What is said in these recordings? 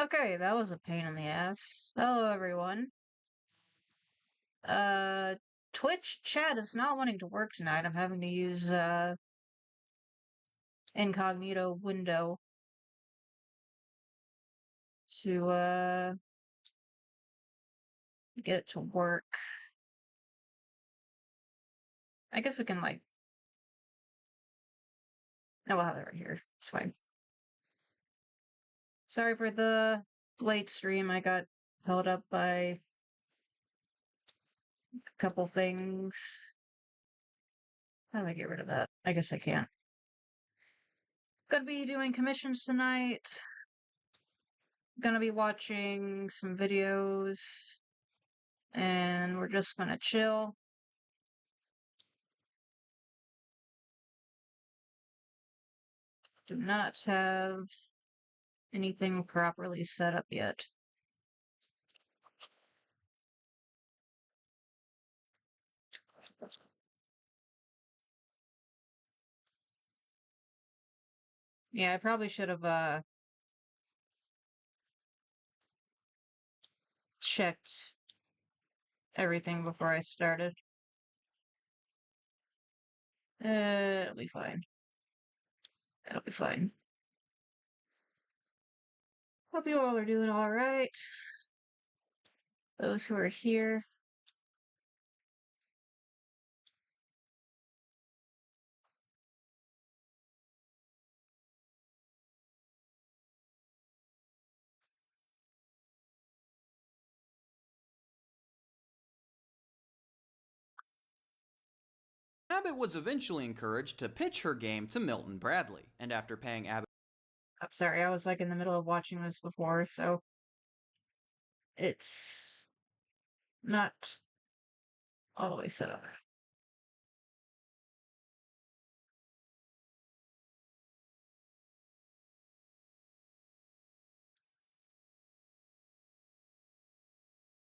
Okay, that was a pain in the ass. Hello, everyone. Uh, Twitch chat is not wanting to work tonight. I'm having to use, incognito window to, get it to work. I guess we can, like... No, we'll have it right here. It's fine. Sorry for the late stream. I got held up by a couple things. How do I get rid of that? I guess I can't. Gonna be doing commissions tonight. Gonna be watching some videos. And we're just gonna chill. Do not have anything properly set up yet. Yeah, I probably should have checked everything before I started. It'll be fine. It'll be fine. Hope you all are doing alright. Those who are here. Abbott was eventually encouraged to pitch her game to Milton Bradley, and after paying Abbott... I'm sorry, I was like in the middle of watching this before, so it's not all the way set up.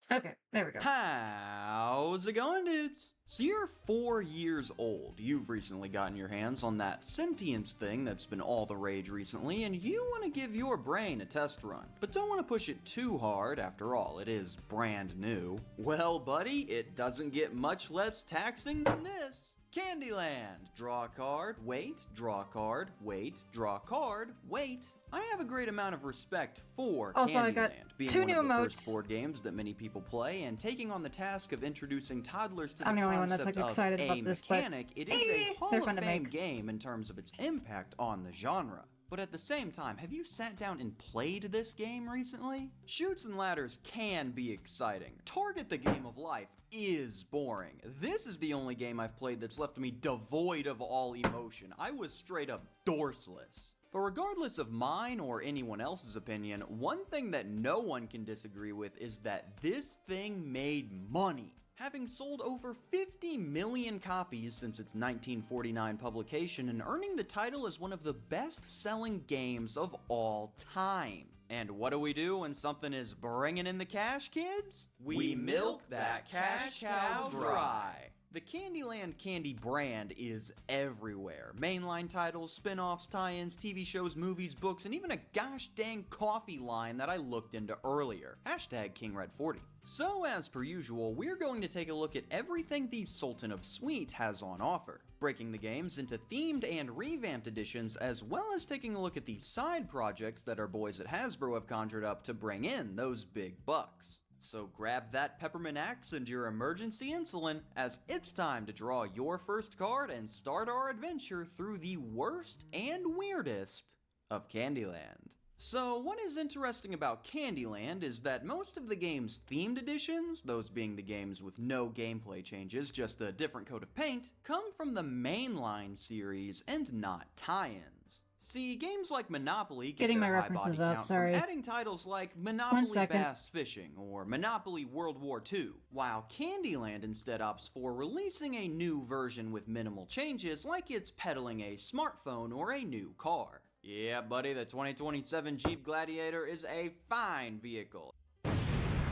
Okay, there we go. How's it going, dudes? So you're 4 years old, you've recently gotten your hands on that sentience thing that's been all the rage recently, and you want to give your brain a test run, but don't want to push it too hard, after all, it is brand new. Well, buddy, it doesn't get much less taxing than this. Candyland. Draw a card, wait, draw a card, wait, draw a card, wait. I have a great amount of respect for Also, I got Candyland, being two one new of the emotes. first board games that many people play, and taking on the task of introducing toddlers to the I'm the only one that's, concept like, of excited a about this, but mechanic. It is a Hall they're of fun to Fame make. game in terms of its impact on the genre. But at the same time, have you sat down and played this game recently? Chutes and ladders can be exciting. Target the Game of Life is boring. This is the only game I've played that's left me devoid of all emotion. I was straight up dorseless. But regardless of mine or anyone else's opinion, one thing that no one can disagree with is that this thing made money. Having sold over 50 million copies since its 1949 publication and earning the title as one of the best-selling games of all time. And what do when something is bringing in the cash, kids? We milk that cash cow dry. The Candyland Candy brand is everywhere. Mainline titles, spin-offs, tie-ins, TV shows, movies, books, and even a gosh dang coffee line that I looked into earlier. Hashtag KingRed40. So as per usual, we're going to take a look at everything the Sultan of Sweet has on offer, breaking the games into themed and revamped editions, as well as taking a look at the side projects that our boys at Hasbro have conjured up to bring in those big bucks. So grab that peppermint axe and your emergency insulin, as it's time to draw your first card and start our adventure through the worst and weirdest of Candyland. So what is interesting about Candyland is that most of the game's themed editions, those being the games with no gameplay changes, just a different coat of paint, come from the mainline series and not tie-ins. See, games like Monopoly get Getting their my high body references up, count sorry. from adding titles like Monopoly second. Bass Fishing or Monopoly World War II, while Candyland instead opts for releasing a new version with minimal changes, like it's peddling a smartphone or a new car. Yeah, buddy, the 2027 Jeep Gladiator is a fine vehicle.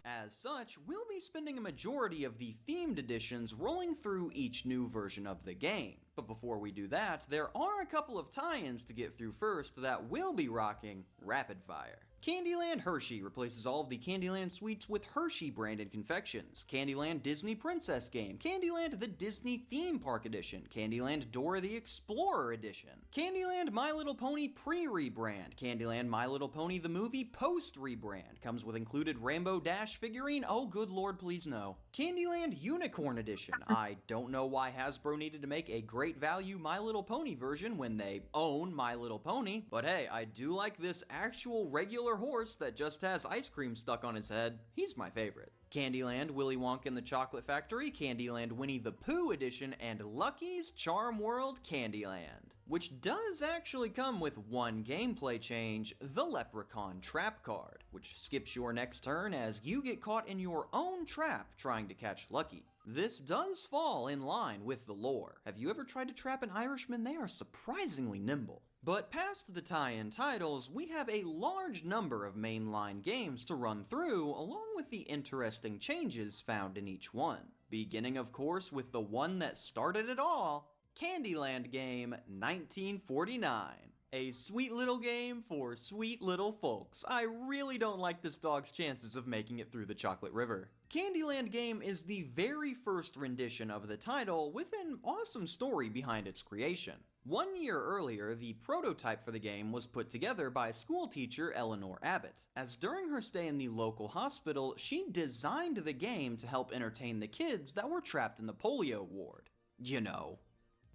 As such, we'll be spending a majority of the themed editions rolling through each new version of the game. But before we do that, there are a couple of tie-ins to get through first that will be rocking rapid fire. Candyland Hershey replaces all of the Candyland sweets with Hershey-branded confections. Candyland Disney Princess Game. Candyland The Disney Theme Park Edition. Candyland Dora the Explorer Edition. Candyland My Little Pony pre-rebrand. Candyland My Little Pony the Movie post-rebrand. Comes with included Rainbow Dash figurine. Oh, good lord, please no. Candyland Unicorn Edition. I don't know why Hasbro needed to make a great value My Little Pony version when they own My Little Pony, but hey, I do like this actual regular horse that just has ice cream stuck on his head. He's my favorite. Candyland Willy Wonka and the Chocolate Factory, Candyland Winnie the Pooh Edition, and Lucky's Charm World Candyland, which does actually come with one gameplay change, the Leprechaun Trap card, which skips your next turn as you get caught in your own trap trying to catch Lucky. This does fall in line with the lore. Have you ever tried to trap an Irishman? They are surprisingly nimble. But past the tie-in titles, we have a large number of mainline games to run through, along with the interesting changes found in each one. Beginning, of course, with the one that started it all, Candyland Game 1949. A sweet little game for sweet little folks. I really don't like this dog's chances of making it through the Chocolate River. Candyland Game is the very first rendition of the title with an awesome story behind its creation. 1 year earlier, the prototype for the game was put together by schoolteacher Eleanor Abbott, as during her stay in the local hospital, she designed the game to help entertain the kids that were trapped in the polio ward. You know,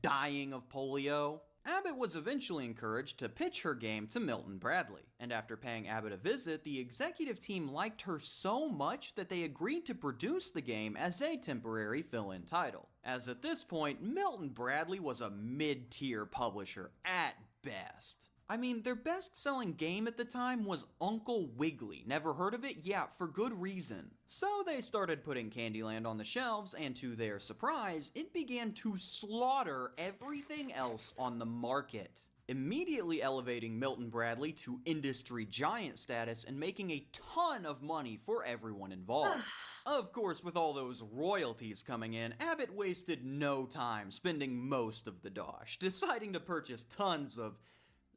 dying of polio. Abbott was eventually encouraged to pitch her game to Milton Bradley, and after paying Abbott a visit, the executive team liked her so much that they agreed to produce the game as a temporary fill-in title, as at this point, Milton Bradley was a mid-tier publisher at best. I mean, their best-selling game at the time was Uncle Wiggily. Never heard of it? Yeah, for good reason. So they started putting Candyland on the shelves, and to their surprise, it began to slaughter everything else on the market, immediately elevating Milton Bradley to industry giant status and making a ton of money for everyone involved. Of course, with all those royalties coming in, Abbott wasted no time spending most of the dosh, deciding to purchase tons of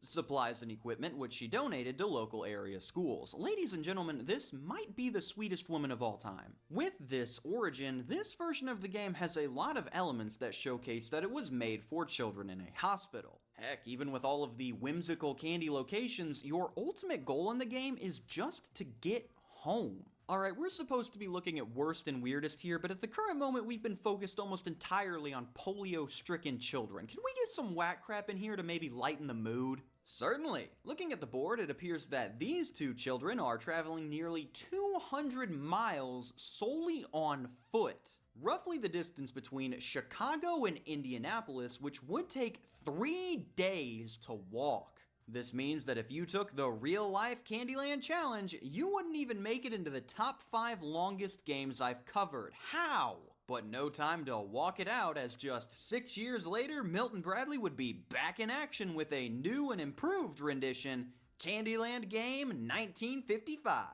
supplies and equipment, which she donated to local area schools. Ladies and gentlemen, this might be the sweetest woman of all time. With this origin, this version of the game has a lot of elements that showcase that it was made for children in a hospital. Heck, even with all of the whimsical candy locations, your ultimate goal in the game is just to get home. Alright, we're supposed to be looking at worst and weirdest here, but at the current moment we've been focused almost entirely on polio-stricken children. Can we get some whack crap in here to maybe lighten the mood? Certainly. Looking at the board, it appears that these two children are traveling nearly 200 miles solely on foot. Roughly the distance between Chicago and Indianapolis, which would take 3 days to walk. This means that if you took the real-life Candyland challenge, you wouldn't even make it into the top 5 longest games I've covered. How? But no time to walk it out, as just 6 years later, Milton Bradley would be back in action with a new and improved rendition, Candyland Game 1955.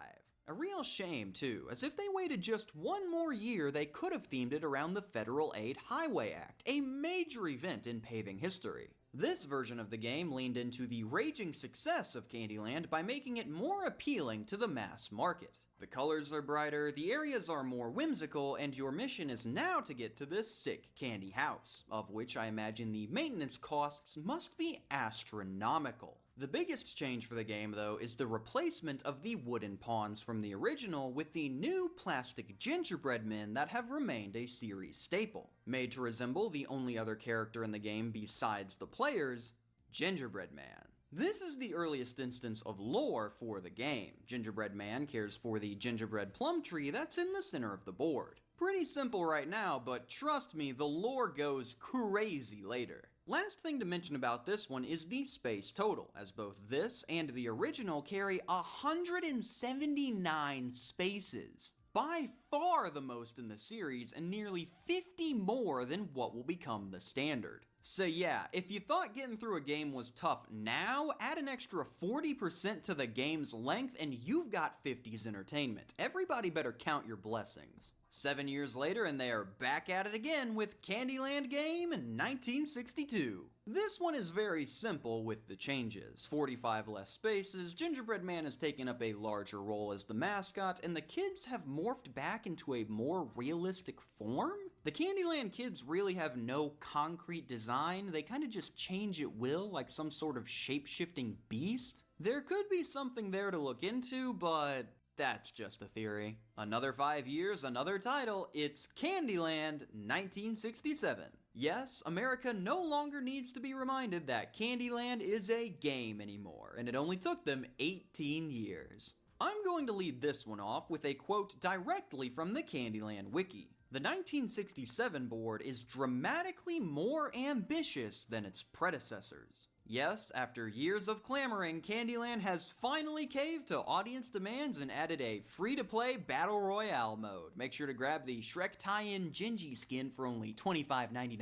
A real shame, too, as if they waited just 1 more year, they could have themed it around the Federal Aid Highway Act, a major event in paving history. This version of the game leaned into the raging success of Candyland by making it more appealing to the mass market. The colors are brighter, the areas are more whimsical, and your mission is now to get to this sick candy house, of which I imagine the maintenance costs must be astronomical. The biggest change for the game, though, is the replacement of the wooden pawns from the original with the new plastic gingerbread men that have remained a series staple. Made to resemble the only other character in the game besides the players, Gingerbread Man. This is the earliest instance of lore for the game. Gingerbread Man cares for the gingerbread plum tree that's in the center of the board. Pretty simple right now, but trust me, the lore goes crazy later. Last thing to mention about this one is the space total, as both this and the original carry 179 spaces. By far the most in the series, and nearly 50 more than what will become the standard. So yeah, if you thought getting through a game was tough now, add an extra 40% to the game's length and you've got 50s entertainment. Everybody better count your blessings. 7 years later, and they are back at it again with Candyland Game in 1962. This one is very simple with the changes. 45 less spaces, Gingerbread Man has taken up a larger role as the mascot, and the kids have morphed back into a more realistic form? The Candyland kids really have no concrete design, they kinda just change at will like some sort of shape-shifting beast. There could be something there to look into, but that's just a theory. Another 5 years, another title, it's Candyland 1967. Yes, America no longer needs to be reminded that Candyland is a game anymore, and it only took them 18 years. I'm going to lead this one off with a quote directly from the Candyland wiki. The 1967 board is dramatically more ambitious than its predecessors. Yes, after years of clamoring, Candyland has finally caved to audience demands and added a free-to-play Battle Royale mode. Make sure to grab the Shrek tie-in Gingy skin for only $25.99.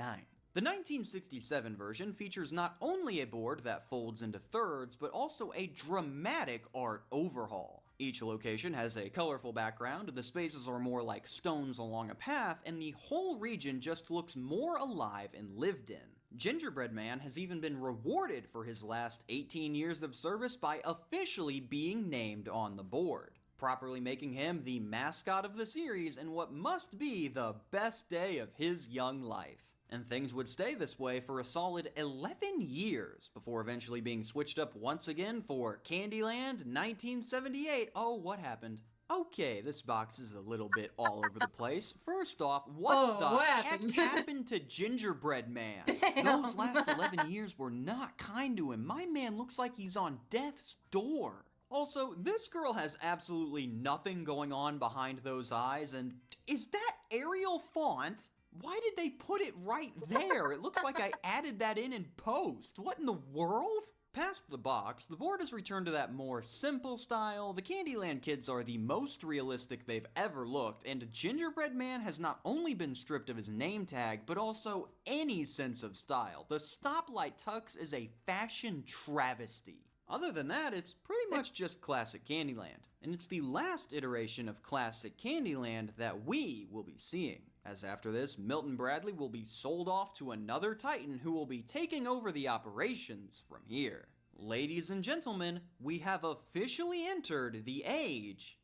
The 1967 version features not only a board that folds into thirds, but also a dramatic art overhaul. Each location has a colorful background, the spaces are more like stones along a path, and the whole region just looks more alive and lived in. Gingerbread Man has even been rewarded for his last 18 years of service by officially being named on the board, properly making him the mascot of the series in what must be the best day of his young life. And things would stay this way for a solid 11 years before eventually being switched up once again for Candyland 1978. Oh, what happened? Okay, this box is a little bit all over the place. First off, what heck happened to Gingerbread Man? Damn. Those last 11 years were not kind to him. My man looks like he's on death's door. Also, this girl has absolutely nothing going on behind those eyes, and is that Arial font? Why did they put it right there? It looks like I added that in post. What in the world? Past the box, the board has returned to that more simple style. The Candyland kids are the most realistic they've ever looked, and Gingerbread Man has not only been stripped of his name tag, but also any sense of style. The stoplight tux is a fashion travesty. Other than that, it's pretty much just classic Candyland, and it's the last iteration of classic Candyland that we will be seeing, as after this, Milton Bradley will be sold off to another titan who will be taking over the operations from here. Ladies and gentlemen, we have officially entered the age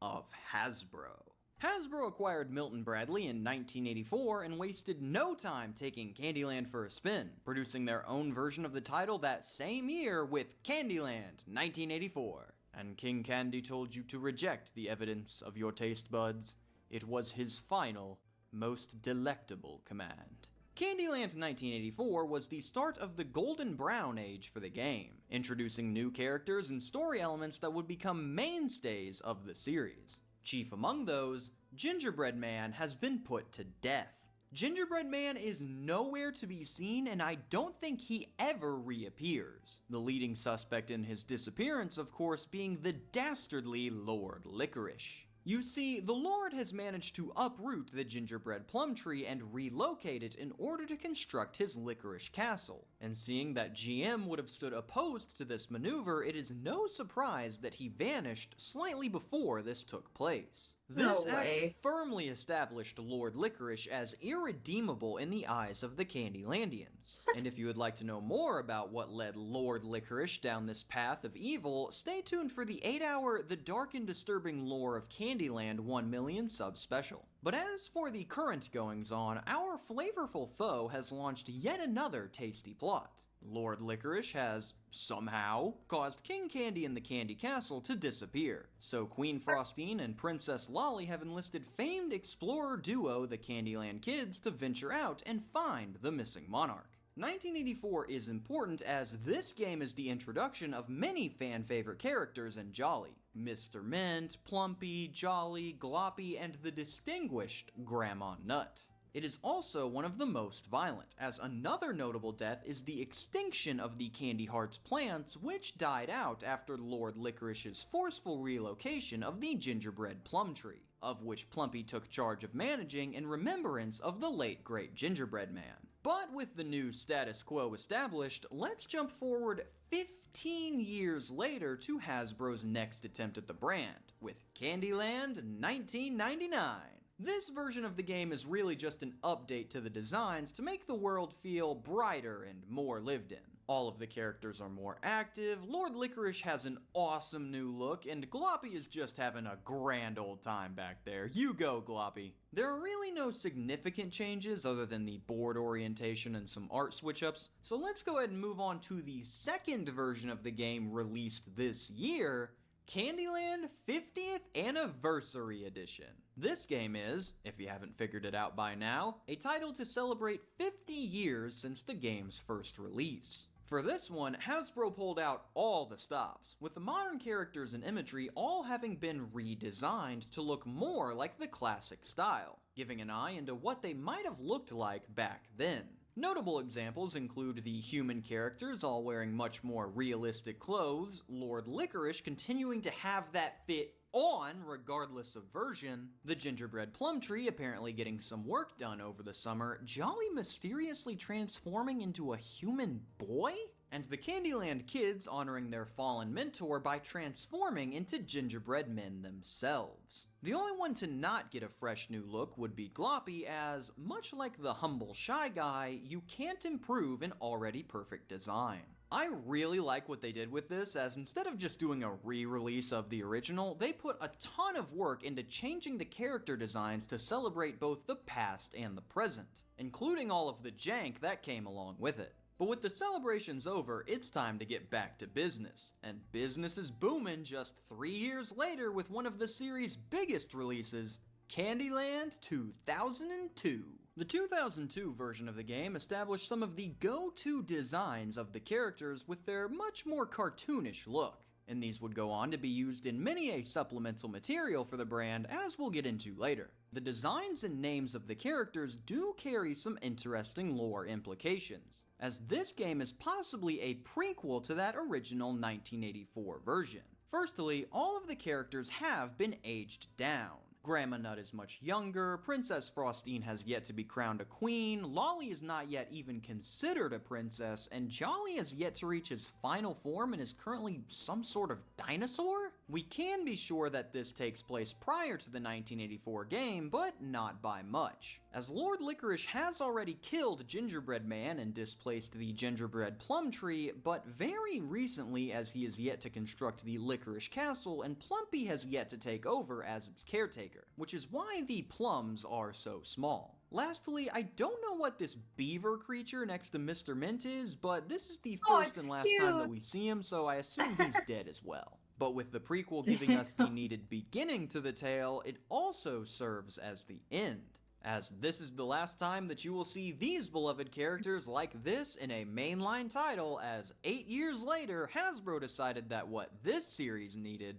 of Hasbro. Hasbro acquired Milton Bradley in 1984 and wasted no time taking Candyland for a spin, producing their own version of the title that same year with Candyland 1984. And King Candy told you to reject the evidence of your taste buds. It was his final, most delectable command. Candyland 1984 was the start of the golden brown age for the game, introducing new characters and story elements that would become mainstays of the series. Chief among those, Gingerbread Man has been put to death. Gingerbread Man is nowhere to be seen, and I don't think he ever reappears. The leading suspect in his disappearance, of course, being the dastardly Lord Licorice. You see, the Lord has managed to uproot the gingerbread plum tree and relocate it in order to construct his Licorice Castle. And seeing that GM would have stood opposed to this maneuver, it is no surprise that he vanished slightly before this took place. This act firmly established Lord Licorice as irredeemable in the eyes of the Candylandians. And if you would like to know more about what led Lord Licorice down this path of evil, stay tuned for the 8-hour The Dark and Disturbing Lore of Candyland 1 million sub special. But as for the current goings-on, our flavorful foe has launched yet another tasty plot. Lord Licorice has, somehow, caused King Candy and the Candy Castle to disappear, so Queen Frostine and Princess Lolly have enlisted famed explorer duo the Candyland Kids to venture out and find the missing monarch. 1984 is important as this game is the introduction of many fan-favorite characters in Jolly. Mr. Mint, Plumpy, Jolly, Gloppy, and the distinguished Grandma Nut. It is also one of the most violent, as another notable death is the extinction of the Candy Hearts plants, which died out after Lord Licorice's forceful relocation of the gingerbread plum tree, of which Plumpy took charge of managing in remembrance of the late great Gingerbread Man. But with the new status quo established, let's jump forward 15 years later to Hasbro's next attempt at the brand, with Candyland 1999. This version of the game is really just an update to the designs to make the world feel brighter and more lived in. All of the characters are more active, Lord Licorice has an awesome new look, and Gloppy is just having a grand old time back there. You go, Gloppy. There are really no significant changes other than the board orientation and some art switch-ups, so let's go ahead and move on to the second version of the game released this year, Candyland 50th Anniversary Edition. This game is, if you haven't figured it out by now, a title to celebrate 50 years since the game's first release. For this one, Hasbro pulled out all the stops, with the modern characters and imagery all having been redesigned to look more like the classic style, giving an eye into what they might have looked like back then. Notable examples include the human characters all wearing much more realistic clothes, Lord Licorice continuing to have that fit on regardless of version, the gingerbread plum tree apparently getting some work done over the summer, Jolly mysteriously transforming into a human boy, and the Candyland kids honoring their fallen mentor by transforming into gingerbread men themselves. The only one to not get a fresh new look would be Gloppy, as, much like the humble Shy Guy, you can't improve an already perfect design. I really like what they did with this, as instead of just doing a re-release of the original, they put a ton of work into changing the character designs to celebrate both the past and the present, including all of the jank that came along with it. But with the celebrations over, it's time to get back to business, and business is booming just 3 years later with one of the series' biggest releases, Candyland 2002. The 2002 version of the game established some of the go-to designs of the characters with their much more cartoonish look, and these would go on to be used in many a supplemental material for the brand, as we'll get into later. The designs and names of the characters do carry some interesting lore implications, as this game is possibly a prequel to that original 1984 version. Firstly, all of the characters have been aged down. Grandma Nut is much younger, Princess Frostine has yet to be crowned a queen, Lolly is not yet even considered a princess, and Jolly has yet to reach his final form and is currently some sort of dinosaur? We can be sure that this takes place prior to the 1984 game, but not by much, as Lord Licorice has already killed Gingerbread Man and displaced the Gingerbread Plum Tree, but very recently, as he is yet to construct the Licorice Castle, and Plumpy has yet to take over as its caretaker, which is why the plums are so small. Lastly, I don't know what this beaver creature next to Mr. Mint is, but this is the first and last time that we see him, so I assume he's dead as well. But with the prequel giving us the needed beginning to the tale, it also serves as the end, as this is the last time that you will see these beloved characters like this in a mainline title, as 8 years later, Hasbro decided that what this series needed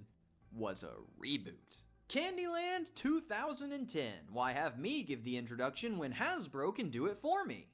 was a reboot. Candyland 2010. Why have me give the introduction when Hasbro can do it for me?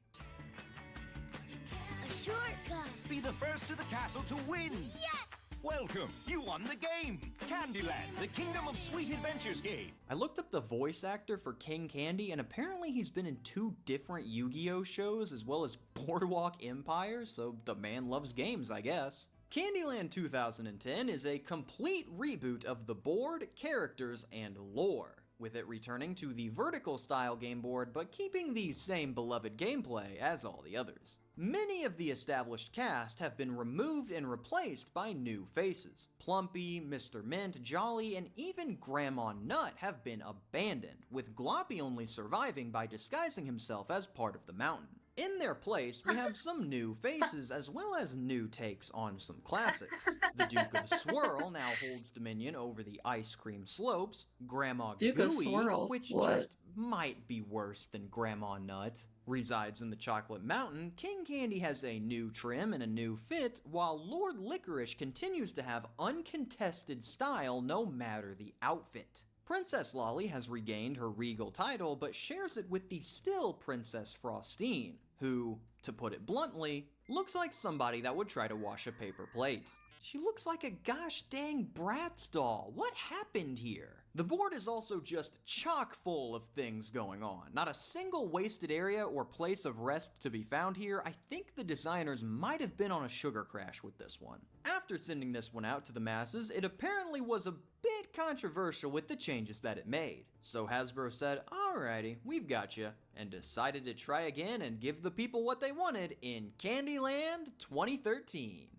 A shortcut. Be the first to the castle to win. Yes! Welcome, you won the game. Candyland, the Kingdom of Sweet Adventures game. I looked up the voice actor for King Candy, and apparently he's been in 2 different Yu-Gi-Oh shows as well as Boardwalk Empire, so the man loves games, I guess. Candyland 2010 is a complete reboot of the board, characters, and lore, with it returning to the vertical style game board but keeping the same beloved gameplay as all the others. Many of the established cast have been removed and replaced by new faces. Plumpy, Mr. Mint, Jolly, and even Grandma Nut have been abandoned, with Gloppy only surviving by disguising himself as part of the mountain. In their place, we have some new faces as well as new takes on some classics. The Duke of Swirl now holds dominion over the ice cream slopes. Grandma Duke of Gooey, Swirl? which What? just might be worse than Grandma Nut, resides in the Chocolate Mountain. King Candy has a new trim and a new fit, while Lord Licorice continues to have uncontested style no matter the outfit. Princess Lolly has regained her regal title, but shares it with the still Princess Frostine, who, to put it bluntly, looks like somebody that would try to wash a paper plate. She looks like a gosh dang Bratz doll. What happened here? The board is also just chock full of things going on. Not a single wasted area or place of rest to be found here. I think the designers might have been on a sugar crash with this one. After sending this one out to the masses, it apparently was a bit controversial with the changes that it made. So Hasbro said, alrighty, we've got you, and decided to try again and give the people what they wanted in Candyland 2013.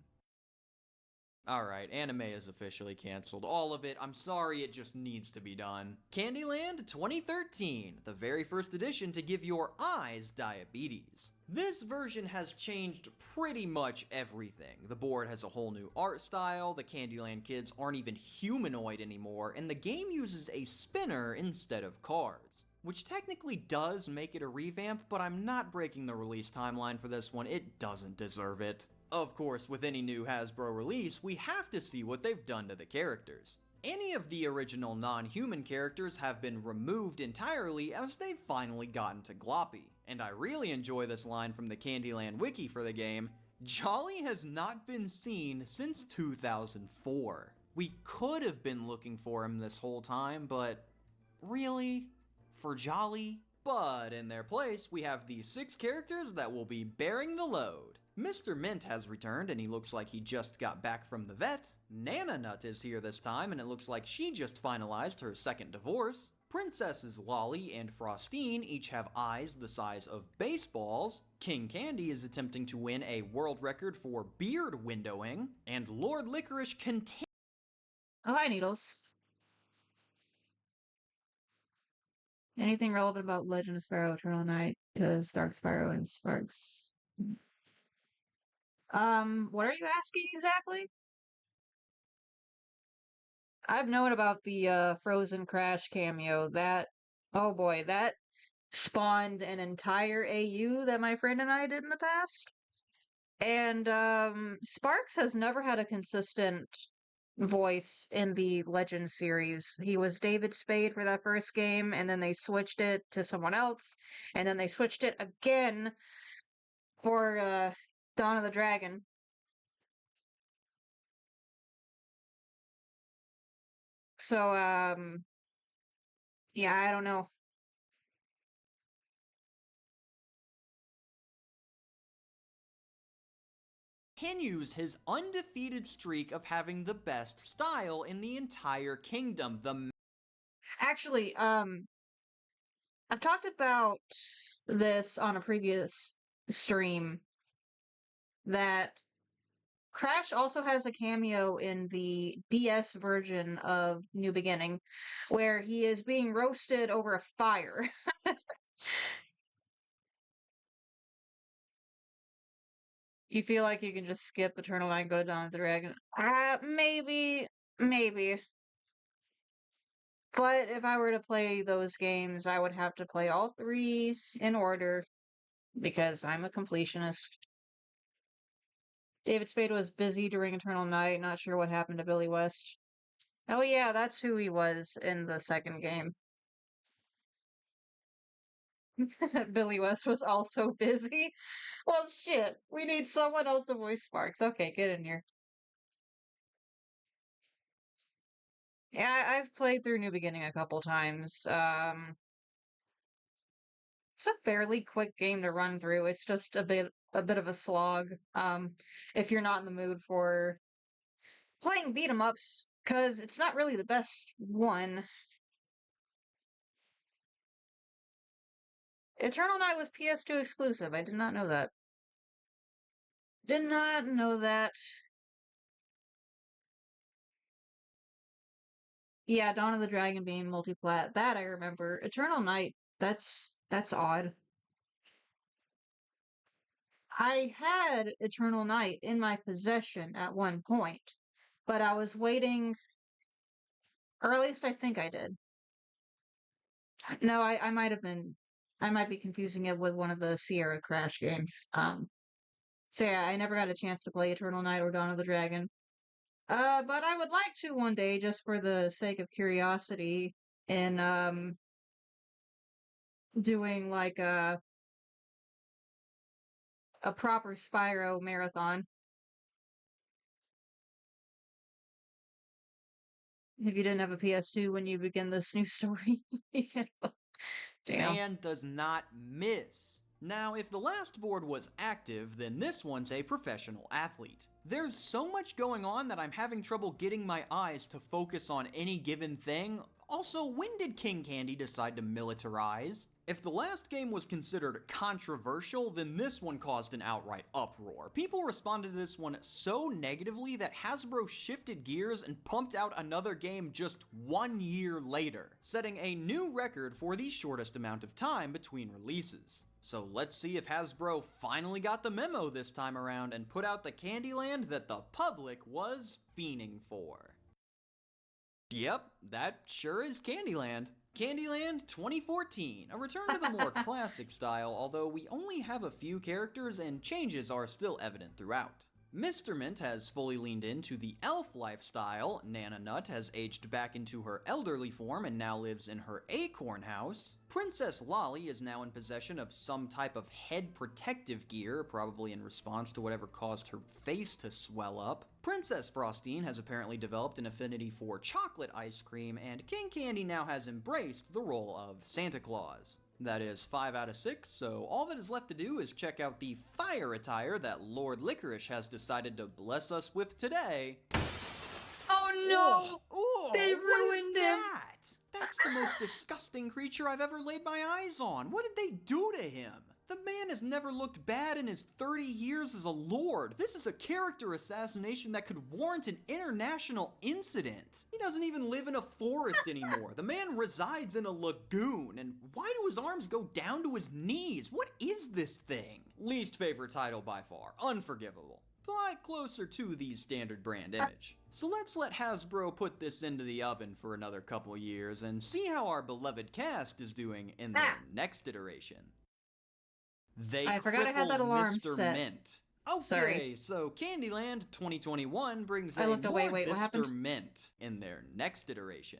Alright, anime is officially cancelled. All of it. I'm sorry, it just needs to be done. Candyland 2013, the very first edition to give your eyes diabetes. This version has changed pretty much everything. The board has a whole new art style, the Candyland kids aren't even humanoid anymore, and the game uses a spinner instead of cards. Which technically does make it a revamp, but I'm not breaking the release timeline for this one. It doesn't deserve it. Of course, with any new Hasbro release, we have to see what they've done to the characters. Any of the original non-human characters have been removed entirely as they've finally gotten to Gloppy. And I really enjoy this line from the Candyland wiki for the game: Jolly has not been seen since 2004. We could have been looking for him this whole time, but really? For Jolly? But in their place, we have the 6 characters that will be bearing the load. Mr. Mint has returned and he looks like he just got back from the vet. Nana Nut is here this time and it looks like she just finalized her second divorce. Princesses Lolly and Frostine each have eyes the size of baseballs. King Candy is attempting to win a world record for beard windowing. And Lord Licorice continues. Oh, hi, Needles. Anything relevant about Legend of Sparrow, Eternal Night, because Dark Sparrow and Sparks. What are you asking exactly? I've known about the Frozen Crash cameo. Oh boy, that spawned an entire AU that my friend and I did in the past. And Sparks has never had a consistent voice in the Legend series. He was David Spade for that first game, and then they switched it to someone else, and then they switched it again for Dawn of the Dragon. So, yeah, I don't know. Continues his undefeated streak of having the best style in the entire kingdom. Actually, I've talked about this on a previous stream that Crash also has a cameo in the DS version of New Beginning, where he is being roasted over a fire. You feel like you can just skip Eternal Night and go to Dawn of the Dragon? Maybe, maybe. But if I were to play those games, I would have to play all 3 in order, because I'm a completionist. David Spade was busy during Eternal Night, not sure what happened to Billy West. Oh yeah, that's who he was in the second game. Billy West was also busy. Well, shit, we need someone else to voice Sparks. Okay, get in here. Yeah, I've played through New Beginning a couple times. It's a fairly quick game to run through. It's just a bit of a slog. If you're not in the mood for playing beat 'em ups, because it's not really the best one. Eternal Night was PS2 exclusive. I did not know that. Did not know that. Yeah, Dawn of the Dragon being multiplat. That I remember. Eternal Night, that's odd. I had Eternal Night in my possession at one point, but I was waiting, or at least I think I did. No, I might have been, I might be confusing it with one of the Sierra Crash games. So yeah, I never got a chance to play Eternal Night or Dawn of the Dragon. But I would like to one day, just for the sake of curiosity, in doing like a proper Spyro marathon. If you didn't have a PS2 when you begin this new story. Damn. Man does not miss. Now, if the last board was active, then this one's a professional athlete. There's so much going on that I'm having trouble getting my eyes to focus on any given thing. Also, when did King Candy decide to militarize? If the last game was considered controversial, then this one caused an outright uproar. People responded to this one so negatively that Hasbro shifted gears and pumped out another game just 1 year later, setting a new record for the shortest amount of time between releases. So let's see if Hasbro finally got the memo this time around and put out the Candyland that the public was fiending for. Yep, that sure is Candyland. Candyland 2014, a return to the more classic style, although we only have a few characters and changes are still evident throughout. Mr. Mint has fully leaned into the elf lifestyle, Nana Nut has aged back into her elderly form and now lives in her acorn house, Princess Lolly is now in possession of some type of head protective gear, probably in response to whatever caused her face to swell up, Princess Frostine has apparently developed an affinity for chocolate ice cream, and King Candy now has embraced the role of Santa Claus. That is 5 out of 6, so all that is left to do is check out the fire attire that Lord Licorice has decided to bless us with today. Oh no! Oh, They what ruined is him! that? That's the most disgusting creature I've ever laid my eyes on. What did they do to him? The man has never looked bad in his 30 years as a lord. This is a character assassination that could warrant an international incident. He doesn't even live in a forest anymore. The man resides in a lagoon, and why do his arms go down to his knees? What is this thing? Least favorite title by far. Unforgivable. But closer to the standard brand image. So let's let Hasbro put this into the oven for another couple years and see how our beloved cast is doing in their next iteration. I forgot I had that alarm Mr. set. Mint. Okay, Sorry. so Candyland 2021 brings I a looked away. more Wait, what Mr. happened? Mint in their next iteration.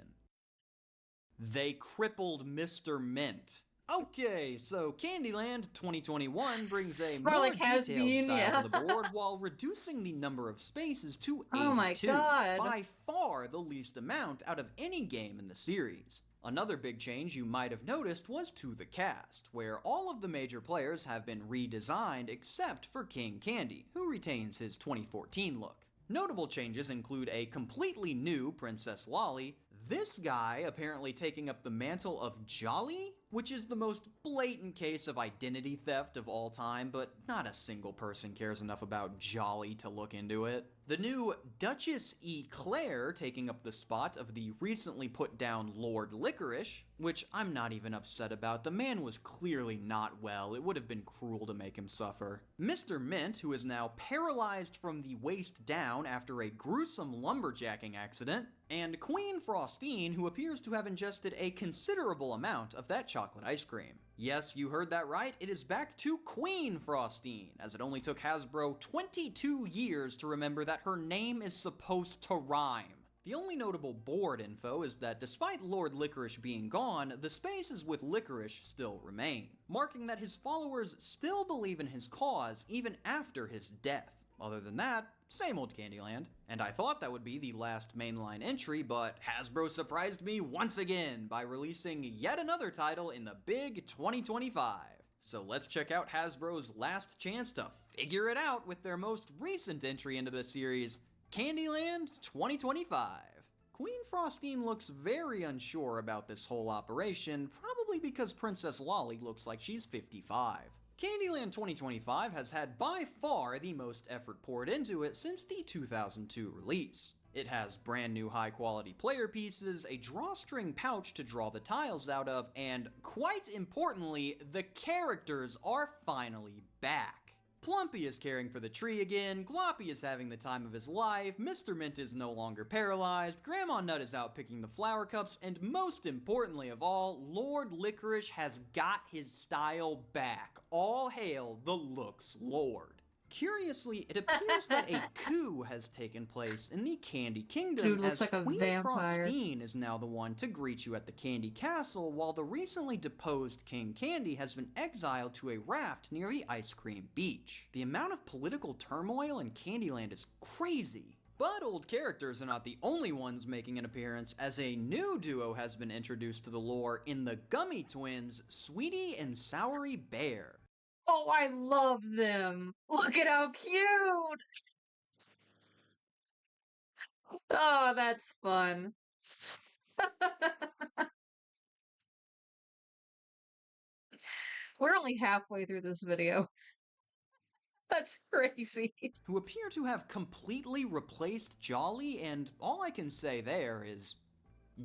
They crippled Mr. Mint. Okay, so Candyland 2021 brings a more Garlic has detailed been, style yeah. to the board while reducing the number of spaces to 82. Oh my god. By far the least amount out of any game in the series. Another big change you might have noticed was to the cast, where all of the major players have been redesigned except for King Candy, who retains his 2014 look. Notable changes include a completely new Princess Lolly, this guy apparently taking up the mantle of Jolly, which is the most blatant case of identity theft of all time, but not a single person cares enough about Jolly to look into it. The new Duchess Eclair taking up the spot of the recently put down Lord Licorice, which I'm not even upset about. The man was clearly not well. It would have been cruel to make him suffer. Mr. Mint, who is now paralyzed from the waist down after a gruesome lumberjacking accident, and Queen Frostine, who appears to have ingested a considerable amount of that chocolate ice cream. Yes, you heard that right, it is back to Queen Frostine, as it only took Hasbro 22 years to remember that her name is supposed to rhyme. The only notable board info is that despite Lord Licorice being gone, the spaces with Licorice still remain, marking that his followers still believe in his cause even after his death. Other than that, same old Candyland. And I thought that would be the last mainline entry, but Hasbro surprised me once again by releasing yet another title in the big 2025. So let's check out Hasbro's last chance to figure it out with their most recent entry into the series, Candyland 2025. Queen Frostine looks very unsure about this whole operation, probably because Princess Lolly looks like she's 55. Candyland 2025 has had by far the most effort poured into it since the 2002 release. It has brand new high quality player pieces, a drawstring pouch to draw the tiles out of, and quite importantly, the characters are finally back. Plumpy is caring for the tree again, Gloppy is having the time of his life, Mr. Mint is no longer paralyzed, Grandma Nut is out picking the flower cups, and most importantly of all, Lord Licorice has got his style back. All hail the Looks Lord. Curiously, it appears that a coup has taken place in the Candy Kingdom. Dude looks as like a Queen vampire. Frostine is now the one to greet you at the Candy Castle, while the recently deposed King Candy has been exiled to a raft near the Ice Cream Beach. The amount of political turmoil in Candyland is crazy. But old characters are not the only ones making an appearance, as a new duo has been introduced to the lore in the Gummy twins, Sweetie and Soury Bear. Oh, I love them! Look at how cute! Oh, that's fun. We're only halfway through this video. That's crazy. Who appear to have completely replaced Jolly, and all I can say there is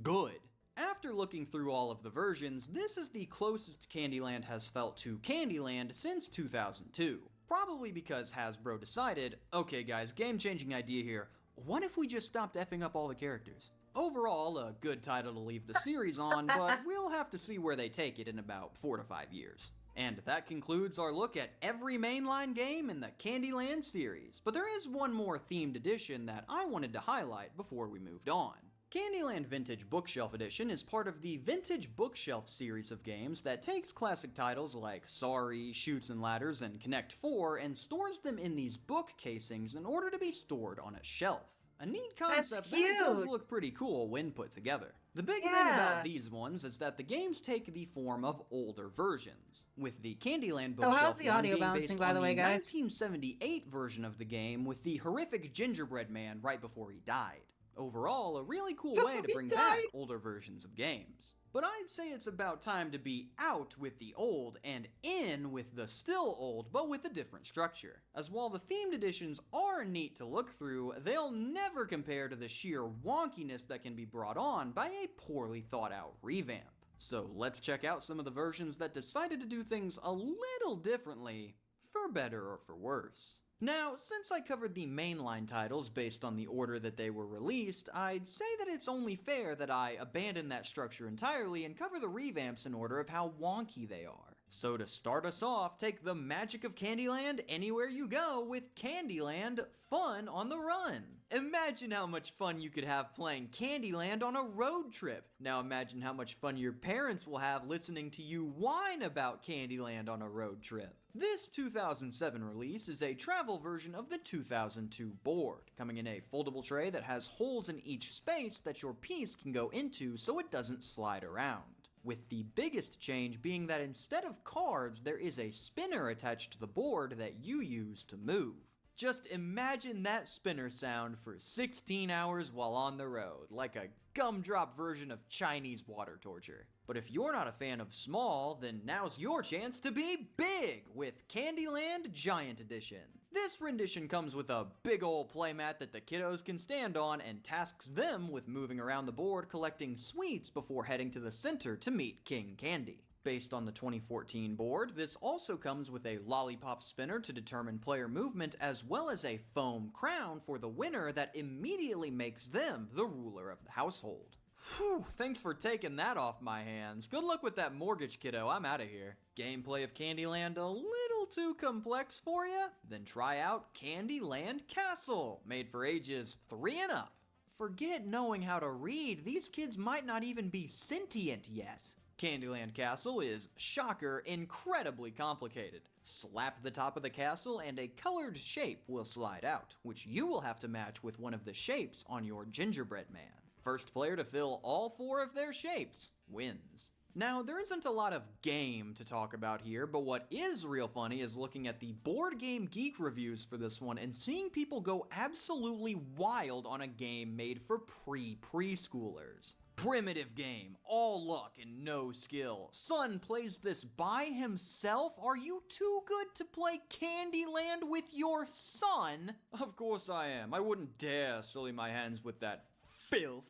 good. After looking through all of the versions, this is the closest Candyland has felt to Candyland since 2002. Probably because Hasbro decided, okay guys, game-changing idea here, what if we just stopped effing up all the characters? Overall, a good title to leave the series on, but we'll have to see where they take it in about 4 to 5 years. And that concludes our look at every mainline game in the Candyland series. But there is one more themed edition that I wanted to highlight before we moved on. Candyland Vintage Bookshelf Edition is part of the Vintage Bookshelf series of games that takes classic titles like Sorry, Chutes and Ladders, and Connect 4 and stores them in these book casings in order to be stored on a shelf. A neat concept that does look pretty cool when put together. The big thing about these ones is that the games take the form of older versions, with the Candyland Bookshelf how's the audio being based bouncing, by on the way, guys? 1978 version of the game with the horrific gingerbread man right before he died. Overall, a really cool way to bring back older versions of games. But I'd say it's about time to be out with the old and in with the still old, but with a different structure. As while the themed editions are neat to look through, they'll never compare to the sheer wonkiness that can be brought on by a poorly thought out revamp. So let's check out some of the versions that decided to do things a little differently, for better or for worse. Now, since I covered the mainline titles based on the order that they were released, I'd say that it's only fair that I abandon that structure entirely and cover the revamps in order of how wonky they are. So to start us off, take the magic of Candyland anywhere you go with Candyland Fun on the Run. Imagine how much fun you could have playing Candyland on a road trip. Now imagine how much fun your parents will have listening to you whine about Candyland on a road trip. This 2007 release is a travel version of the 2002 board, coming in a foldable tray that has holes in each space that your piece can go into so it doesn't slide around. With the biggest change being that instead of cards, there is a spinner attached to the board that you use to move. Just imagine that spinner sound for 16 hours while on the road, like a gumdrop version of Chinese water torture. But if you're not a fan of small, then now's your chance to be big with Candyland Giant Edition. This rendition comes with a big ol' playmat that the kiddos can stand on and tasks them with moving around the board collecting sweets before heading to the center to meet King Candy. Based on the 2014 board, this also comes with a lollipop spinner to determine player movement as well as a foam crown for the winner that immediately makes them the ruler of the household. Whew, thanks for taking that off my hands. Good luck with that mortgage, kiddo. I'm out of here. Gameplay of Candyland a little too complex for you? Then try out Candyland Castle, made for ages 3 and up. Forget knowing how to read, these kids might not even be sentient yet. Candyland Castle is, shocker, incredibly complicated. Slap the top of the castle and a colored shape will slide out, which you will have to match with one of the shapes on your gingerbread man. First player to fill all 4 of their shapes wins. Now, there isn't a lot of game to talk about here, but what is real funny is looking at the Board Game Geek reviews for this one and seeing people go absolutely wild on a game made for preschoolers. Primitive game, all luck and no skill. Son plays this by himself? Are you too good to play Candyland with your son? Of course I am. I wouldn't dare sully my hands with that filth.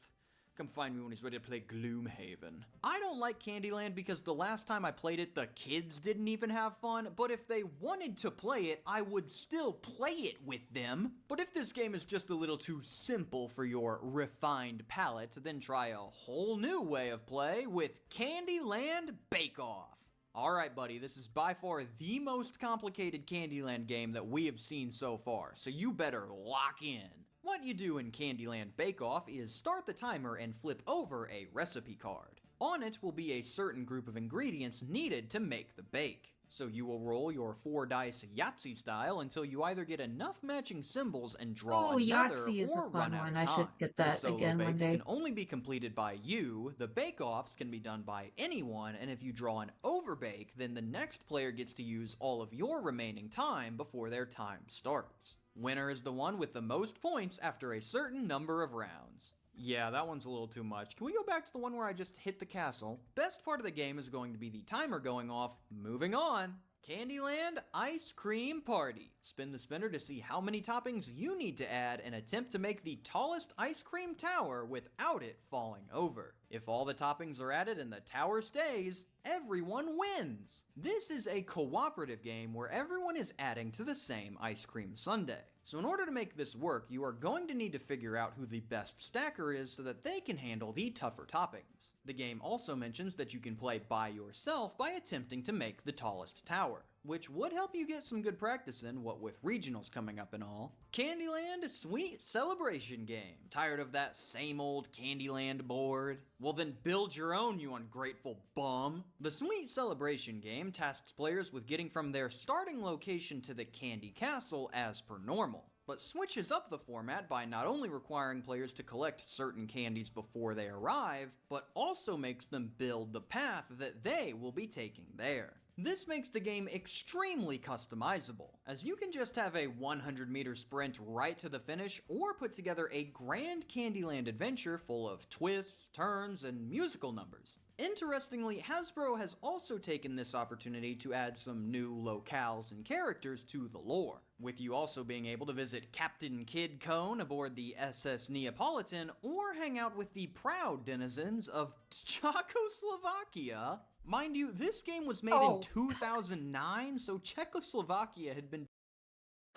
Come find me when he's ready to play Gloomhaven. I don't like Candyland because the last time I played it, the kids didn't even have fun, but if they wanted to play it, I would still play it with them. But if this game is just a little too simple for your refined palate, then try a whole new way of play with Candyland Bake Off. Alright buddy, this is by far the most complicated Candyland game that we have seen so far, so you better lock in. What you do in Candyland Bake Off is start the timer and flip over a recipe card. On it will be a certain group of ingredients needed to make the bake. So you will roll your 4 dice Yahtzee style until you either get enough matching symbols and draw Oh, another Yahtzee is a or fun run out one. of I time. should get The that solo again one bakes day. can only be completed by you, the bake-offs can be done by anyone, and if you draw an overbake, then the next player gets to use all of your remaining time before their time starts. Winner is the one with the most points after a certain number of rounds. Yeah, that one's a little too much. Can we go back to the one where I just hit the castle? Best part of the game is going to be the timer going off. Moving on. Candyland Ice Cream Party. Spin the spinner to see how many toppings you need to add and attempt to make the tallest ice cream tower without it falling over. If all the toppings are added and the tower stays, everyone wins. This is a cooperative game where everyone is adding to the same ice cream sundae. So in order to make this work, you are going to need to figure out who the best stacker is so that they can handle the tougher toppings. The game also mentions that you can play by yourself by attempting to make the tallest tower, which would help you get some good practice in, what with regionals coming up and all. Candyland Sweet Celebration Game. Tired of that same old Candyland board? Well then build your own, you ungrateful bum. The Sweet Celebration Game tasks players with getting from their starting location to the Candy Castle as per normal, but switches up the format by not only requiring players to collect certain candies before they arrive, but also makes them build the path that they will be taking there. This makes the game extremely customizable, as you can just have a 100-meter sprint right to the finish or put together a grand Candyland adventure full of twists, turns, and musical numbers. Interestingly, Hasbro has also taken this opportunity to add some new locales and characters to the lore, with you also being able to visit Captain Kid Cone aboard the SS Neapolitan or hang out with the proud denizens of Czechoslovakia. Mind you, this game was made in 2009, so Czechoslovakia had been...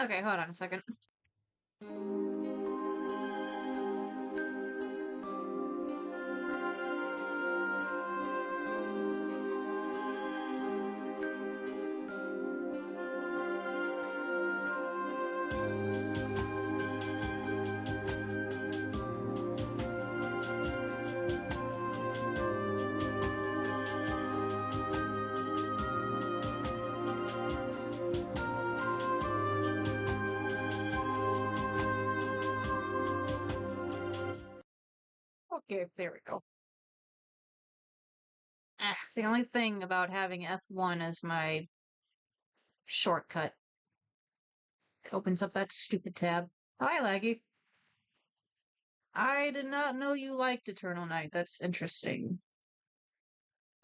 Okay, hold on a second. Okay, there we go. It's the only thing about having F1 as my shortcut. It opens up that stupid tab. Hi, Laggy. I did not know you liked Eternal Night. That's interesting.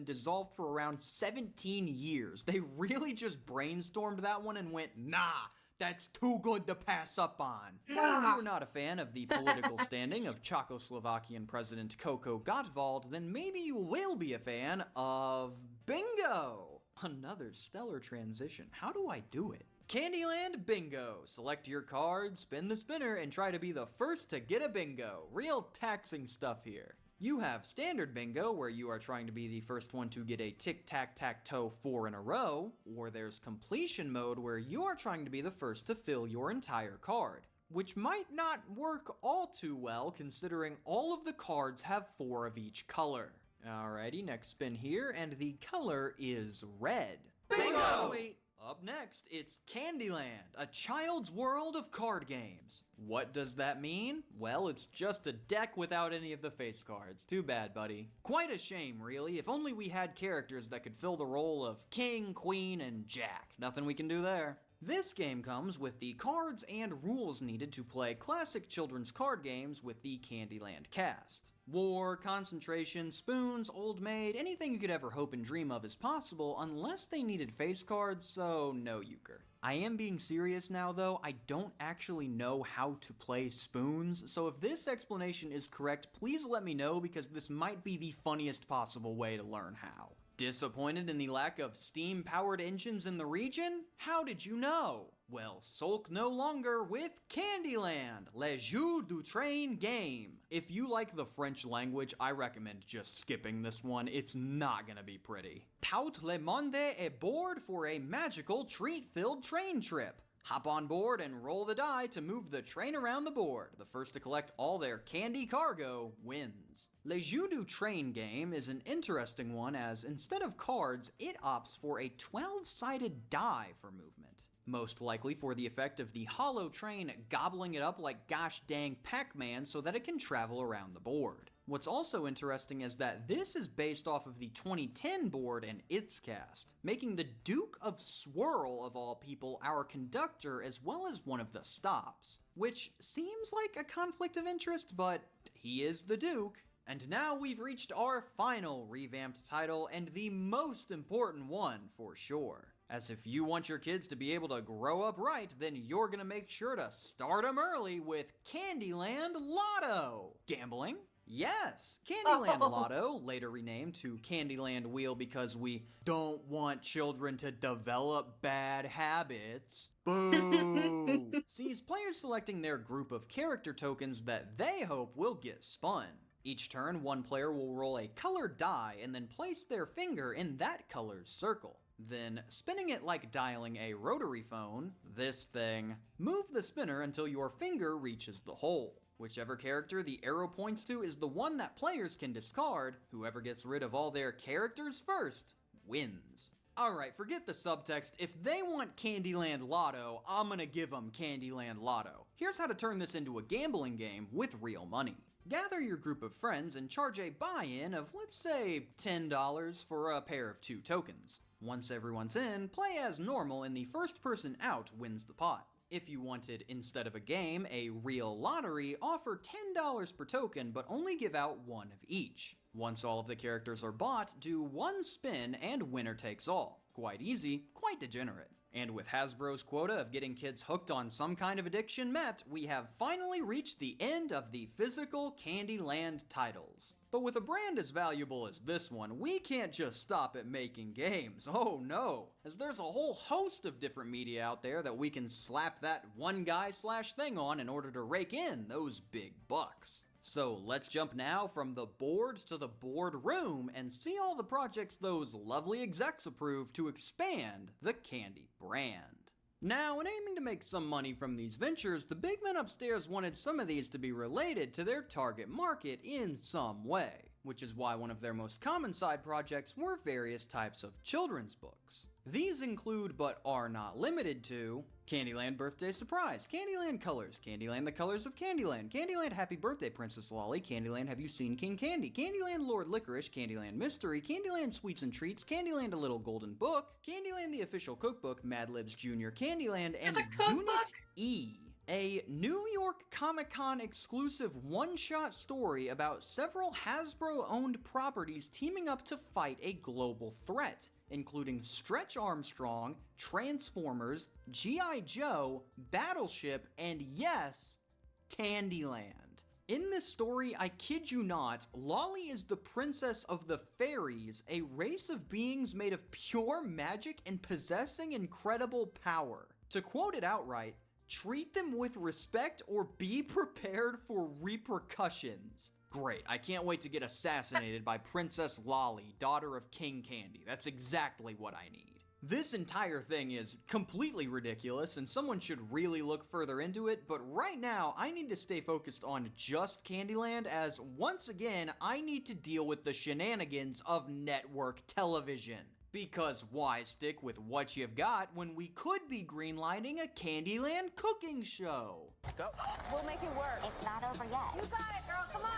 dissolved for around 17 years. They really just brainstormed that one and went, nah, that's too good to pass up on. But if you're not a fan of the political standing of Czechoslovakian President Koko Gottwald, then maybe you will be a fan of Bingo! Another stellar transition. How do I do it? Candyland Bingo. Select your card, spin the spinner, and try to be the first to get a bingo. Real taxing stuff here. You have Standard Bingo, where you are trying to be the first one to get a tic-tac-tac-toe 4 in a row, or there's Completion Mode, where you are trying to be the first to fill your entire card, which might not work all too well considering all of the cards have 4 of each color. Alrighty, next spin here, and the color is red. Bingo! Wait. Up next, it's Candyland, a child's world of card games. What does that mean? Well, it's just a deck without any of the face cards. Too bad, buddy. Quite a shame, really. If only we had characters that could fill the role of King, Queen, and Jack. Nothing we can do there. This game comes with the cards and rules needed to play classic children's card games with the Candyland cast. War, concentration, spoons, old maid, anything you could ever hope and dream of is possible unless they needed face cards, so no euchre. I am being serious now though, I don't actually know how to play spoons, so if this explanation is correct, please let me know because this might be the funniest possible way to learn how. Disappointed in the lack of steam-powered engines in the region? How did you know? Well, sulk no longer with Candyland, Le Jeu du Train game. If you like the French language, I recommend just skipping this one. It's not gonna be pretty. Tout le monde est bored for a magical treat-filled train trip. Hop on board and roll the die to move the train around the board. The first to collect all their candy cargo wins. Le Jeu du Train game is an interesting one as instead of cards, it opts for a 12-sided die for movement. Most likely for the effect of the hollow train gobbling it up like gosh dang Pac-Man so that it can travel around the board. What's also interesting is that this is based off of the 2010 board and its cast, making the Duke of Swirl of all people our conductor as well as one of the stops. Which seems like a conflict of interest, but he is the Duke. And now we've reached our final revamped title and the most important one for sure. As if you want your kids to be able to grow up right, then you're gonna make sure to start them early with Candyland Lotto! Gambling? Yes! Candyland Lotto, later renamed to Candyland Wheel because we don't want children to develop bad habits. Boo! Sees players selecting their group of character tokens that they hope will get spun. Each turn, one player will roll a colored die and then place their finger in that color's circle. Then, spinning it like dialing a rotary phone, this thing, move the spinner until your finger reaches the hole. Whichever character the arrow points to is the one that players can discard. Whoever gets rid of all their characters first wins. Alright, forget the subtext. If they want Candyland Lotto, I'm gonna give them Candyland Lotto. Here's how to turn this into a gambling game with real money. Gather your group of friends and charge a buy-in of, let's say, $10 for a pair of 2 tokens. Once everyone's in, play as normal and the first person out wins the pot. If you wanted, instead of a game, a real lottery, offer $10 per token but only give out 1 of each. Once all of the characters are bought, do 1 spin and winner takes all. Quite easy, quite degenerate. And with Hasbro's quota of getting kids hooked on some kind of addiction met, we have finally reached the end of the physical Candyland titles. But with a brand as valuable as this one, we can't just stop at making games. Oh no, as there's a whole host of different media out there that we can slap that one guy slash thing on in order to rake in those big bucks. So let's jump now from the board to the boardroom and see all the projects those lovely execs approve to expand the Candy brand. Now, in aiming to make some money from these ventures, the big men upstairs wanted some of these to be related to their target market in some way, which is why one of their most common side projects were various types of children's books. These include, but are not limited to, Candyland Birthday Surprise, Candyland Colors, Candyland The Colors of Candyland, Candyland Happy Birthday Princess Lolly, Candyland Have You Seen King Candy, Candyland Lord Licorice, Candyland Mystery, Candyland Sweets and Treats, Candyland A Little Golden Book, Candyland The Official Cookbook, Mad Libs Jr. Candyland, and Unit E. A New York Comic-Con exclusive one-shot story about several Hasbro-owned properties teaming up to fight a global threat, including Stretch Armstrong, Transformers, G.I. Joe, Battleship, and yes, Candyland. In this story, I kid you not, Lolly is the princess of the fairies, a race of beings made of pure magic and possessing incredible power. To quote it outright, treat them with respect or be prepared for repercussions. Great, I can't wait to get assassinated by Princess Lolly, daughter of King Candy. That's exactly what I need. This entire thing is completely ridiculous and someone should really look further into it, but right now I need to stay focused on just Candyland as once again I need to deal with the shenanigans of network television. Because why stick with what you've got when we could be greenlighting a Candyland cooking show? Go. We'll make it work. It's not over yet. You got it, girl. Come on.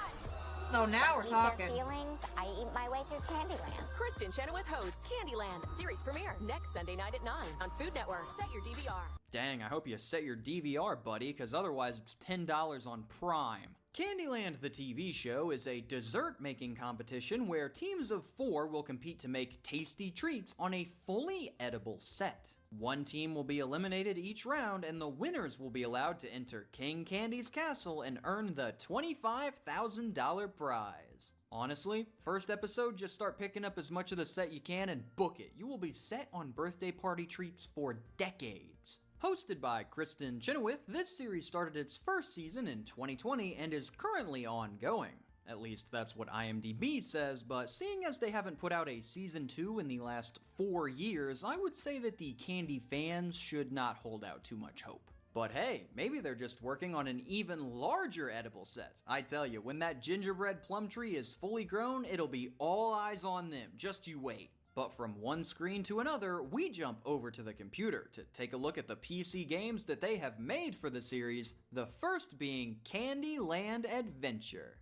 Oh, now we're Eat talking. their feelings. I eat my way through Candyland. Kristen Chenoweth hosts Candyland. Series premiere next Sunday night at 9 on Food Network. Set your DVR. Dang, I hope you set your DVR, buddy, because otherwise it's $10 on Prime. Candyland the TV show is a dessert-making competition where teams of 4 will compete to make tasty treats on a fully edible set. One team will be eliminated each round, and the winners will be allowed to enter King Candy's castle and earn the $25,000 prize. Honestly, first episode, just start picking up as much of the set you can and book it. You will be set on birthday party treats for decades. Hosted by Kristen Chenoweth, this series started its first season in 2020 and is currently ongoing. At least that's what IMDb says, but seeing as they haven't put out a Season 2 in the last 4 years, I would say that the Candy fans should not hold out too much hope. But hey, maybe they're just working on an even larger edible set. I tell you, when that gingerbread plum tree is fully grown, it'll be all eyes on them, just you wait. But from one screen to another, we jump over to the computer to take a look at the PC games that they have made for the series, the first being Candyland Adventure.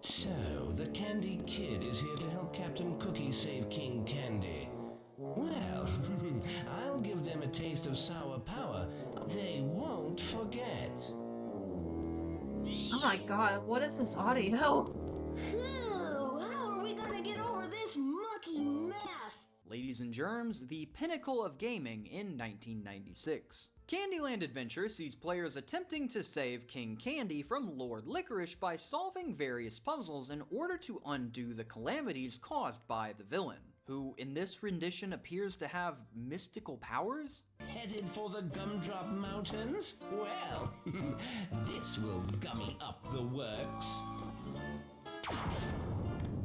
So, the Candy Kid is here to help Captain Cookie save King Candy. Well, I'll give them a taste of sour power. They won't forget. Oh my god, what is this audio? How are we gonna get over this mucky mess? Ladies and germs, the pinnacle of gaming in 1996. Candyland Adventure sees players attempting to save King Candy from Lord Licorice by solving various puzzles in order to undo the calamities caused by the villain, who in this rendition appears to have mystical powers? Headed for the Gumdrop Mountains? Well, this will gummy up the works.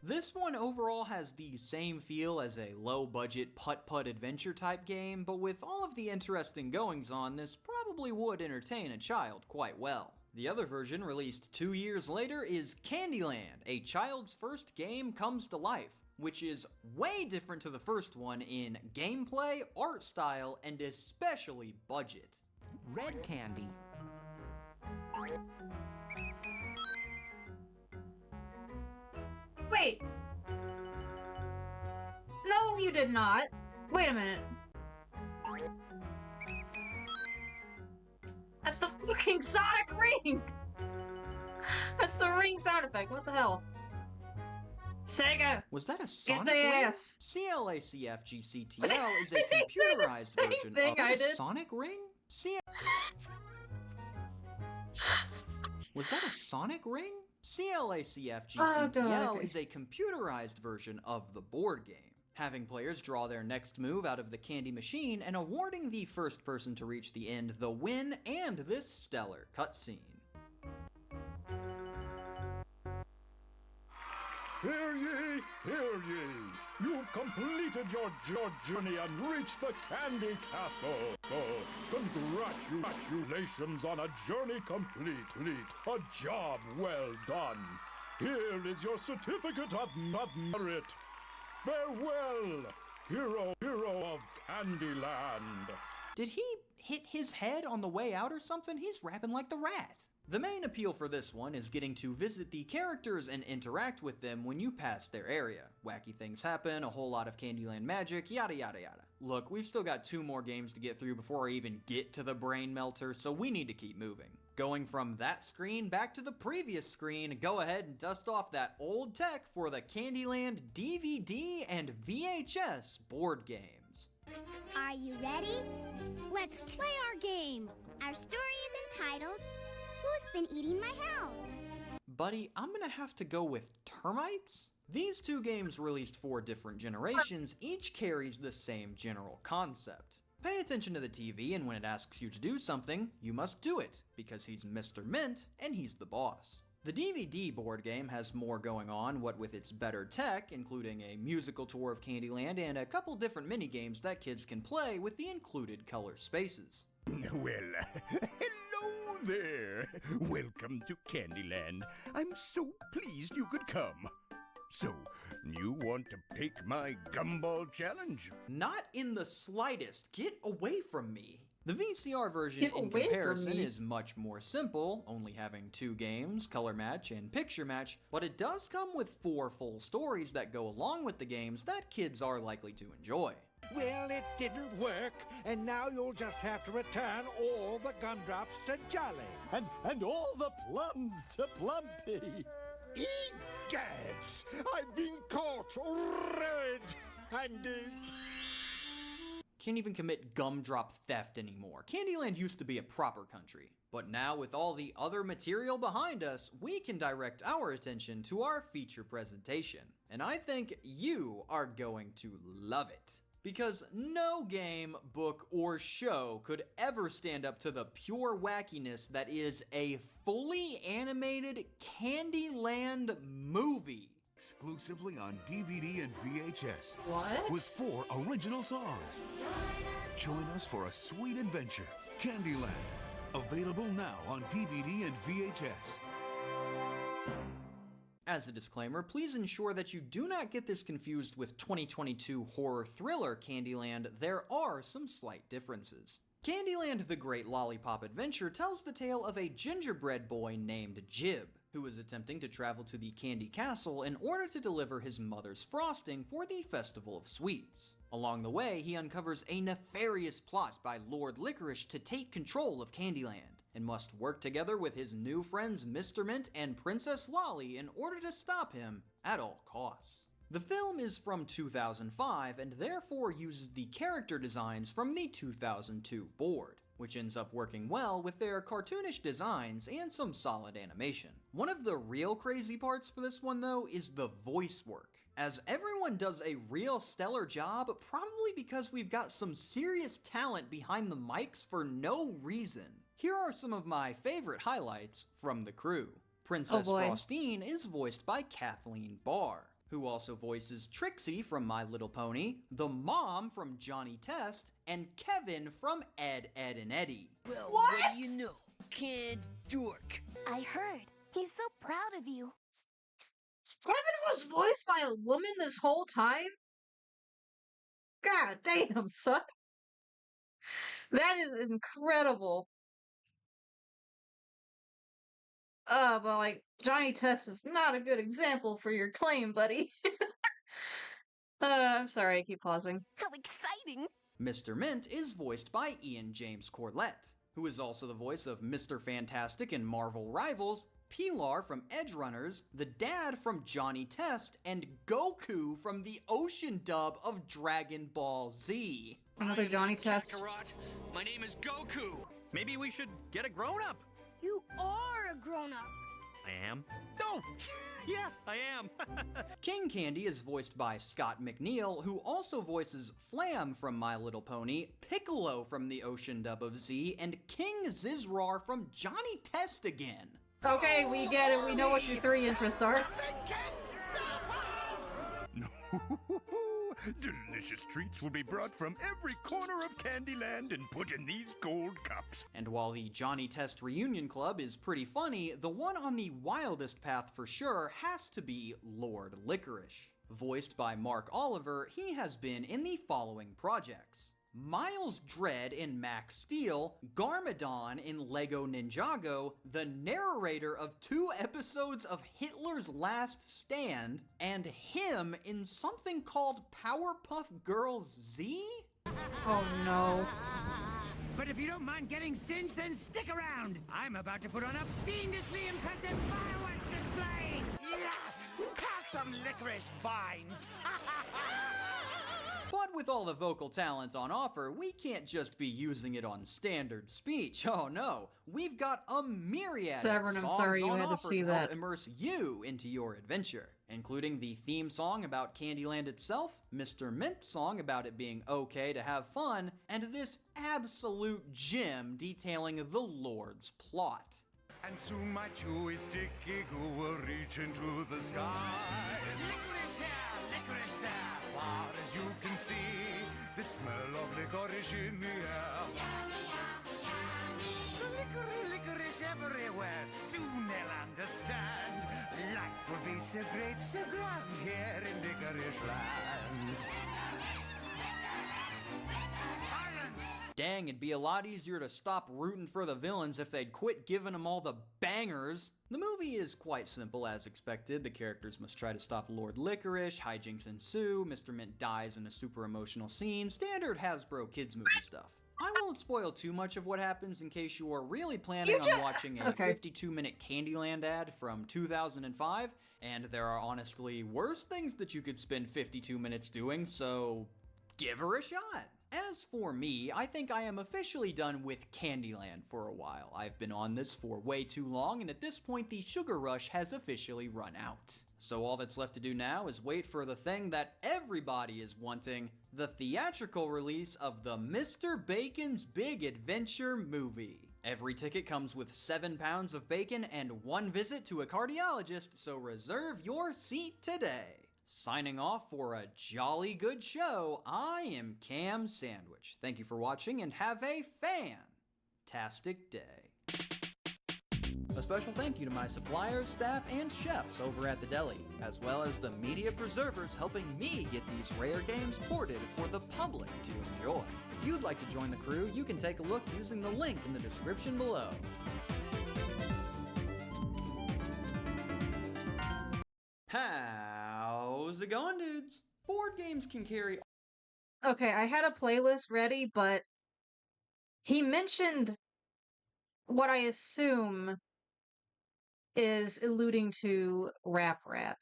This one overall has the same feel as a low-budget putt-putt adventure type game, but with all of the interesting goings-on, this probably would entertain a child quite well. The other version, released 2 years later, is Candyland, a child's first game comes to life, which is way different to the first one in gameplay, art style, and especially budget. Red candy. Wait! No, you did not! Wait a minute. That's the fucking Sonic ring! That's the ring sound effect, what the hell? Sega! Was that a Get Sonic the ring? ass! CLACFGCTL is a Did they say the computerized same version thing of I a did? Sonic ring? Was that a Sonic ring? CLACFGCTL okay. is a computerized version of the board game, having players draw their next move out of the candy machine and awarding the first person to reach the end the win and this stellar cutscene. Hear ye, hear ye! You've completed your journey and reached the Candy Castle. So, congratulations on a journey complete. A job well done. Here is your certificate of merit. Farewell, hero of Candyland. Did he hit his head on the way out or something? He's rapping like the Rat. The main appeal for this one is getting to visit the characters and interact with them when you pass their area. Wacky things happen, a whole lot of Candyland magic, yada yada yada. Look, we've still got 2 more games to get through before I even get to the Brain Melter, so we need to keep moving. Going from that screen back to the previous screen, go ahead and dust off that old tech for the Candyland DVD and VHS board games. Are you ready? Let's play our game. Our story is entitled, Who's Been Eating My House? Buddy, I'm gonna have to go with termites? These 2 games released for different generations each carries the same general concept. Pay attention to the TV, and when it asks you to do something, you must do it, because he's Mr. Mint, and he's the boss. The DVD board game has more going on, what with its better tech, including a musical tour of Candyland and a couple different minigames that kids can play with the included color spaces. Well, hello there. Welcome to Candyland. I'm so pleased you could come. So, you want to pick my gumball challenge? Not in the slightest. Get away from me. The VCR version Get in away from comparison me. is much more simple, only having 2 games, color match and picture match, but it does come with 4 full stories that go along with the games that kids are likely to enjoy. Well, it didn't work, and now you'll just have to return all the gumdrops to Jolly. And all the plums to Plumpy. Egads! I've been caught, red, and Can't even commit gumdrop theft anymore. Candyland used to be a proper country. But now with all the other material behind us, we can direct our attention to our feature presentation. And I think you are going to love it. because no game, book, or show could ever stand up to the pure wackiness that is a fully animated Candyland movie. Exclusively on DVD and VHS. What? With 4 original songs. Join us for a sweet adventure. Candyland. Available now on DVD and VHS. As a disclaimer, please ensure that you do not get this confused with 2022 horror thriller Candyland. There are some slight differences. Candyland: The Great Lollipop Adventure tells the tale of a gingerbread boy named Jib, who is attempting to travel to the Candy Castle in order to deliver his mother's frosting for the Festival of Sweets. Along the way, he uncovers a nefarious plot by Lord Licorice to take control of Candyland, and must work together with his new friends Mr. Mint and Princess Lolly in order to stop him at all costs. The film is from 2005 and therefore uses the character designs from the 2002 board, which ends up working well with their cartoonish designs and some solid animation. One of the real crazy parts for this one though is the voice work, as everyone does a real stellar job, probably because we've got some serious talent behind the mics for no reason. Here are some of my favorite highlights from the crew. Princess Frostine is voiced by Kathleen Barr, who also voices Trixie from My Little Pony, the mom from Johnny Test, and Kevin from Ed, Ed, and Eddie. Well, what do you know? Kid Dork. I heard. He's so proud of you. Kevin was voiced by a woman this whole time? God damn, son. That is incredible. But like, Johnny Test is not a good example for your claim, buddy. I'm sorry, I keep pausing. How exciting! Mr. Mint is voiced by Ian James Corlett, who is also the voice of Mr. Fantastic in Marvel Rivals, Pilar from Edge Runners, the dad from Johnny Test, and Goku from the Ocean dub of Dragon Ball Z. Another Johnny Test. Kakarot. My name is Goku. Maybe we should get a grown-up. You are a grown-up. I am? No! Yeah, I am. King Candy is voiced by Scott McNeil, who also voices Flam from My Little Pony, Piccolo from the Ocean dub of Z, and King Zizrar from Johnny Test again. Okay, we get it. We know what your 3 interests are. Delicious treats will be brought from every corner of Candyland and put in these gold cups. And while the Johnny Test Reunion Club is pretty funny, the one on the wildest path for sure has to be Lord Licorice. Voiced by Mark Oliver, he has been in the following projects: Miles Dread in Max Steel, Garmadon in Lego Ninjago, the narrator of 2 episodes of Hitler's Last Stand, and him in something called Powerpuff Girls Z? Oh no. But if you don't mind getting singed, then stick around! I'm about to put on a fiendishly impressive fireworks display! Have some licorice vines! But with all the vocal talent on offer, we can't just be using it on standard speech. Oh no, we've got a myriad Severn, of I'm songs sorry you on had to offer see to that. help immerse you into your adventure, including the theme song about Candyland itself, Mr. Mint song about it being okay to have fun, and this absolute gem detailing the Lord's plot. And soon my chewy sticky goo will reach into the sky. Licorice here, licorice there, far as you can see. The smell of licorice in the air. Yummy, yummy, yummy. So licorice everywhere, soon they'll understand. Life will be so great, so grand here in Licorice Land. Dang, it'd be a lot easier to stop rooting for the villains if they'd quit giving them all the bangers. The movie is quite simple as expected. The characters must try to stop Lord Licorice, hijinks ensue, Mr. Mint dies in a super emotional scene, standard Hasbro kids movie stuff. I won't spoil too much of what happens in case you are really planning on watching a 52-minute Candyland ad from 2005, and there are honestly worse things that you could spend 52 minutes doing, so give her a shot. As for me, I think I am officially done with Candyland for a while. I've been on this for way too long, and at this point the sugar rush has officially run out. So all that's left to do now is wait for the thing that everybody is wanting, the theatrical release of the Mr. Bacon's Big Adventure movie. Every ticket comes with 7 pounds of bacon and 1 visit to a cardiologist, so reserve your seat today. Signing off for a jolly good show, I am Cam Sandwich. Thank you for watching and have a fantastic day. A special thank you to my suppliers, staff, and chefs over at the deli, as well as the media preservers helping me get these rare games ported for the public to enjoy. If you'd like to join the crew, you can take a look using the link in the description below. How's it going, dudes? Board games can carry... Okay, I had a playlist ready, but he mentioned what I assume is alluding to Rap Rat.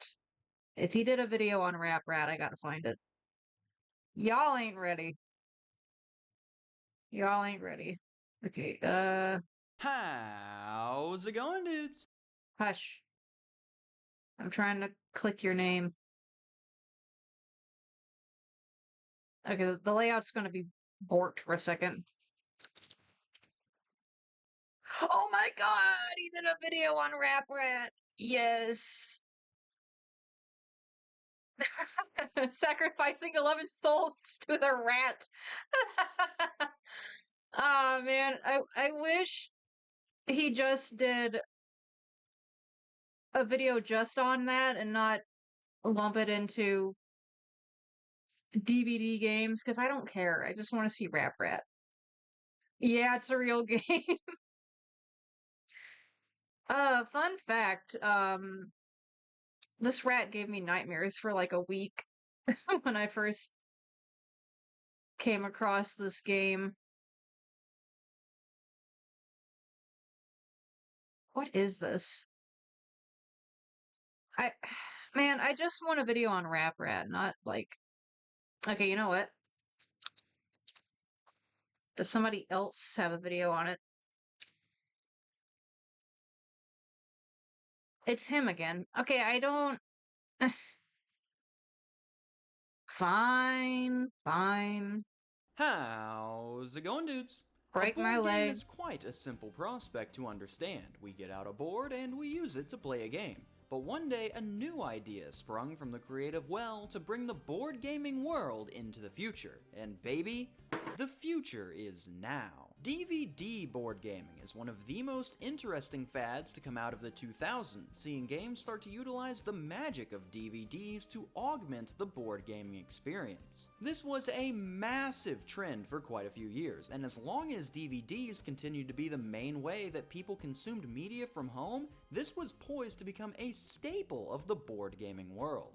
If he did a video on Rap Rat, I gotta find it. Y'all ain't ready. Y'all ain't ready. Okay, How's it going, dudes? Hush. I'm trying to click your name. Okay, the layout's gonna be borked for a second. Oh my god, he did a video on Rap Rat. Yes. Sacrificing 11 souls to the rat. Ah, man, I wish he just did a video just on that and not lump it into DVD games, because I don't care. I just want to see Rap Rat. Yeah, it's a real game. Fun fact, this rat gave me nightmares for like a week when I first came across this game. What is this? Man, I just want a video on Rap Rat, not like... Okay, you know what? Does somebody else have a video on it? It's him again. Okay, I don't... Fine. How's it going, dudes? Break my A board game leg. is quite a simple prospect to understand. We get out a board and we use it to play a game. But one day, a new idea sprung from the creative well to bring the board gaming world into the future. And baby, the future is now. DVD board gaming is one of the most interesting fads to come out of the 2000s, seeing games start to utilize the magic of DVDs to augment the board gaming experience. This was a massive trend for quite a few years, and as long as DVDs continued to be the main way that people consumed media from home, this was poised to become a staple of the board gaming world.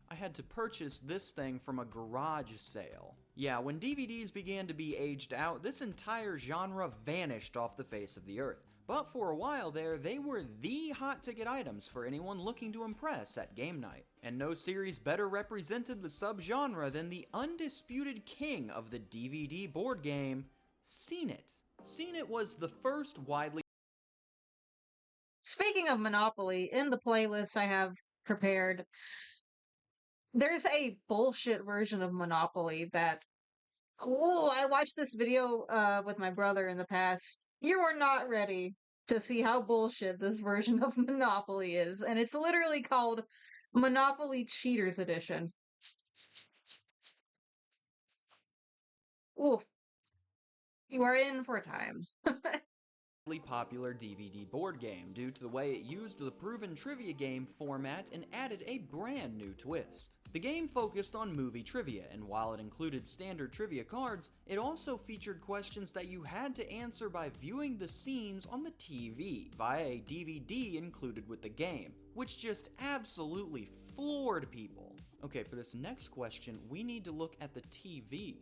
I had to purchase this thing from a garage sale. Yeah, when DVDs began to be aged out, this entire genre vanished off the face of the earth. But for a while there, they were the hot ticket items for anyone looking to impress at game night. And no series better represented the subgenre than the undisputed king of the DVD board game, Scene It. Scene It was the first widely... Speaking of Monopoly, in the playlist I have prepared, there's a bullshit version of Monopoly that... Oh, I watched this video with my brother in the past. You are not ready to see how bullshit this version of Monopoly is, and it's literally called Monopoly Cheaters Edition. Oof. You are in for a time. Popular DVD board game due to the way it used the proven trivia game format and added a brand new twist. The game focused on movie trivia, and while it included standard trivia cards, it also featured questions that you had to answer by viewing the scenes on the TV via a DVD included with the game, which just absolutely floored people. Okay, for this next question, we need to look at the TV.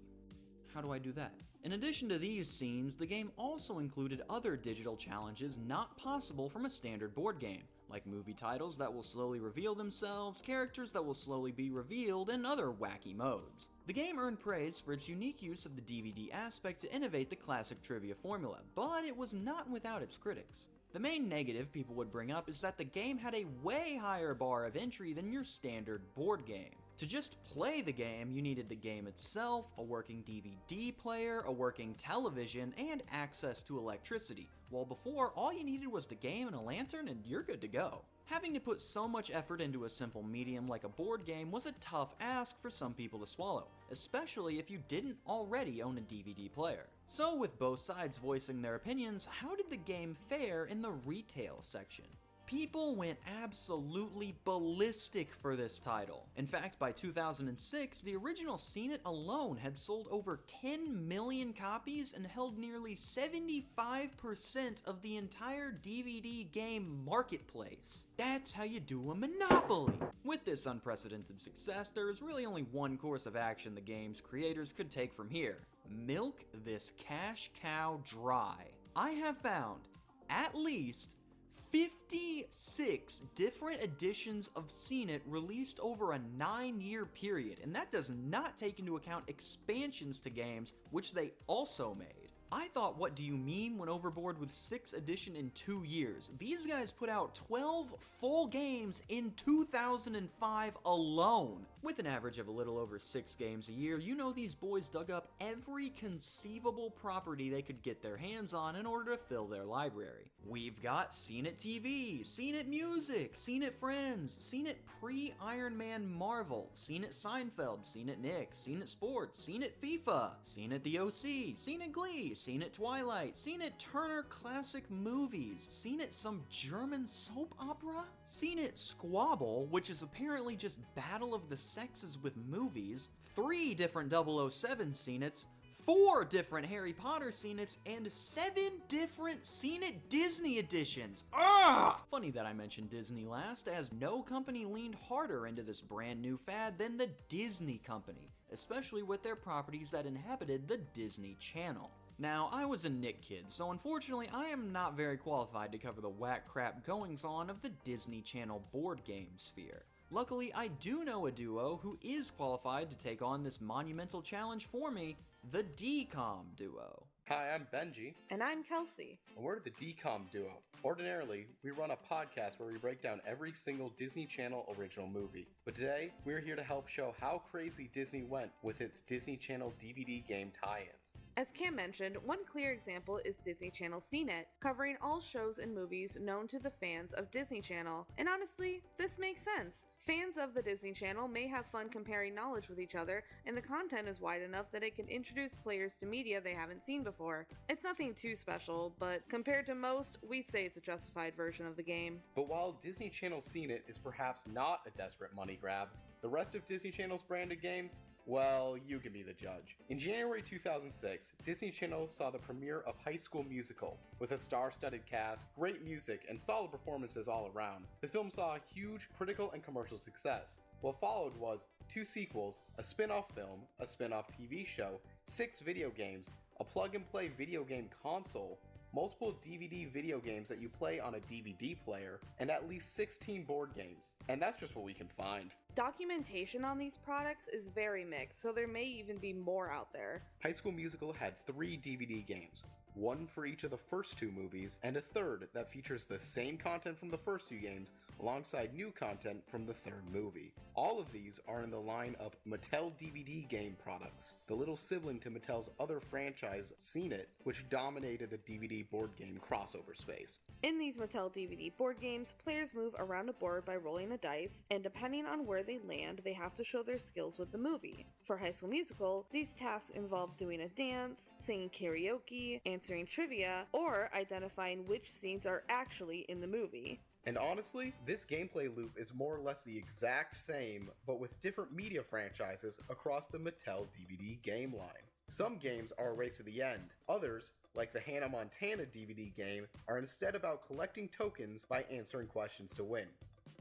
How do I do that? In addition to these scenes, the game also included other digital challenges not possible from a standard board game, like movie titles that will slowly reveal themselves, characters that will slowly be revealed, and other wacky modes. The game earned praise for its unique use of the DVD aspect to innovate the classic trivia formula, but it was not without its critics. The main negative people would bring up is that the game had a way higher bar of entry than your standard board game. To just play the game, you needed the game itself, a working DVD player, a working television, and access to electricity, while before, all you needed was the game and a lantern and you're good to go. Having to put so much effort into a simple medium like a board game was a tough ask for some people to swallow, especially if you didn't already own a DVD player. So with both sides voicing their opinions, how did the game fare in the retail section? People went absolutely ballistic for this title. In fact, by 2006, the original Seen It alone had sold over 10 million copies and held nearly 75% of the entire DVD game marketplace. That's how you do a monopoly! With this unprecedented success, there is really only one course of action the game's creators could take from here. Milk this cash cow dry. I have found at least 56 different editions of Seen It released over a 9-year period, and that does not take into account expansions to games, which they also made. I thought, what do you mean when overboard with 6th edition in 2 years? These guys put out 12 full games in 2005 alone. With an average of a little over 6 games a year, you know these boys dug up every conceivable property they could get their hands on in order to fill their library. We've got Seen It TV, Seen It Music, Seen It Friends, Seen It pre-Iron Man Marvel, Seen It Seinfeld, Seen It Nick, Seen It Sports, Seen It FIFA, Seen It The OC, Seen It Glee, Seen It Twilight, Seen It Turner Classic Movies, Seen It some German soap opera, Seen It Squabble, which is apparently just Battle of the Sexes with movies, 3 different 007 Seen It's, 4 different Harry Potter Seen It's, and 7 different Seen It Disney editions. Ah! Funny that I mentioned Disney last, as no company leaned harder into this brand new fad than the Disney Company, especially with their properties that inhabited the Disney Channel. Now, I was a Nick kid, so unfortunately I am not very qualified to cover the whack crap goings-on of the Disney Channel board game sphere. Luckily, I do know a duo who is qualified to take on this monumental challenge for me, the DCOM duo. Hi, I'm Benji. And I'm Kelsey. And we're the DCOM duo. Ordinarily, we run a podcast where we break down every single Disney Channel original movie. But today, we're here to help show how crazy Disney went with its Disney Channel DVD game tie-ins. As Cam mentioned, one clear example is Disney Channel Seen It, covering all shows and movies known to the fans of Disney Channel. And honestly, this makes sense. Fans of the Disney Channel may have fun comparing knowledge with each other, and the content is wide enough that it can introduce players to media they haven't seen before. It's nothing too special, but compared to most, we'd say it's a justified version of the game. But while Disney Channel Seen It is perhaps not a desperate money grab, the rest of Disney Channel's branded games, well, you can be the judge. In January 2006, Disney Channel saw the premiere of High School Musical. With a star-studded cast, great music, and solid performances all around, the film saw huge critical and commercial success. What followed was 2 sequels, a spin-off film, a spin-off TV show, 6 video games, a plug-and-play video game console, multiple DVD video games that you play on a DVD player, and at least 16 board games. And that's just what we can find. Documentation on these products is very mixed, so there may even be more out there. High School Musical had 3 DVD games, 1 for each of the first 2 movies, and a third that features the same content from the first 2 games alongside new content from the 3rd movie. All of these are in the line of Mattel DVD game products, the little sibling to Mattel's other franchise, Seen It, which dominated the DVD board game crossover space. In these Mattel DVD board games, players move around a board by rolling a dice, and depending on where they land, they have to show their skills with the movie. For High School Musical, these tasks involve doing a dance, singing karaoke, answering trivia, or identifying which scenes are actually in the movie. And honestly, this gameplay loop is more or less the exact same, but with different media franchises across the Mattel DVD game line. Some games are a race to the end. Others, like the Hannah Montana DVD game, are instead about collecting tokens by answering questions to win.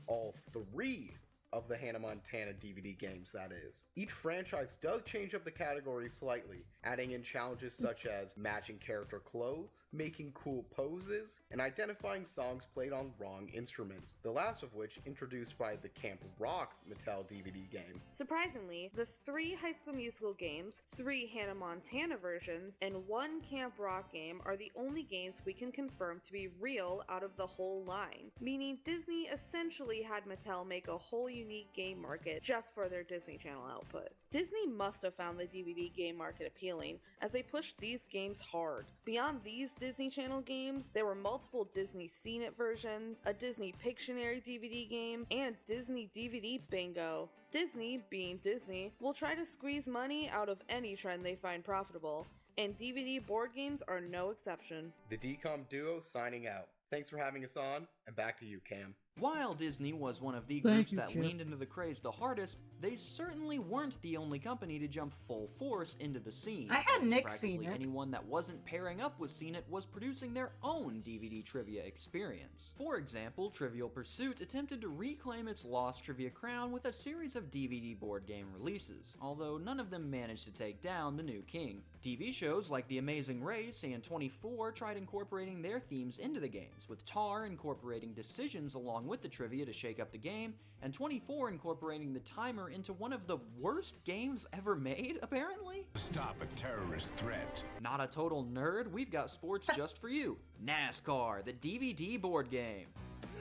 All 3 of the Hannah Montana DVD games, that is. Each franchise does change up the categories slightly, adding in challenges such as matching character clothes, making cool poses, and identifying songs played on wrong instruments, the last of which introduced by the Camp Rock Mattel DVD game. Surprisingly, the 3 High School Musical games, 3 Hannah Montana versions, and 1 Camp Rock game are the only games we can confirm to be real out of the whole line, meaning Disney essentially had Mattel make a whole DVD game market just for their Disney Channel output. Disney must have found the DVD game market appealing, as they pushed these games hard. Beyond these Disney Channel games, there were multiple Disney Scene It versions, a Disney Pictionary DVD game, and Disney DVD Bingo. Disney, being Disney, will try to squeeze money out of any trend they find profitable, and DVD board games are no exception. The DCOM duo signing out. Thanks for having us on, and back to you, Cam. While Disney was one of the Thank groups you, that Chip. leaned into the craze the hardest, they certainly weren't the only company to jump full force into the scene. I had as Nick practically seen it. anyone that wasn't pairing up with Scene It was producing their own DVD trivia experience. For example, Trivial Pursuit attempted to reclaim its lost trivia crown with a series of DVD board game releases, although none of them managed to take down the new king. TV shows like The Amazing Race and 24 tried incorporating their themes into the games, with Tar incorporating decisions along with the trivia to shake up the game, and 24 incorporating the timer into one of the worst games ever made, apparently? Stop a terrorist threat. Not a total nerd, we've got sports just for you. NASCAR, the DVD board game.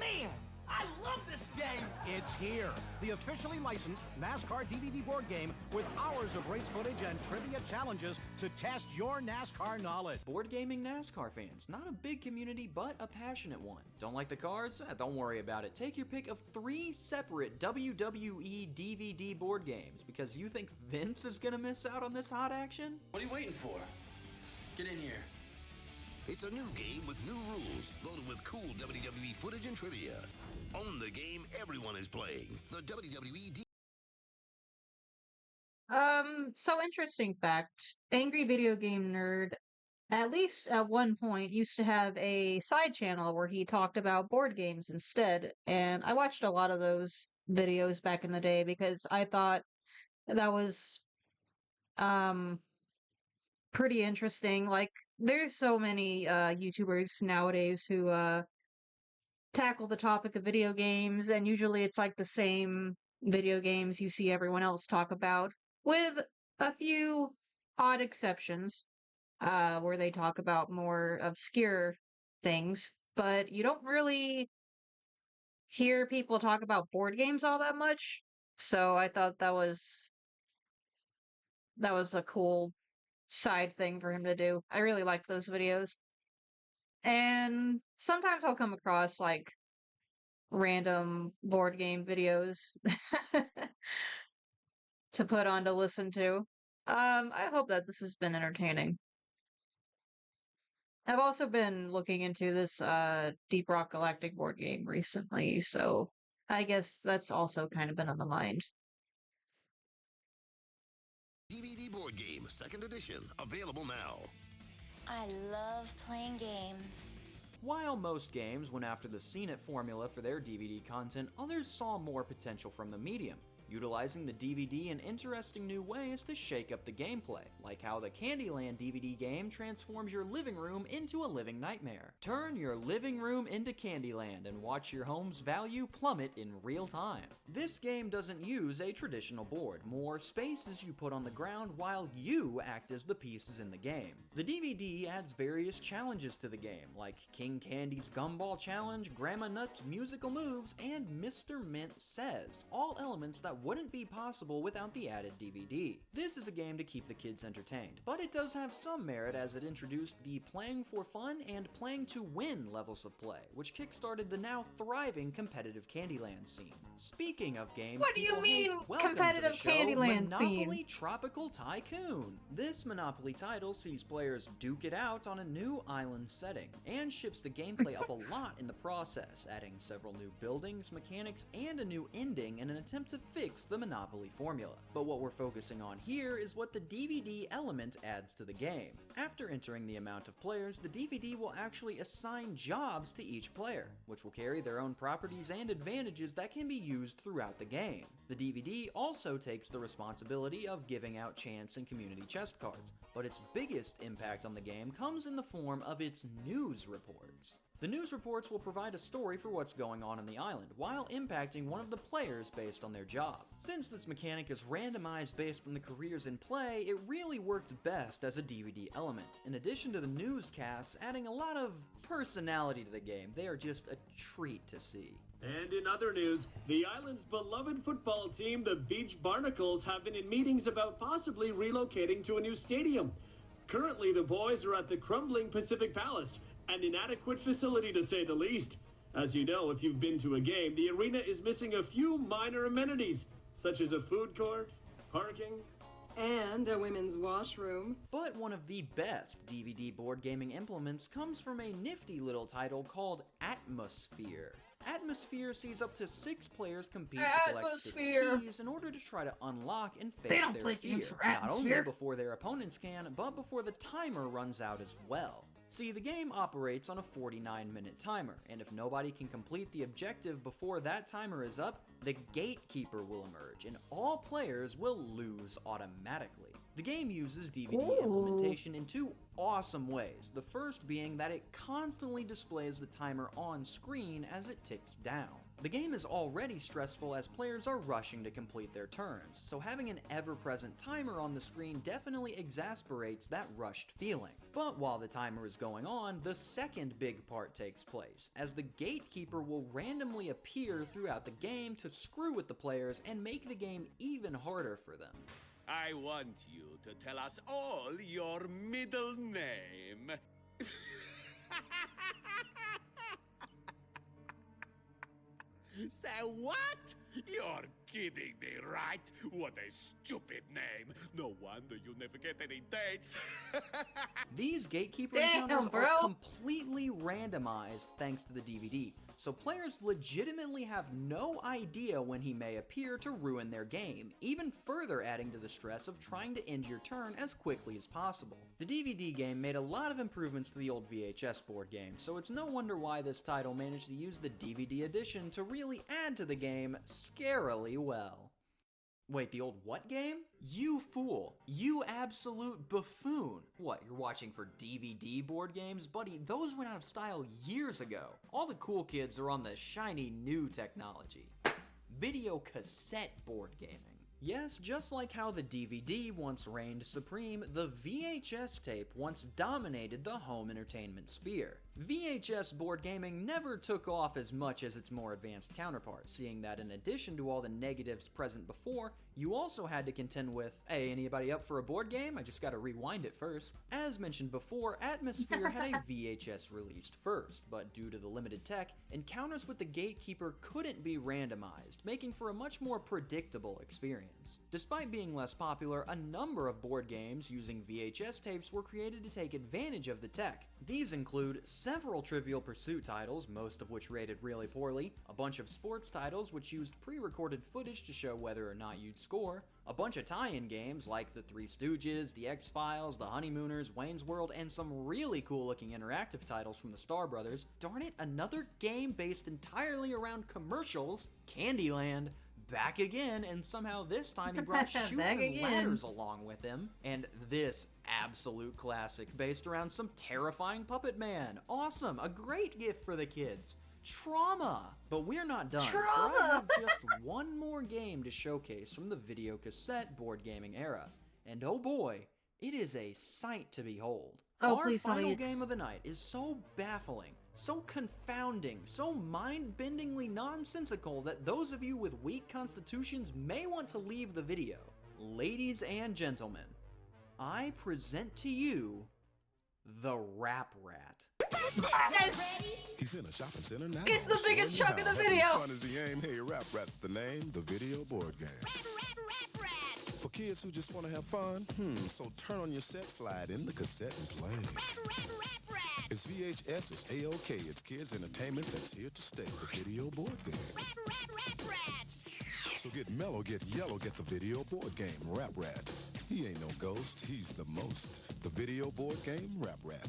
Man, I love this game! It's here, the officially licensed NASCAR DVD board game with hours of race footage and trivia challenges to test your NASCAR knowledge. Board gaming NASCAR fans, not a big community, but a passionate one. Don't like the cars? Don't worry about it. Take your pick of 3 separate WWE DVD board games, because you think Vince is gonna miss out on this hot action? What are you waiting for? Get in here. It's a new game with new rules, loaded with cool WWE footage and trivia. Own the game everyone is playing. The WWE So interesting fact. Angry Video Game Nerd, at least at one point, used to have a side channel where he talked about board games instead, and I watched a lot of those videos back in the day because I thought that was pretty interesting. Like, there's so many YouTubers nowadays who tackle the topic of video games, and usually it's like the same video games you see everyone else talk about, with a few odd exceptions where they talk about more obscure things, but you don't really hear people talk about board games all that much. So I thought that was a cool side thing for him to do. I really liked those videos. And sometimes I'll come across like random board game videos to put on to listen to. I hope that this has been entertaining. I've also been looking into this Deep Rock Galactic board game recently, so I guess that's also kind of been on the mind. DVD board game, 2nd edition, available now. I love playing games. While most games went after the Scene It formula for their DVD content, others saw more potential from the medium, utilizing the DVD in interesting new ways to shake up the gameplay, like how the Candyland DVD game transforms your living room into a living nightmare. Turn your living room into Candyland and watch your home's value plummet in real time. This game doesn't use a traditional board, more spaces you put on the ground while you act as the pieces in the game. The DVD adds various challenges to the game, like King Candy's Gumball Challenge, Grandma Nut's musical moves, and Mr. Mint Says, all elements that wouldn't be possible without the added DVD. This is a game to keep the kids entertained, but it does have some merit as it introduced the playing for fun and playing to win levels of play, which kickstarted the now thriving competitive Candyland scene. Speaking of games, What do you people mean, hate, welcome competitive to the show, Candyland Monopoly scene? Tropical Tycoon. This Monopoly title sees players duke it out on a new island setting, and shifts the gameplay up a lot in the process, adding several new buildings, mechanics, and a new ending in an attempt to fix the Monopoly formula. But what we're focusing on here is what the DVD element adds to the game. After entering the amount of players, the DVD will actually assign jobs to each player, which will carry their own properties and advantages that can be used throughout the game. The DVD also takes the responsibility of giving out chance and community chest cards, but its biggest impact on the game comes in the form of its news reports. The news reports will provide a story for what's going on the island, while impacting one of the players based on their job. Since this mechanic is randomized based on the careers in play, it really works best as a DVD element. In addition to the newscasts adding a lot of personality to the game, they are just a treat to see. And in other news, the island's beloved football team, the Beach Barnacles, have been in meetings about possibly relocating to a new stadium. Currently, the boys are at the crumbling Pacific Palace, an inadequate facility to say the least. As you know, if you've been to a game, the arena is missing a few minor amenities, such as a food court, parking, and a women's washroom. But one of the best DVD board gaming implements comes from a nifty little title called Atmosphere. Atmosphere sees up to 6 players compete to collect 6 keys in order to try to unlock and face their fear, not only before their opponents can, but before the timer runs out as well. See, the game operates on a 49-minute timer, and if nobody can complete the objective before that timer is up, the gatekeeper will emerge, and all players will lose automatically. The game uses DVD implementation in 2 awesome ways, the first being that it constantly displays the timer on screen as it ticks down. The game is already stressful as players are rushing to complete their turns, so having an ever-present timer on the screen definitely exasperates that rushed feeling. But while the timer is going on, the second big part takes place, as the gatekeeper will randomly appear throughout the game to screw with the players and make the game even harder for them. I want you to tell us all your middle name. Say what? You're kidding me, right? What a stupid name. No wonder you never get any dates. These gatekeeper encounters are completely randomized thanks to the DVD, so players legitimately have no idea when he may appear to ruin their game, even further adding to the stress of trying to end your turn as quickly as possible. The DVD game made a lot of improvements to the old VHS board game, so it's no wonder why this title managed to use the DVD edition to really add to the game scarily well. Wait, the old what game? You fool. You absolute buffoon. What, you're watching for DVD board games? Buddy, those went out of style years ago. All the cool kids are on the shiny new technology. Video cassette board gaming. Yes, just like how the DVD once reigned supreme, the VHS tape once dominated the home entertainment sphere. VHS board gaming never took off as much as its more advanced counterpart, seeing that in addition to all the negatives present before, you also had to contend with, hey, anybody up for a board game? I just gotta rewind it first. As mentioned before, Atmosphere had a VHS released first, but due to the limited tech, encounters with the gatekeeper couldn't be randomized, making for a much more predictable experience. Despite being less popular, a number of board games using VHS tapes were created to take advantage of the tech. These include several Trivial Pursuit titles, most of which rated really poorly, a bunch of sports titles which used pre-recorded footage to show whether or not you'd score, a bunch of tie-in games like The Three Stooges, The X-Files, The Honeymooners, Wayne's World, and some really cool-looking interactive titles from the Star Brothers. Darn it, another game based entirely around commercials, Candyland, back again, and somehow this time he brought Chutes and Ladders along with him. And this absolute classic based around some terrifying Puppet Man. Awesome, a great gift for the kids. Trauma! But we're not done. Trauma! I have just one more game to showcase from the video cassette board gaming era. And oh boy, it is a sight to behold. Oh, Our please tell me final it's... game of the night is so baffling, so confounding, so mind-bendingly nonsensical that those of you with weak constitutions may want to leave the video. Ladies and gentlemen, I present to you the Rap Rat. He's in a shopping center now. It's the biggest chunk of the video. Fun is the aim. Hey, Rap Rat's the name, the video board game. Rap Rat. For kids who just want to have fun, so turn on your set, slide in the cassette and play. Rap Rat. It's VHS, it's A-OK. It's kids' entertainment that's here to stay. The video board game. Rap Rat. So get mellow, get yellow, get the video board game, Rap Rat. He ain't no ghost, he's the most. The video board game, Rap Rat.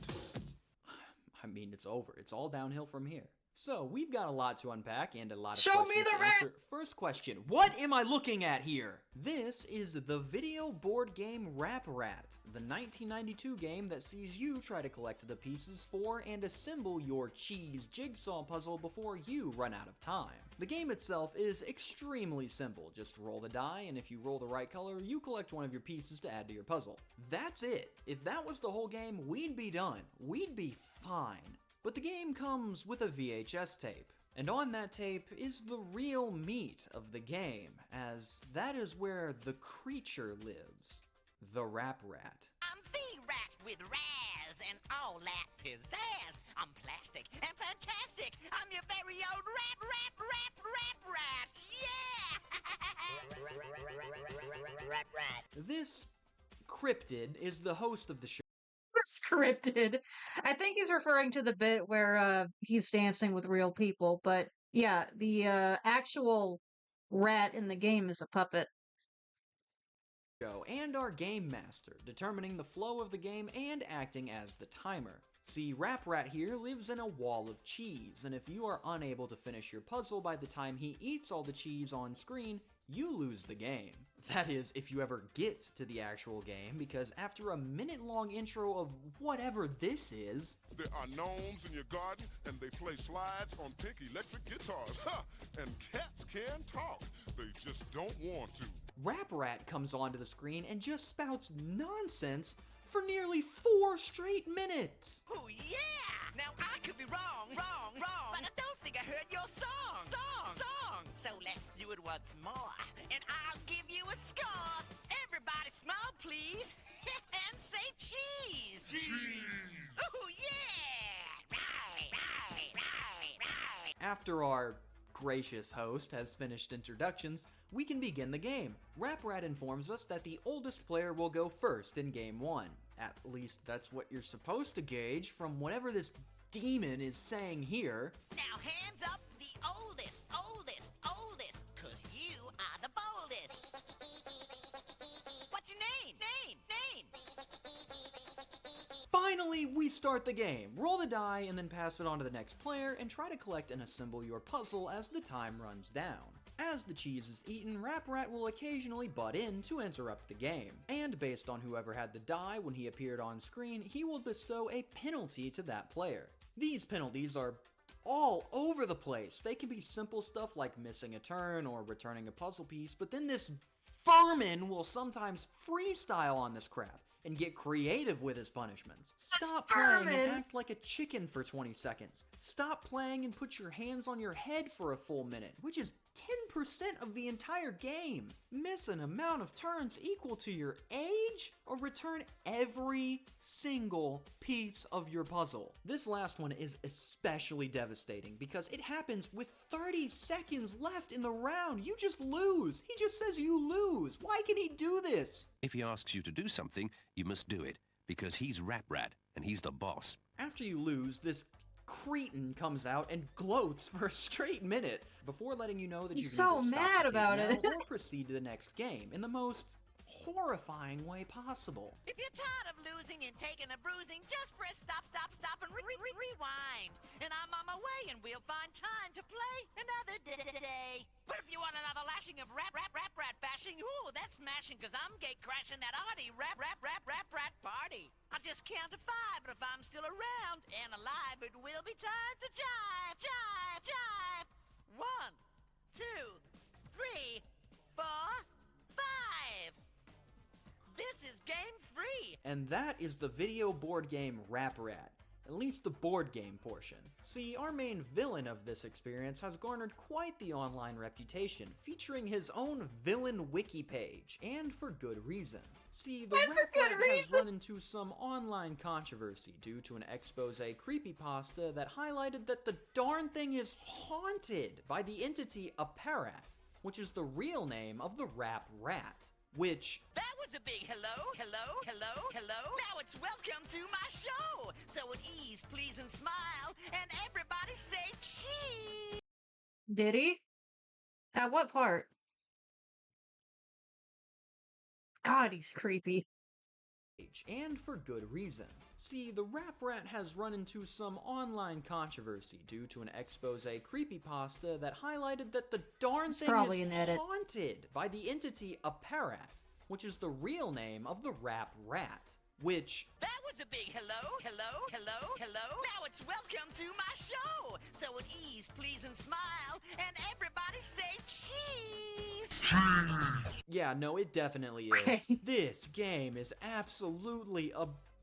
I mean, it's over. It's all downhill from here. So, we've got a lot to unpack and a lot of Show questions me the to answer. First question, what am I looking at here? This is the video board game Rap Rat, the 1992 game that sees you try to collect the pieces for and assemble your cheese jigsaw puzzle before you run out of time. The game itself is extremely simple. Just roll the die, and if you roll the right color, you collect one of your pieces to add to your puzzle. That's it. If that was the whole game, we'd be done. We'd be fine. But the game comes with a VHS tape. And on that tape is the real meat of the game, as that is where the creature lives. The Rap Rat. I'm the rat with Raz and all that pizzazz. I'm plastic and fantastic. I'm your very own rat. Yeah! This cryptid is the host of the show. Scripted. I think he's referring to the bit where he's dancing with real people, but yeah, the actual rat in the game is a puppet. And our game master, determining the flow of the game and acting as the timer. See, Rap Rat here lives in a wall of cheese, and if you are unable to finish your puzzle by the time he eats all the cheese on screen, you lose the game. That is, if you ever get to the actual game, because after a minute-long intro of whatever this is... There are gnomes in your garden, and they play slides on pink electric guitars. Ha! And cats can talk. They just don't want to. Rap Rat comes onto the screen and just spouts nonsense for nearly 4 straight minutes. Oh yeah! Now I could be wrong, but I don't think I heard your song. So let's do it once more, and I'll give you a score. Everybody smile, please, and say cheese. Cheese. Oh yeah! Right. After our gracious host has finished introductions, we can begin the game. Rap Rat informs us that the oldest player will go first in Game 1. At least that's what you're supposed to gauge from whatever this demon is saying here. Now hands up the oldest, cause you are the boldest. What's your name? Finally, we start the game. Roll the die and then pass it on to the next player and try to collect and assemble your puzzle as the time runs down. As the cheese is eaten, Rap Rat will occasionally butt in to interrupt the game. And based on whoever had the die when he appeared on screen, he will bestow a penalty to that player. These penalties are all over the place. They can be simple stuff like missing a turn or returning a puzzle piece, but then this vermin will sometimes freestyle on this crap and get creative with his punishments. Stop playing and act like a chicken for 20 seconds. Stop playing and put your hands on your head for a full minute, which is 10% of the entire game. Miss an amount of turns equal to your age, or return every single piece of your puzzle. This last one is especially devastating because it happens with 30 seconds left in the round. You just lose. He just says you lose. Why can he do this? If he asks you to do something, you must do it, because he's Rap Rat, and he's the boss. After you lose, this cretin comes out and gloats for a straight minute before letting you know that He's you can so either stop mad the about tape it. now or proceed to the next game in the most horrifying way possible. If you're tired of losing and taking a bruising, just press stop, and rewind. And I'm on my way, and we'll find time to play another day. But if you want another lashing of rap bashing, ooh, that's smashing, cause I'm gate crashing that arty rap party. I'll just count to 5, but if I'm still around and alive, it will be time to jive. 1, 2, 3, 4, 5. This is game free. And that is the video board game Rap Rat. At least the board game portion. See, our main villain of this experience has garnered quite the online reputation, featuring his own villain wiki page, and for good reason. See, the Rap Rat has run into some online controversy due to an expose creepypasta that highlighted that the darn thing is haunted by the entity Apparat, which is the real name of the Rap Rat. Which... That was a big hello. Now it's welcome to my show. So at ease, please, and smile, and everybody say cheese. Did he? At what part? God, he's creepy. And for good reason. See, the Rap Rat has run into some online controversy due to an expose creepypasta that highlighted that the darn thing is haunted by the entity Apparat, which is the real name of the Rap Rat. Which... That was a big hello. Now it's welcome to my show. So at ease, please, and smile, and everybody say cheese. Yeah, no, it definitely is. This game is absolutely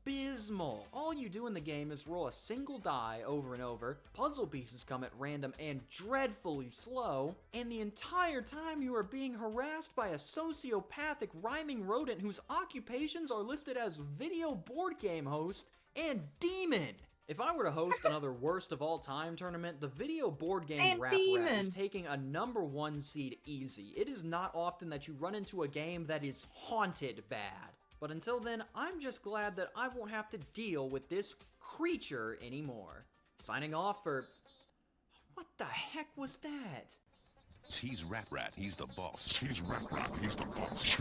abysmal. All you do in the game is roll a single die over and over, puzzle pieces come at random and dreadfully slow, and the entire time you are being harassed by a sociopathic rhyming rodent whose occupations are listed as video board game host and demon. If I were to host another worst of all time tournament, the video board game Rap Rat is taking a #1 seed easy. It is not often that you run into a game that is haunted bad. But until then, I'm just glad that I won't have to deal with this creature anymore. Signing off for... What the heck was that? He's Rap Rat, he's the boss. He's Rap Rat, he's the boss.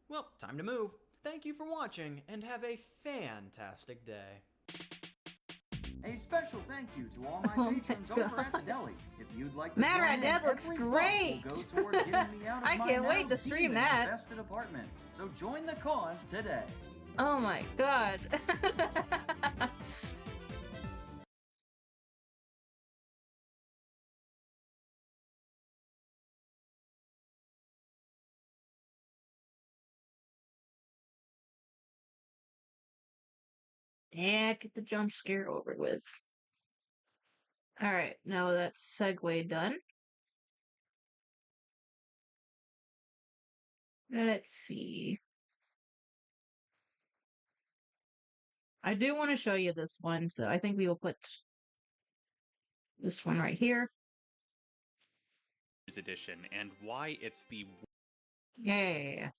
Well, time to move. Thank you for watching, and have a fantastic day. A special thank you to all my patrons over at the deli. If you'd like to Mad Rat join in, Dad looks every great. buck will go toward getting me out of I my can't now wait to stream that. demon-infested apartment. So join the cause today. Oh my god. Yeah, get the jump scare over with. Alright, now that's segue done. Let's see. I do want to show you this one, so I think we will put this one right here. Edition and why it's the... Yeah.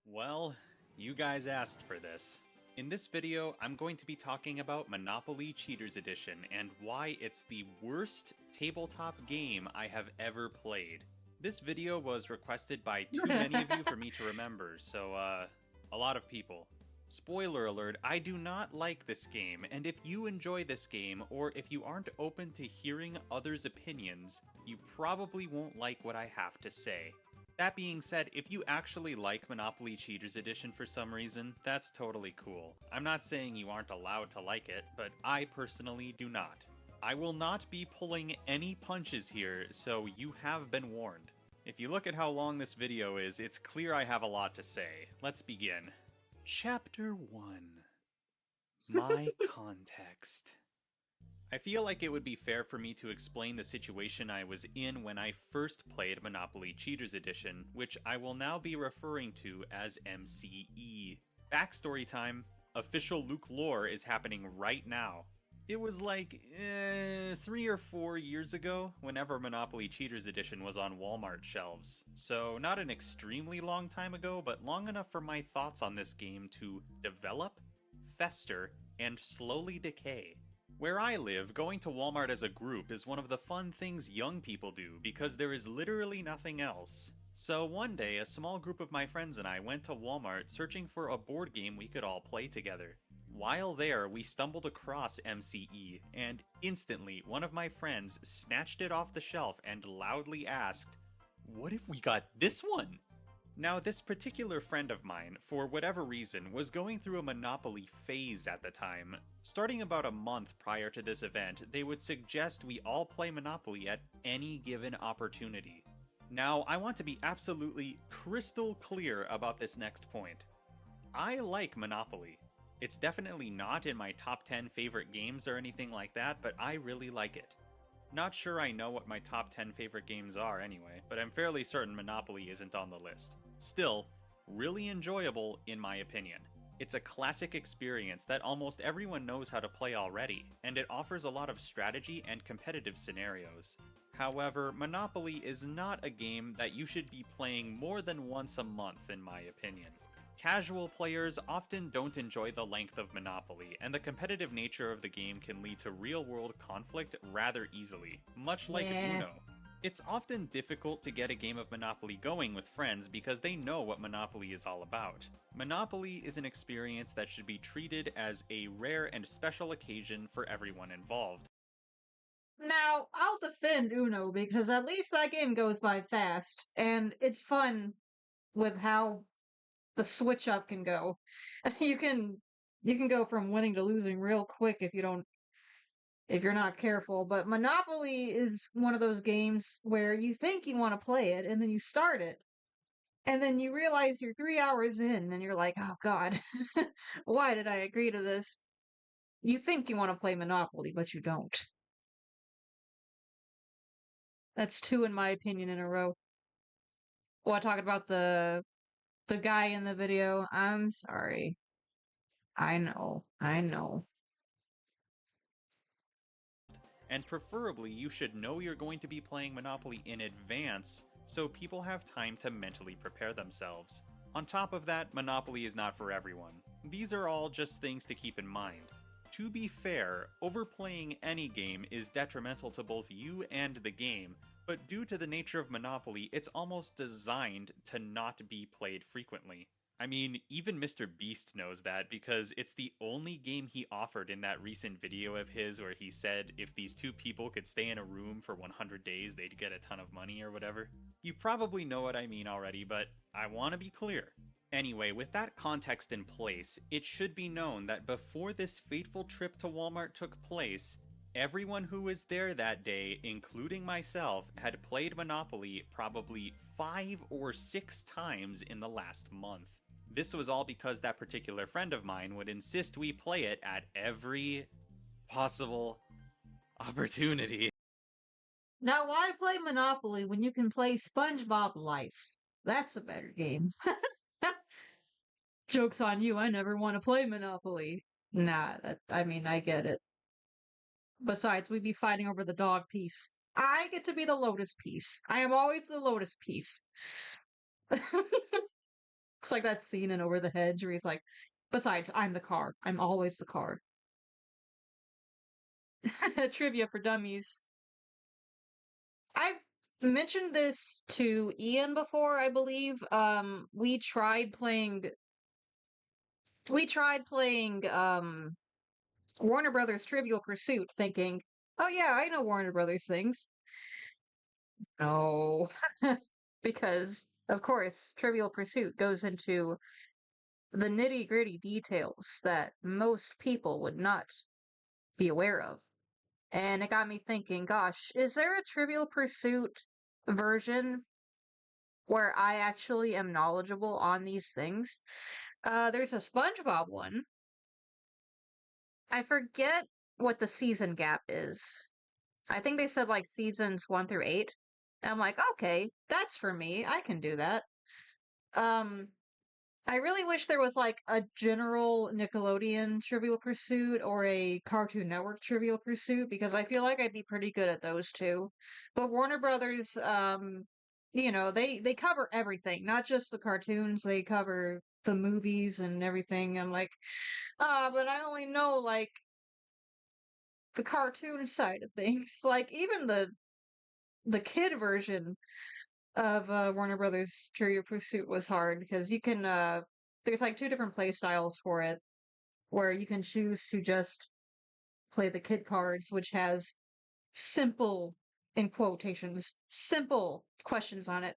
Well, you guys asked for this. In this video, I'm going to be talking about Monopoly Cheaters Edition and why it's the worst tabletop game I have ever played. This video was requested by too many of you for me to remember, so a lot of people. Spoiler alert, I do not like this game, and if you enjoy this game, or if you aren't open to hearing others' opinions, you probably won't like what I have to say. That being said, if you actually like Monopoly Cheaters Edition for some reason, that's totally cool. I'm not saying you aren't allowed to like it, but I personally do not. I will not be pulling any punches here, so you have been warned. If you look at how long this video is, it's clear I have a lot to say. Let's begin. Chapter 1. My context. I feel like it would be fair for me to explain the situation I was in when I first played Monopoly Cheaters Edition, which I will now be referring to as MCE. Backstory time. Official Luke lore is happening right now. It was like 3 or 4 years ago, whenever Monopoly Cheaters Edition was on Walmart shelves. So not an extremely long time ago, but long enough for my thoughts on this game to develop, fester, and slowly decay. Where I live, going to Walmart as a group is one of the fun things young people do because there is literally nothing else. So one day, a small group of my friends and I went to Walmart searching for a board game we could all play together. While there, we stumbled across MCE, and instantly, one of my friends snatched it off the shelf and loudly asked, "What if we got this one?" Now, this particular friend of mine, for whatever reason, was going through a Monopoly phase at the time. Starting about a month prior to this event, they would suggest we all play Monopoly at any given opportunity. Now, I want to be absolutely crystal clear about this next point. I like Monopoly. It's definitely not in my top 10 favorite games or anything like that, but I really like it. Not sure I know what my top 10 favorite games are anyway, but I'm fairly certain Monopoly isn't on the list. Still, really enjoyable in my opinion. It's a classic experience that almost everyone knows how to play already, and it offers a lot of strategy and competitive scenarios. However, Monopoly is not a game that you should be playing more than once a month in my opinion. Casual players often don't enjoy the length of Monopoly, and the competitive nature of the game can lead to real-world conflict rather easily, much like Uno. It's often difficult to get a game of Monopoly going with friends because they know what Monopoly is all about. Monopoly is an experience that should be treated as a rare and special occasion for everyone involved. Now, I'll defend Uno because at least that game goes by fast, and it's fun with how the switch up can go. You can go from winning to losing real quick if you're not careful. But Monopoly is one of those games where you think you want to play it and then you start it And then you realize you're 3 hours in and you're like, oh god, why did I agree to this? You think you want to play Monopoly, but you don't. That's 2 in my opinion in a row. What, talking about the guy in the video? I'm sorry. I know. And preferably, you should know you're going to be playing Monopoly in advance, so people have time to mentally prepare themselves. On top of that, Monopoly is not for everyone. These are all just things to keep in mind. To be fair, overplaying any game is detrimental to both you and the game, but due to the nature of Monopoly, it's almost designed to not be played frequently. I mean, even Mr. Beast knows that because it's the only game he offered in that recent video of his where he said if these 2 people could stay in a room for 100 days, they'd get a ton of money or whatever. You probably know what I mean already, but I want to be clear. Anyway, with that context in place, it should be known that before this fateful trip to Walmart took place, everyone who was there that day, including myself, had played Monopoly probably 5 or 6 times in the last month. This was all because that particular friend of mine would insist we play it at every possible opportunity. Now, why play Monopoly when you can play SpongeBob Life? That's a better game. Joke's on you, I never want to play Monopoly. Nah, I get it. Besides, we'd be fighting over the dog piece. I get to be the lotus piece. I am always the lotus piece. It's like that scene in Over the Hedge where he's like, besides, I'm the car. I'm always the car. Trivia for dummies. I've mentioned this to Ian before, I believe. We tried playing Warner Brothers Trivial Pursuit thinking, oh yeah, I know Warner Brothers things. No. Because, of course, Trivial Pursuit goes into the nitty-gritty details that most people would not be aware of. And it got me thinking, gosh, is there a Trivial Pursuit version where I actually am knowledgeable on these things? There's a SpongeBob one. I forget what the season gap is. I think they said like seasons 1 through 8. And I'm like, okay, that's for me. I can do that. I really wish there was like a general Nickelodeon Trivial Pursuit or a Cartoon Network Trivial Pursuit because I feel like I'd be pretty good at those two. But Warner Brothers, they cover everything, not just the cartoons. They cover the movies and everything. I'm like, but I only know like the cartoon side of things. Like even the kid version of Warner Brothers Trivial Pursuit was hard because you can there's like 2 different play styles for it where you can choose to just play the kid cards, which has simple, in quotations, simple questions on it.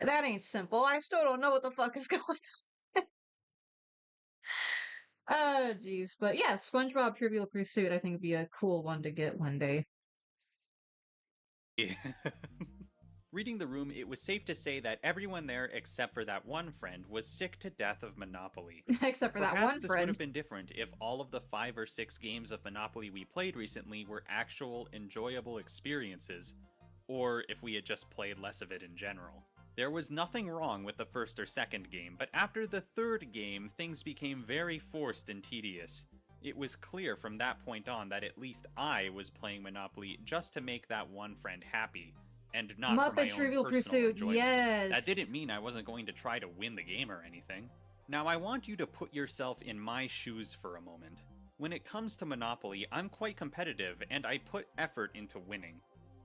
That ain't simple. I still don't know what the fuck is going on. Jeez. But yeah, SpongeBob Trivial Pursuit I think would be a cool one to get one day. Yeah. Reading the room, it was safe to say that everyone there except for that one friend was sick to death of Monopoly. Except for Perhaps that one this friend. would have been different if all of the 5 or 6 games of Monopoly we played recently were actual enjoyable experiences, or if we had just played less of it in general. There was nothing wrong with the first or second game, but after the third game, things became very forced and tedious. It was clear from that point on that at least I was playing Monopoly just to make that one friend happy, and not for my Muppet own Trivial personal Pursuit, enjoyment. yes. That didn't mean I wasn't going to try to win the game or anything. Now I want you to put yourself in my shoes for a moment. When it comes to Monopoly, I'm quite competitive and I put effort into winning.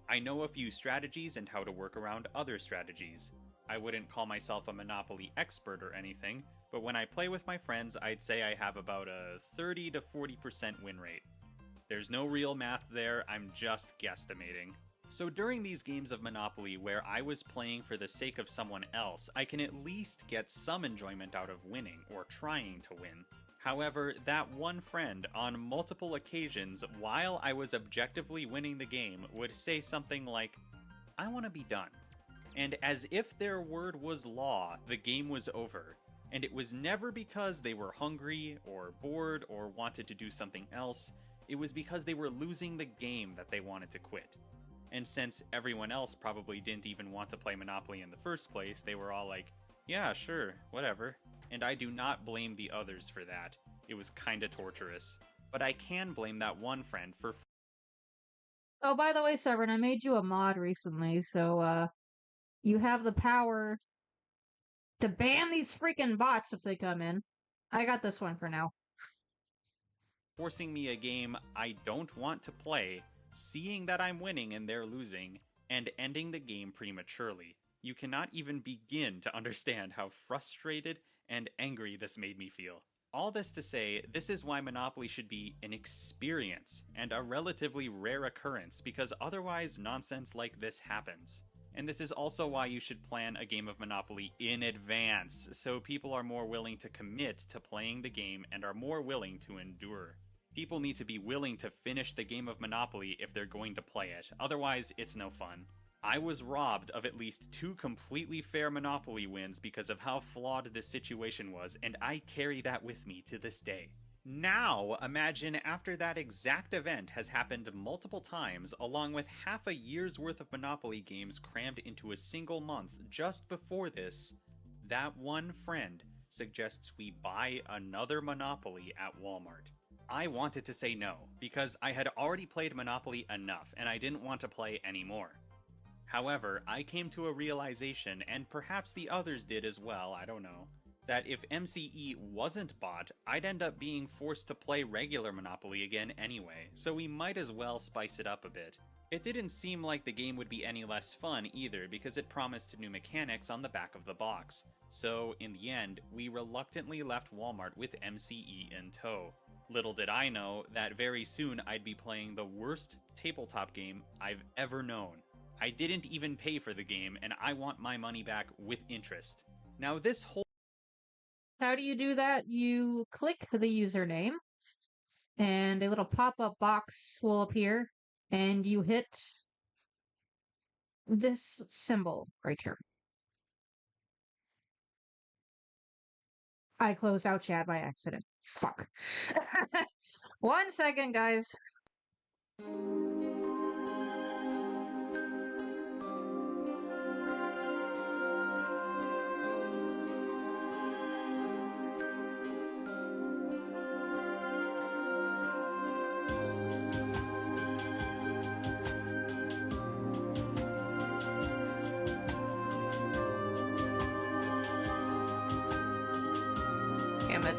I know a few strategies and how to work around other strategies. I wouldn't call myself a Monopoly expert or anything, but when I play with my friends, I'd say I have about a 30 to 40% win rate. There's no real math there, I'm just guesstimating. So during these games of Monopoly where I was playing for the sake of someone else, I can at least get some enjoyment out of winning, or trying to win. However, that one friend, on multiple occasions while I was objectively winning the game, would say something like, I want to be done. And as if their word was law, the game was over. And it was never because they were hungry, or bored, or wanted to do something else. It was because they were losing the game that they wanted to quit. And since everyone else probably didn't even want to play Monopoly in the first place, they were all like, yeah, sure, whatever. And I do not blame the others for that. It was kinda torturous. But I can blame that one friend for... Oh, by the way, Severn, I made you a mod recently, so, you have the power to ban these freaking bots if they come in. I got this one for now. forcing me a game I don't want to play, seeing that I'm winning and they're losing, and ending the game prematurely. You cannot even begin to understand how frustrated and angry this made me feel. All this to say, this is why Monopoly should be an experience, and a relatively rare occurrence, because otherwise nonsense like this happens. And this is also why you should plan a game of Monopoly in advance, so people are more willing to commit to playing the game and are more willing to endure. People need to be willing to finish the game of Monopoly if they're going to play it, otherwise it's no fun. I was robbed of at least 2 completely fair Monopoly wins because of how flawed this situation was, and I carry that with me to this day. Now, imagine after that exact event has happened multiple times, along with half a year's worth of Monopoly games crammed into a single month just before this, that one friend suggests we buy another Monopoly at Walmart. I wanted to say no, because I had already played Monopoly enough, and I didn't want to play anymore. However, I came to a realization, and perhaps the others did as well, I don't know, that if MCE wasn't bought, I'd end up being forced to play regular Monopoly again anyway, so we might as well spice it up a bit. It didn't seem like the game would be any less fun either, because it promised new mechanics on the back of the box. So, in the end, we reluctantly left Walmart with MCE in tow. Little did I know that very soon I'd be playing the worst tabletop game I've ever known. I didn't even pay for the game, and I want my money back with interest. Now this whole... How do you do that? You click the username, and a little pop-up box will appear, and you hit this symbol right here. I closed out chat by accident. Fuck. 1 second, guys. Damn it.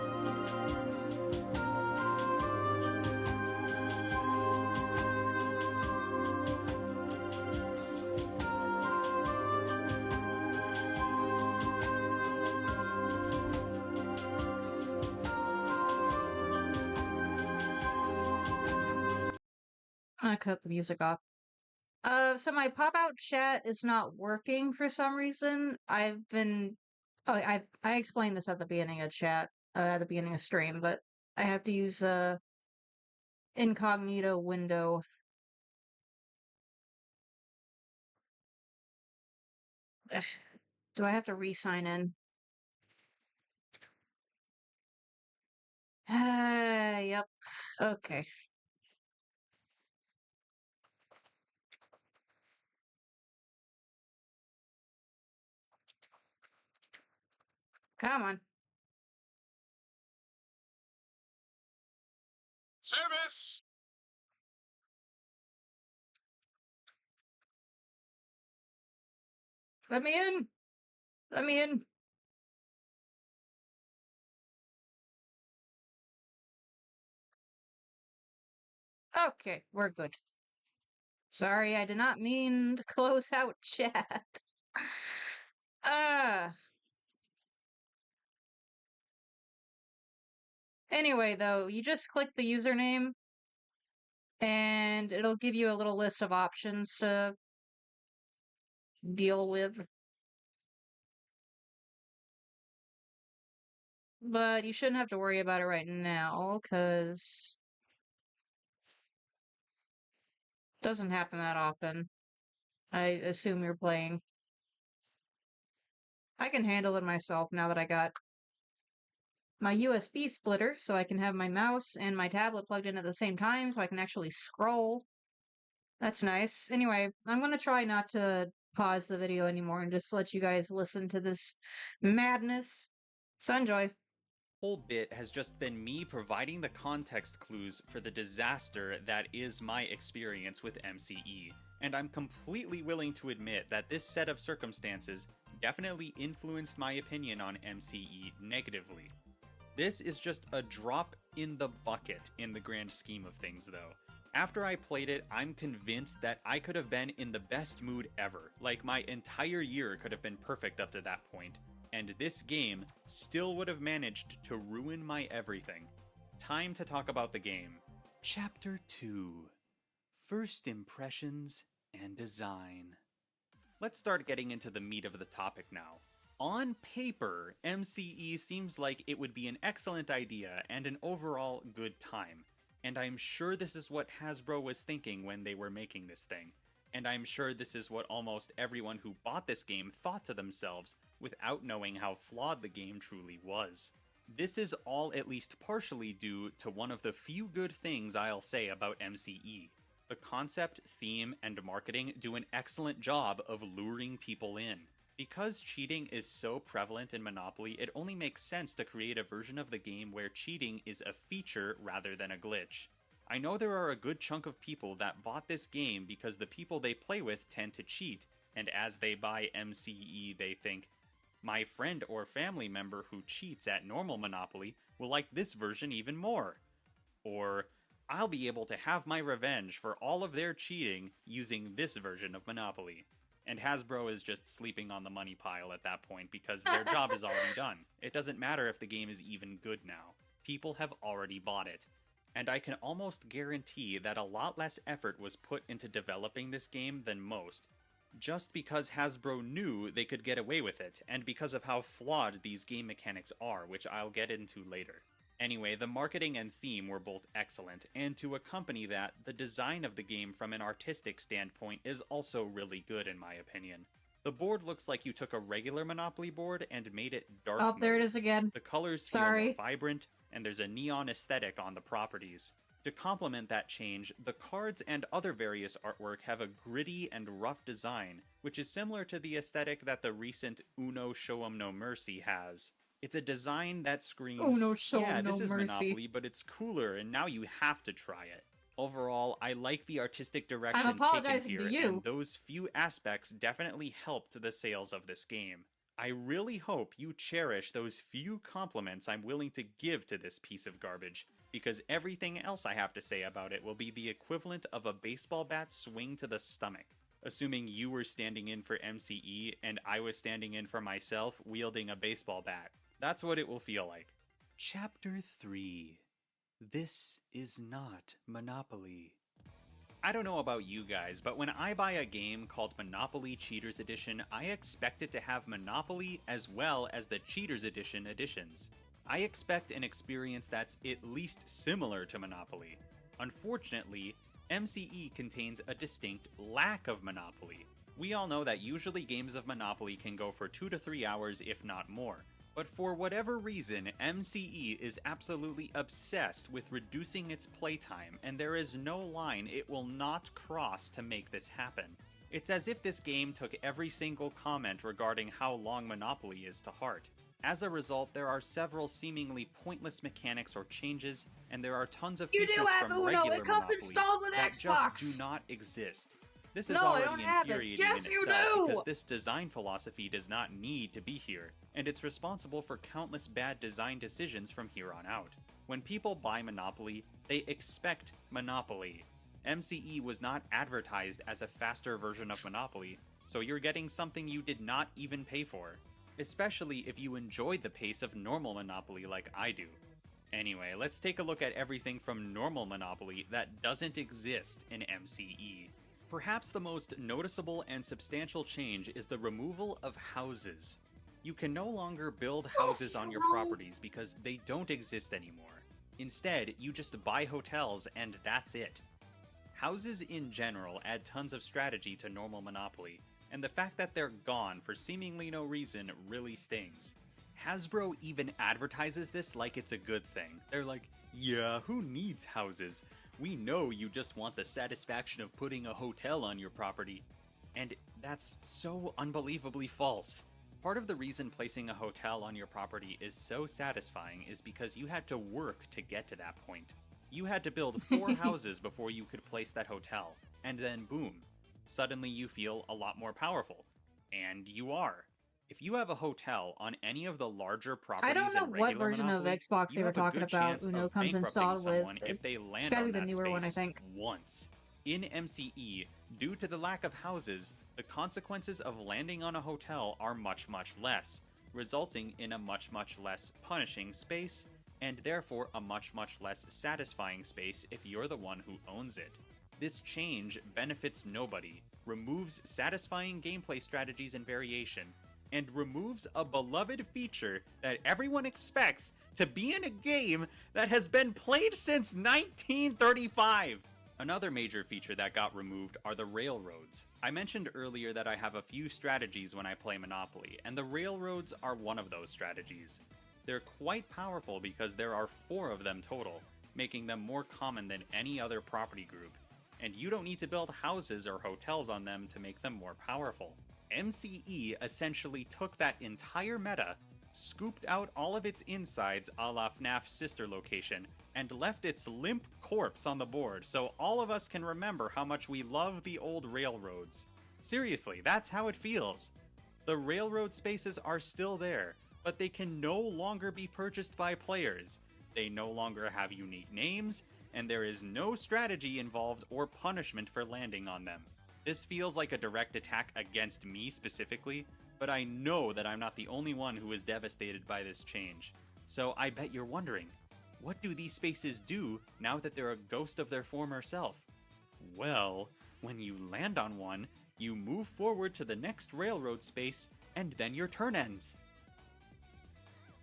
I cut the music off. So my pop-out chat is not working for some reason. I've been... Oh, I explained this at the beginning of chat, at the beginning of stream, but I have to use a incognito window. Ugh. Do I have to re-sign in? Yep. Okay. Come on. Service! Let me in! Let me in! Okay, we're good. Sorry, I did not mean to close out chat. Anyway, though, you just click the username, and it'll give you a little list of options to deal with. But you shouldn't have to worry about it right now, because it doesn't happen that often. I assume you're playing. I can handle it myself now that I got my USB splitter, so I can have my mouse and my tablet plugged in at the same time, so I can actually scroll. That's nice. Anyway, I'm gonna try not to pause the video anymore and just let you guys listen to this madness. So enjoy. Whole bit has just been me providing the context clues for the disaster that is my experience with MCE, and I'm completely willing to admit that this set of circumstances definitely influenced my opinion on MCE negatively. This is just a drop in the bucket in the grand scheme of things, though. After I played it, I'm convinced that I could have been in the best mood ever, like my entire year could have been perfect up to that point, and this game still would have managed to ruin my everything. Time to talk about the game. Chapter 2: First Impressions and Design. Let's start getting into the meat of the topic now. On paper, MCE seems like it would be an excellent idea and an overall good time. And I'm sure this is what Hasbro was thinking when they were making this thing. And I'm sure this is what almost everyone who bought this game thought to themselves without knowing how flawed the game truly was. This is all at least partially due to one of the few good things I'll say about MCE. The concept, theme, and marketing do an excellent job of luring people in. Because cheating is so prevalent in Monopoly, it only makes sense to create a version of the game where cheating is a feature rather than a glitch. I know there are a good chunk of people that bought this game because the people they play with tend to cheat, and as they buy MCE they think, my friend or family member who cheats at normal Monopoly will like this version even more. Or, I'll be able to have my revenge for all of their cheating using this version of Monopoly. And Hasbro is just sleeping on the money pile at that point because their job is already done. It doesn't matter if the game is even good now. People have already bought it. And I can almost guarantee that a lot less effort was put into developing this game than most, just because Hasbro knew they could get away with it, and because of how flawed these game mechanics are, which I'll get into later. Anyway, the marketing and theme were both excellent, and to accompany that, the design of the game from an artistic standpoint is also really good in my opinion. The board looks like you took a regular Monopoly board and made it dark Oh, there it is again. The colors feel more vibrant, and there's a neon aesthetic on the properties. To complement that change, the cards and other various artwork have a gritty and rough design, which is similar to the aesthetic that the recent Uno Show 'em No Mercy has. It's a design that screams, yeah, this is Monopoly, but it's cooler, and now you have to try it. Overall, I like the artistic direction taken here, and those few aspects definitely helped the sales of this game. I really hope you cherish those few compliments I'm willing to give to this piece of garbage, because everything else I have to say about it will be the equivalent of a baseball bat swing to the stomach. Assuming you were standing in for MCE, and I was standing in for myself wielding a baseball bat. That's what it will feel like. Chapter 3: This is not Monopoly. I don't know about you guys, but when I buy a game called Monopoly Cheaters Edition, I expect it to have Monopoly as well as the Cheaters Edition editions. I expect an experience that's at least similar to Monopoly. Unfortunately, MCE contains a distinct lack of Monopoly. We all know that usually games of Monopoly can go for 2 to 3 hours, if not more. But for whatever reason, MCE is absolutely obsessed with reducing its playtime, and there is no line it will not cross to make this happen. It's as if this game took every single comment regarding how long Monopoly is to heart. As a result, there are several seemingly pointless mechanics or changes, and there are tons of features from regular Monopoly that just do not exist. This is already infuriating in itself, because this design philosophy does not need to be here, and it's responsible for countless bad design decisions from here on out. When people buy Monopoly, they expect Monopoly. MCE was not advertised as a faster version of Monopoly, so you're getting something you did not even pay for. Especially if you enjoyed the pace of normal Monopoly like I do. Anyway, let's take a look at everything from normal Monopoly that doesn't exist in MCE. Perhaps the most noticeable and substantial change is the removal of houses. You can no longer build houses on your properties because they don't exist anymore. Instead, you just buy hotels and that's it. Houses in general add tons of strategy to normal Monopoly, and the fact that they're gone for seemingly no reason really stings. Hasbro even advertises this like it's a good thing. They're like, yeah, who needs houses? We know you just want the satisfaction of putting a hotel on your property. And that's so unbelievably false. Part of the reason placing a hotel on your property is so satisfying is because you had to work to get to that point. You had to build 4 houses before you could place that hotel, and then boom, suddenly you feel a lot more powerful. And you are. If you have a hotel on any of the larger properties I don't know in what regular version Monopoly, of Xbox they you were have a talking good about. chance Uno of comes bankrupting installed someone with. if they It's land gotta on be the that newer one, I space think. once. In MCE, due to the lack of houses, the consequences of landing on a hotel are much less, resulting in a much less punishing space, and therefore a much less satisfying space if you're the one who owns it. This change benefits nobody, removes satisfying gameplay strategies and variation, and removes a beloved feature that everyone expects to be in a game that has been played since 1935. Another major feature that got removed are the railroads. I mentioned earlier that I have a few strategies when I play Monopoly, and the railroads are one of those strategies. They're quite powerful because there are 4 of them total, making them more common than any other property group, and you don't need to build houses or hotels on them to make them more powerful. MCE essentially took that entire meta, scooped out all of its insides a la FNAF's sister location, and left its limp corpse on the board so all of us can remember how much we love the old railroads. Seriously, that's how it feels. The railroad spaces are still there, but they can no longer be purchased by players. They no longer have unique names, and there is no strategy involved or punishment for landing on them. This feels like a direct attack against me specifically, but I know that I'm not the only one who is devastated by this change. So I bet you're wondering, what do these spaces do now that they're a ghost of their former self? Well, when you land on one, you move forward to the next railroad space, and then your turn ends.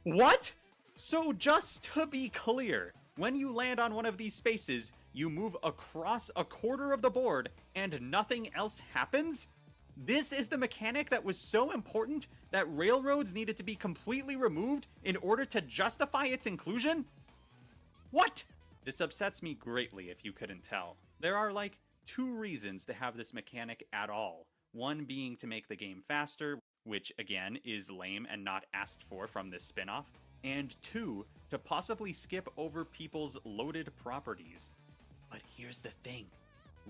What? So just to be clear, when you land on one of these spaces, you move across a quarter of the board and nothing else happens? This is the mechanic that was so important that railroads needed to be completely removed in order to justify its inclusion? What? This upsets me greatly if you couldn't tell. There are like 2 reasons to have this mechanic at all. One being to make the game faster, which again is lame and not asked for from this spin-off, and 2, to possibly skip over people's loaded properties. But here's the thing.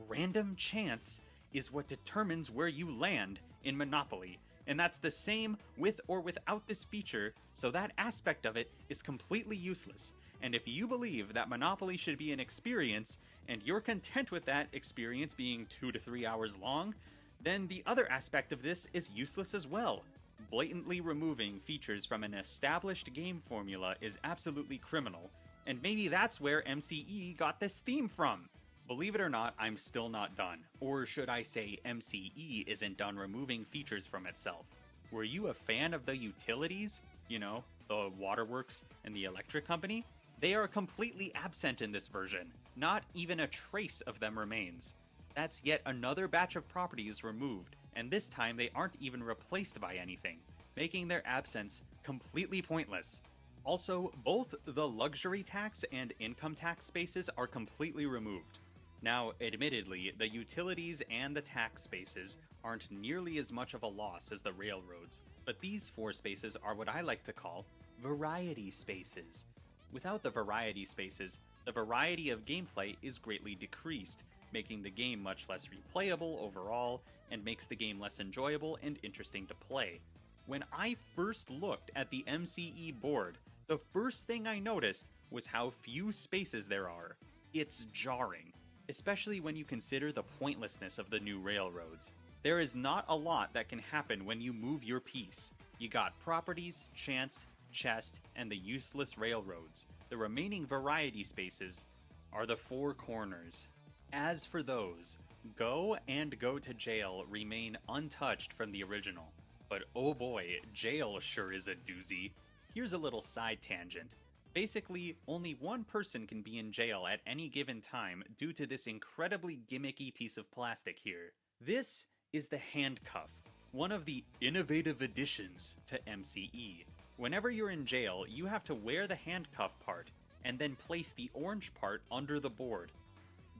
Random chance is what determines where you land in Monopoly, and that's the same with or without this feature, so that aspect of it is completely useless. And if you believe that Monopoly should be an experience, and you're content with that experience being 2 to 3 hours long, then the other aspect of this is useless as well. Blatantly removing features from an established game formula is absolutely criminal, and maybe that's where MCE got this theme from. Believe it or not, I'm still not done. Or should I say MCE isn't done removing features from itself. Were you a fan of the utilities? You know, the waterworks and the electric company? They are completely absent in this version. Not even a trace of them remains. That's yet another batch of properties removed, and this time they aren't even replaced by anything, making their absence completely pointless. Also, both the luxury tax and income tax spaces are completely removed. Now, admittedly, the utilities and the tax spaces aren't nearly as much of a loss as the railroads, but these 4 spaces are what I like to call variety spaces. Without the variety spaces, the variety of gameplay is greatly decreased, making the game much less replayable overall, and makes the game less enjoyable and interesting to play. When I first looked at the MCE board, the first thing I noticed was how few spaces there are. It's jarring, especially when you consider the pointlessness of the new railroads. There is not a lot that can happen when you move your piece. You got properties, chance, chest, and the useless railroads. The remaining variety spaces are the 4 corners. As for those, Go and Go to Jail remain untouched from the original. But oh boy, Jail sure is a doozy. Here's a little side tangent. Basically, only one person can be in jail at any given time due to this incredibly gimmicky piece of plastic here. This is the handcuff, one of the innovative additions to MCE. Whenever you're in jail, you have to wear the handcuff part and then place the orange part under the board.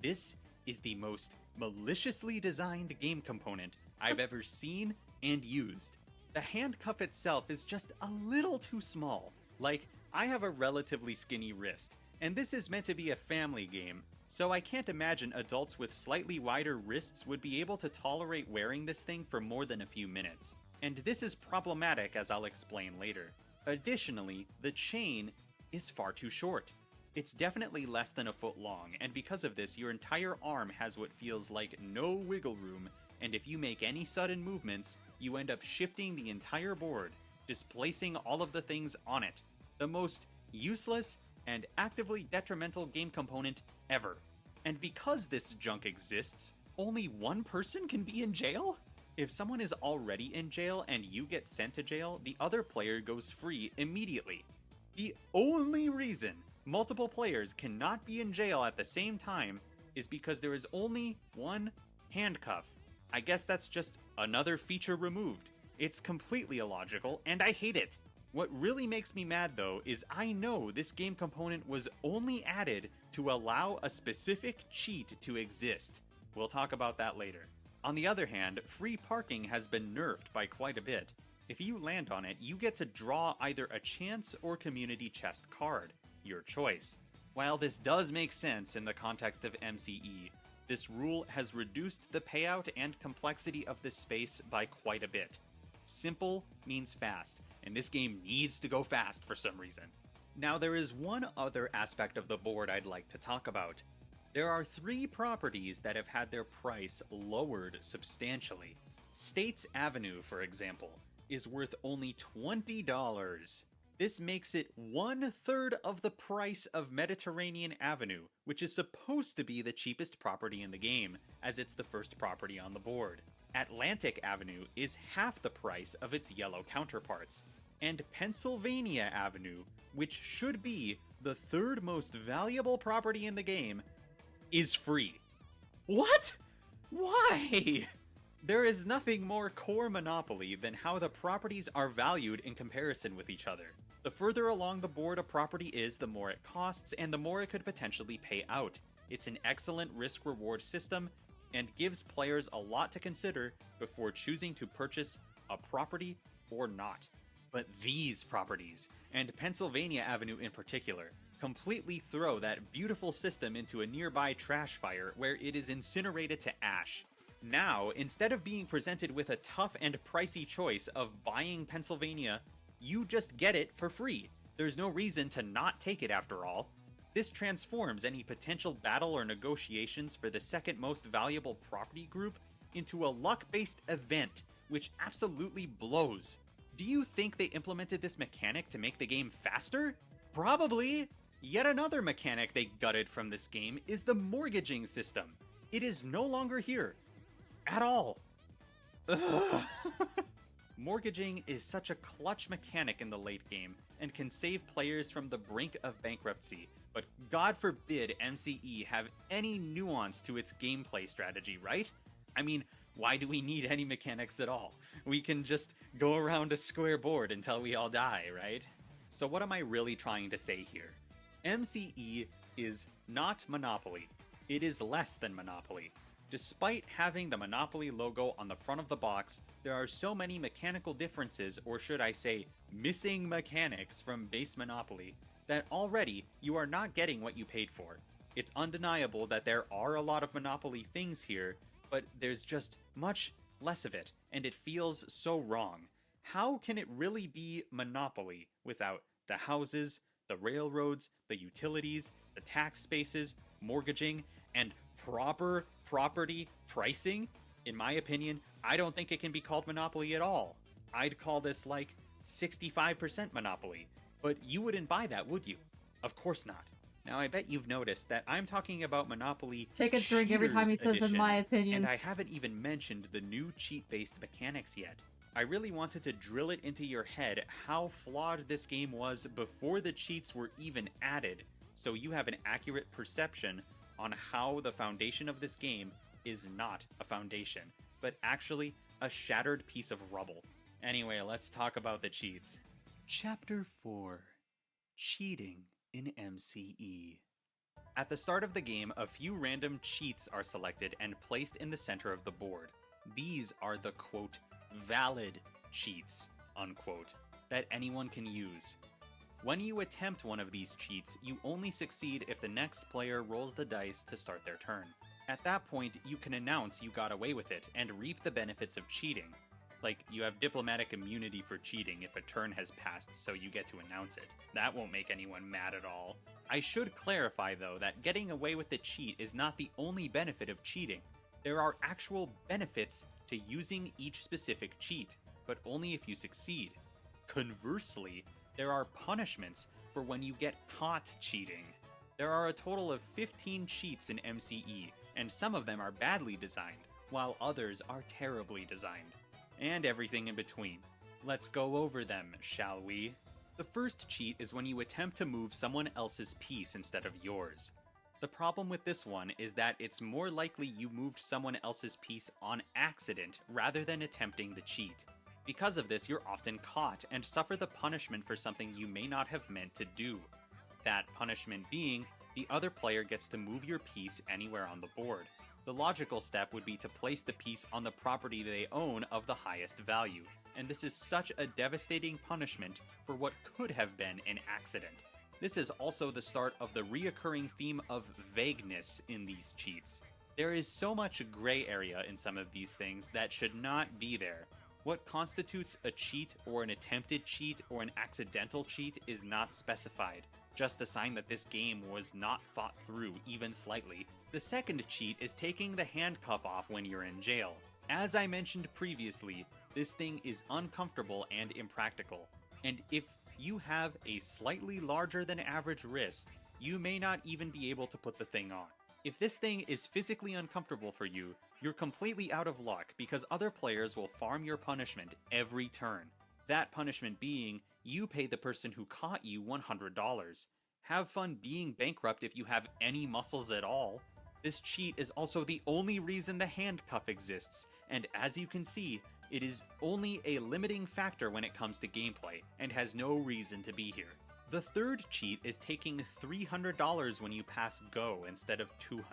This is the most maliciously designed game component I've ever seen and used. The handcuff itself is just a little too small. Like, I have a relatively skinny wrist, and this is meant to be a family game, so I can't imagine adults with slightly wider wrists would be able to tolerate wearing this thing for more than a few minutes. And this is problematic, as I'll explain later. Additionally, the chain is far too short. It's definitely less than a foot long, and because of this, your entire arm has what feels like no wiggle room, and if you make any sudden movements, you end up shifting the entire board, displacing all of the things on it. The most useless and actively detrimental game component ever. And because this junk exists, only one person can be in jail? If someone is already in jail and you get sent to jail, the other player goes free immediately. The only reason multiple players cannot be in jail at the same time is because there is only one handcuff. I guess that's just another feature removed. It's completely illogical, and I hate it. What really makes me mad though is I know this game component was only added to allow a specific cheat to exist. We'll talk about that later. On the other hand, free parking has been nerfed by quite a bit. If you land on it, you get to draw either a chance or community chest card, your choice. While this does make sense in the context of MCE, this rule has reduced the payout and complexity of this space by quite a bit. Simple means fast, and this game needs to go fast for some reason. Now there is one other aspect of the board I'd like to talk about. There are 3 properties that have had their price lowered substantially. States Avenue, for example, is worth only $20. This makes it 1/3 of the price of Mediterranean Avenue, which is supposed to be the cheapest property in the game, as it's the first property on the board. Atlantic Avenue is half the price of its yellow counterparts. And Pennsylvania Avenue, which should be the 3rd most valuable property in the game, is free. What? Why? There is nothing more core Monopoly than how the properties are valued in comparison with each other. The further along the board a property is, the more it costs, and the more it could potentially pay out. It's an excellent risk-reward system, and gives players a lot to consider before choosing to purchase a property or not. But these properties, and Pennsylvania Avenue in particular, completely throw that beautiful system into a nearby trash fire where it is incinerated to ash. Now, instead of being presented with a tough and pricey choice of buying Pennsylvania, you just get it for free. There's no reason to not take it after all. This transforms any potential battle or negotiations for the second most valuable property group into a luck-based event, which absolutely blows. Do you think they implemented this mechanic to make the game faster? Probably! Yet another mechanic they gutted from this game is the mortgaging system. It is no longer here. At all. Ugh. Mortgaging is such a clutch mechanic in the late game, and can save players from the brink of bankruptcy, but God forbid MCE have any nuance to its gameplay strategy, right? I mean, why do we need any mechanics at all? We can just go around a square board until we all die, right? So what am I really trying to say here? MCE is not Monopoly. It is less than Monopoly. Despite having the Monopoly logo on the front of the box, there are so many mechanical differences, or should I say, missing mechanics from base Monopoly, that already you are not getting what you paid for. It's undeniable that there are a lot of Monopoly things here, but there's just much less of it, and it feels so wrong. How can it really be Monopoly without the houses, the railroads, the utilities, the tax spaces, mortgaging, and proper property pricing? In my opinion, I don't think it can be called Monopoly at all. I'd call this like 65% Monopoly. But you wouldn't buy that, would you? Of course not. Now I bet you've noticed that I'm talking about Monopoly Take a drink every time he says Edition, in my opinion. and I haven't even mentioned the new cheat-based mechanics yet. I really wanted to drill it into your head how flawed this game was before the cheats were even added, so you have an accurate perception on how the foundation of this game is not a foundation, but actually a shattered piece of rubble. Anyway, let's talk about the cheats. Chapter 4: Cheating in MCE. At the start of the game, a few random cheats are selected and placed in the center of the board. These are the, quote, valid cheats, unquote, that anyone can use. When you attempt one of these cheats, you only succeed if the next player rolls the dice to start their turn. At that point, you can announce you got away with it and reap the benefits of cheating. Like, you have diplomatic immunity for cheating if a turn has passed, so you get to announce it. That won't make anyone mad at all. I should clarify, though, that getting away with the cheat is not the only benefit of cheating. There are actual benefits to using each specific cheat, but only if you succeed. Conversely, there are punishments for when you get caught cheating. There are a total of 15 cheats in MCE, and some of them are badly designed, while others are terribly designed. And everything in between. Let's go over them, shall we? The first cheat is when you attempt to move someone else's piece instead of yours. The problem with this one is that it's more likely you moved someone else's piece on accident rather than attempting the cheat. Because of this, you're often caught and suffer the punishment for something you may not have meant to do. That punishment being, the other player gets to move your piece anywhere on the board. The logical step would be to place the piece on the property they own of the highest value, and this is such a devastating punishment for what could have been an accident. This is also the start of the reoccurring theme of vagueness in these cheats. There is so much gray area in some of these things that should not be there. What constitutes a cheat or an attempted cheat or an accidental cheat is not specified. Just a sign that this game was not thought through even slightly. The second cheat is taking the handcuff off when you're in jail. As I mentioned previously, this thing is uncomfortable and impractical, and if you have a slightly larger than average wrist, you may not even be able to put the thing on. If this thing is physically uncomfortable for you, you're completely out of luck because other players will farm your punishment every turn. That punishment being, you pay the person who caught you $100. Have fun being bankrupt if you have any muscles at all. This cheat is also the only reason the handcuff exists, and as you can see, it is only a limiting factor when it comes to gameplay, and has no reason to be here. The third cheat is taking $300 when you pass go instead of $200.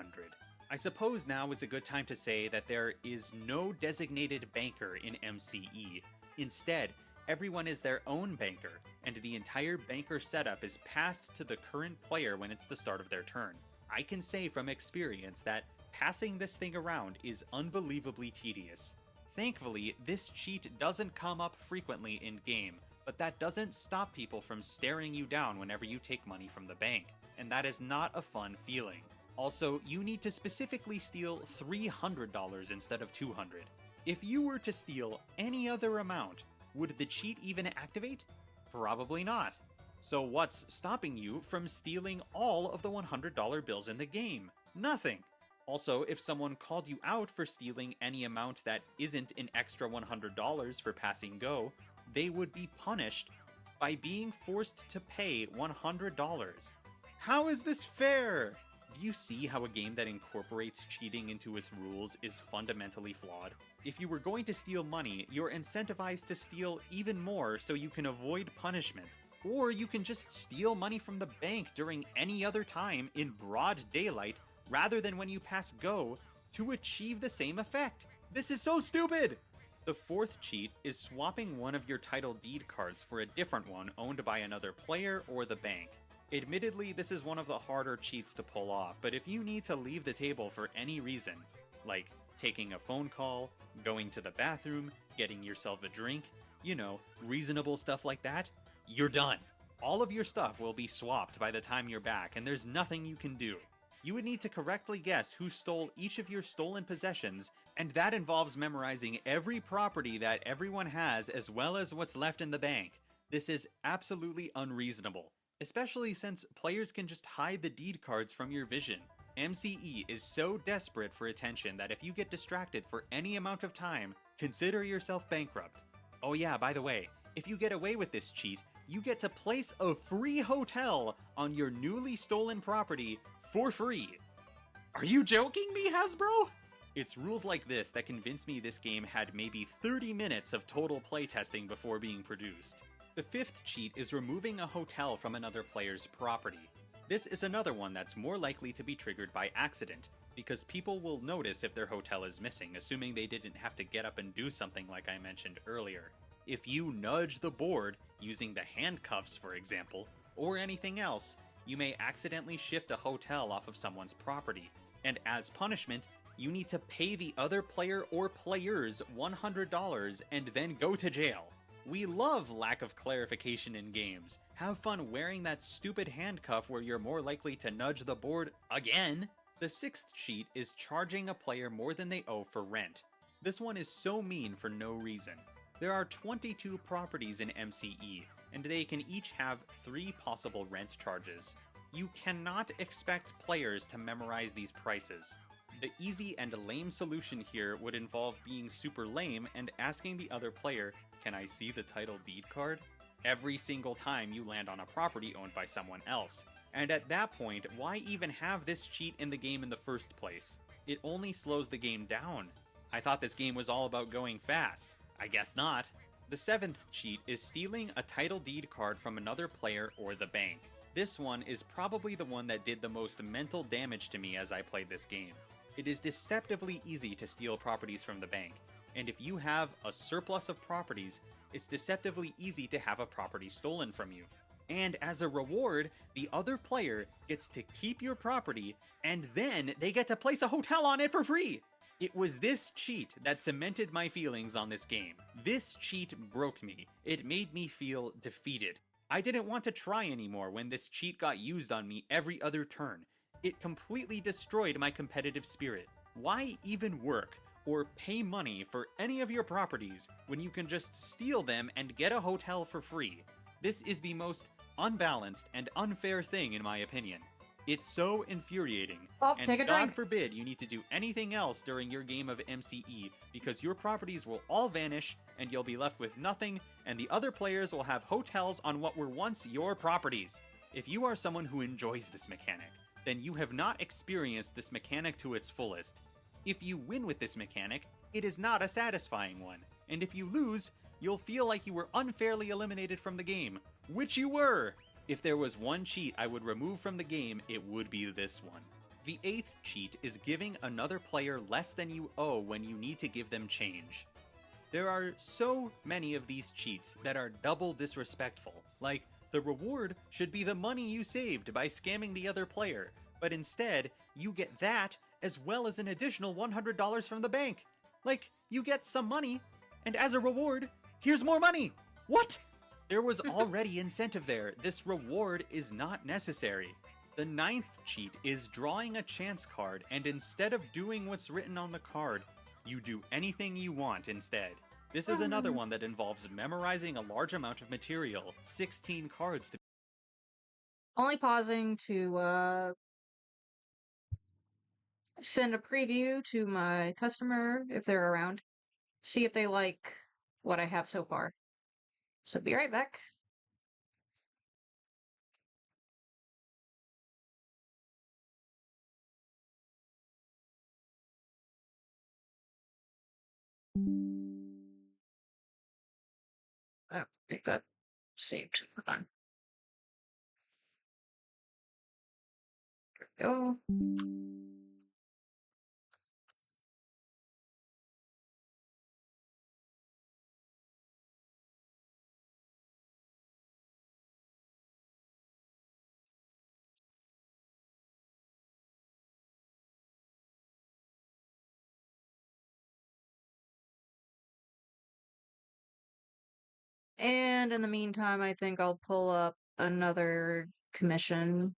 I suppose now is a good time to say that there is no designated banker in MCE. Instead, everyone is their own banker, and the entire banker setup is passed to the current player when it's the start of their turn. I can say from experience that passing this thing around is unbelievably tedious. Thankfully, this cheat doesn't come up frequently in-game, but that doesn't stop people from staring you down whenever you take money from the bank, and that is not a fun feeling. Also, you need to specifically steal $300 instead of $200. If you were to steal any other amount, would the cheat even activate? Probably not. So what's stopping you from stealing all of the $100 bills in the game? Nothing. Also, if someone called you out for stealing any amount that isn't an extra $100 for passing go, they would be punished by being forced to pay $100. How is this fair? Do you see how a game that incorporates cheating into its rules is fundamentally flawed? If you were going to steal money, you're incentivized to steal even more so you can avoid punishment. Or you can just steal money from the bank during any other time in broad daylight rather than when you pass go to achieve the same effect. This is so stupid! The fourth cheat is swapping one of your title deed cards for a different one owned by another player or the bank. Admittedly, this is one of the harder cheats to pull off, but if you need to leave the table for any reason, like taking a phone call, going to the bathroom, getting yourself a drink, you know, reasonable stuff like that, you're done. All of your stuff will be swapped by the time you're back, and there's nothing you can do. You would need to correctly guess who stole each of your stolen possessions, and that involves memorizing every property that everyone has as well as what's left in the bank. This is absolutely unreasonable, especially since players can just hide the deed cards from your vision. MCE is so desperate for attention that if you get distracted for any amount of time, consider yourself bankrupt. Oh yeah, by the way, if you get away with this cheat, you get to place a free hotel on your newly stolen property for free. Are you joking me, Hasbro? It's rules like this that convince me this game had maybe 30 minutes of total playtesting before being produced. The fifth cheat is removing a hotel from another player's property. This is another one that's more likely to be triggered by accident, because people will notice if their hotel is missing, assuming they didn't have to get up and do something like I mentioned earlier. If you nudge the board, using the handcuffs for example, or anything else, you may accidentally shift a hotel off of someone's property, and as punishment, you need to pay the other player or players $100 and then go to jail. We love lack of clarification in games. Have fun wearing that stupid handcuff where you're more likely to nudge the board again. The sixth cheat is charging a player more than they owe for rent. This one is so mean for no reason. There are 22 properties in MCE, and they can each have 3 possible rent charges. You cannot expect players to memorize these prices. The easy and lame solution here would involve being super lame and asking the other player, "Can I see the title deed card?" every single time you land on a property owned by someone else. And at that point, why even have this cheat in the game in the first place? It only slows the game down. I thought this game was all about going fast. I guess not. The seventh cheat is stealing a title deed card from another player or the bank. This one is probably the one that did the most mental damage to me as I played this game. It is deceptively easy to steal properties from the bank, and if you have a surplus of properties, it's deceptively easy to have a property stolen from you. And as a reward, the other player gets to keep your property, and then they get to place a hotel on it for free! It was this cheat that cemented my feelings on this game. This cheat broke me. It made me feel defeated. I didn't want to try anymore when this cheat got used on me every other turn. It completely destroyed my competitive spirit. Why even work or pay money for any of your properties when you can just steal them and get a hotel for free? This is the most unbalanced and unfair thing in my opinion. It's so infuriating, and take a God drink. forbid you need to do anything else during your game of MCE, because your properties will all vanish and you'll be left with nothing, and the other players will have hotels on what were once your properties. If you are someone who enjoys this mechanic, then you have not experienced this mechanic to its fullest. If you win with this mechanic, it is not a satisfying one, and if you lose, you'll feel like you were unfairly eliminated from the game, which you were! If there was one cheat I would remove from the game, it would be this one. The eighth cheat is giving another player less than you owe when you need to give them change. There are so many of these cheats that are double disrespectful, like the reward should be the money you saved by scamming the other player, but instead, you get that as well as an additional $100 from the bank. Like, you get some money, and as a reward, here's more money! What? There was already incentive there. This reward is not necessary. The ninth cheat is drawing a chance card, and instead of doing what's written on the card, you do anything you want instead. This is another one that involves memorizing a large amount of material, 16 cards to... Only pausing to send a preview to my customer if they're around. See if they like what I have so far. So be right back. I don't think that saved. Hold on. There we go. And in the meantime, I think I'll pull up another commission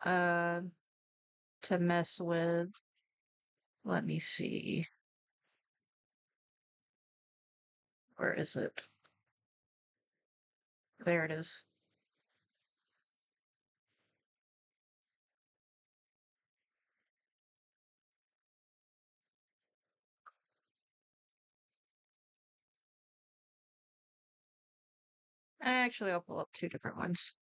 uh to mess with. Let me see. Where is it? There it is. Actually, I'll pull up 2 different ones.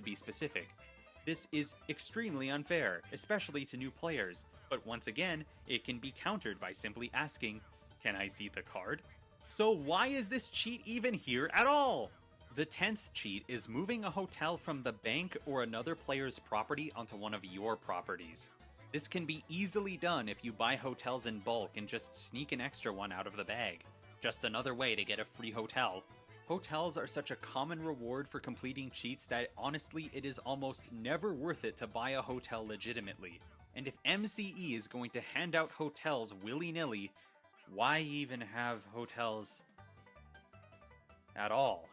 be specific. This is extremely unfair, especially to new players, but once again, it can be countered by simply asking, "Can I see the card?" So why is this cheat even here at all? The 10th cheat is moving a hotel from the bank or another player's property onto one of your properties. This can be easily done if you buy hotels in bulk and just sneak an extra one out of the bag. Just another way to get a free hotel. Hotels are such a common reward for completing cheats that honestly it is almost never worth it to buy a hotel legitimately. And if MCE is going to hand out hotels willy-nilly, why even have hotels at all?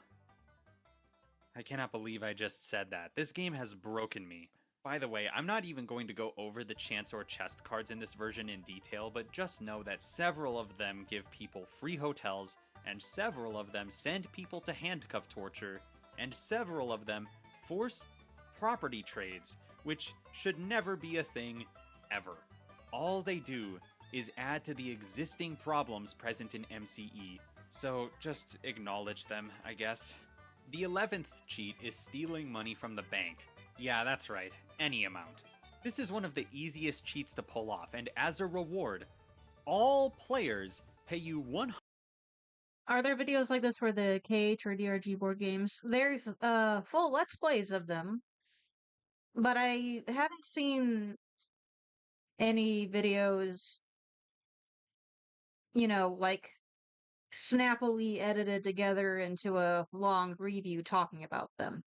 I cannot believe I just said that. This game has broken me. By the way, I'm not even going to go over the chance or chest cards in this version in detail, but just know that several of them give people free hotels, and several of them send people to handcuff torture, and several of them force property trades, which should never be a thing, ever. All they do is add to the existing problems present in MCE, so just acknowledge them, I guess. The 11th cheat is stealing money from the bank. Yeah, that's right, any amount. This is one of the easiest cheats to pull off, and as a reward, all players pay you 100. Are there videos like this for the KH or DRG board games? There's full Let's Plays of them, but I haven't seen any videos, like snappily edited together into a long review talking about them.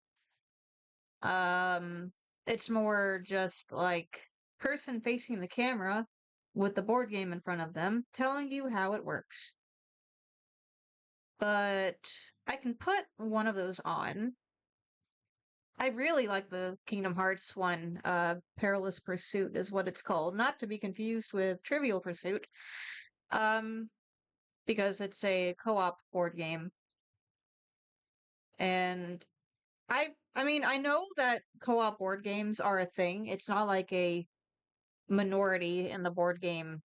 It's more just like person facing the camera with the board game in front of them telling you how it works. But I can put one of those on. I really like the Kingdom Hearts one. Perilous Pursuit is what it's called, not to be confused with Trivial Pursuit. Because it's a co-op board game. And I mean, I know that co-op board games are a thing. It's not like a minority in the board game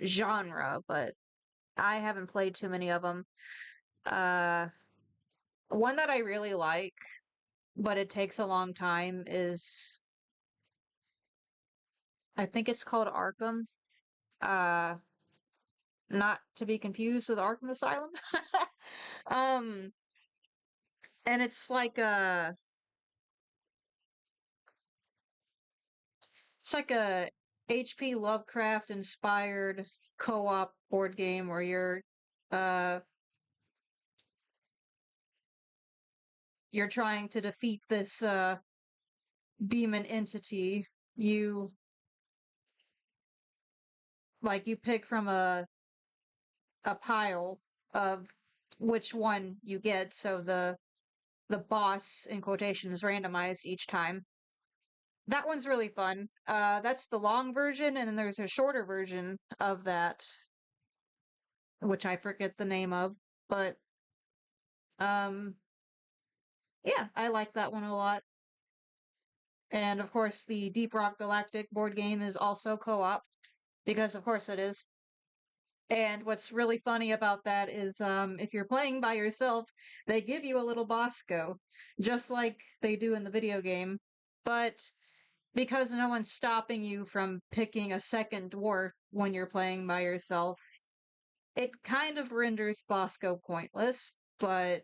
genre, but I haven't played too many of them. One that I really like, but it takes a long time, is I think it's called Arkham. Not to be confused with Arkham Asylum. um, and it's like a H.P. Lovecraft inspired co-op board game where you're trying to defeat this demon entity. You pick from a pile of which one you get, so the boss in quotation is randomized each time. That one's really fun. That's the long version, and then there's a shorter version of that, which I forget the name of, but yeah, I like that one a lot. And of course, the Deep Rock Galactic board game is also co-op, because of course it is. And what's really funny about that is if you're playing by yourself, they give you a little Bosco, just like they do in the video game. But because no one's stopping you from picking a second dwarf when you're playing by yourself, it kind of renders Bosco pointless, but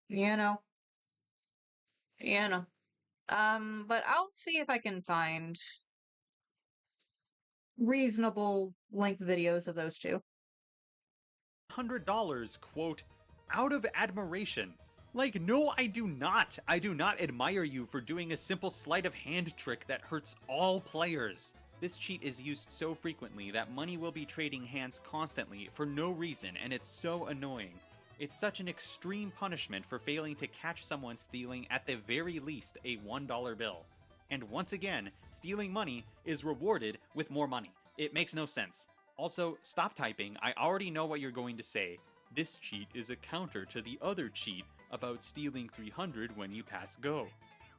you know. But I'll see if I can find reasonable length videos of those two. $100, quote, out of admiration. Like, no, I do not. I do not admire you for doing a simple sleight of hand trick that hurts all players. This cheat is used so frequently that money will be trading hands constantly for no reason, and it's so annoying. It's such an extreme punishment for failing to catch someone stealing at the very least a $1 bill. And once again, stealing money is rewarded with more money. It makes no sense. Also, stop typing. I already know what you're going to say. This cheat is a counter to the other cheat about stealing 300 when you pass go.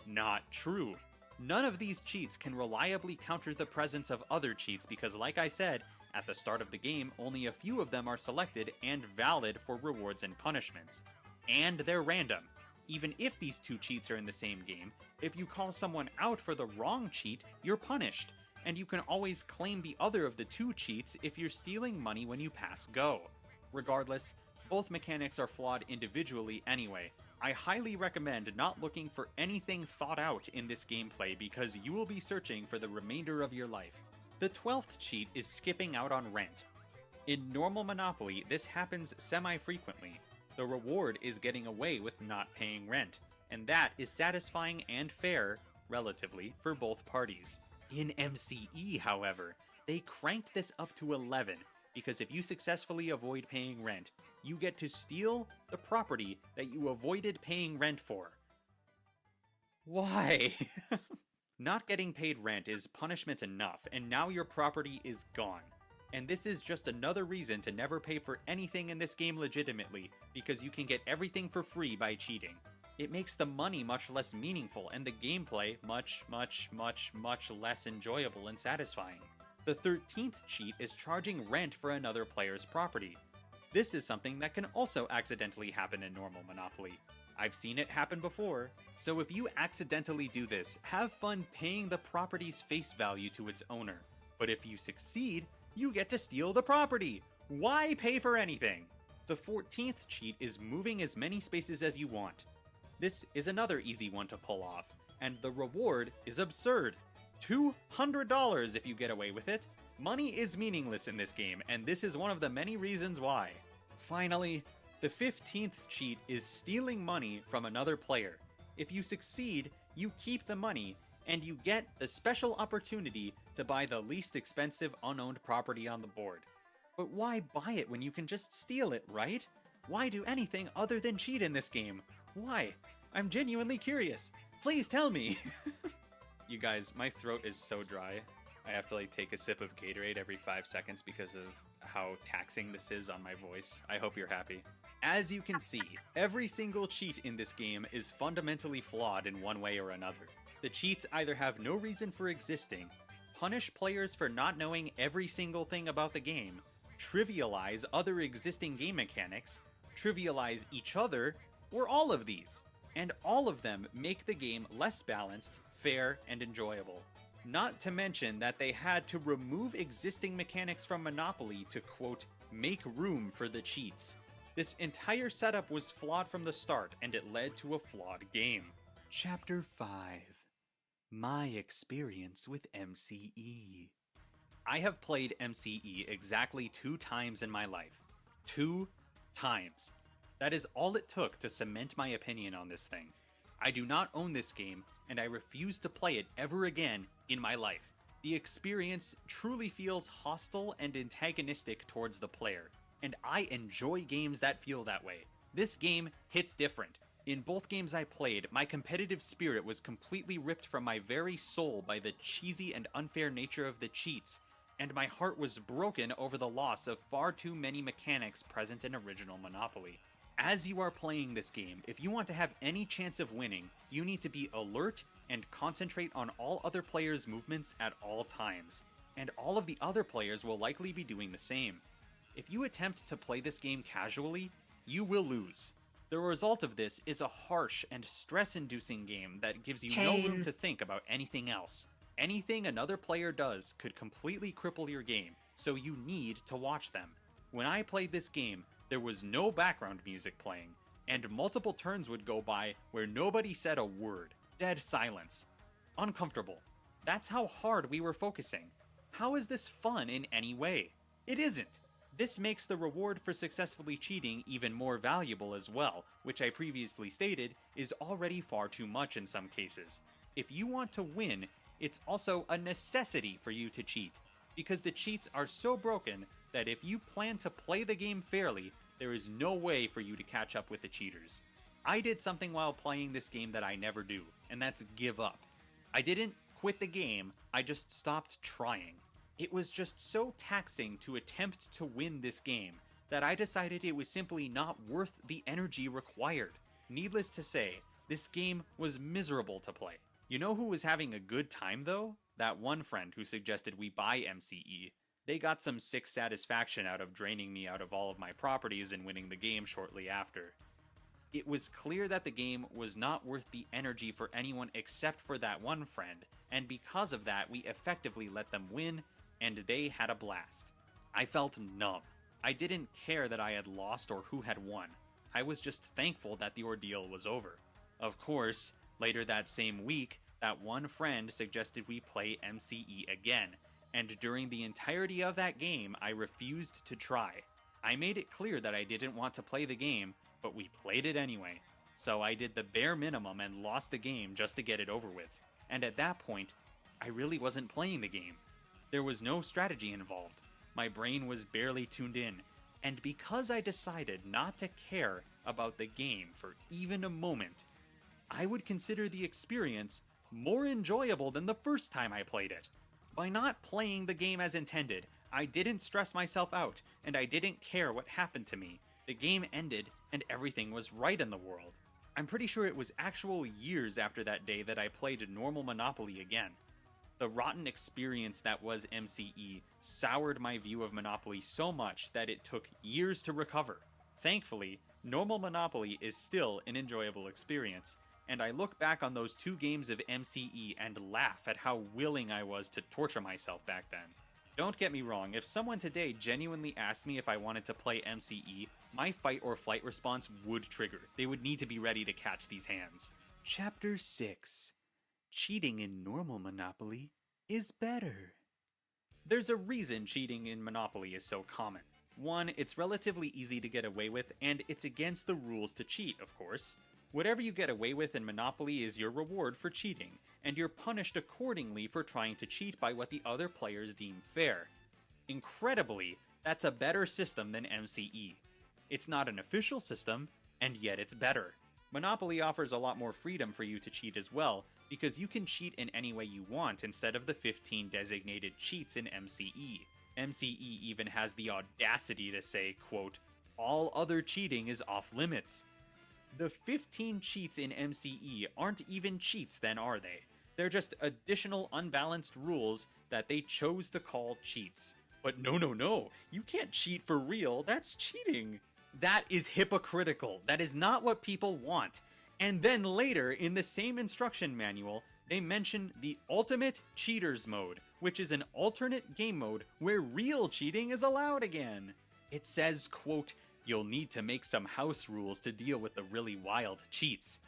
Not true. None of these cheats can reliably counter the presence of other cheats because, like I said, at the start of the game, only a few of them are selected and valid for rewards and punishments. and they're random. Even if these two cheats are in the same game, if you call someone out for the wrong cheat, you're punished, and you can always claim the other of the two cheats if you're stealing money when you pass go. Regardless, both mechanics are flawed individually anyway. I highly recommend not looking for anything thought out in this gameplay because you will be searching for the remainder of your life. The 12th cheat is skipping out on rent. In normal Monopoly, this happens semi-frequently. The reward is getting away with not paying rent, and that is satisfying and fair, relatively, for both parties. In MCE, however, they cranked this up to 11, because if you successfully avoid paying rent, you get to steal the property that you avoided paying rent for. Why? Not getting paid rent is punishment enough, and now your property is gone. And this is just another reason to never pay for anything in this game legitimately, because you can get everything for free by cheating. It makes the money much less meaningful and the gameplay much less enjoyable and satisfying. The 13th cheat is charging rent for another player's property. This is something that can also accidentally happen in normal Monopoly. I've seen it happen before, so if you accidentally do this, have fun paying the property's face value to its owner. But if you succeed, you get to steal the property! Why pay for anything? The 14th cheat is moving as many spaces as you want. This is another easy one to pull off, and the reward is absurd. $200 if you get away with it. Money is meaningless in this game, and this is one of the many reasons why. Finally, the 15th cheat is stealing money from another player. If you succeed, you keep the money, and you get the special opportunity to buy the least expensive unowned property on the board. But why buy it when you can just steal it, right? Why do anything other than cheat in this game? Why? I'm genuinely curious. Please tell me! You guys, my throat is so dry. I have to take a sip of Gatorade every 5 seconds because of how taxing this is on my voice. I hope you're happy. As you can see, every single cheat in this game is fundamentally flawed in one way or another. The cheats either have no reason for existing, punish players for not knowing every single thing about the game, trivialize other existing game mechanics, trivialize each other, or all of these. And all of them make the game less balanced, fair, and enjoyable. Not to mention that they had to remove existing mechanics from Monopoly to, quote, make room for the cheats. This entire setup was flawed from the start, and it led to a flawed game. Chapter 5. My experience with MCE. I have played MCE exactly 2 times in my life. 2 times. That is all it took to cement my opinion on this thing. I do not own this game, and I refuse to play it ever again in my life. The experience truly feels hostile and antagonistic towards the player, and I enjoy games that feel that way. This game hits different. In both games I played, my competitive spirit was completely ripped from my very soul by the cheesy and unfair nature of the cheats, and my heart was broken over the loss of far too many mechanics present in original Monopoly. As you are playing this game, if you want to have any chance of winning, you need to be alert and concentrate on all other players' movements at all times, and all of the other players will likely be doing the same. If you attempt to play this game casually, you will lose. The result of this is a harsh and stress-inducing game that gives you no room to think about anything else. Anything another player does could completely cripple your game, so you need to watch them. When I played this game, there was no background music playing, and multiple turns would go by where nobody said a word. Dead silence. Uncomfortable. That's how hard we were focusing. How is this fun in any way? It isn't. This makes the reward for successfully cheating even more valuable as well, which I previously stated is already far too much in some cases. If you want to win, it's also a necessity for you to cheat, because the cheats are so broken that if you plan to play the game fairly, there is no way for you to catch up with the cheaters. I did something while playing this game that I never do, and that's give up. I didn't quit the game, I just stopped trying. It was just so taxing to attempt to win this game that I decided it was simply not worth the energy required. Needless to say, this game was miserable to play. You know who was having a good time though? That one friend who suggested we buy MCE. They got some sick satisfaction out of draining me out of all of my properties and winning the game shortly after. It was clear that the game was not worth the energy for anyone except for that one friend, and because of that, we effectively let them win, and they had a blast. I felt numb. I didn't care that I had lost or who had won. I was just thankful that the ordeal was over. Of course, later that same week, that one friend suggested we play MCE again, and during the entirety of that game, I refused to try. I made it clear that I didn't want to play the game, but we played it anyway. So I did the bare minimum and lost the game just to get it over with. And at that point, I really wasn't playing the game. There was no strategy involved. My brain was barely tuned in. And because I decided not to care about the game for even a moment, I would consider the experience more enjoyable than the first time I played it. By not playing the game as intended, I didn't stress myself out, and I didn't care what happened to me. The game ended, and everything was right in the world. I'm pretty sure it was actual years after that day that I played normal Monopoly again. The rotten experience that was MCE soured my view of Monopoly so much that it took years to recover. Thankfully, normal Monopoly is still an enjoyable experience, and I look back on those 2 games of MCE and laugh at how willing I was to torture myself back then. Don't get me wrong, if someone today genuinely asked me if I wanted to play MCE, my fight or flight response would trigger. They would need to be ready to catch these hands. Chapter 6. Cheating in normal Monopoly is better. There's a reason cheating in Monopoly is so common. 1, it's relatively easy to get away with, and it's against the rules to cheat, of course. Whatever you get away with in Monopoly is your reward for cheating, and you're punished accordingly for trying to cheat by what the other players deem fair. Incredibly, that's a better system than MCE. It's not an official system, and yet it's better. Monopoly offers a lot more freedom for you to cheat as well, because you can cheat in any way you want instead of the 15 designated cheats in MCE. MCE even has the audacity to say, quote, "All other cheating is off limits." The 15 cheats in MCE aren't even cheats then, are they? They're just additional unbalanced rules that they chose to call cheats. But no, you can't cheat for real, that's cheating. That is hypocritical, that is not what people want. And then later, in the same instruction manual, they mention the Ultimate Cheaters mode, which is an alternate game mode where real cheating is allowed again. It says, quote, "You'll need to make some house rules to deal with the really wild cheats."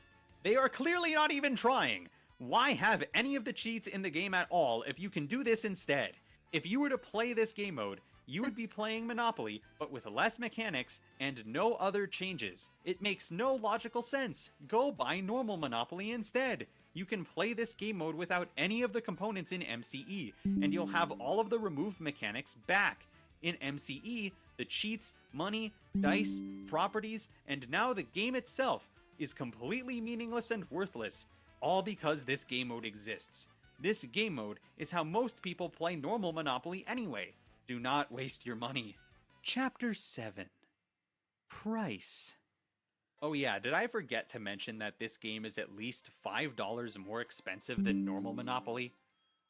They are clearly not even trying. Why have any of the cheats in the game at all if you can do this instead? If you were to play this game mode, you would be playing Monopoly, but with less mechanics and no other changes. It makes no logical sense. Go buy normal Monopoly instead. You can play this game mode without any of the components in MCE, and you'll have all of the removed mechanics back. In MCE, the cheats, money, dice, properties, and now the game itself is completely meaningless and worthless, all because this game mode exists. This game mode is how most people play normal Monopoly anyway. Do not waste your money. Chapter 7. Price. Oh yeah, did I forget to mention that this game is at least $5 more expensive than normal Monopoly?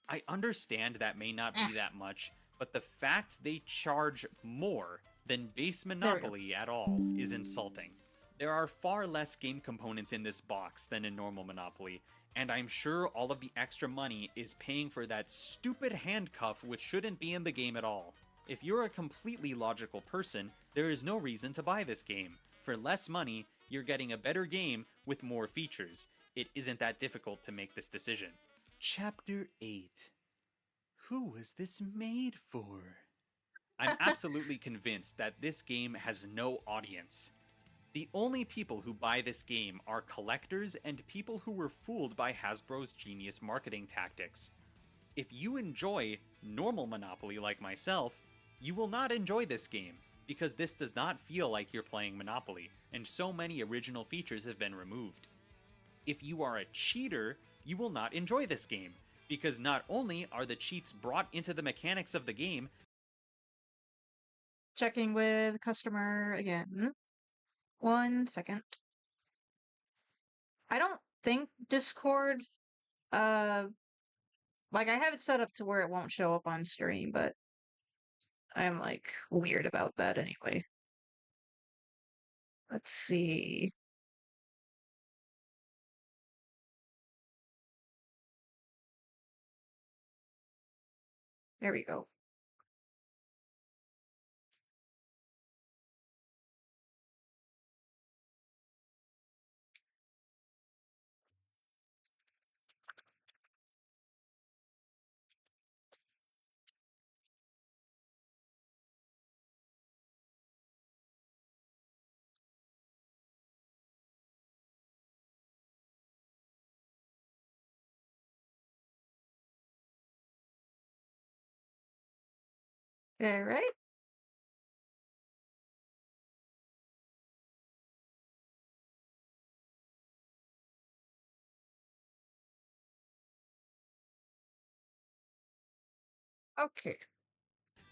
I understand that may not be that much, but the fact they charge more than base Monopoly at all is insulting. There are far less game components in this box than in normal Monopoly, and I'm sure all of the extra money is paying for that stupid handcuff which shouldn't be in the game at all. If you're a completely logical person, there is no reason to buy this game. For less money, you're getting a better game with more features. It isn't that difficult to make this decision. Chapter 8. Who was this made for? I'm absolutely convinced that this game has no audience. The only people who buy this game are collectors and people who were fooled by Hasbro's genius marketing tactics. If you enjoy normal Monopoly like myself, you will not enjoy this game, because this does not feel like you're playing Monopoly, and so many original features have been removed. If you are a cheater, you will not enjoy this game, because not only are the cheats brought into the mechanics of the game. Checking with customer again. 1 second. I don't think Discord, like I have it set up to where it won't show up on stream, but I'm like weird about that anyway. Let's see. There we go. All right. Okay.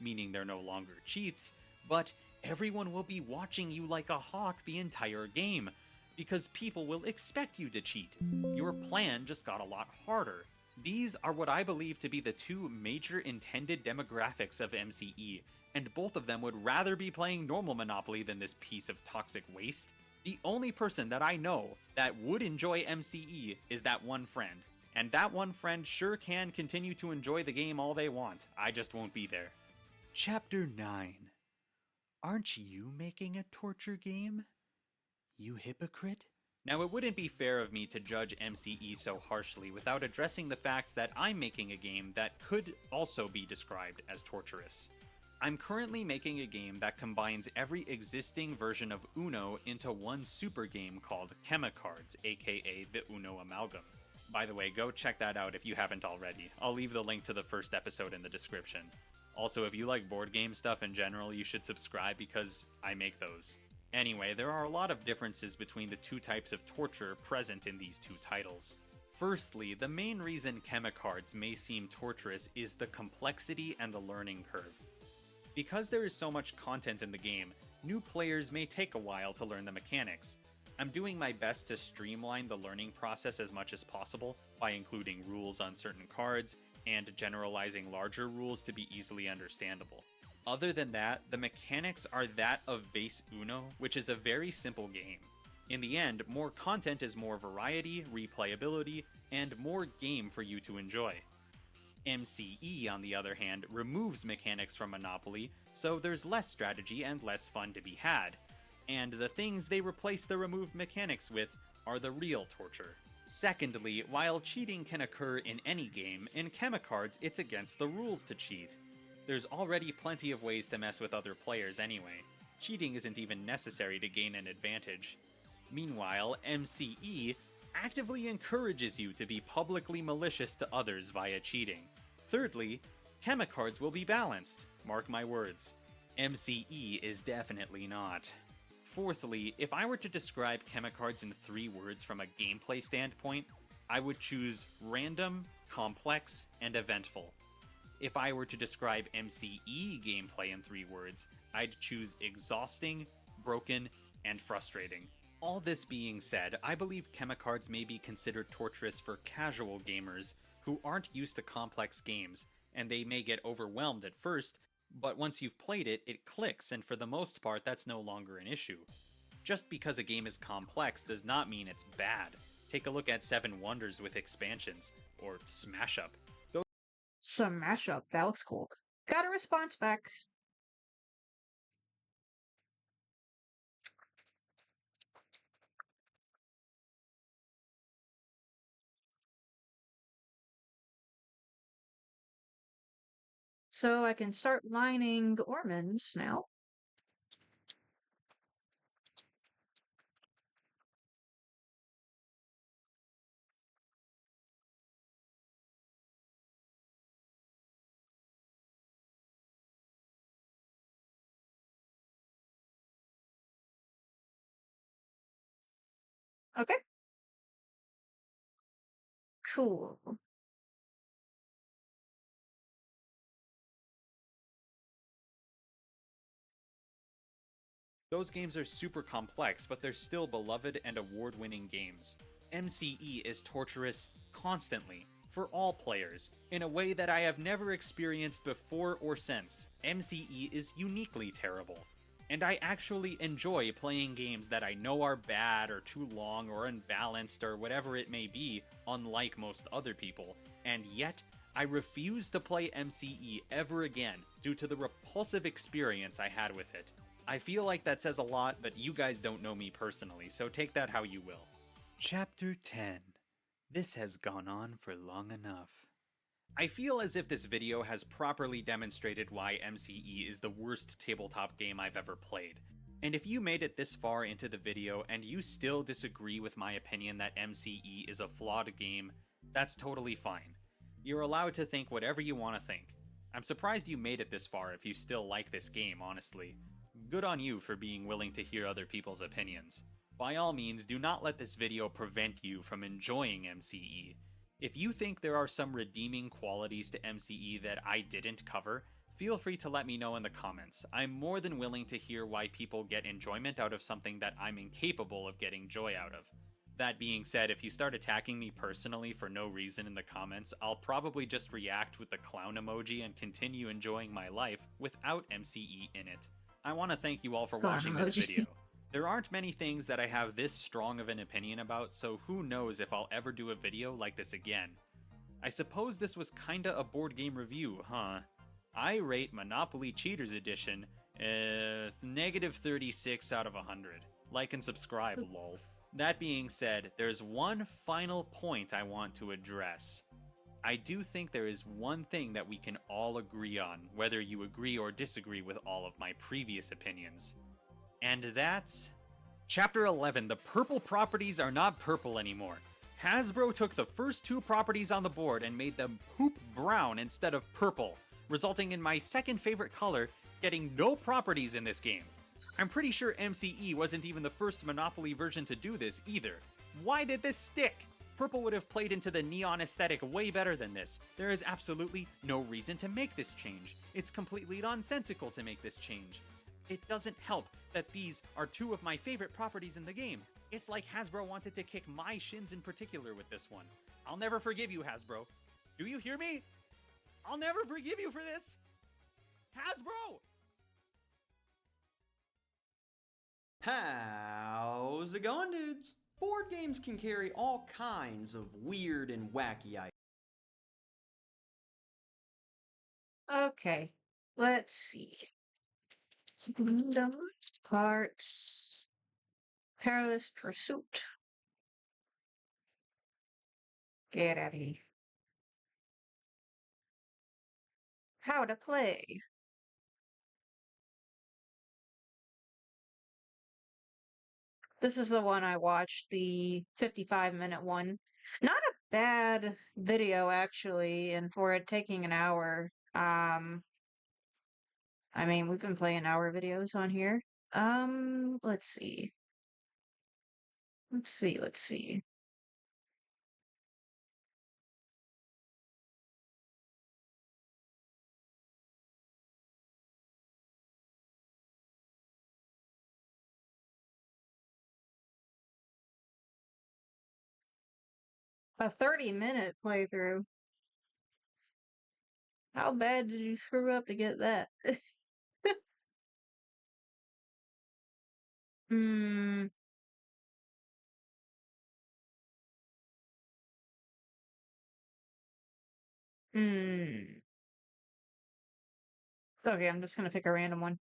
Meaning they're no longer cheats, but everyone will be watching you like a hawk the entire game, because people will expect you to cheat. Your plan just got a lot harder. These are what I believe to be the two major intended demographics of MCE, and both of them would rather be playing normal Monopoly than this piece of toxic waste. The only person that I know that would enjoy MCE is that one friend, and that one friend sure can continue to enjoy the game all they want. I just won't be there. Chapter 9. Aren't you making a torture game? You hypocrite? Now, it wouldn't be fair of me to judge MCE so harshly without addressing the fact that I'm making a game that could also be described as torturous. I'm currently making a game that combines every existing version of Uno into one super game called Chemicards, aka the Uno Amalgam. By the way, go check that out if you haven't already. I'll leave the link to the first episode in the description. Also, if you like board game stuff in general, you should subscribe because I make those. Anyway, there are a lot of differences between the two types of torture present in these two titles. Firstly, the main reason Chemicards may seem torturous is the complexity and the learning curve. Because there is so much content in the game, new players may take a while to learn the mechanics. I'm doing my best to streamline the learning process as much as possible by including rules on certain cards and generalizing larger rules to be easily understandable. Other than that, the mechanics are that of base Uno, which is a very simple game. In the end, more content is more variety, replayability, and more game for you to enjoy. MCE, on the other hand, removes mechanics from Monopoly, so there's less strategy and less fun to be had. And the things they replace the removed mechanics with are the real torture. Secondly, while cheating can occur in any game, in Chemicards it's against the rules to cheat. There's already plenty of ways to mess with other players anyway. Cheating isn't even necessary to gain an advantage. Meanwhile, MCE actively encourages you to be publicly malicious to others via cheating. Thirdly, Chemicards will be balanced, mark my words. MCE is definitely not. Fourthly, if I were to describe Chemicards in 3 words from a gameplay standpoint, I would choose random, complex, and eventful. If I were to describe MCE gameplay in 3 words, I'd choose exhausting, broken, and frustrating. All this being said, I believe Chemicards may be considered torturous for casual gamers who aren't used to complex games, and they may get overwhelmed at first, but once you've played it, it clicks, and for the most part, that's no longer an issue. Just because a game is complex does not mean it's bad. Take a look at 7 Wonders with expansions, or Smash Up. Some mashup. That looks cool. Got a response back. So I can start lining Ormans now. Okay. Cool. Those games are super complex, but they're still beloved and award-winning games. MCE is torturous constantly, for all players, in a way that I have never experienced before or since. MCE is uniquely terrible, and I actually enjoy playing games that I know are bad or too long or unbalanced or whatever it may be, unlike most other people, and yet I refuse to play MCE ever again due to the repulsive experience I had with it. I feel like that says a lot, but you guys don't know me personally, so take that how you will. Chapter 10. This has gone on for long enough. I feel as if this video has properly demonstrated why MCE is the worst tabletop game I've ever played. And if you made it this far into the video and you still disagree with my opinion that MCE is a flawed game, that's totally fine. You're allowed to think whatever you want to think. I'm surprised you made it this far if you still like this game, honestly. Good on you for being willing to hear other people's opinions. By all means, do not let this video prevent you from enjoying MCE. If you think there are some redeeming qualities to MCE that I didn't cover, feel free to let me know in the comments. I'm more than willing to hear why people get enjoyment out of something that I'm incapable of getting joy out of. That being said, if you start attacking me personally for no reason in the comments, I'll probably just react with the clown emoji and continue enjoying my life without MCE in it. I want to thank you all for watching this video. There aren't many things that I have this strong of an opinion about, so who knows if I'll ever do a video like this again. I suppose this was kinda a board game review, huh? I rate Monopoly Cheaters Edition negative 36 out of 100. Like and subscribe, lol. That being said, there's one final point I want to address. I do think there is one thing that we can all agree on, whether you agree or disagree with all of my previous opinions. And that's... Chapter 11, the purple properties are not purple anymore. Hasbro took the first two properties on the board and made them poop brown instead of purple, resulting in my second favorite color getting no properties in this game. I'm pretty sure MCE wasn't even the first Monopoly version to do this either. Why did this stick? Purple would have played into the neon aesthetic way better than this. There is absolutely no reason to make this change. It's completely nonsensical to make this change. It doesn't help that these are two of my favorite properties in the game. It's like Hasbro wanted to kick my shins in particular with this one. I'll never forgive you, Hasbro. Do you hear me? I'll never forgive you for this! Hasbro! How's it going, dudes? Board games can carry all kinds of weird and wacky ideas. Okay, let's see. Kingdom Hearts Perilous Pursuit. Get out of here. How to play. This is the one I watched, the 55-minute one. Not a bad video, actually, and for it taking an hour. I mean, we've been playing hour videos on here. Let's see. Let's see. A 30-minute playthrough. How bad did you screw up to get that? Hmm. Hmm. Okay, I'm just gonna pick a random one.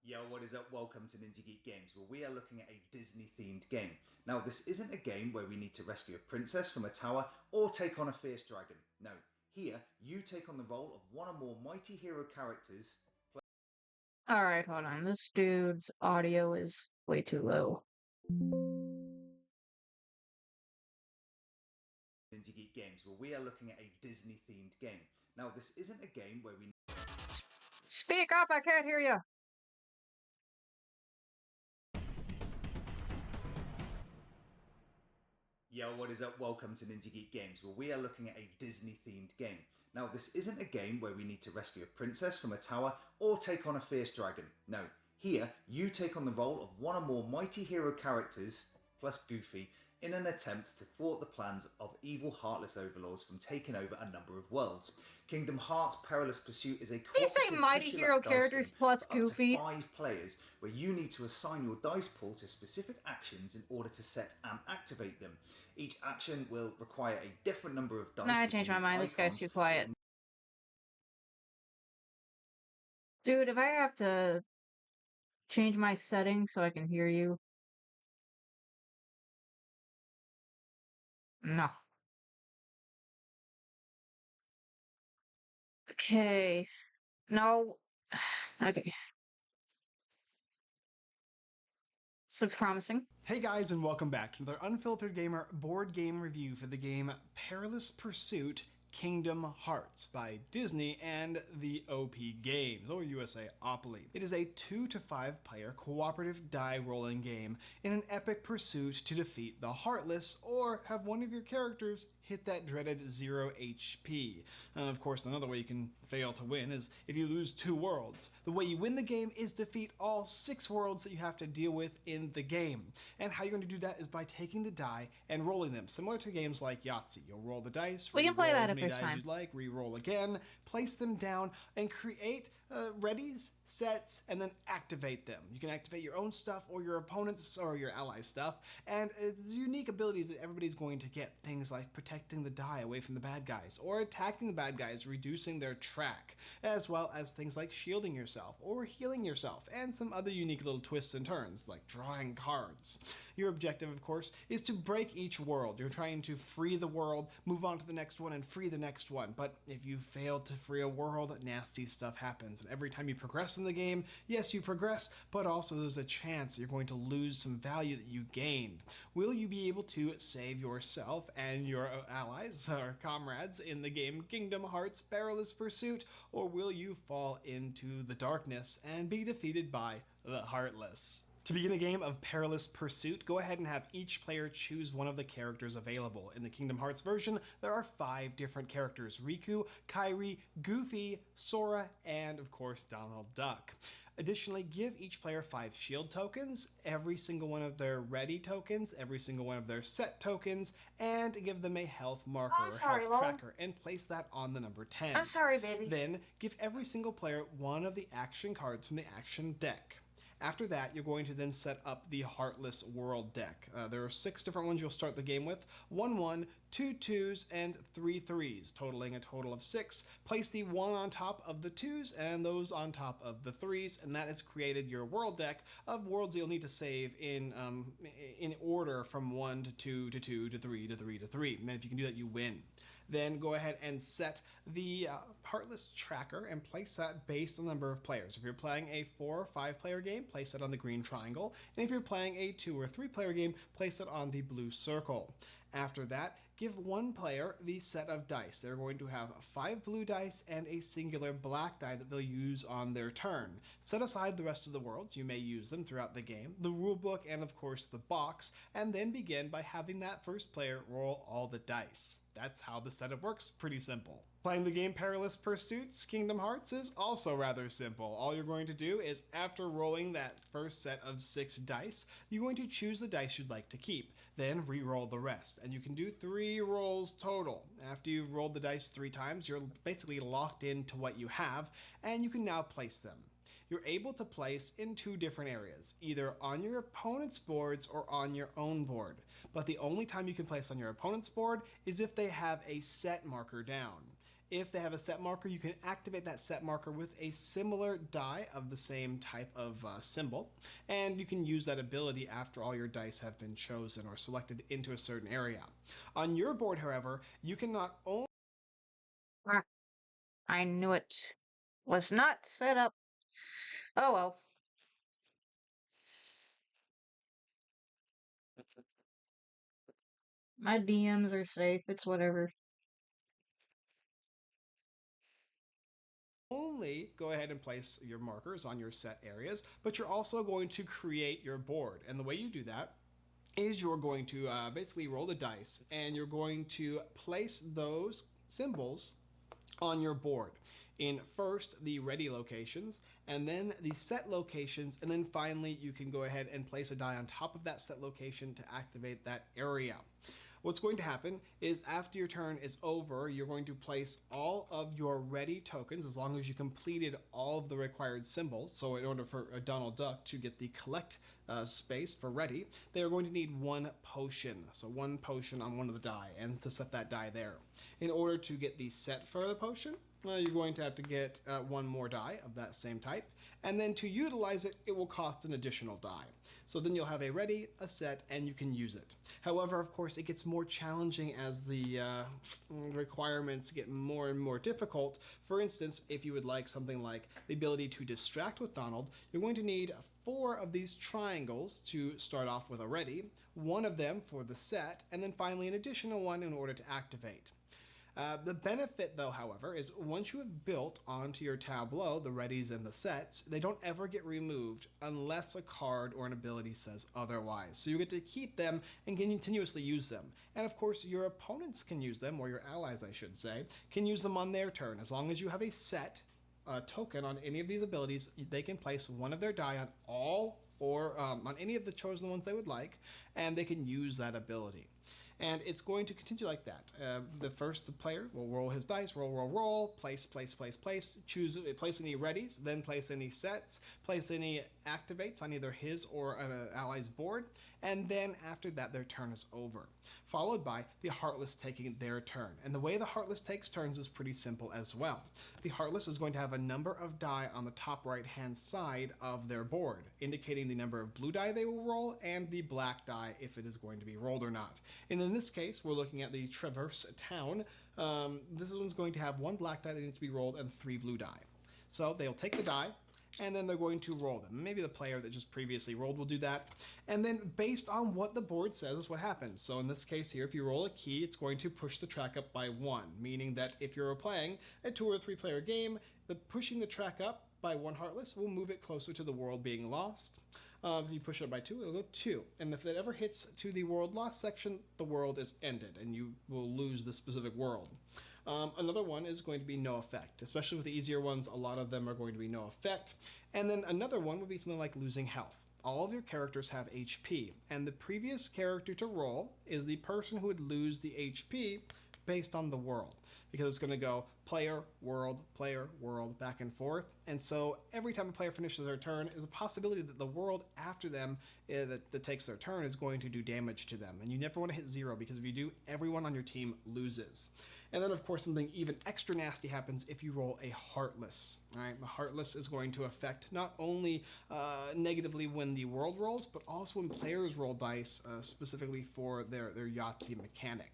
Yo, what is up? Welcome to Ninja Geek Games, where we are looking at a Disney-themed game. Now, this isn't a game where we need to rescue a princess from a tower or take on a fierce dragon. No, here, you take on the role of one or more mighty hero characters. Alright, hold on. This dude's audio is way too low. Ninja Geek Games, where we are looking at a Disney-themed game. Now, this isn't a game where we... Speak up, I can't hear you! Yo, what is up? Welcome to Ninja Geek Games, where we are looking at a Disney-themed game. Now, this isn't a game where we need to rescue a princess from a tower or take on a fierce dragon. No, here, you take on the role of one or more mighty hero characters, plus Goofy, in an attempt to thwart the plans of evil heartless overlords from taking over a number of worlds. Kingdom Hearts Perilous Pursuit is a Did you say cooperative Mighty Hero push-your-luck dice characters game plus for up to Goofy? 5 players, where you need to assign your dice pool to specific actions in order to set and activate them. Each action will require a different number of dice. Nah, I changed my mind. This guy's too quiet. Dude, if I have to change my settings so I can hear you. No. Okay. No. Okay. This looks promising. Hey guys, and welcome back to another Unfiltered Gamer board game review for the game Perilous Pursuit Kingdom Hearts by Disney and the OP Games, or USA Opoly. It is a 2 to 5 player cooperative die rolling game in an epic pursuit to defeat the Heartless or have one of your characters hit that dreaded 0 HP. And of course, another way you can fail to win is if you lose 2 worlds. The way you win the game is defeat all 6 worlds that you have to deal with in the game. And how you're going to do that is by taking the die and rolling them, similar to games like Yahtzee. You'll roll the dice, we can play that as many dice you'd like, re-roll again, place them down, and create readies, sets, and then activate them. You can activate your own stuff or your opponent's or your allies' stuff, and it's unique abilities that everybody's going to get. Things like protecting the die away from the bad guys, or attacking the bad guys, reducing their track, as well as things like shielding yourself or healing yourself, and some other unique little twists and turns, like drawing cards. Your objective, of course, is to break each world. You're trying to free the world, move on to the next one, and free the next one. But if you fail to free a world, nasty stuff happens. And every time you progress in the game, yes, you progress, but also there's a chance you're going to lose some value that you gained. Will you be able to save yourself and your allies or comrades in the game Kingdom Hearts Perilous Pursuit, or will you fall into the darkness and be defeated by the Heartless? To begin a game of Perilous Pursuit, go ahead and have each player choose one of the characters available. In the Kingdom Hearts version, there are 5 different characters: Riku, Kairi, Goofy, Sora, and of course Donald Duck. Additionally, give each player 5 shield tokens, every single one of their ready tokens, every single one of their set tokens, and give them a health marker or health tracker, and place that on the number 10. I'm sorry, baby. Then, give every single player one of the action cards from the action deck. After that, you're going to then set up the Heartless World deck. There are 6 different ones you'll start the game with: 1 1, 2 2s, and 3 3s, totaling a total of 6. Place the 1 on top of the 2s and those on top of the 3s, and that has created your world deck of worlds you'll need to save in order from 1 to 2 to 2 to 3 to 3 to 3. And if you can do that, you win. Then go ahead and set the Heartless tracker and place that based on the number of players. If you're playing a 4 or 5 player game, place it on the green triangle. And if you're playing a 2 or 3 player game, place it on the blue circle. After that, give one player the set of dice. They're going to have 5 blue dice and a singular black die that they'll use on their turn. Set aside the rest of the worlds. You may use them throughout the game, the rulebook, and of course the box, and then begin by having that first player roll all the dice. That's how the setup works. Pretty simple. Playing the game Perilous Pursuits Kingdom Hearts is also rather simple. All you're going to do is, after rolling that first set of 6 dice, you're going to choose the dice you'd like to keep, then re-roll the rest. And you can do 3 rolls total. After you've rolled the dice 3 times, you're basically locked into what you have, and you can now place them. You're able to place in 2 different areas, either on your opponent's boards or on your own board. But the only time you can place on your opponent's board is if they have a set marker down. If they have a set marker, you can activate that set marker with a similar die of the same type of symbol, and you can use that ability after all your dice have been chosen or selected into a certain area. On your board, however, you can not only... I knew it was not set up. Oh well. My DMs are safe, it's whatever. Only go ahead and place your markers on your set areas, but you're also going to create your board. And the way you do that is you're going to basically roll the dice, and you're going to place those symbols on your board. in first the ready locations, and then the set locations, and then finally you can go ahead and place a die on top of that set location to activate that area. What's going to happen is after your turn is over, you're going to place all of your ready tokens, as long as you completed all of the required symbols. So in order for a Donald Duck to get the collect space for ready, they are going to need one potion. So one potion on one of the die, and to set that die there. In order to get the set for the potion, you're going to have to get one more die of that same type, and then to utilize it, it will cost an additional die. So then you'll have a ready, a set, and you can use it. However, of course, it gets more challenging as the requirements get more and more difficult. For instance, if you would like something like the ability to distract with Donald, you're going to need 4 of these triangles to start off with a ready, 1 of them for the set, and then finally an additional one in order to activate. The benefit, though, however, is once you have built onto your tableau the readies and the sets, they don't ever get removed unless a card or an ability says otherwise. So you get to keep them and continuously use them. And of course, your opponents can use them, or your allies, I should say, can use them on their turn. As long as you have a set token on any of these abilities, they can place one of their die on all or on any of the chosen ones they would like, and they can use that ability. And it's going to continue like that. The player will roll his dice, roll, place, choose, place any readies, then place any sets, place any activates on either his or an ally's board, and then after that their turn is over. Followed by the Heartless taking their turn. And the way the Heartless takes turns is pretty simple as well. The Heartless is going to have a number of die on the top right hand side of their board, indicating the number of blue die they will roll and the black die if it is going to be rolled or not. And in this case, we're looking at the Traverse Town. This one's going to have 1 black die that needs to be rolled and 3 blue die. So they'll take the die, and then they're going to roll them. Maybe the player that just previously rolled will do that. And then based on what the board says is what happens. So in this case here, if you roll a key, it's going to push the track up by 1, meaning that if you're playing a 2 or 3 player game, pushing the track up by 1 Heartless will move it closer to the world being lost. If you push it up by 2, it'll go 2. And if it ever hits to the world lost section, the world is ended, and you will lose the specific world. Another one is going to be no effect. Especially with the easier ones, a lot of them are going to be no effect. And then another one would be something like losing health. All of your characters have HP, and the previous character to roll is the person who would lose the HP based on the world, because it's going to go player, world, back and forth. And so every time a player finishes their turn is a possibility that the world after them that takes their turn is going to do damage to them. And you never want to hit 0, because if you do, everyone on your team loses. And then, of course, something even extra nasty happens if you roll a Heartless. All right, the Heartless is going to affect not only negatively when the world rolls, but also when players roll dice, specifically for their Yahtzee mechanic.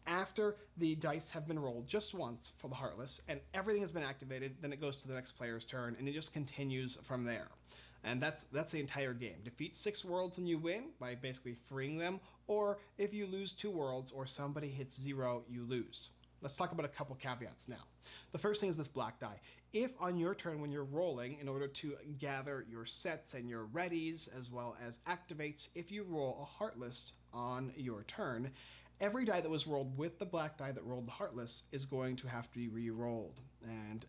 After the dice have been rolled just once for the Heartless and everything has been activated, then it goes to the next player's turn, and it just continues from there. And that's the entire game. Defeat 6 worlds and you win by basically freeing them, or if you lose 2 worlds or somebody hits 0, you lose. Let's talk about a couple caveats now. The first thing is this black die. If on your turn when you're rolling, in order to gather your sets and your readies as well as activates, if you roll a Heartless on your turn, every die that was rolled with the black die that rolled the Heartless is going to have to be re-rolled, and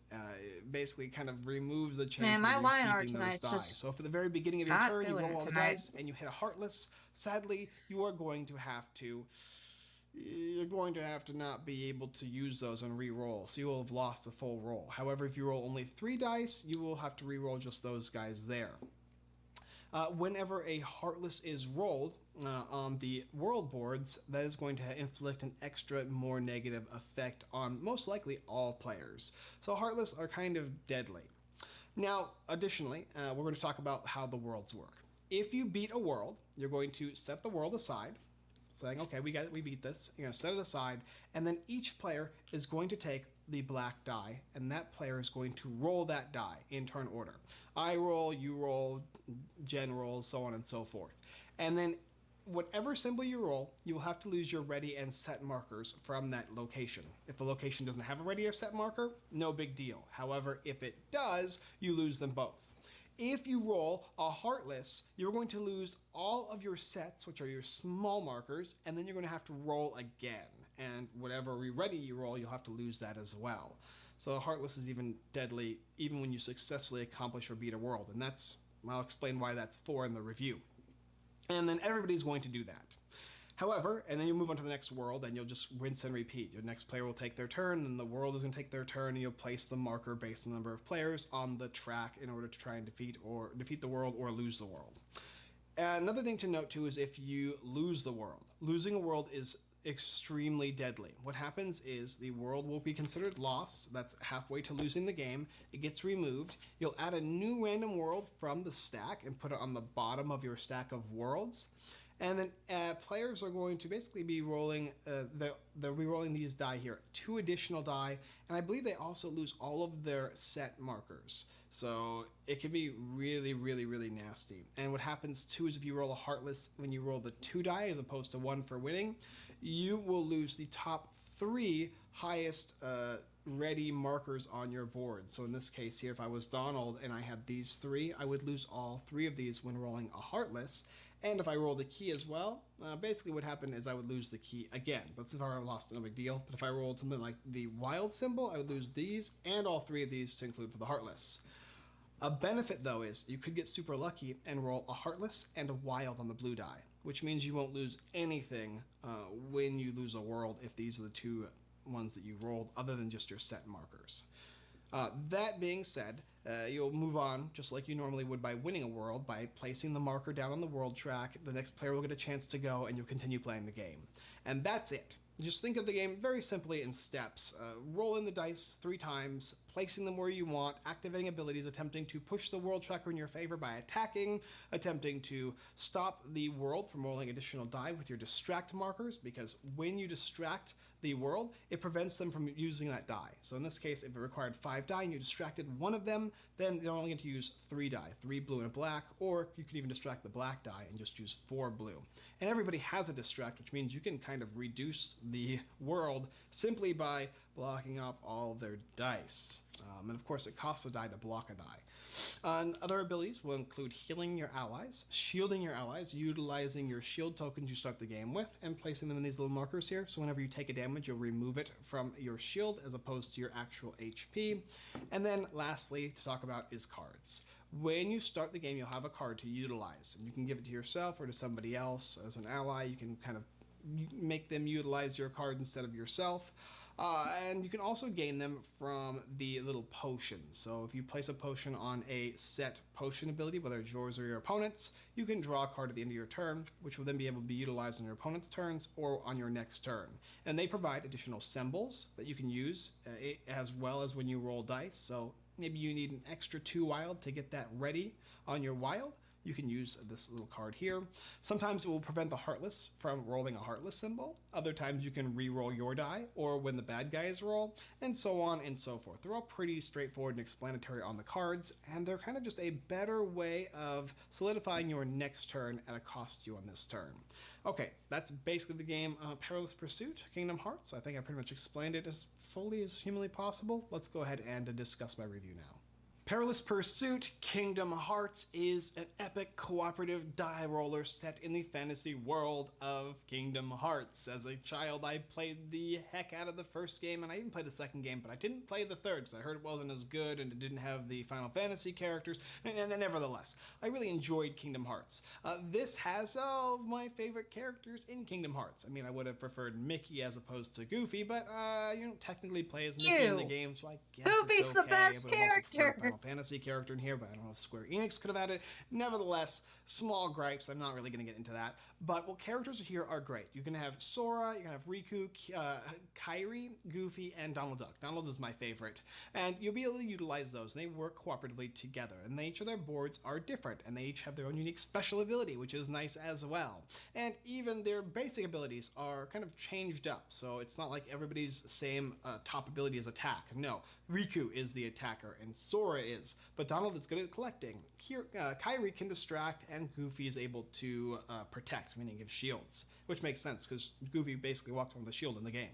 basically kind of removes the chance of you keeping those die. So if at the very beginning of your turn you roll all the dice and you hit a Heartless, sadly you are going to have to not be able to use those and re-roll, so you will have lost a full roll. However, if you roll only 3 dice, you will have to re-roll just those guys there. Whenever a Heartless is rolled on the world boards, that is going to inflict an extra, more negative effect on most likely all players. So Heartless are kind of deadly. Now, additionally, we're going to talk about how the worlds work. If you beat a world, you're going to set the world aside, saying, okay, we beat this. You're going to set it aside, and then each player is going to take the black die, and that player is going to roll that die in turn order. I roll, you roll, Jen rolls, so on and so forth. And then whatever symbol you roll, you will have to lose your ready and set markers from that location. If the location doesn't have a ready or set marker, no big deal. However, if it does, you lose them both. If you roll a Heartless, you're going to lose all of your sets, which are your small markers, and then you're going to have to roll again. And whatever ready you roll, you'll have to lose that as well. So Heartless is even deadly even when you successfully accomplish or beat a world, and I'll explain why that's for in the review. And then everybody's going to do that. However, and then you move on to the next world, and you'll just rinse and repeat. Your next player will take their turn, and the world is going to take their turn, and you'll place the marker based on the number of players on the track in order to try and defeat the world or lose the world. Another thing to note too is if you lose the world. Losing a world is extremely deadly. What happens is the world will be considered lost. That's halfway to losing the game. It gets removed. You'll add a new random world from the stack and put it on the bottom of your stack of worlds. And then players are going to basically be rolling, they'll be rolling these die here, 2 additional die, and I believe they also lose all of their set markers. So it can be really, really, really nasty. And what happens too is if you roll a Heartless, when you roll the 2 die as opposed to 1 for winning, you will lose the top 3 highest ready markers on your board. So in this case here, if I was Donald and I had these 3, I would lose all 3 of these when rolling a Heartless. And if I rolled a key as well, basically what happened is I would lose the key again. But if I lost, no big deal. But if I rolled something like the wild symbol, I would lose these and all 3 of these to include for the Heartless. A benefit though is you could get super lucky and roll a Heartless and a wild on the blue die, which means you won't lose anything when you lose a world if these are the 2 ones that you rolled other than just your set markers. That being said, you'll move on just like you normally would by winning a world by placing the marker down on the world track. The next player will get a chance to go and you'll continue playing the game. And that's it. Just think of the game very simply in steps. Rolling the dice 3 times, placing them where you want, activating abilities, attempting to push the world tracker in your favor by attacking, attempting to stop the world from rolling additional die with your distract markers, because when you distract the world, it prevents them from using that die. So in this case, if it required 5 die and you distracted one of them, then they're only going to use 3 die, 3 blue and a black, or you could even distract the black die and just use 4 blue. And everybody has a distract, which means you can kind of reduce the world simply by blocking off all their dice. And of course, it costs a die to block a die. Other abilities will include healing your allies, shielding your allies, utilizing your shield tokens you start the game with, and placing them in these little markers here. So whenever you take a damage, you'll remove it from your shield as opposed to your actual HP. And then lastly, to talk about is cards. When you start the game, you'll have a card to utilize, and you can give it to yourself or to somebody else as an ally. You can kind of make them utilize your card instead of yourself. And you can also gain them from the little potions. So if you place a potion on a set potion ability, whether it's yours or your opponent's, you can draw a card at the end of your turn, which will then be able to be utilized on your opponent's turns or on your next turn. And they provide additional symbols that you can use as well as when you roll dice. So maybe you need an extra 2 wild to get that ready on your wild. You can use this little card here. Sometimes it will prevent the Heartless from rolling a Heartless symbol. Other times you can re-roll your die, or when the bad guys roll, and so on and so forth. They're all pretty straightforward and explanatory on the cards, and they're kind of just a better way of solidifying your next turn at a cost to you on this turn. Okay, that's basically the game Perilous Pursuit, Kingdom Hearts. I think I pretty much explained it as fully as humanly possible. Let's go ahead and discuss my review now. Perilous Pursuit Kingdom Hearts is an epic cooperative die roller set in the fantasy world of Kingdom Hearts. As a child, I played the heck out of the first game, and I even played the second game, but I didn't play the third because I heard it wasn't as good and it didn't have the Final Fantasy characters, and nevertheless, I really enjoyed Kingdom Hearts. This has all of my favorite characters in Kingdom Hearts. I mean, I would have preferred Mickey as opposed to Goofy, but you don't technically play as Mickey in the game, so I guess Goofy's it's okay. the best character! Final Fantasy character in here, but I don't know if Square Enix could have added. Nevertheless, small gripes. I'm not really going to get into that. But what characters here are great. You can have Sora, you can have Riku, Kairi, Goofy, and Donald Duck. Donald is my favorite. And you'll be able to utilize those, and they work cooperatively together. And each of their boards are different, and they each have their own unique special ability, which is nice as well. And even their basic abilities are kind of changed up, so it's not like everybody's same top ability is attack. No, Riku is the attacker, and Sora is. But Donald is good at collecting. Here, Kairi can distract, and Goofy is able to protect, meaning give shields, which makes sense because Goofy basically walks around with a shield in the game.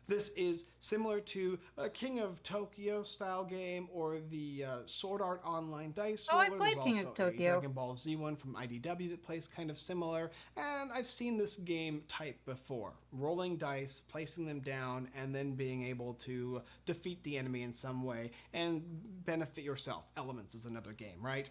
This is similar to a King of Tokyo style game or the Sword Art Online Dice Oh, Roller. I played There's King also of Tokyo. a Dragon Ball Z one from IDW that plays kind of similar, and I've seen this game type before. Rolling dice, placing them down, and then being able to defeat the enemy in some way and benefit yourself. Elements is another game, right?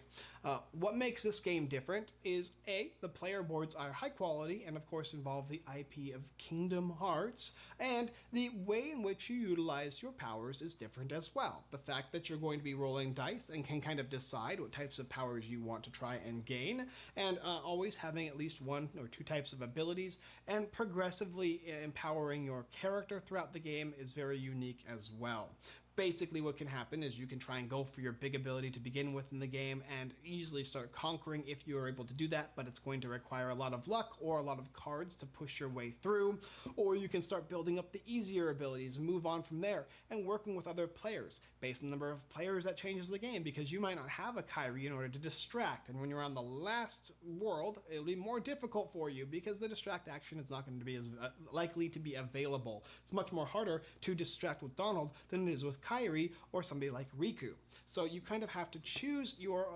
What makes this game different is A, the player boards are high quality and of course involve the IP of Kingdom Hearts, and the way in which you utilize your powers is different as well. The fact that you're going to be rolling dice and can kind of decide what types of powers you want to try and gain, and always having at least one or two types of abilities, and progressively empowering your character throughout the game is very unique as well. Basically what can happen is you can try and go for your big ability to begin with in the game and easily start conquering if you are able to do that, but it's going to require a lot of luck or a lot of cards to push your way through. Or you can start building up the easier abilities and move on from there and working with other players. Based on the number of players, that changes the game because you might not have a Kyrie in order to distract, and when you're on the last world it'll be more difficult for you because the distract action is not going to be as likely to be available. It's much more harder to distract with Donald than it is with Kyrie or somebody like Riku. So you kind of have to choose your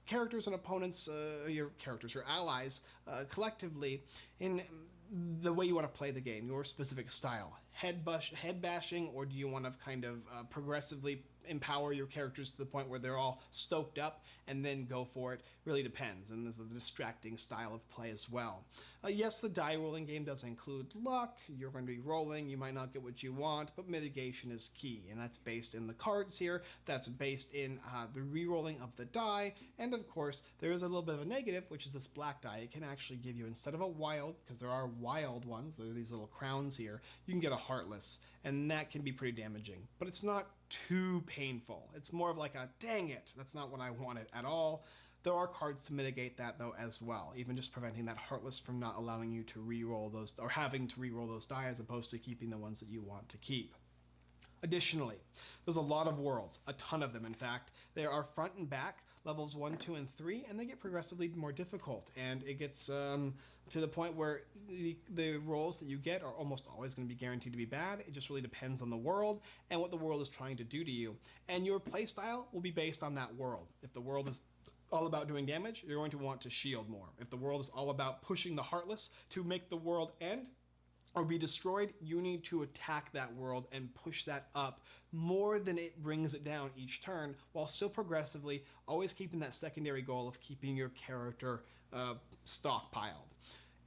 characters and opponents, your allies, collectively in the way you want to play the game, your specific style. Head bashing, or do you want to kind of progressively empower your characters to the point where they're all stoked up and then go for it? Really depends, and there's a distracting style of play as well. Yes, the die rolling game does include luck. You're going to be rolling, you might not get what you want, but mitigation is key, and that's based in the cards here, that's based in the re-rolling of the die, and of course there is a little bit of a negative, which is this black die. It can actually give you, instead of a wild, because there are wild ones, there are these little crowns here, you can get a heartless, and that can be pretty damaging, but it's not too painful. It's more of like a, dang it, that's not what I wanted at all. There are cards to mitigate that though as well, even just preventing that heartless from not allowing you to re-roll those, or having to re-roll those die as opposed to keeping the ones that you want to keep. Additionally, there's a lot of worlds, a ton of them in fact. They are front and back, levels 1, 2, and 3, and they get progressively more difficult, and it gets to the point where the rolls that you get are almost always going to be guaranteed to be bad. It just really depends on the world and what the world is trying to do to you, and your playstyle will be based on that world. If the world is all about doing damage, you're going to want to shield more. If the world is all about pushing the heartless to make the world end or be destroyed, you need to attack that world and push that up more than it brings it down each turn, while still progressively always keeping that secondary goal of keeping your character stockpiled.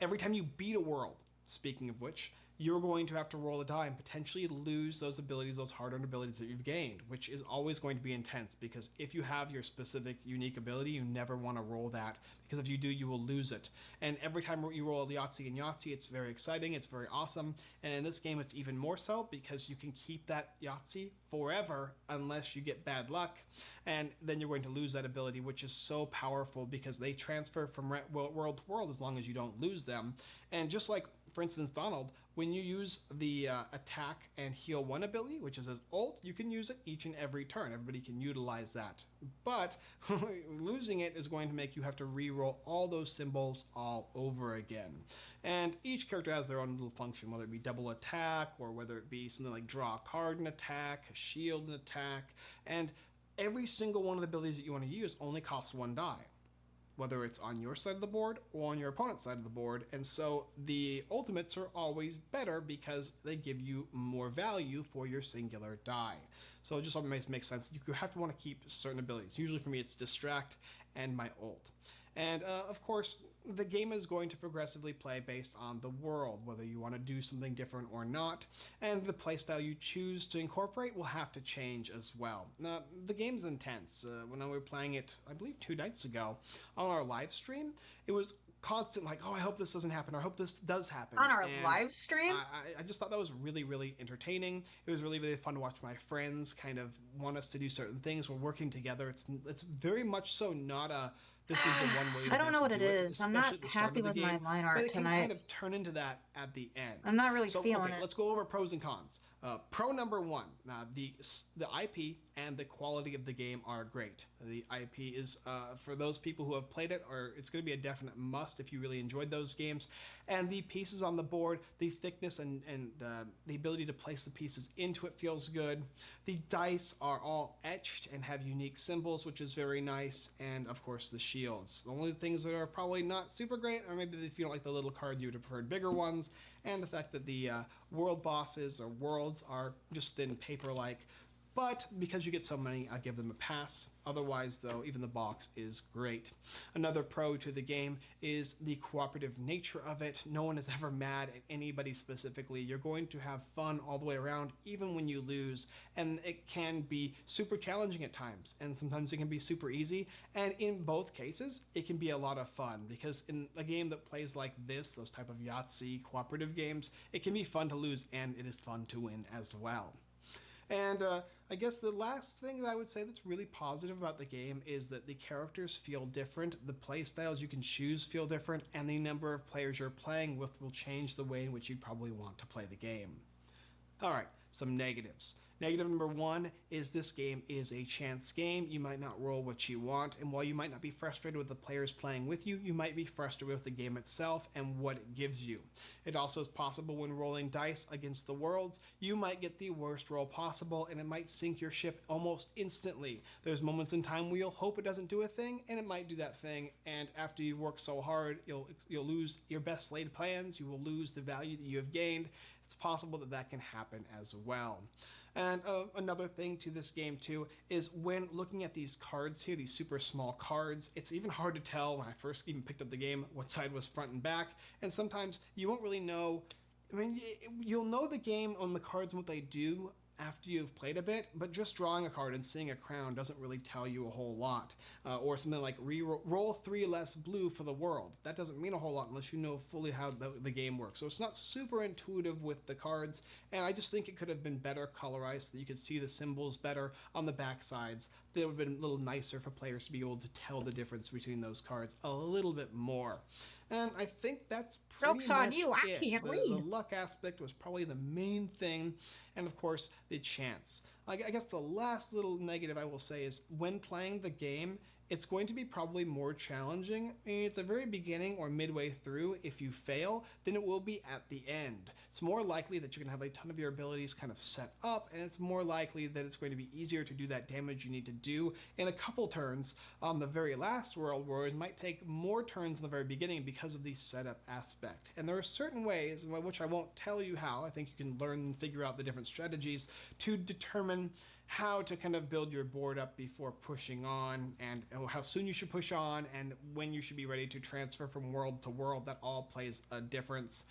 Every time you beat a world, speaking of which, you're going to have to roll a die and potentially lose those abilities, those hard-earned abilities that you've gained, which is always going to be intense, because if you have your specific unique ability, you never want to roll that, because if you do, you will lose it. And every time you roll a Yahtzee and Yahtzee, it's very exciting, it's very awesome, and in this game it's even more so, because you can keep that Yahtzee forever unless you get bad luck, and then you're going to lose that ability, which is so powerful because they transfer from world to world as long as you don't lose them. And just like, for instance, Donald, when you use the attack and heal 1 ability, which is his ult, you can use it each and every turn. Everybody can utilize that. But losing it is going to make you have to re-roll all those symbols all over again. And each character has their own little function, whether it be double attack or whether it be something like draw a card and attack, shield and attack. And every single one of the abilities that you want to use only costs 1 die, whether it's on your side of the board or on your opponent's side of the board. And so the ultimates are always better because they give you more value for your singular die. So it just always makes sense. You have to want to keep certain abilities. Usually for me it's distract and my ult. And of course, the game is going to progressively play based on the world, whether you want to do something different or not, and the playstyle you choose to incorporate will have to change as well. Now, the game's intense. When we were playing it, I believe 2 nights ago, on our live stream, it was constant like, oh, I hope this doesn't happen, or I hope this does happen. On our live stream? I just thought that was really, really entertaining. It was really, really fun to watch my friends kind of want us to do certain things. We're working together. It's very much so not a, this is the one way. I don't know what it is. I'm not happy with my line art but it can tonight. kind of turn into that at the end. I'm not really feeling okay, it. Let's go over pros and cons. Pro number one, the IP and the quality of the game are great. The IP is, for those people who have played it, or it's going to be a definite must if you really enjoyed those games. And the pieces on the board, the thickness and the ability to place the pieces into it feels good. The dice are all etched and have unique symbols, which is very nice. And of course the shields. The only things that are probably not super great, or maybe if you don't like the little cards, you would have preferred bigger ones. And the fact that the world bosses or worlds are just thin paper-like. But because you get so many, I give them a pass. Otherwise, though, even the box is great. Another pro to the game is the cooperative nature of it. No one is ever mad at anybody specifically. You're going to have fun all the way around, even when you lose. And it can be super challenging at times, and sometimes it can be super easy. And in both cases, it can be a lot of fun, because in a game that plays like this, those type of Yahtzee cooperative games, it can be fun to lose, and it is fun to win as well. And I guess the last thing that I would say that's really positive about the game is that the characters feel different, the play styles you can choose feel different, and the number of players you're playing with will change the way in which you probably want to play the game. Alright, some negatives. Negative number one is this game is a chance game. You might not roll what you want, and while you might not be frustrated with the players playing with you, you might be frustrated with the game itself and what it gives you. It also is possible when rolling dice against the worlds, you might get the worst roll possible, and it might sink your ship almost instantly. There's moments in time where you'll hope it doesn't do a thing, and it might do that thing, and after you work so hard, you'll lose your best laid plans, you will lose the value that you have gained. It's possible that that can happen as well. And another thing to this game too is when looking at these cards here, these super small cards, it's even hard to tell when I first even picked up the game what side was front and back, and sometimes you won't really know. I mean, you'll know the game on the cards and what they do after you've played a bit, but just drawing a card and seeing a crown doesn't really tell you a whole lot. Or something like roll 3 less blue for the world. That doesn't mean a whole lot unless you know fully how the game works. So it's not super intuitive with the cards, and I just think it could have been better colorized so that you could see the symbols better on the back sides. That would have been a little nicer for players to be able to tell the difference between those cards a little bit more. And I think that's pretty Joke's much on you, I it. can't The read. luck aspect was probably the main thing, and of course the chance. I guess the last little negative I will say is when playing the game, it's going to be probably more challenging at the very beginning or midway through if you fail than it will be at the end. It's more likely that you're going to have a ton of your abilities kind of set up, and it's more likely that it's going to be easier to do that damage you need to do in a couple turns on the very last world, whereas it might take more turns in the very beginning because of the setup aspect. And there are certain ways, in which I won't tell you how, I think you can learn and figure out the different strategies to determine how to kind of build your board up before pushing on, and how soon you should push on, and when you should be ready to transfer from world to world. That all plays a difference.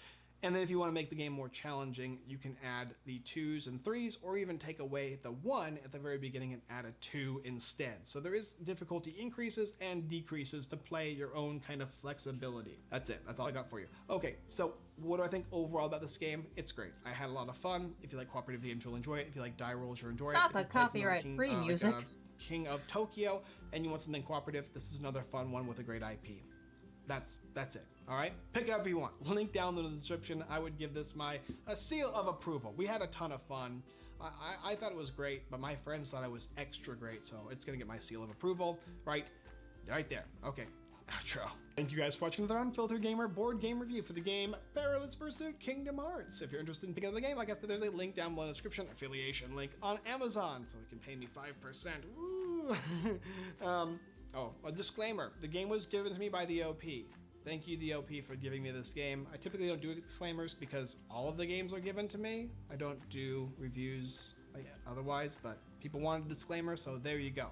And then if you want to make the game more challenging, you can add the 2s and 3s, or even take away the 1 at the very beginning and add a 2 instead. So there is difficulty increases and decreases to play your own kind of flexibility. That's it. That's all I got for you. Okay, so what do I think overall about this game? It's great. I had a lot of fun. If you like cooperative games, you'll enjoy it. If you like die rolls, you'll enjoy it. Not If the you played some other copyright-free music. King of Tokyo, and you want something cooperative, this is another fun one with a great IP. That's it. All right, pick it up if you want. Link down in the description. I would give this a seal of approval. We had a ton of fun. I thought it was great, but my friends thought it was extra great, so it's gonna get my seal of approval right there. Okay, outro. Thank you guys for watching another Unfiltered Gamer board game review for the game Perilous Pursuit Kingdom Hearts. If you're interested in picking up the game, like I said, there's a link down below in the description, affiliation link on Amazon, so it can pay me 5%. Woo! A disclaimer. The game was given to me by the OP. Thank you, the OP, for giving me this game. I typically don't do disclaimers because all of the games are given to me. I don't do reviews otherwise, but people wanted a disclaimer, so there you go.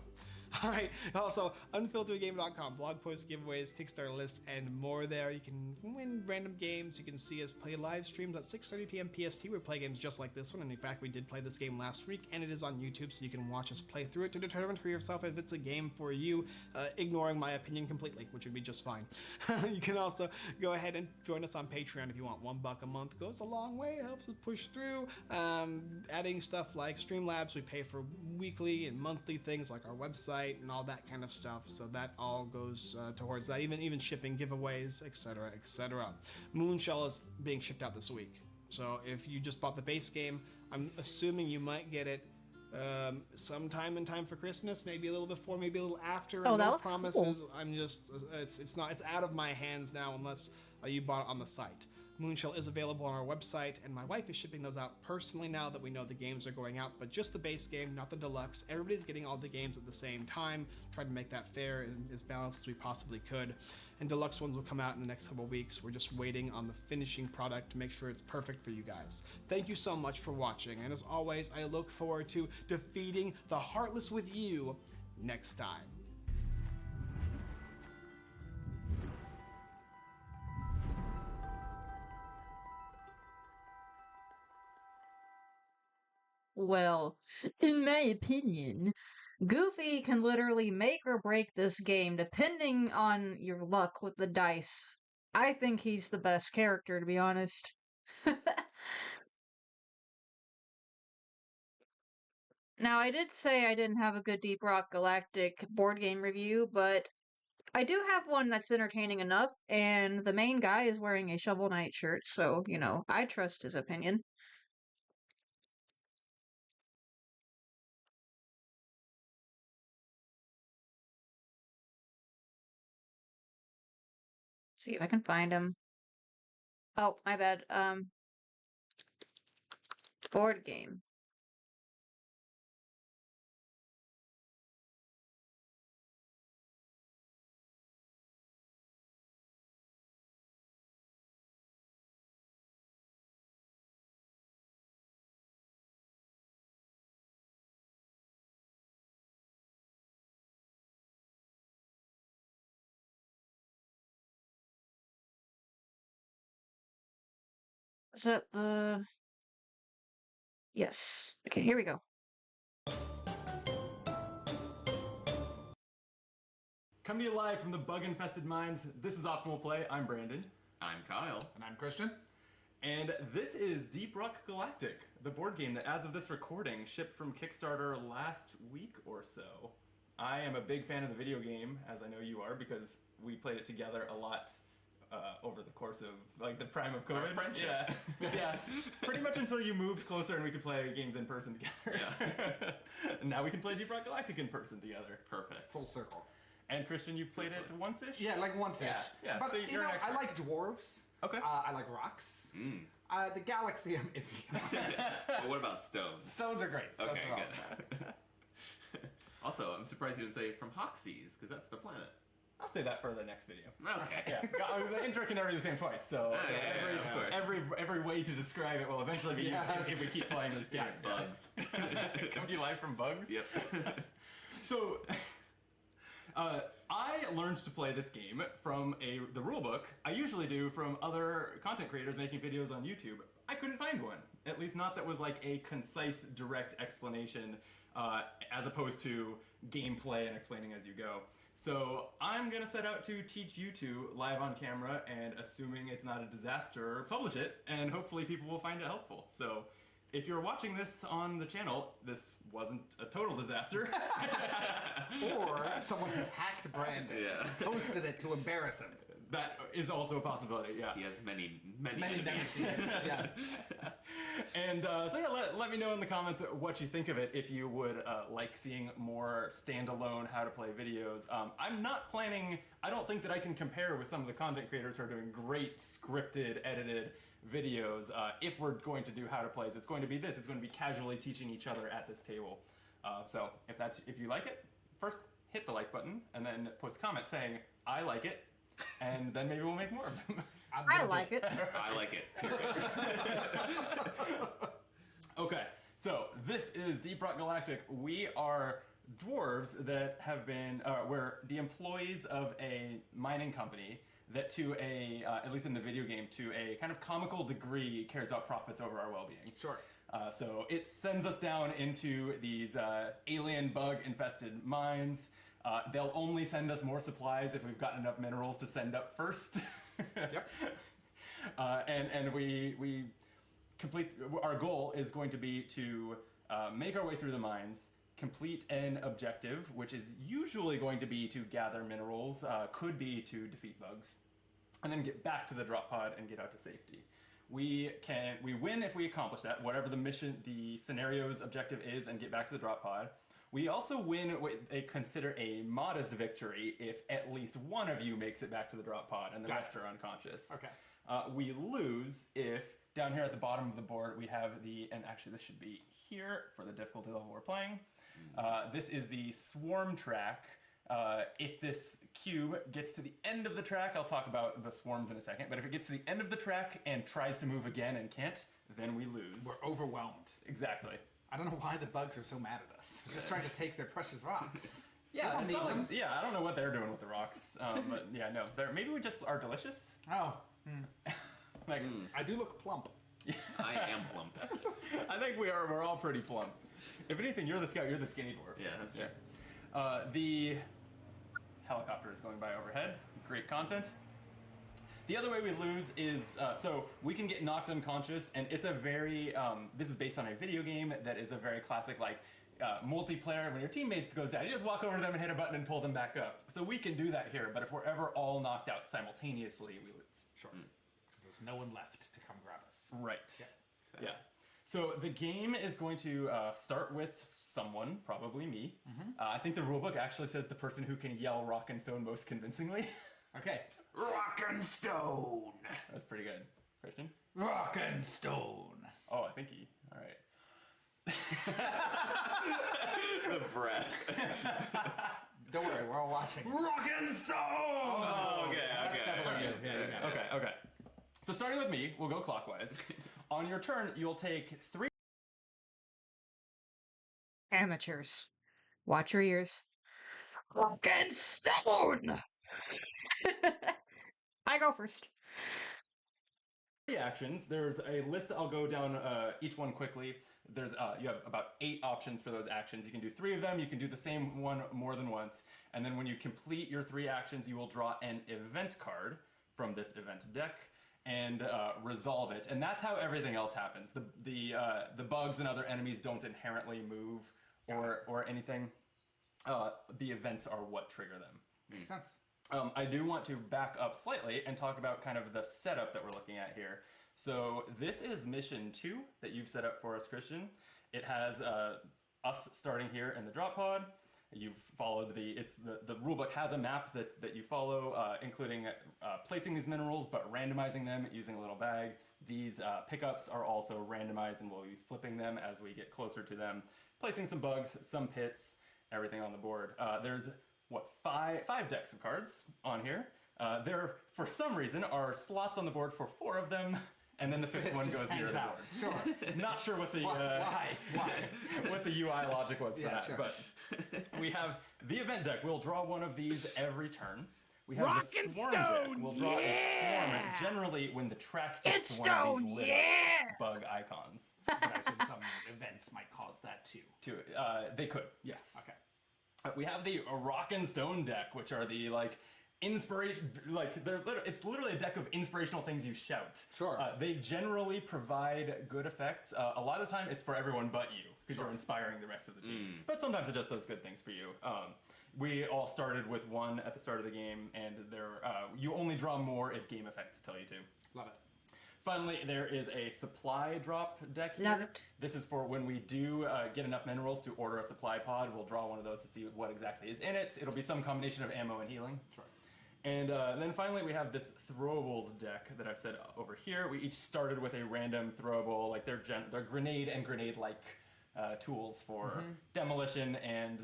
Alright, also, unfilteredgame.com, blog posts, giveaways, Kickstarter lists, and more there. You can win random games. You can see us play live streams at 6:30 p.m. PST. We play games just like this one, and in fact, we did play this game last week, and it is on YouTube, so you can watch us play through it to determine for yourself if it's a game for you, ignoring my opinion completely, which would be just fine. You can also go ahead and join us on Patreon if you want. $1 a month goes a long way, it helps us push through. Adding stuff like Streamlabs, we pay for weekly and monthly things like our website, and all that kind of stuff, so that all goes towards that, even shipping, giveaways, etc., etc. Moonshell is being shipped out this week, So if you just bought the base game, I'm assuming you might get it sometime in time for Christmas, maybe a little before, maybe a little after. Oh, that no looks promises. cool. I'm just it's out of my hands now unless you bought it on the site. Moonshell is available on our website, and my wife is shipping those out personally now that we know the games are going out, but just the base game, not the deluxe. Everybody's getting all the games at the same time, trying to make that fair and as balanced as we possibly could. And deluxe ones will come out in the next couple of weeks. We're just waiting on the finishing product to make sure it's perfect for you guys. Thank you so much for watching, and as always, I look forward to defeating the Heartless with you next time. Well, in my opinion, Goofy can literally make or break this game depending on your luck with the dice. I think he's the best character, to be honest. Now, I did say I didn't have a good Deep Rock Galactic board game review, but I do have one that's entertaining enough, and the main guy is wearing a Shovel Knight shirt, so, I trust his opinion. See if I can find him. Oh, my bad. Board game. Is that the... Yes. Okay, here we go. Coming to you live from the bug-infested mines, this is Optimal Play. I'm Brandon. I'm Kyle. And I'm Christian. And this is Deep Rock Galactic, the board game that, as of this recording, shipped from Kickstarter last week or so. I am a big fan of the video game, as I know you are, because we played it together a lot over the course of, like, the prime of COVID. Our friendship. Yeah. Yeah. Pretty much until you moved closer and we could play games in person together. Yeah. And now we can play Deep Rock Galactic in person together. Perfect. Full circle. And Christian, you've played it once-ish? Yeah, like once-ish. Yeah. But So you you're know, an expert. I like dwarves. Okay. I like rocks. The galaxy, I'm iffy on. But what about stones? Stones are great. Stones Okay, are good. awesome. Also, I'm surprised you didn't say from Hoxie's, because that's the planet. I'll say that for the next video. Okay. Yeah. The intro can never be the same twice, so every way to describe it will eventually be used if we keep playing this game. Bugs. Come to you live from Bugs? Yep. So, I learned to play this game from the rulebook. I usually do from other content creators making videos on YouTube. I couldn't find one. At least not that was like a concise, direct explanation as opposed to gameplay and explaining as you go. So I'm gonna set out to teach you two live on camera, and assuming it's not a disaster, publish it, and hopefully people will find it helpful. So if you're watching this on the channel, this wasn't a total disaster. Or someone has hacked Brandon, posted it to embarrass him. That is also a possibility, yeah. He has many enemies. Yeah. And so yeah, let me know in the comments what you think of it, if you would like seeing more standalone how to play videos. I'm not planning, I don't think that I can compare with some of the content creators who are doing great scripted, edited videos. If we're going to do how to plays, it's going to be this. It's going to be casually teaching each other at this table. So if you like it, first hit the like button and then post a comment saying, I like it. And then maybe we'll make more of them. I like it. I like it. Okay, so this is Deep Rock Galactic. We are dwarves that have been, we're the employees of a mining company that to a, at least in the video game, to a kind of comical degree cares about profits over our well-being. Sure. So it sends us down into these alien bug-infested mines. They'll only send us more supplies if we've got enough minerals to send up first. Yep. And we complete, our goal is going to be to make our way through the mines, complete an objective, which is usually going to be to gather minerals, could be to defeat bugs, and then get back to the drop pod and get out to safety. we win if we accomplish that, whatever the mission, the scenario's objective is, and get back to the drop pod. We also win what they consider a modest victory if at least one of you makes it back to the drop pod and the rest are unconscious. Okay. We lose if, down here at the bottom of the board, we have and actually this should be here for the difficulty level we're playing. This is the swarm track. If this cube gets to the end of the track, I'll talk about the swarms in a second, but if it gets to the end of the track and tries to move again and can't, then we lose. We're overwhelmed. Exactly. I don't know why the bugs are so mad at us. We're just trying to take their precious rocks. Yeah, We don't need them. I don't know what they're doing with the rocks, but yeah, no, maybe we just are delicious. Oh. I do look plump. I am plump. I think we're all pretty plump. If anything, you're the scout, you're the skinny dwarf. Yeah, that's true. The helicopter is going by overhead. Great content. The other way we lose is, so we can get knocked unconscious, and it's a very, this is based on a video game that is a very classic, like, multiplayer. When your teammates goes down, you just walk over to them and hit a button and pull them back up. So we can do that here, but if we're ever all knocked out simultaneously, we lose. Sure. Because there's no one left to come grab us. Right. Yeah. So the game is going to start with someone, probably me. I think the rulebook actually says the person who can yell rock and stone most convincingly. Okay. Rock and stone! That's pretty good. Christian? Rock and stone. Oh, I think he. All right. The breath. Don't worry, we're all watching. Rock and stone! Oh, that's definitely you. Yeah, you got it. Okay. So starting with me, we'll go clockwise. On your turn, you'll take 3. Amateurs. Watch your ears. Rock and stone! I go first. 3 actions. There's a list. I'll go down each one quickly. There's you have about 8 options for those actions. You can do 3 of them. You can do the same one more than once. And then when you complete your 3 actions, you will draw an event card from this event deck and resolve it. And that's how everything else happens. The bugs and other enemies don't inherently move or anything. The events are what trigger them. Makes sense. I do want to back up slightly and talk about kind of the setup that we're looking at here. So this is mission 2 that you've set up for us, Christian. It has us starting here in the drop pod. You've followed the rulebook has a map that you follow, including placing these minerals, but randomizing them using a little bag. These pickups are also randomized, and we'll be flipping them as we get closer to them, placing some bugs, some pits, everything on the board. There's five decks of cards on here. There, for some reason, are slots on the board for 4 of them, and then the 5th one goes near the board. Sure. Not sure what the Why? what the UI logic was for that, sure. but we have the event deck. We'll draw one of these every turn. We have Rock the and swarm stone, deck. We'll draw a swarm, and generally when the track gets to one of these little bug icons. But I assume some events might cause that too. They could, yes. Okay. We have the rock and stone deck, which are the inspiration, it's literally a deck of inspirational things you shout. Sure. They generally provide good effects. A lot of the time it's for everyone but you, because you're inspiring the rest of the team. But sometimes it just does good things for you. We all started with 1 at the start of the game, and you only draw more if game effects tell you to. Love it. Finally, there is a supply drop deck here. Love it. This is for when we do get enough minerals to order a supply pod. We'll draw one of those to see what exactly is in it. It'll be some combination of ammo and healing. Sure. And then finally, we have this throwables deck that I've said over here. We each started with a random throwable, like they're grenade and grenade-like tools for demolition and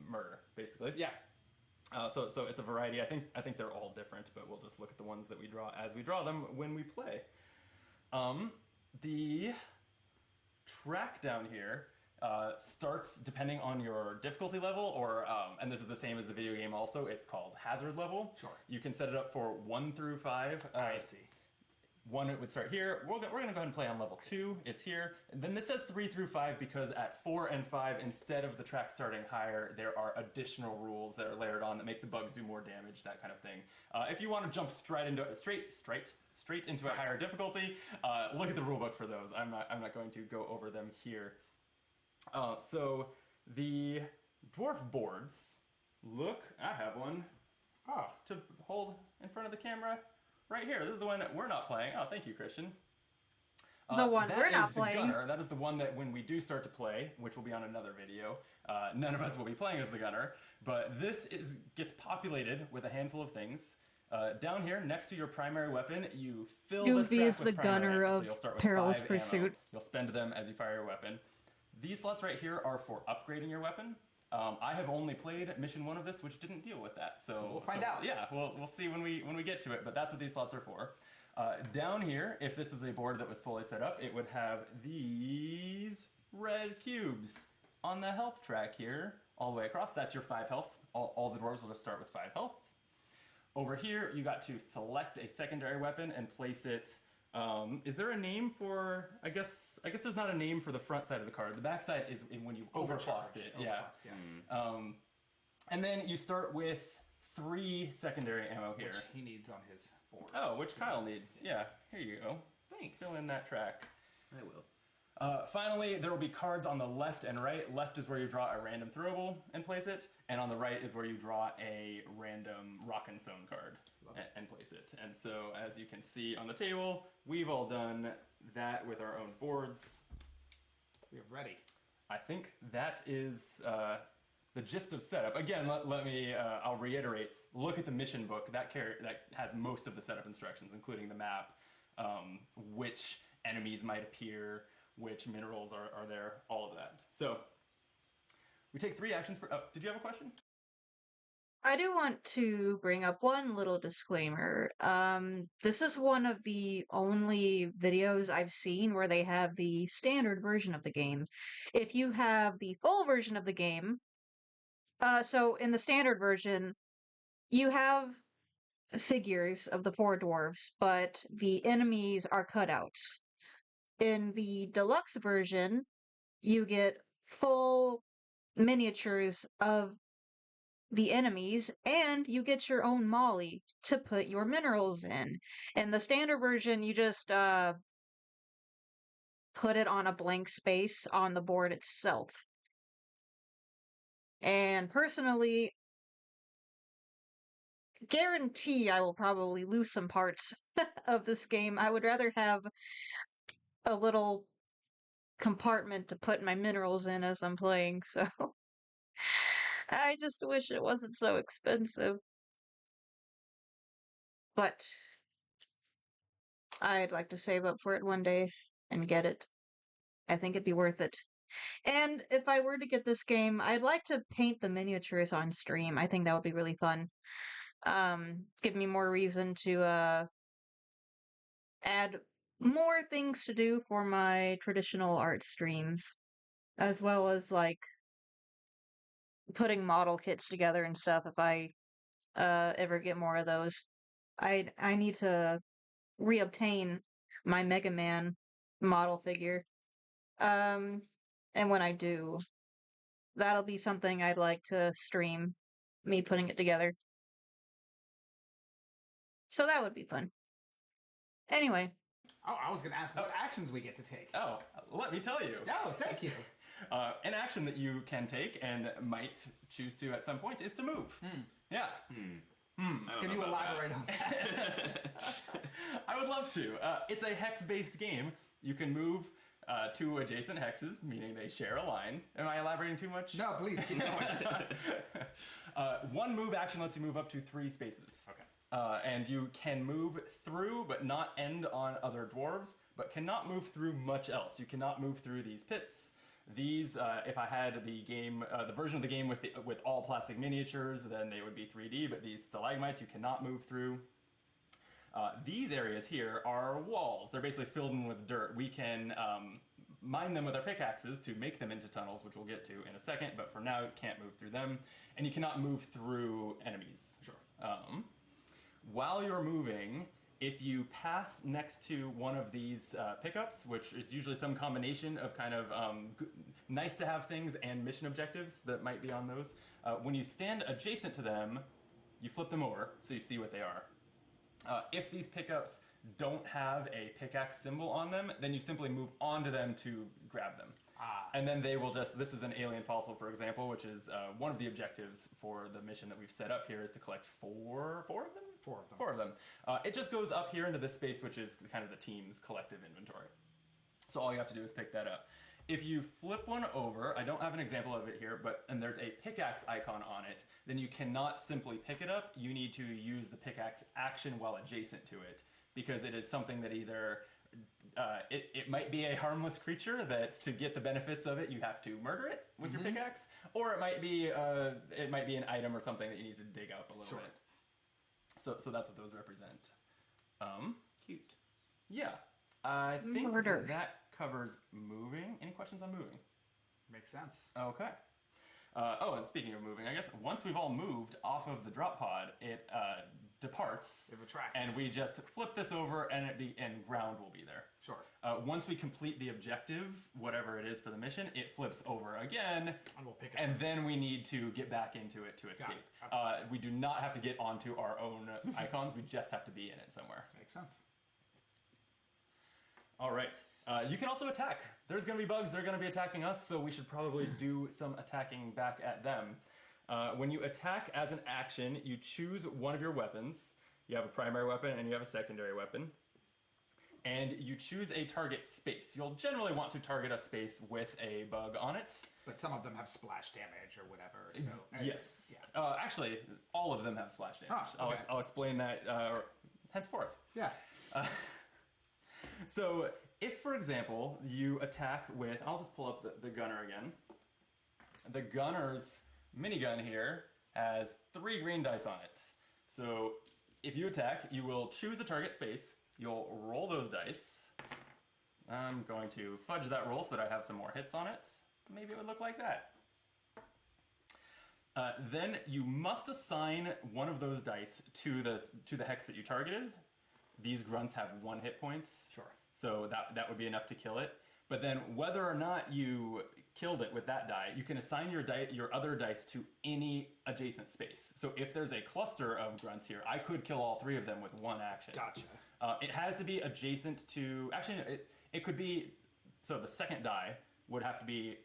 murder, basically. Yeah. So it's a variety. I think they're all different, but we'll just look at the ones that we draw as we draw them when we play. The track down here starts depending on your difficulty level, or and this is the same as the video game also. It's called hazard level. Sure. You can set it up for 1 through 5. I see. 1 it would start here. We're going to go ahead and play on level 2. It's here. And then this says 3 through 5 because at 4 and 5, instead of the track starting higher, there are additional rules that are layered on that make the bugs do more damage, that kind of thing. If you want to jump straight into a higher difficulty, look at the rulebook for those. I'm not going to go over them here. So the dwarf boards look. I have one to hold in front of the camera. Right here, this is the one that we're not playing. Oh, thank you, Christian. The one we're not That is the playing. gunner. That is the one that when we do start to play, which will be on another video, none of us will be playing as the gunner. But this gets populated with a handful of things. Down here, next to your primary weapon, you fill this Goofy track is with the primary gunner ammo. of So you'll start with Perilous 5 Pursuit. ammo. You'll spend them as you fire your weapon. These slots right here are for upgrading your weapon. I have only played mission 1 of this, which didn't deal with that. So we'll find out. Yeah, we'll see when we get to it. But that's what these slots are for. Down here, if this was a board that was fully set up, it would have these red cubes on the health track here, all the way across. That's your 5 health. All the dwarves will just start with 5 health. Over here, you got to select a secondary weapon and place it. Is there a name for? I guess there's not a name for the front side of the card. The back side is when you've overclocked it. Yeah. And then you start with 3 secondary ammo here. Which he needs on his board. Oh, which Kyle needs. Yeah, here you go. Thanks. Fill in that track. I will. Finally, there will be cards on the left and right. Left is where you draw a random throwable and place it, and on the right is where you draw a random rock and stone card and place it. And so, as you can see on the table, we've all done that with our own boards. We're ready. I think that is the gist of setup. Again, let me, I'll reiterate, look at the mission book. That has most of the setup instructions, including the map, which enemies might appear, which minerals are there, all of that. So, we take 3 actions per... Oh, did you have a question? I do want to bring up one little disclaimer. This is one of the only videos I've seen where they have the standard version of the game. If you have the full version of the game, so in the standard version, you have figures of the 4 dwarves, but the enemies are cutouts. In the deluxe version, you get full miniatures of the enemies, and you get your own molly to put your minerals in. In the standard version, you just put it on a blank space on the board itself. And personally, guarantee I will probably lose some parts of this game. I would rather have a little compartment to put my minerals in as I'm playing, so I just wish it wasn't so expensive. But I'd like to save up for it one day and get it. I think it'd be worth it. And if I were to get this game, I'd like to paint the miniatures on stream. I think that would be really fun. Give me more reason to add more things to do for my traditional art streams, as well as like putting model kits together and stuff if I ever get more of those. I need to reobtain my Mega Man model figure. And when I do, that'll be something I'd like to stream, me putting it together. So that would be fun. Anyway. Oh, I was going to ask what actions we get to take. Oh, let me tell you. Oh, thank you. An action that you can take and might choose to at some point is to move. Yeah. Can you elaborate on that? I would love to. It's a hex-based game. You can move 2 adjacent hexes, meaning they share a line. Am I elaborating too much? No, please keep going. One move action lets you move up to 3 spaces. Okay. And you can move through, but not end on other dwarves, but cannot move through much else. You cannot move through these pits. These, if I had the game, the version of the game with all plastic miniatures, then they would be 3D, but these stalagmites you cannot move through. These areas here are walls. They're basically filled in with dirt. We can mine them with our pickaxes to make them into tunnels, which we'll get to in a second, but for now you can't move through them. And you cannot move through enemies. Sure. While you're moving, if you pass next to one of these pickups, which is usually some combination of kind of nice to have things and mission objectives that might be on those, when you stand adjacent to them, you flip them over so you see what they are. If these pickups don't have a pickaxe symbol on them, then you simply move onto them to grab them. And then they will just, this is an alien fossil, for example, which is one of the objectives for the mission that we've set up here is to collect four of them? Four of them. It just goes up here into this space, which is kind of the team's collective inventory. So all you have to do is pick that up. If you flip one over, I don't have an example of it here, and there's a pickaxe icon on it, then you cannot simply pick it up. You need to use the pickaxe action while adjacent to it, because it is something that either it might be a harmless creature that to get the benefits of it you have to murder it with your pickaxe, or it might be an item or something that you need to dig up a little bit. So that's what those represent. Cute. Yeah, I think that covers moving. Any questions on moving? Makes sense. Okay. And speaking of moving, I guess once we've all moved off of the drop pod, it departs. It retracts. And we just flip this over, and ground will be there. Sure. Once we complete the objective, whatever it is for the mission, it flips over again, and we'll pick and then we need to get back into it to escape. We do not have to get onto our own icons. We just have to be in it somewhere. Makes sense. All right. You can also attack. There's going to be bugs. They're going to be attacking us, so we should probably do some attacking back at them. When you attack as an action, you choose one of your weapons. You have a primary weapon and you have a secondary weapon. And you choose a target space. You'll generally want to target a space with a bug on it. But some of them have splash damage or whatever. So, yes. Yeah. Actually, all of them have splash damage. Okay. I'll explain that henceforth. Yeah. So if, for example, you attack with... I'll just pull up the gunner again. The gunner's minigun here has 3 green dice on it. So if you attack, you will choose a target space. You'll roll those dice. I'm going to fudge that roll so that I have some more hits on it. Maybe it would look like that. Then you must assign one of those dice to the hex that you targeted. These grunts have 1 hit point. Sure. So that would be enough to kill it. But then whether or not you killed it with that die, you can assign your other dice to any adjacent space. So if there's a cluster of grunts here, I could kill all 3 of them with 1 action. Gotcha. It has to be adjacent to... Actually, it could be... So the second die would have to be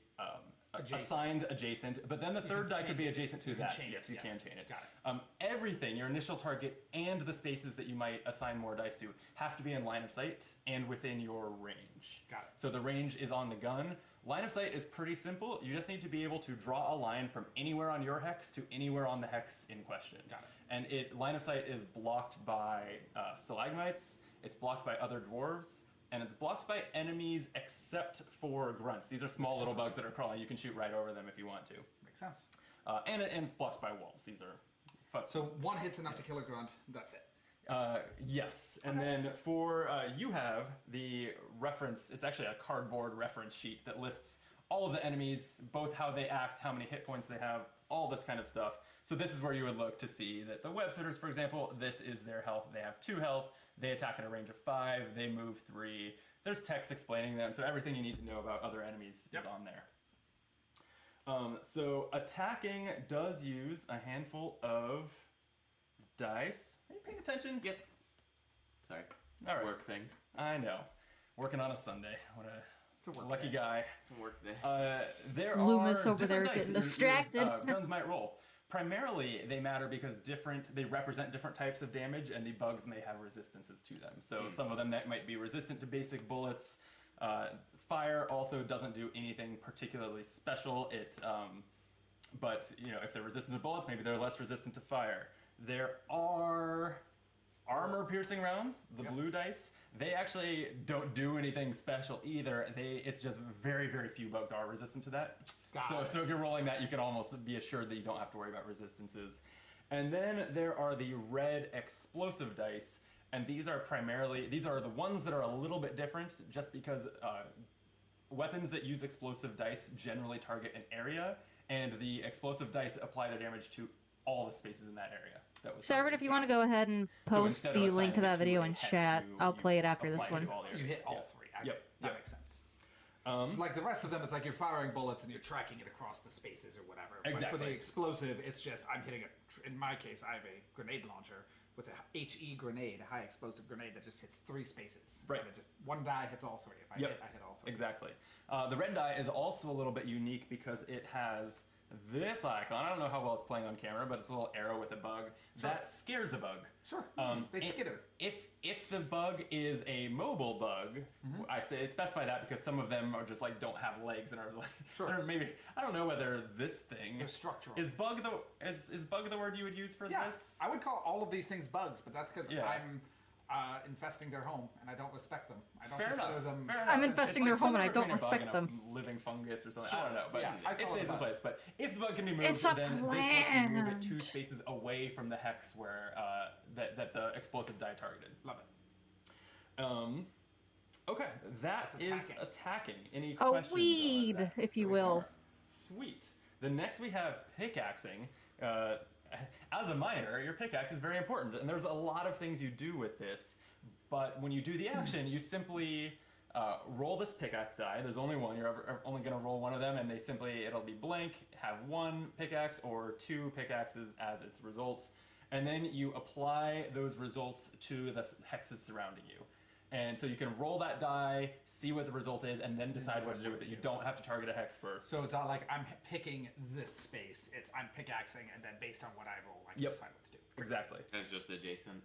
assigned adjacent, but then the third die could be adjacent to that. Yes, you can chain it. Got it. Everything, your initial target and the spaces that you might assign more dice to, have to be in line of sight and within your range. Got it. So the range is on the gun. Line of sight is pretty simple. You just need to be able to draw a line from anywhere on your hex to anywhere on the hex in question. Got it. And line of sight is blocked by stalagmites, it's blocked by other dwarves, and it's blocked by enemies except for grunts. These are small little bugs that are crawling. You can shoot right over them if you want to. Makes sense. And it's blocked by walls. These are fun. So 1 hit's enough to kill a grunt. That's it. Yes. And then for you have the reference. It's actually a cardboard reference sheet that lists all of the enemies, both how they act, how many hit points they have, all this kind of stuff. So this is where you would look to see that the web sitters, for example, this is their health. They have 2 health. They attack at a range of 5. They move 3. There's text explaining them, so everything you need to know about other enemies is on there. So attacking does use a handful of dice. Are you paying attention? Yes. Sorry. All right. Work things. I know. Working on a Sunday. What a lucky guy. Work day. There Loomis are over there different dice getting that distracted. Guns might roll. Primarily, they matter because they represent different types of damage, and the bugs may have resistances to them. So some of them that might be resistant to basic bullets. Fire also doesn't do anything particularly special. But if they're resistant to bullets, maybe they're less resistant to fire. There are armor-piercing rounds, the blue dice. They actually don't do anything special either. It's just very, very few bugs are resistant to that. So if you're rolling that, you can almost be assured that you don't have to worry about resistances. And then there are the red explosive dice, and these are the ones that are a little bit different, just because weapons that use explosive dice generally target an area, and the explosive dice apply the damage to all the spaces in that area. So, Everett, if you want to go ahead and post the link to that video in chat, I'll play it after this one. You hit all 3. Yep. That makes sense. So like the rest of them, it's like you're firing bullets and you're tracking it across the spaces or whatever. Exactly. But for the explosive, it's just I'm hitting it. In my case, I have a grenade launcher with a HE grenade, a high explosive grenade that just hits 3 spaces. Right. And it just 1 die hits all 3. If I hit, I hit all 3. Exactly. The red die is also a little bit unique because it has this icon, I don't know how well it's playing on camera, but it's a little arrow with a bug. Sure. That scares a bug. Sure. They skitter. If the bug is a mobile bug, I specify that because some of them are just like don't have legs and are like or maybe I don't know whether this thing They're structural. is bug the word you would use for this? I would call all of these things bugs, but that's because Yeah. I'm infesting their home and I don't respect them. I don't Fair consider enough. them. Fair I'm enough. infesting It's their like home and I somewhere don't between a bug respect and a living fungus or something. I don't know, but Yeah, I it call it stays a in bug. place. But if the bug can be moved, It's a then this lets you move it 2 plant. spaces away from the hex where that the explosive die targeted. Love it. Okay, That's is attacking. Any A questions? weed, on that? if you will. Sweet. The next we have pickaxing. As a miner, your pickaxe is very important, and there's a lot of things you do with this. But when you do the action, you simply roll this pickaxe die. There's only one. You're only going to roll one of them, and it'll be blank. Have 1 pickaxe or 2 pickaxes as its results, and then you apply those results to the hexes surrounding you. And so you can roll that die, see what the result is, and then decide what to do with it. You don't have to target a hex first. So it's not like I'm picking this space. It's I'm pickaxing, and then based on what I roll, I can decide what to do. Exactly. That's just adjacent.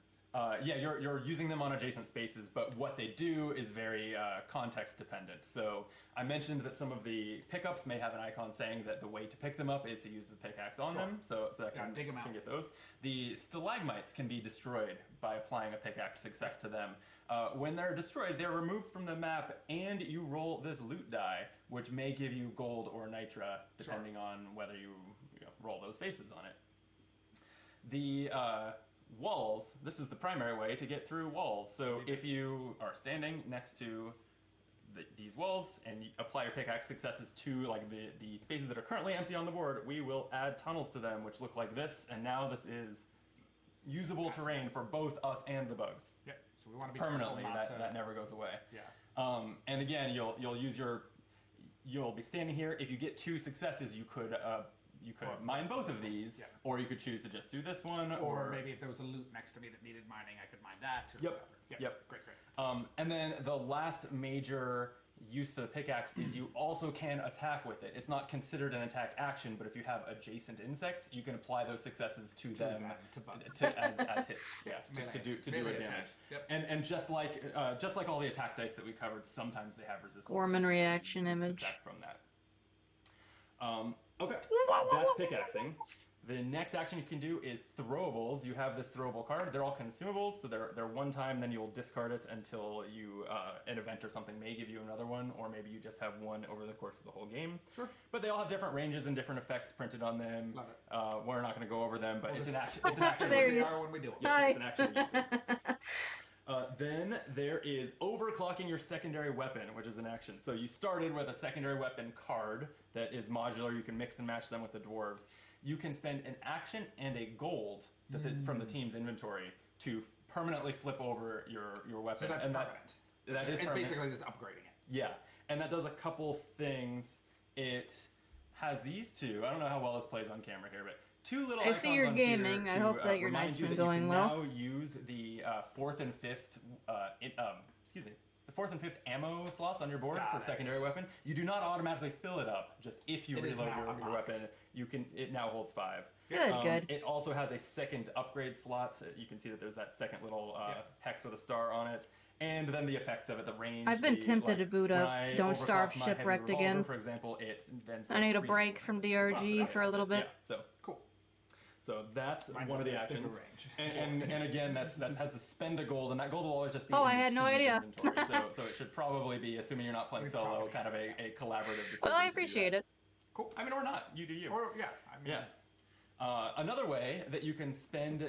Yeah, you're using them on adjacent spaces, but what they do is very context dependent. So I mentioned that some of the pickups may have an icon saying that the way to pick them up is to use the pickaxe on them, so that can get those. The stalagmites can be destroyed by applying a pickaxe success to them. When they're destroyed, they're removed from the map, and you roll this loot die, which may give you gold or nitra, depending on whether you roll those faces on it. The walls, this is the primary way to get through walls. So if you are standing next to these walls and you apply your pickaxe successes to like the spaces that are currently empty on the board, we will add tunnels to them, which look like this, and now this is usable terrain for both us and the bugs. Yeah, so we want to be permanently. careful That never goes away. Yeah. And again, you'll be standing here. If you get 2 successes, you could mine both of these, or you could choose to just do this one, Or maybe if there was a loot next to me that needed mining, I could mine that. Or whatever. Yep. Great. And then the last major use for the pickaxe is you also can attack with it. It's not considered an attack action, but if you have adjacent insects, you can apply those successes to them as hits. To do damage. Yep. And just like all the attack dice that we covered, sometimes they have resistance. Gorman reaction image. Subtract from that. Okay, that's pickaxing. The next action you can do is throwables. You have this throwable card. They're all consumables, so they're one time, then you'll discard it until an event or something may give you another one, or maybe you just have one over the course of the whole game. Sure. But they all have different ranges and different effects printed on them. Love it. We're not going to go over them, but it's an action. It's an action. There he is. It's an action use it. Then there is overclocking your secondary weapon, which is an action. So you started with a secondary weapon card that is modular. You can mix and match them with the dwarves. You can spend an action and a gold from the team's inventory to permanently flip over your weapon. So that's and permanent. That is it's permanent. basically just upgrading it. Yeah, and that does a couple things. It has these two. I don't know how well this plays on camera here, but 2 little I see icons you're on gaming. here I to, hope that your remind night's you been that going you can well. now use the 4th and 5th the 4th and 5th ammo slots on your board for secondary weapon. You do not automatically fill it up. Just if you It is reload now your weapon, it now holds 5. Good. It also has a second upgrade slot. You can see that there's that second little hex with a star on it. And then the effects of it, the range. I've been tempted to boot up when I Don't Starve overclock my heavy Shipwrecked revolver, again. For example, it then I need a starts break from DRG for a little bit. Yeah, so that's Mine one of just the has bigger actions. range. And again, that has to spend a gold, and that gold will always just be Oh, in I the had no team's idea. inventory. So it should probably be, assuming you're not playing solo, kind of a collaborative decision. Well, I appreciate it. Cool. I mean, or not. You do you. Or yeah. Another way that you can spend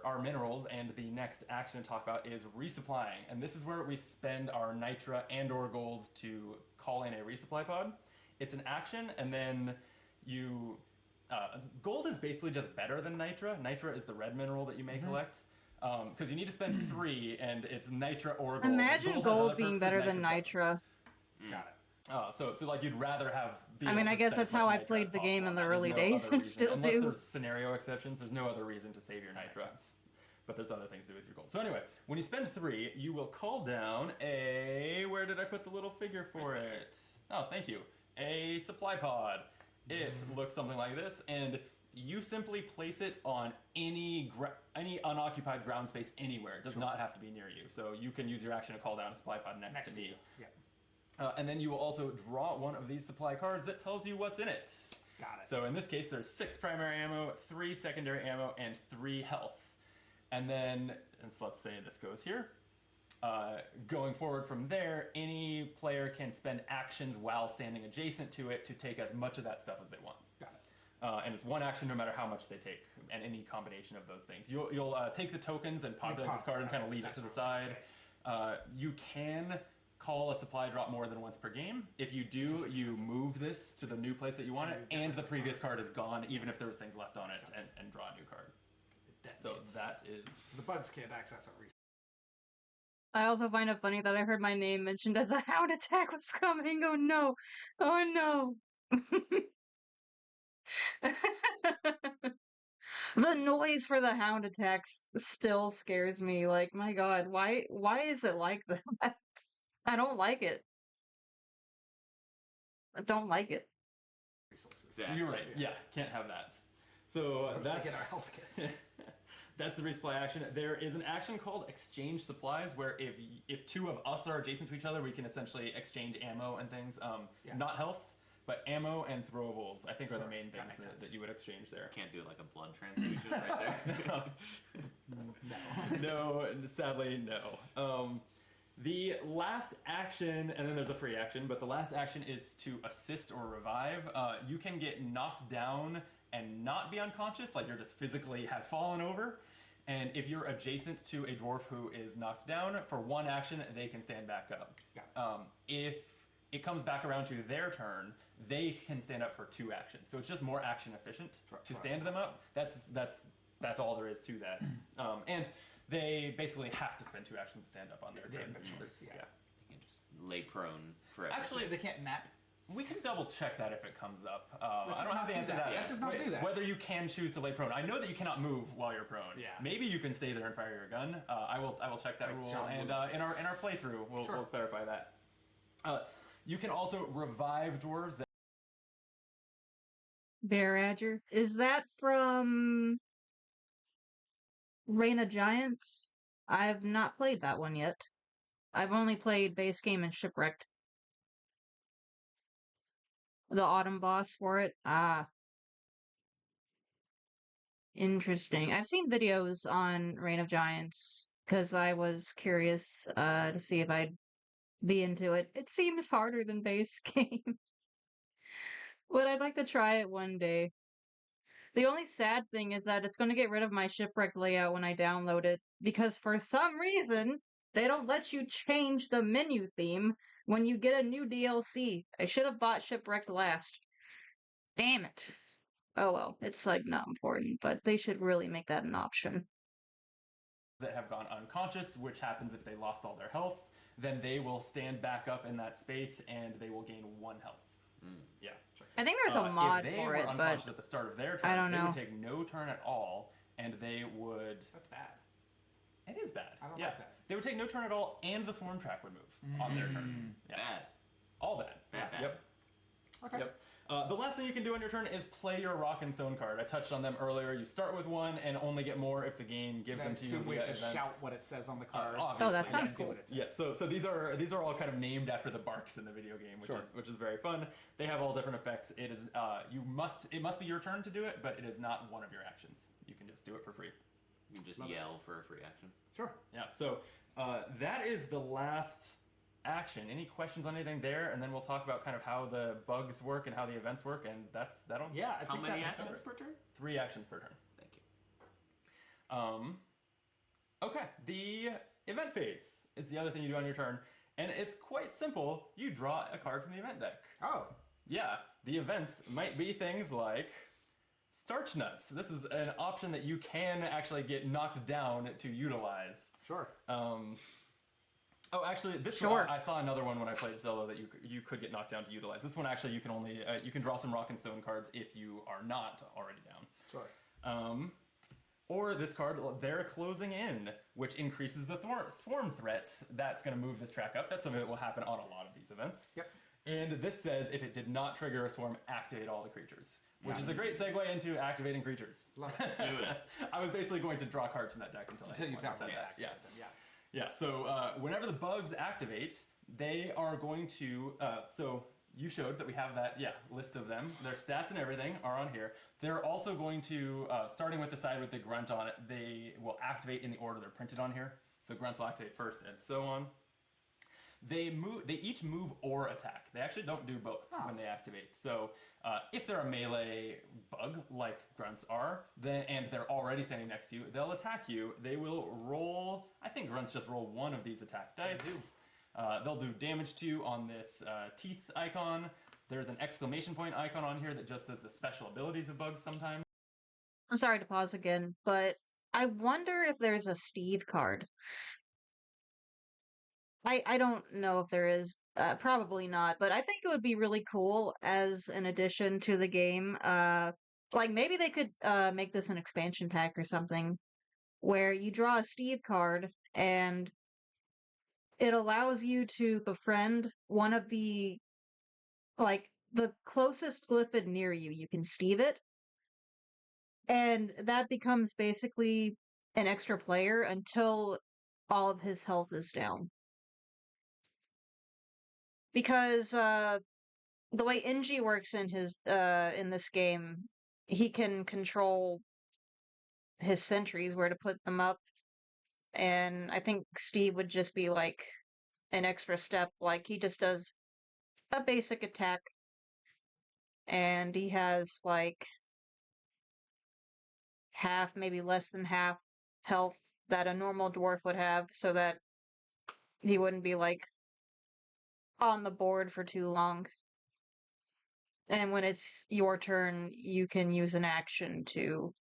our minerals and the next action to talk about is resupplying. And this is where we spend our nitra and or gold to call in a resupply pod. It's an action, and then you... gold is basically just better than nitra. Nitra is the red mineral that you may collect. Because you need to spend 3, and it's nitra or gold. Imagine has gold other being purposes, better than plus. nitra. Got it. So like you'd rather have. I mean, I guess that's how I played the game in the early days and still Unless do. there's scenario exceptions, there's no other reason to save your nitra. But there's other things to do with your gold. So anyway, when you spend 3, you will call down a... Where did I put the little figure for it? Oh, thank you. A supply pod. It looks something like this, and you simply place it on any unoccupied ground space anywhere. It does not have to be near you. So you can use your action to call down a supply pod next to me. Yeah. And then you will also draw one of these supply cards that tells you what's in it. Got it. So in this case, there's 6 primary ammo, 3 secondary ammo, and 3 health. And then, so let's say this goes here. Going forward from there, any player can spend actions while standing adjacent to it to take as much of that stuff as they want. Got it. And it's 1 action no matter how much they take, and any combination of those things. You'll take the tokens and populate this card and kind of leave it to the side. You can call a supply drop more than once per game. If you do, you move this to the new place that you want it, and the previous card is gone, even if there was things left on it, and draw a new card. So that is... So the bugs can't access it. I also find it funny that I heard my name mentioned as a hound attack was coming. Oh no. Oh no. The noise for the hound attacks still scares me. Like, my god, why is it like that? I don't like it. I don't like it. Exactly. You're right. Yeah, can't have that. So that's get our health kits. That's the resupply action. There is an action called exchange supplies, where if 2 of us are adjacent to each other, we can essentially exchange ammo and things. Not health, but ammo and throwables, I think, are the main things that you would exchange there. Can't do like a blood transfusion right there. No, sadly, no. The last action, and then there's a free action, but the last action is to assist or revive. You can get knocked down and not be unconscious, like you're just physically have fallen over. And if you're adjacent to a dwarf who is knocked down, for 1 action, they can stand back up. If it comes back around to their turn, they can stand up for 2 actions. So it's just more action efficient to stand them up. That's all there is to that. And they basically have to spend 2 actions to stand up on their turn. You can just lay prone forever. Actually, they can't nap. We can double check that if it comes up. I don't have the answer to that. Let's just not do that. Whether you can choose to lay prone. I know that you cannot move while you're prone. Yeah. Maybe you can stay there and fire your gun. I will check that rule, and in our playthrough we'll clarify that. You can also revive dwarves. Bear Is that from Reign of Giants? I've not played that one yet. I've only played base game and Shipwrecked. The autumn boss for it? Ah. Interesting. I've seen videos on Reign of Giants because I was curious to see if I'd be into it. It seems harder than base game. But I'd like to try it one day. The only sad thing is that it's going to get rid of my Shipwreck layout when I download it, because for some reason, they don't let you change the menu theme when you get a new DLC. I should have bought Shipwrecked last. Damn it. Oh well, it's like not important, but they should really make that an option. That have gone unconscious, which happens if they lost all their health, then they will stand back up in that space and they will gain 1 health. Yeah. I think there's a mod if they for were it, unconscious but at the start of their turn, I don't they know. would take no turn at all, and they would... That's bad. It is bad. I don't like that. They would take no turn at all, and the swarm track would move on their turn. Yeah. Bad. All bad. Bad. Yep. Okay. Yep. The last thing you can do on your turn is play your rock and stone card. I touched on them earlier. You start with 1 and only get more if the game gives them to you. We via have to events. shout what it says on the card. Oh, that sounds cool. Yes, so these are all kind of named after the barks in the video game, which is very fun. They have all different effects. It is it must be your turn to do it, but it is not one of your actions. You can just do it for free. You can just yell for a free action. Sure. Yeah. So that is the last action. Any questions on anything there? And then we'll talk about kind of how the bugs work and how the events work, and that'll. Yeah. How many actions per turn? 3 actions per turn. Thank you. Okay, the event phase is the other thing you do on your turn, and it's quite simple. You draw a card from the event deck. Oh. Yeah, the events might be things like starch nuts. This is an option that you can actually get knocked down to utilize. Sure. Oh, actually, this one, I saw another one when I played Zelda that you could get knocked down to utilize. This one actually you can only you can draw some rock and stone cards if you are not already down. Sure. Or this card, they're closing in, which increases the swarm threat. That's going to move this track up. That's something that will happen on a lot of these events. Yep. And this says if it did not trigger a swarm, activate all the creatures. Which is a great segue into activating creatures. Love it. Do it. I was basically going to draw cards from that deck until you found said one. that. Yeah. Yeah. Yeah, so whenever the bugs activate, they are going to, so you showed that we have that, list of them. Their stats and everything are on here. They're also going to, starting with the side with the grunt on it, they will activate in the order they're printed on here. So grunts will activate first and so on. They each move or attack. They actually don't do both when they activate. So if they're a melee bug, like grunts are, and they're already standing next to you, they'll attack you. They will roll, I think grunts just roll one of these attack dice. They'll do damage to you on this teeth icon. There's an exclamation point icon on here that just does the special abilities of bugs sometimes. I'm sorry to pause again, but I wonder if there's a Steve card. I don't know if there is. Probably not, but I think it would be really cool as an addition to the game. Like maybe they could make this an expansion pack or something where you draw a Steve card and it allows you to befriend one of the closest glyphid near you. You can Steve it, and that becomes basically an extra player until all of his health is down. Because the way NG works in his in this game, he can control his sentries where to put them up, and I think Steve would just be like an extra step. Like he just does a basic attack, and he has like half, maybe less than half health that a normal dwarf would have, so that he wouldn't be like on the board for too long. And when it's your turn, you can use an action to,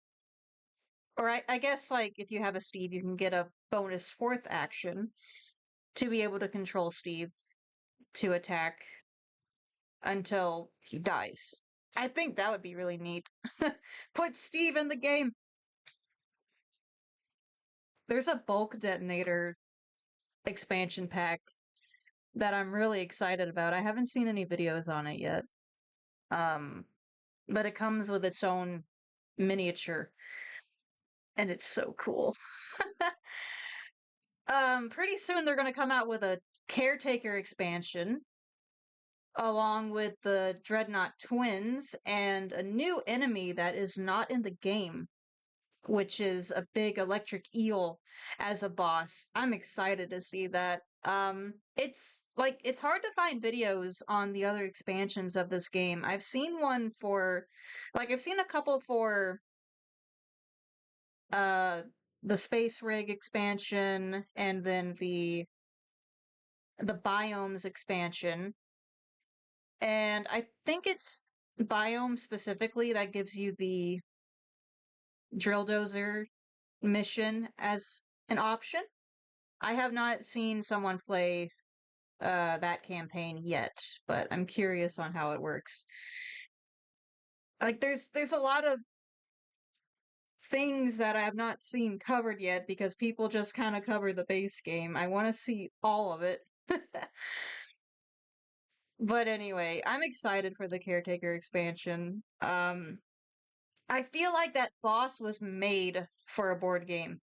or I guess like if you have a Steve, you can get a bonus fourth action to be able to control Steve to attack until he dies. I think that would be really neat. Put Steve in the game. There's a bulk detonator expansion pack that I'm really excited about. I haven't seen any videos on it yet. But it comes with its own miniature, and it's so cool. Pretty soon they're gonna come out with a Caretaker expansion, along with the Dreadnought Twins, and a new enemy that is not in the game, which is a big electric eel as a boss. I'm excited to see that. It's hard to find videos on the other expansions of this game. I've seen one for, I've seen a couple for the Space Rig expansion, and then the Biomes expansion. And I think it's Biome specifically that gives you the Drill Dozer mission as an option. I have not seen someone play that campaign yet, but I'm curious on how it works. Like there's a lot of things that I have not seen covered yet because people just kind of cover the base game. I want to see all of it. But anyway, I'm excited for the Caretaker expansion. I feel like that boss was made for a board game.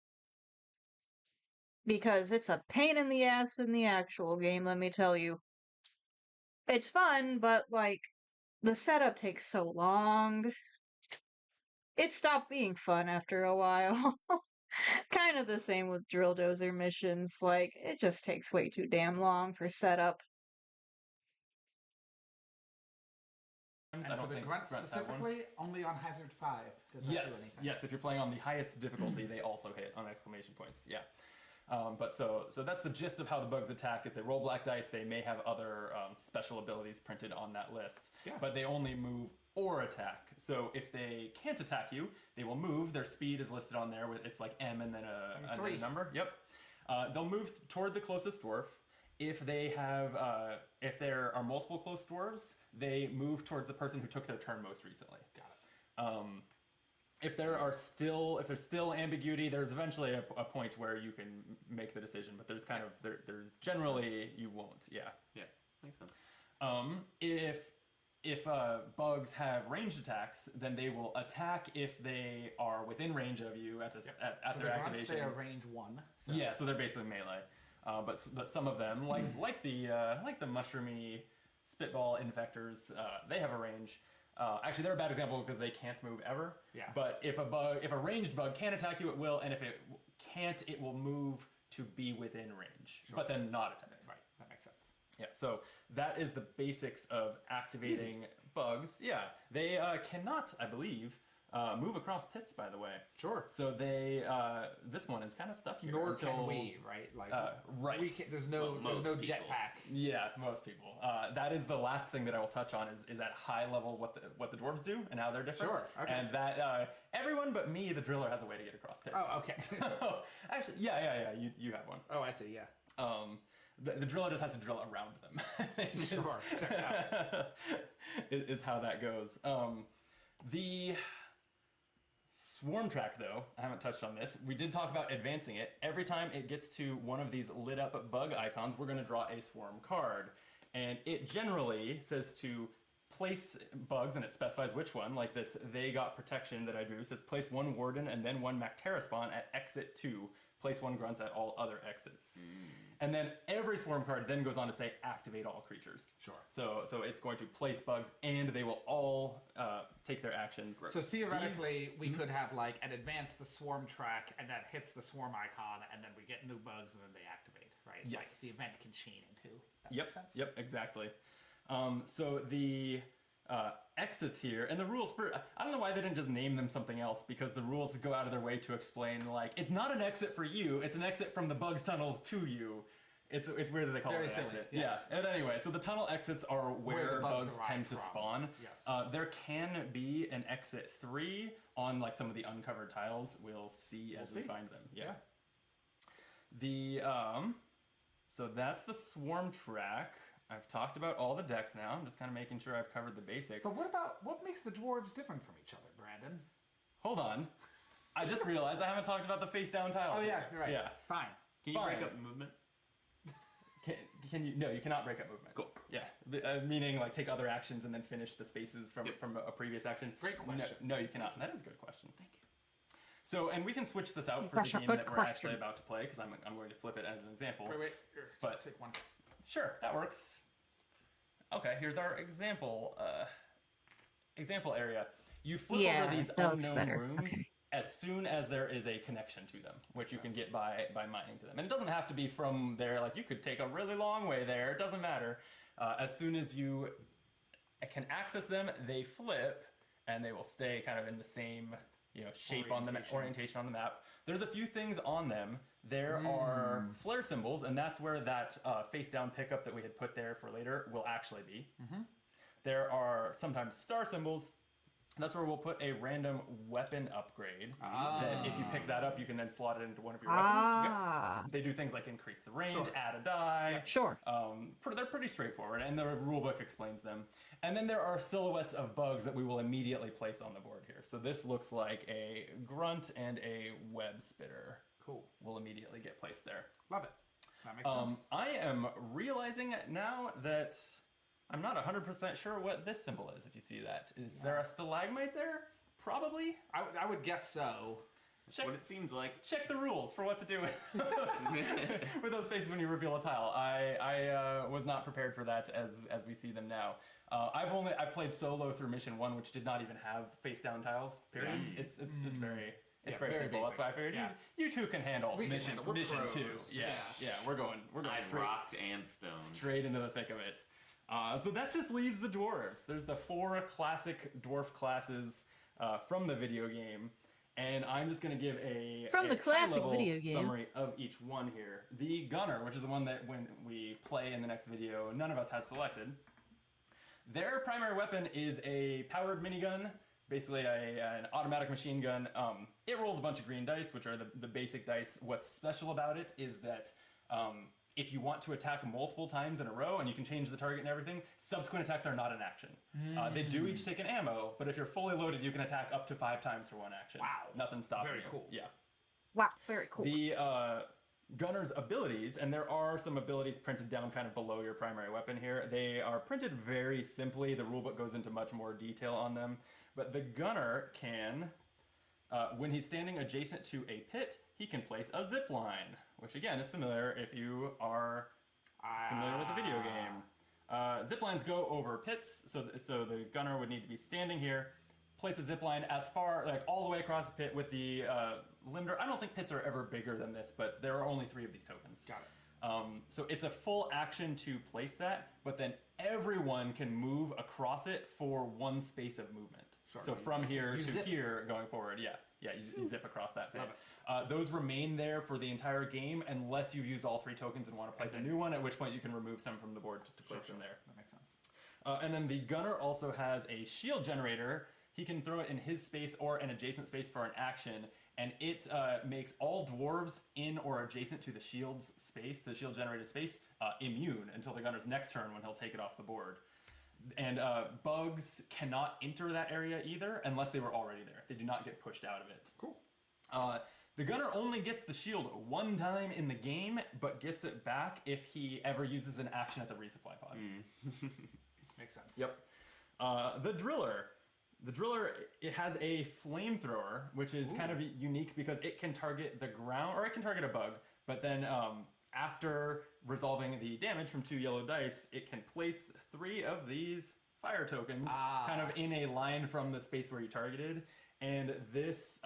Because it's a pain in the ass in the actual game, let me tell you. It's fun, but the setup takes so long. It stopped being fun after a while. Kind of the same with Drill Dozer missions. It just takes way too damn long for setup. And for the grunt specifically, only on Hazard 5 does that do anything. Yes, if you're playing on the highest difficulty, they also hit on exclamation points. Yeah. But so that's the gist of how the bugs attack. If they roll black dice, they may have other special abilities printed on that list. Yeah. But they only move or attack. So if they can't attack you, they will move. Their speed is listed on there with it's like M and then a number. Yep. They'll move toward the closest dwarf. If they have, if there are multiple close dwarves, they move towards the person who took their turn most recently. Got it. If there's still ambiguity, there's eventually a point where you can make the decision, but there's kind of there's generally you won't. Yeah. Yeah, makes sense. If bugs have ranged attacks, then they will attack if they are within range of you at their activation. They are range 1. So. Yeah, so they're basically melee. But some of them, like the mushroomy spitball infectors, they have a range. Actually, they're a bad example because they can't move ever. Yeah. But if a ranged bug can attack you, it will, and if it can't, it will move to be within range, but then not attack. Right, that makes sense. Yeah, so that is the basics of activating bugs. Yeah, they cannot, I believe, move across pits, by the way. Sure. So they, this one is kind of stuck here. Nor can we, right? Like, right. We can, there's no jetpack. Yeah, most people. That is the last thing that I will touch on is at high level what the dwarves do and how they're different. Sure. Okay. And that everyone but me, the driller, has a way to get across pits. Oh, okay. So, actually, yeah. You have one. Oh, I see. Yeah. The driller just has to drill around them. Sure. Checks out. is how that goes. The swarm track, though, I haven't touched on this. We did talk about advancing it. Every time it gets to one of these lit up bug icons, we're going to draw a swarm card. And it generally says to place bugs, and it specifies which one. Like this, they got protection that I do. It says place 1 warden and then 1 Mactera spawn at exit 2. Place 1 grunts at all other exits. And then every swarm card then goes on to say activate all creatures. Sure. So it's going to place bugs, and they will all take their actions. So theoretically, we could have like an advance the swarm track, and that hits the swarm icon, and then we get new bugs, and then they activate, right? Yes. Like the event can chain into. That Yep. makes sense? Yep. Exactly. So the exits here, and the rules for, I don't know why they didn't just name them something else, because the rules go out of their way to explain, like, it's not an exit for you, it's an exit from the bugs tunnels to you. It's weird that they call Very it an silly, exit. yes. Yeah, and anyway, so the tunnel exits are where the bugs bugs arrive tend to from. spawn. Yes. There can be an exit 3 on like some of the uncovered tiles. We'll see as we find them. Yeah. The so that's the swarm track. I've talked about all the decks now. I'm just kind of making sure I've covered the basics. But what makes the dwarves different from each other, Brandon? Hold on. I just realized I haven't talked about the face down tiles. Oh yeah, yet. you're right. Yeah. Fine. Can you break up movement? Can you? No, you cannot break up movement. Cool. Yeah. Meaning like take other actions and then finish the spaces from a previous action. Great question. No, you cannot. That is a good question. Thank you. So, and we can switch this out for the game that we're actually about to play, because I'm going to flip it as an example. Wait. Here, but take one. Sure, that works. Okay, here's our example area. You flip over these unknown rooms as soon as there is a connection to them, which you can get by mining to them. And it doesn't have to be from there. Like, you could take a really long way there. It doesn't matter. As soon as you can access them, they flip, and they will stay kind of in the same shape orientation on the map. There's a few things on them. There are flare symbols, and that's where that face down pickup that we had put there for later will actually be. There are sometimes star symbols. That's where we'll put a random weapon upgrade. That if you pick that up, you can then slot it into one of your weapons. They do things like increase the range, add a die. Sure. They're pretty straightforward, and the rulebook explains them. And then there are silhouettes of bugs that we will immediately place on the board here. So this looks like a grunt and a web spitter. Cool. Will immediately get placed there. Love it. That makes sense. I am realizing now that I'm not 100% sure what this symbol is, if you see that. Is there a stalagmite there? Probably. I would guess so. That's what it seems like. Check the rules for what to do with those faces when you reveal a tile. I was not prepared for that as we see them now. I've played solo through mission 1, which did not even have face down tiles. Period. It's very simple. Basic. That's why I figured you two can handle mission 2. Yeah, we're going I've rocked and stoned. Straight into the thick of it. So that just leaves the dwarves. There's the 4 classic dwarf classes from the video game, and I'm just going to give a classic video game summary of each one here. The gunner, which is the one that when we play in the next video, none of us has selected. Their primary weapon is a powered minigun, basically an automatic machine gun. It rolls a bunch of green dice, which are the basic dice. What's special about it is that if you want to attack multiple times in a row, and you can change the target and everything, subsequent attacks are not an action. They do each take an ammo, but if you're fully loaded, you can attack up to 5 times for one action. Wow. Nothing stopping you. Very cool. Yeah. Wow, very cool. Gunner's abilities, and there are some abilities printed down kind of below your primary weapon here. They are printed very simply. The rulebook goes into much more detail on them. But the Gunner can, when he's standing adjacent to a pit, he can place a zip line, which again is familiar if you are familiar with the video game. Zip lines go over pits, so the Gunner would need to be standing here, place a zip line as far, like all the way across the pit with the limiter. I don't think pits are ever bigger than this, but there are only 3 of these tokens. Got it. So it's a full action to place that, but then everyone can move across it for 1 space of movement. Sure. So from here You to zip. here going forward, you zip across that pit. Those remain there for the entire game unless you've used all 3 tokens and want to place a new one, at which point you can remove some from the board to place them there. That makes sense. And then the Gunner also has a shield generator. He can throw it in his space or an adjacent space for an action, and it makes all dwarves in or adjacent to the shield's space, the shield generated space, immune until the Gunner's next turn when he'll take it off the board. And bugs cannot enter that area either unless they were already there. They do not get pushed out of it. Cool. The Gunner only gets the shield 1 time in the game, but gets it back if he ever uses an action at the resupply pod. Makes sense. Yep. The Driller. The Driller, it has a flamethrower, which is kind of unique because it can target the ground, or it can target a bug, but then after resolving the damage from 2 yellow dice, it can place 3 of these fire tokens kind of in a line from the space where you targeted. And this,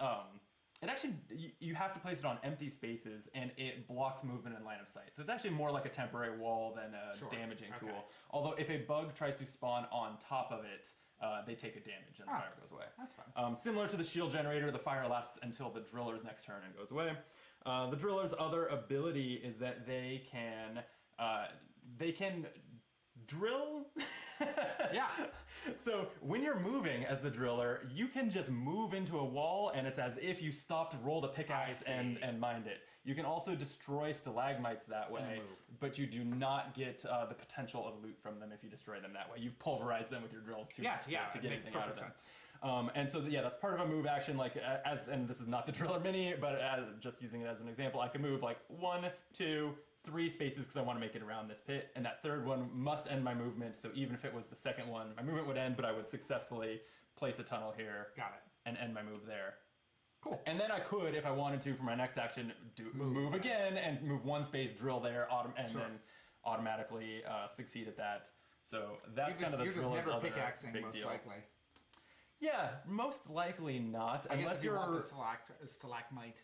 it actually, you have to place it on empty spaces, and it blocks movement and line of sight. So it's actually more like a temporary wall than a damaging tool. Although if a bug tries to spawn on top of it, they take a damage and the fire goes away. That's fine. Similar to the shield generator, the fire lasts until the Driller's next turn and goes away. The Driller's other ability is that they can drill. Yeah. So when you're moving as the Driller, you can just move into a wall, and it's as if you stopped, rolled a pickaxe, and mined it. You can also destroy stalagmites that way, but you do not get the potential of loot from them if you destroy them that way. You've pulverized them with your drills too much to get anything out of them. And so that's part of a move action. Like and this is not the Driller mini, but just using it as an example, I can move like 1, 2, 3 spaces because I want to make it around this pit, and that third one must end my movement. So even if it was the second one, my movement would end, but I would successfully place a tunnel here. Got it. And end my move there. Cool. And then I could, if I wanted to, for my next action, move again and move 1 space, drill there, and then automatically succeed at that. So that's kind of the Driller's other pickaxing, big most deal. likely. Yeah, most likely not. I unless guess if you you're want the stalagmite,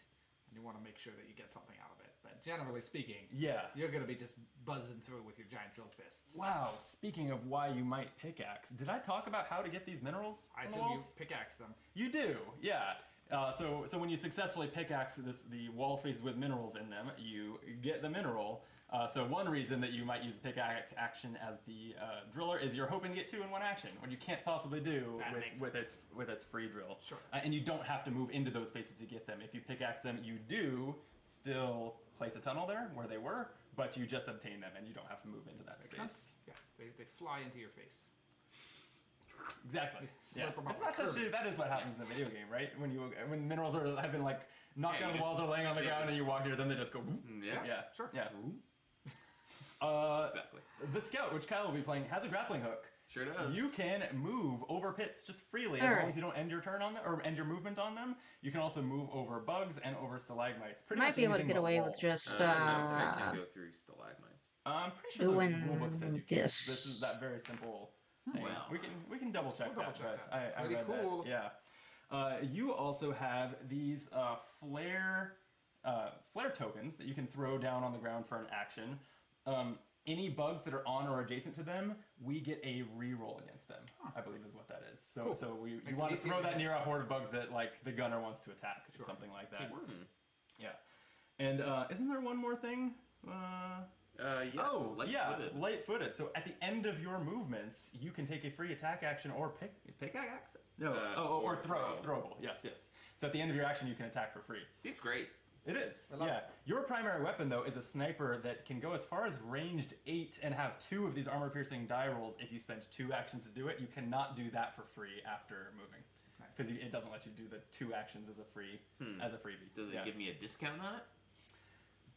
and you want to make sure that you get something out of it. But generally speaking, you're going to be just buzzing through with your giant drill fists. Wow, speaking of why you might pickaxe, did I talk about how to get these minerals? I assume you pickaxe them. You do, yeah. So when you successfully pickaxe the wall spaces with minerals in them, you get the mineral. So one reason that you might use the pickaxe action as the Driller is you're hoping to get 2 in 1 action, what you can't possibly do with its free drill. Sure. And you don't have to move into those spaces to get them. If you pickaxe them, you do still place a tunnel there where they were, but you just obtain them and you don't have to move into that space. Sense. Yeah, they fly into your face. Exactly. Slip them It's off not the such curb. that is what happens in the video game, right? When minerals have been like knocked down the walls or laying on the ground and you walk near them, they just go whoop. Yeah. Sure. Yeah. Exactly. The Scout, which Kyle will be playing, has a grappling hook. Sure does. You can move over pits just freely as long as you don't end your turn on them or end your movement on them. You can also move over bugs and over stalagmites. Pretty Might much be able to anything get but away with walls. just No, I can go through stalagmites. I'm pretty sure the doing rulebook says you can. this. This is that very simple thing. Wow. We can double check We'll that. double check But that. I Pretty read cool. that. Yeah. You also have these flare tokens that you can throw down on the ground for an action. Any bugs that are on or adjacent to them, we get a reroll against them. I believe is what that is. So Cool. so you Makes want it to easy throw to that hit. near a horde of bugs that like the gunner wants to attack, or something like that. Yeah. And isn't there one more thing? Yes. Oh, light-footed. light-footed. So at the end of your movements, you can take a free attack action or pickaxe? No, or throwable. Yes. So at the end of your action, you can attack for free. Seems great. It is, yeah. Your primary weapon, though, is a sniper that can go as far as ranged 8 and have 2 of these armor-piercing die rolls if you spend 2 actions to do it. You cannot do that for free after moving. Because it doesn't let you do the 2 actions as a freebie. Does it give me a discount on it?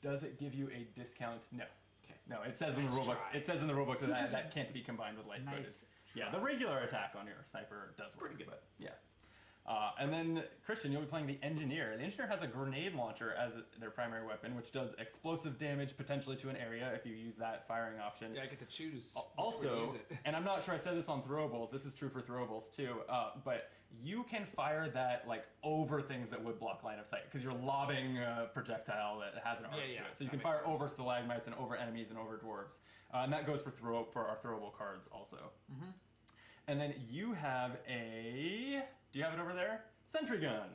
Does it give you a discount? No. Okay. No, it says in the rulebook. It says in the rulebook that can't be combined with light footed. Yeah, the regular attack on your sniper does work. Pretty good. But yeah. And then, Christian, you'll be playing the Engineer. The Engineer has a grenade launcher as their primary weapon, which does explosive damage potentially to an area if you use that firing option. Yeah, I get to choose. Also, use it. and I'm not sure I said this on throwables, this is true for throwables too, but you can fire that like over things that would block line of sight, because you're lobbing a projectile that has an arc to it. So you can fire over stalagmites and over enemies and over dwarves. And that goes for our throwable cards also. Mm-hmm. And then you have a... Do you have it over there? Sentry gun.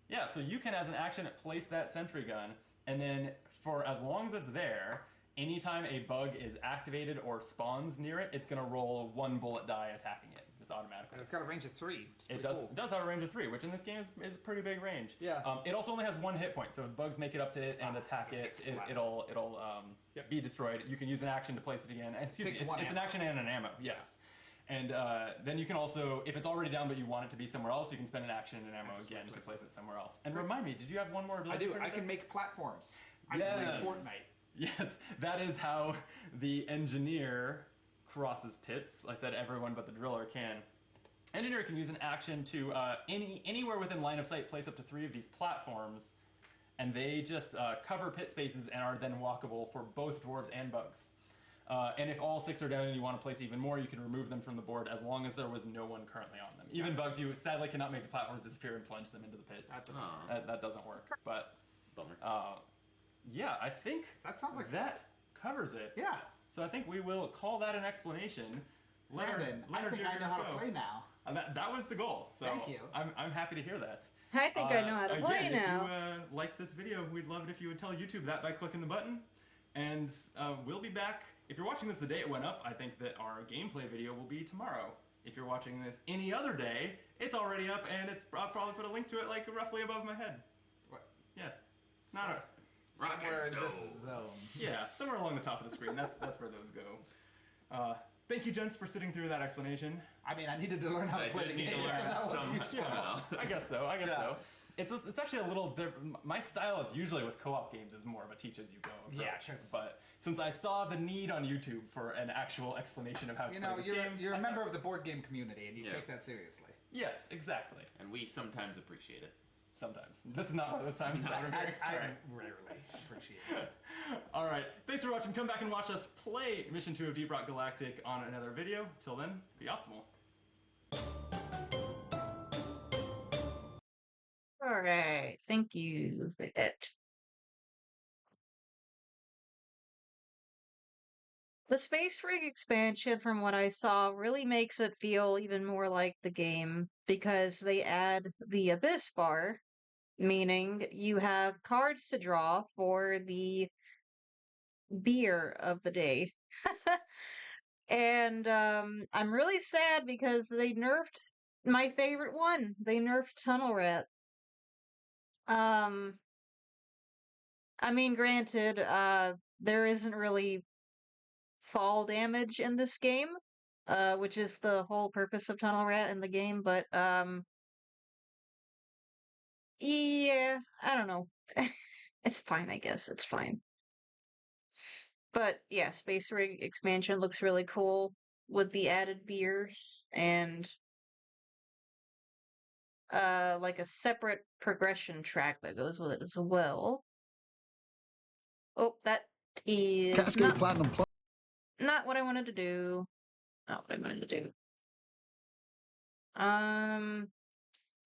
Yeah, so you can, as an action, place that sentry gun, and then for as long as it's there, anytime a bug is activated or spawns near it, it's going to roll 1 bullet die attacking it, just automatically. And it's got a range of 3. It does have a range of 3, which in this game is a pretty big range. Yeah. It also only has 1 hit point, so if bugs make it up to it and attack it'll be destroyed. You can use an action to place it again. Excuse me, it's an action and an ammo. Yes. And then you can also, if it's already down but you want it to be somewhere else, you can spend an action and an ammo again to place it somewhere else. And remind me, did you have one more ability? I do. I can make platforms. I Yes. can play Fortnite. Yes, that is how the Engineer crosses pits. I said everyone but the Driller can. Engineer can use an action to anywhere within line of sight place up to 3 of these platforms, and they just cover pit spaces and are then walkable for both dwarves and bugs. And if all 6 are down and you want to place even more, you can remove them from the board as long as there was no one currently on them. Even bugs, you sadly cannot make the platforms disappear and plunge them into the pits. That doesn't work. But yeah, I think that sounds like that covers it. Yeah. So I think we will call that an explanation. Leonard, I think I know how to play now. That was the goal. So Thank you. I'm happy to hear that. I think I know how to play now. If you liked this video, we'd love it if you would tell YouTube that by clicking the button. And we'll be back. If you're watching this the day it went up, I think that our gameplay video will be tomorrow. If you're watching this any other day, it's already up, and I'll probably put a link to it like roughly above my head. What? Yeah. Not a... Somewhere in this zone. Yeah, somewhere along the top of the screen. That's where those go. Thank you, gents, for sitting through that explanation. I mean, I needed to learn how to play the game. Somehow. I guess so. So. It's actually a little different. My style is usually with co-op games is more of a teach as you go approach. Yeah, but since I saw the need on YouTube for an actual explanation of how to play this game, you're a member of the board game community, and you take that seriously. Yes, exactly. And we sometimes appreciate it. Sometimes. This is not one of those times. I rarely appreciate it. All right. Thanks for watching. Come back and watch us play Mission 2 of Deep Rock Galactic on another video. Till then, be optimal. Alright, thank you for that. The Space Rig expansion, from what I saw, really makes it feel even more like the game, because they add the Abyss Bar, meaning you have cards to draw for the beer of the day. And I'm really sad because they nerfed my favorite one. They nerfed Tunnel Rat. I mean, granted, there isn't really fall damage in this game, which is the whole purpose of Tunnel Rat in the game, but, yeah, I don't know. It's fine, I guess. It's fine. But, yeah, Space Rig expansion looks really cool with the added beer and like a separate progression track that goes with it as well. Oh, that is Cascade Platinum Plus. Not what I wanted to do. Not what I wanted to do.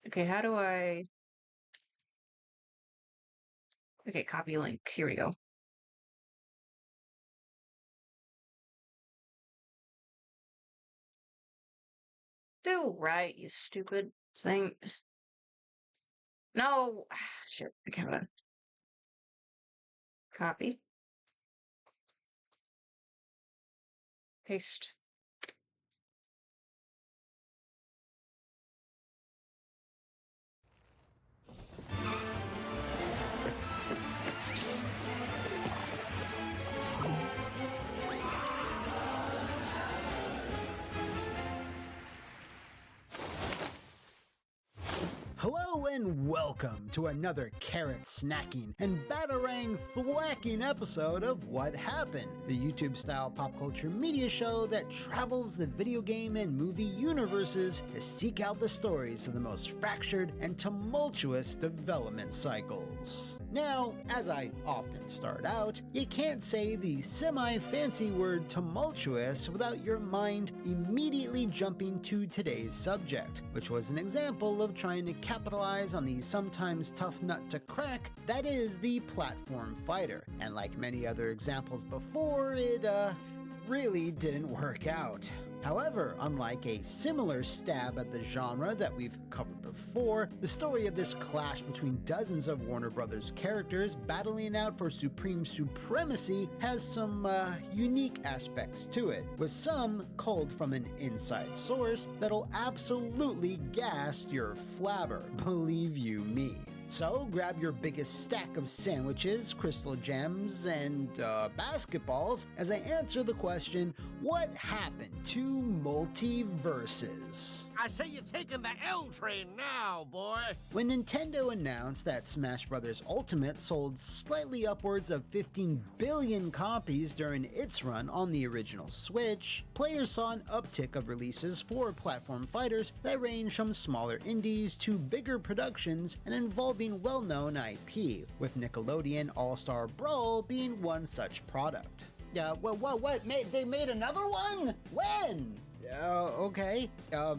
Okay, how do I... Okay, copy link. Here we go. Do right, you stupid thing. No! Shit, okay, hold on. Copy. Paste. Hello and welcome to another carrot snacking and batarang thwacking episode of What Happened, the YouTube-style pop culture media show that travels the video game and movie universes to seek out the stories of the most fractured and tumultuous development cycles. Now, as I often start out, you can't say the semi-fancy word tumultuous without your mind immediately jumping to today's subject, which was an example of trying to capitalize on the sometimes tough nut to crack that is the platform fighter. And like many other examples before, it really didn't work out. However, unlike a similar stab at the genre that we've covered before, the story of this clash between dozens of Warner Brothers characters battling out for supreme supremacy has some unique aspects to it, with some culled from an inside source that'll absolutely gas your flabber, believe you me. So grab your biggest stack of sandwiches, crystal gems, and basketballs as I answer the question, what happened to multiverses? I say you're taking the L train now, boy. When Nintendo announced that Smash Bros. Ultimate sold slightly upwards of 15 billion copies during its run on the original Switch, players saw an uptick of releases for platform fighters that range from smaller indies to bigger productions and involving well-known IP, with Nickelodeon All-Star Brawl being one such product. What? They made another one? When? Okay.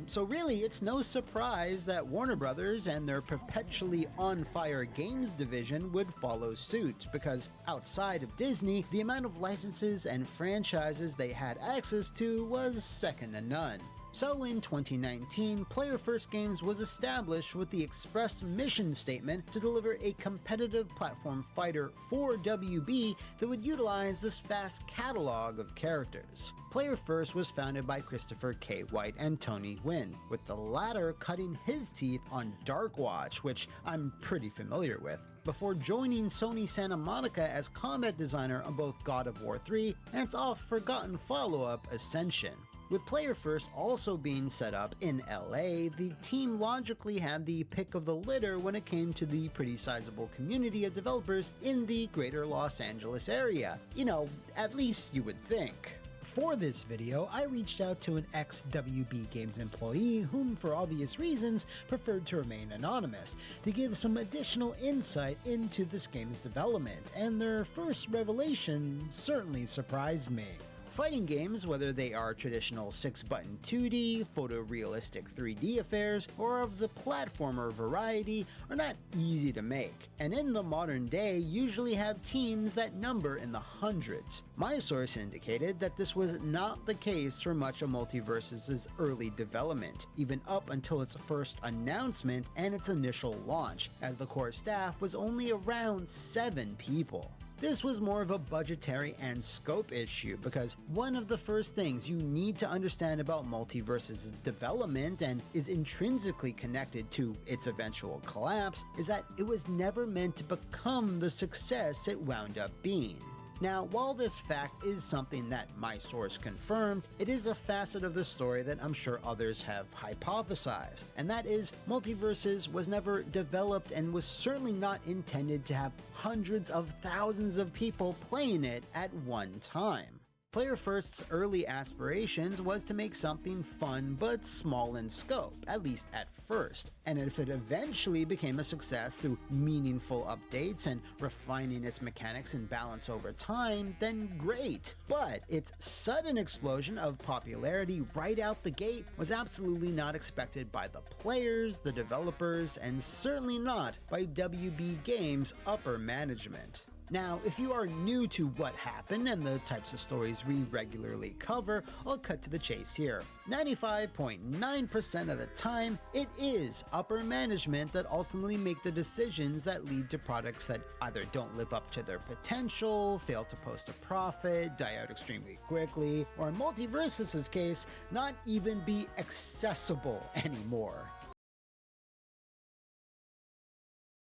So really, it's no surprise that Warner Brothers and their perpetually on-fire games division would follow suit, because outside of Disney, the amount of licenses and franchises they had access to was second to none. So in 2019, Player First Games was established with the express mission statement to deliver a competitive platform fighter for WB that would utilize this vast catalog of characters. Player First was founded by Christopher K. White and Tony Wynn, with the latter cutting his teeth on Dark Watch, which I'm pretty familiar with, before joining Sony Santa Monica as combat designer on both God of War 3 and its oft-forgotten follow-up Ascension. With Player First also being set up in LA, the team logically had the pick of the litter when it came to the pretty sizable community of developers in the greater Los Angeles area. You know, at least you would think. For this video, I reached out to an ex-WB Games employee whom, for obvious reasons, preferred to remain anonymous, to give some additional insight into this game's development, and their first revelation certainly surprised me. Fighting games, whether they are traditional 6-button 2D, photorealistic 3D affairs, or of the platformer variety, are not easy to make, and in the modern day usually have teams that number in the hundreds. My source indicated that this was not the case for much of Multiverses' early development, even up until its first announcement and its initial launch, as the core staff was only around 7 people. This was more of a budgetary and scope issue, because one of the first things you need to understand about Multiverse's development, and is intrinsically connected to its eventual collapse, is that it was never meant to become the success it wound up being. Now, while this fact is something that my source confirmed, it is a facet of the story that I'm sure others have hypothesized, and that is Multiverses was never developed and was certainly not intended to have hundreds of thousands of people playing it at one time. Player First's early aspirations was to make something fun but small in scope, at least at first, and if it eventually became a success through meaningful updates and refining its mechanics and balance over time, then great. But its sudden explosion of popularity right out the gate was absolutely not expected by the players, the developers, and certainly not by WB Games' upper management. Now, if you are new to What Happened and the types of stories we regularly cover, I'll cut to the chase here. 95.9% of the time, it is upper management that ultimately make the decisions that lead to products that either don't live up to their potential, fail to post a profit, die out extremely quickly, or in Multiverses' case, not even be accessible anymore.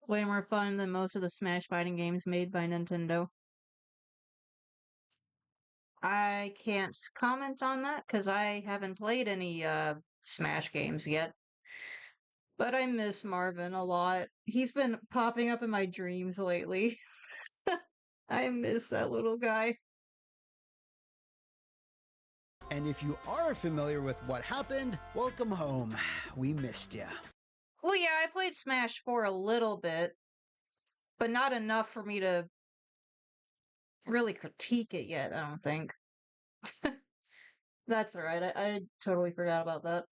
Way more fun than most of the Smash fighting games made by Nintendo. I can't comment on that because I haven't played any Smash games yet. But I miss Marvin a lot. He's been popping up in my dreams lately. I miss that little guy. And if you are familiar with what happened, welcome home. We missed ya. Well, yeah, I played Smash 4 a little bit, but not enough for me to really critique it yet, I don't think. That's alright, I totally forgot about that.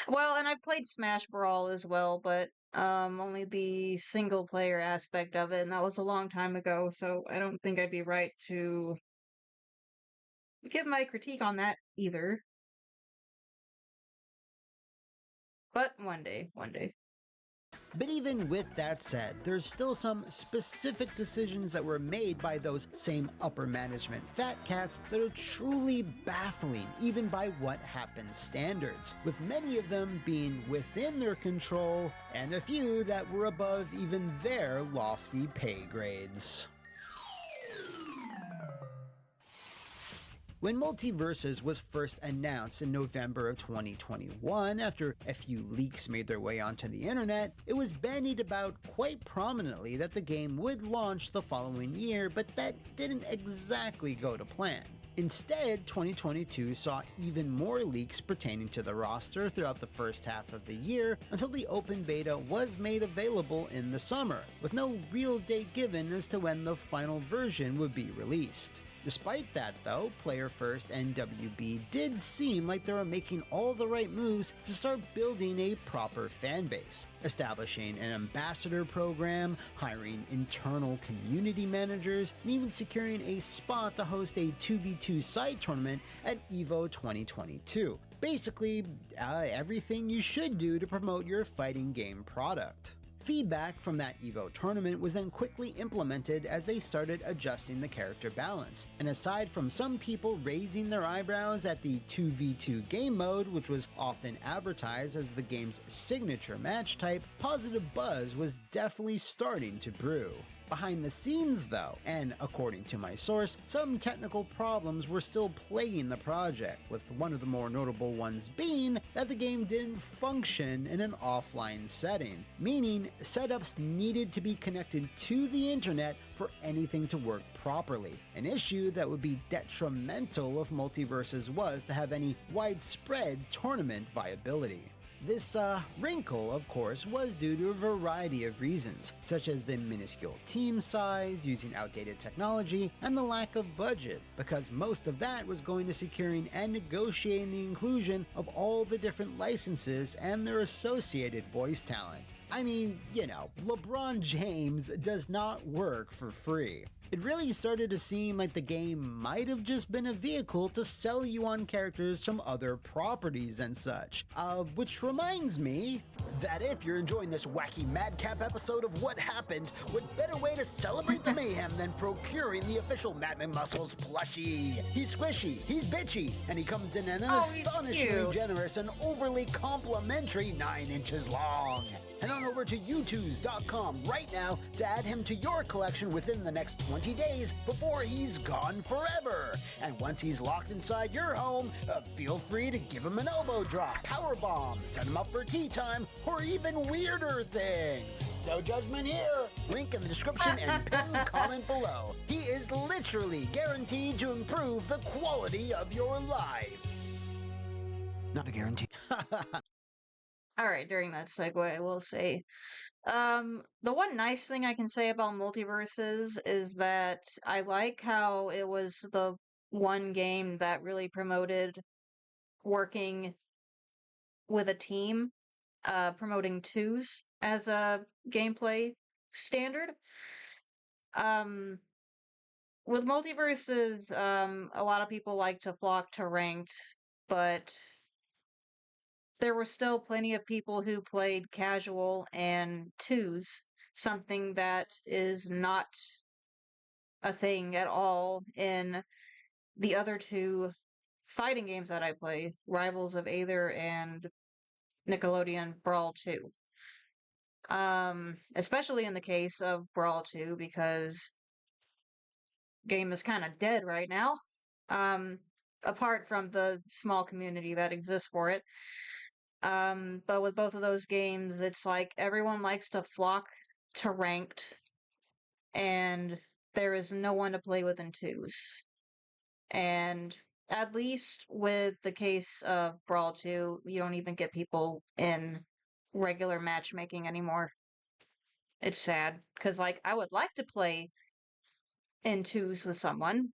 Well, and I played Smash Brawl as well, but only the single player aspect of it, and that was a long time ago, so I don't think I'd be right to give my critique on that either. But one day, one day. But even with that said, there's still some specific decisions that were made by those same upper management fat cats that are truly baffling, even by what happens standards, with many of them being within their control, and a few that were above even their lofty pay grades. When Multiverses was first announced in November of 2021, after a few leaks made their way onto the internet, it was bandied about quite prominently that the game would launch the following year, but that didn't exactly go to plan. Instead, 2022 saw even more leaks pertaining to the roster throughout the first half of the year until the open beta was made available in the summer, with no real date given as to when the final version would be released. Despite that though, Player First and WB did seem like they were making all the right moves to start building a proper fanbase, establishing an ambassador program, hiring internal community managers, and even securing a spot to host a 2v2 side tournament at EVO 2022. Basically, everything you should do to promote your fighting game product. Feedback from that EVO tournament was then quickly implemented as they started adjusting the character balance, and aside from some people raising their eyebrows at the 2v2 game mode, which was often advertised as the game's signature match type, positive buzz was definitely starting to brew. Behind the scenes though, and according to my source, some technical problems were still plaguing the project, with one of the more notable ones being that the game didn't function in an offline setting, meaning setups needed to be connected to the internet for anything to work properly, an issue that would be detrimental if Multiverses was to have any widespread tournament viability. This wrinkle, of course, was due to a variety of reasons, such as the minuscule team size, using outdated technology, and the lack of budget, because most of that was going to securing and negotiating the inclusion of all the different licenses and their associated voice talent. I mean, you know, LeBron James does not work for free. It really started to seem like the game might have just been a vehicle to sell you on characters from other properties and such. Which reminds me that if you're enjoying this wacky madcap episode of What Happened, what better way to celebrate the mayhem than procuring the official Madman Muscles plushie? He's squishy, he's bitchy, and he comes in an astonishingly generous and overly complimentary 9 inches long. Head on over to youtooz.com right now to add him to your collection within the next 20 days before he's gone forever. And once he's locked inside your home, feel free to give him an elbow drop, power bomb, set him up for tea time, or even weirder things. No judgment here. Link in the description and pinned comment below. He is literally guaranteed to improve the quality of your life. Not a guarantee. Alright, during that segue, I will say, the one nice thing I can say about Multiverses is that I like how it was the one game that really promoted working with a team, promoting twos as a gameplay standard. With Multiverses, a lot of people like to flock to ranked, but there were still plenty of people who played casual and twos, something that is not a thing at all in the other two fighting games that I play, Rivals of Aether and Nickelodeon Brawl 2. Especially in the case of Brawl 2, because game is kind of dead right now. Apart from the small community that exists for it. But with both of those games, it's like everyone likes to flock to ranked, and there is no one to play with in twos. And at least with the case of Brawl 2, you don't even get people in regular matchmaking anymore. It's sad, because, like, I would like to play in twos with someone,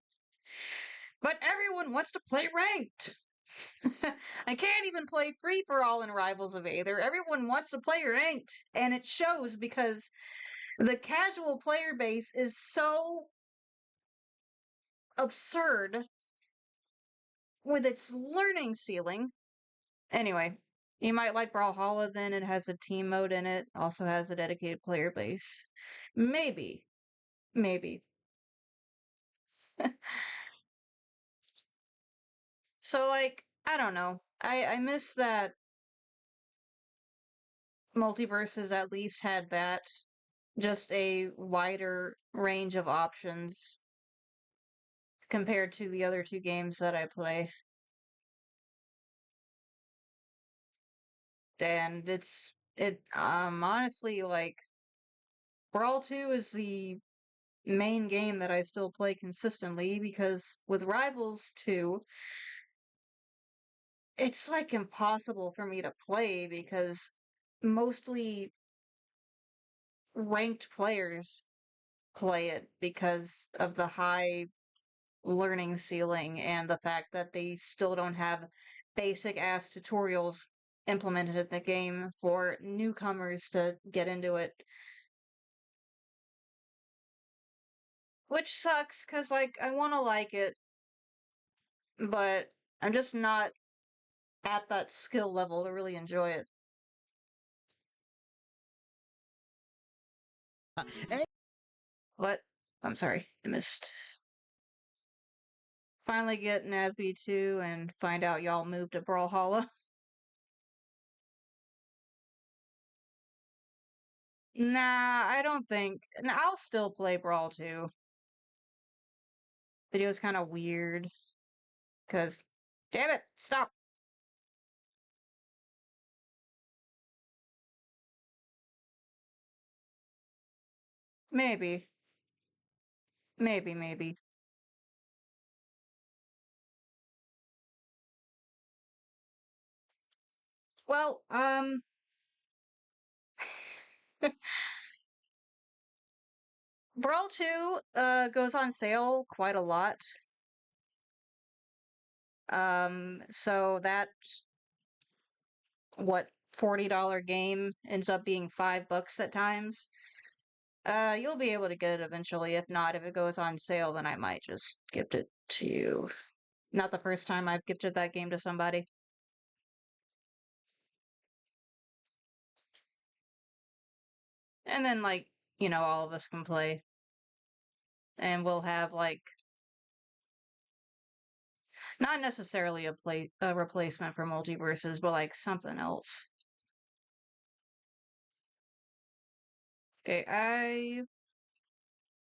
but everyone wants to play ranked! I can't even play free for all in Rivals of Aether. Everyone wants to play ranked, and it shows because the casual player base is so absurd with its learning ceiling. Anyway, you might like Brawlhalla then. It has a team mode in it, also has a dedicated player base. Maybe. Maybe. So, like, I don't know. I miss that Multiverses at least had that. Just a wider range of options compared to the other two games that I play. And honestly, like, Brawl 2 is the main game that I still play consistently because with Rivals 2, it's like impossible for me to play because mostly ranked players play it because of the high learning ceiling and the fact that they still don't have basic ass tutorials implemented in the game for newcomers to get into it. Which sucks, because, like, I want to like it, but I'm just not at that skill level to really enjoy it. What? I'm sorry, I missed. Finally get Nasby 2 and find out y'all moved to Brawlhalla. Nah, I don't think. I'll still play Brawl 2. Video's kind of weird. Because, damn it, stop! Maybe. Maybe. Well, Brawl 2, goes on sale quite a lot. So that, what, $40 game ends up being $5 at times. You'll be able to get it eventually. If not, if it goes on sale, then I might just gift it to you. Not the first time I've gifted that game to somebody. And then, like, all of us can play. And we'll have, like, not necessarily a replacement for Multiverses, but, like, something else. Okay, I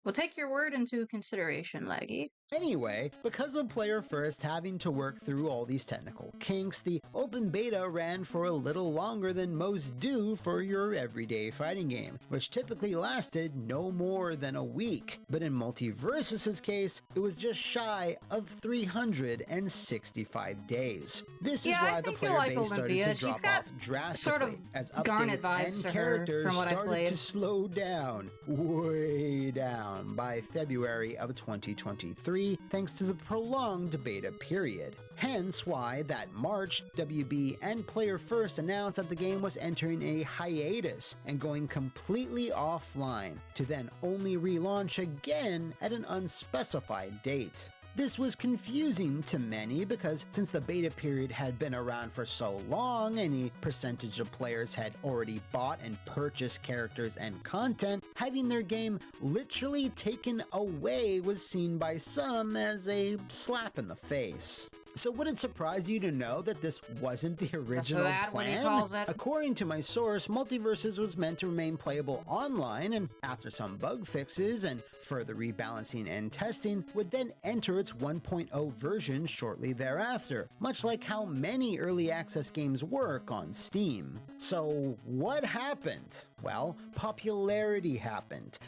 will take your word into consideration, Laggy. Anyway, because of Player First having to work through all these technical kinks, the open beta ran for a little longer than most do for your everyday fighting game, which typically lasted no more than a week. But in Multiversus' case, it was just shy of 365 days. This is why the player base started to drop off drastically, as updates and characters started to slow down, way down, by February of 2023. Thanks to the prolonged beta period. Hence why that March, WB and Player First announced that the game was entering a hiatus and going completely offline, to then only relaunch again at an unspecified date. This was confusing to many because since the beta period had been around for so long, any percentage of players had already bought and purchased characters and content, having their game literally taken away was seen by some as a slap in the face. So would it surprise you to know that this wasn't the original that what he plan? calls it? According to my source, Multiverses was meant to remain playable online, and after some bug fixes and further rebalancing and testing, would then enter its 1.0 version shortly thereafter, much like how many early access games work on Steam. So what happened? Well, popularity happened.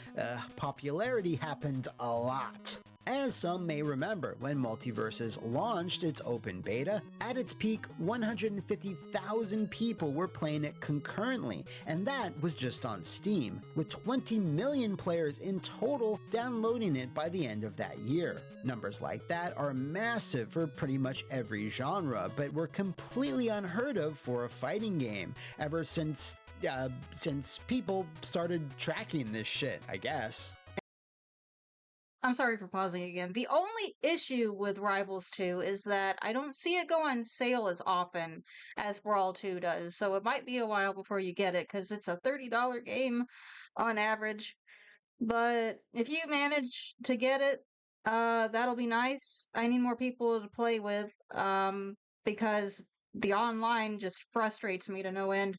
Popularity happened a lot. As some may remember, when Multiverses launched its open beta, at its peak 150,000 people were playing it concurrently, and that was just on Steam, with 20 million players in total downloading it by the end of that year. Numbers like that are massive for pretty much every genre, but were completely unheard of for a fighting game, ever since people started tracking this shit, I guess. I'm sorry for pausing again. The only issue with Rivals 2 is that I don't see it go on sale as often as Brawl 2 does, so it might be a while before you get it, because it's a $30 game on average. But if you manage to get it, that'll be nice. I need more people to play with, because the online just frustrates me to no end.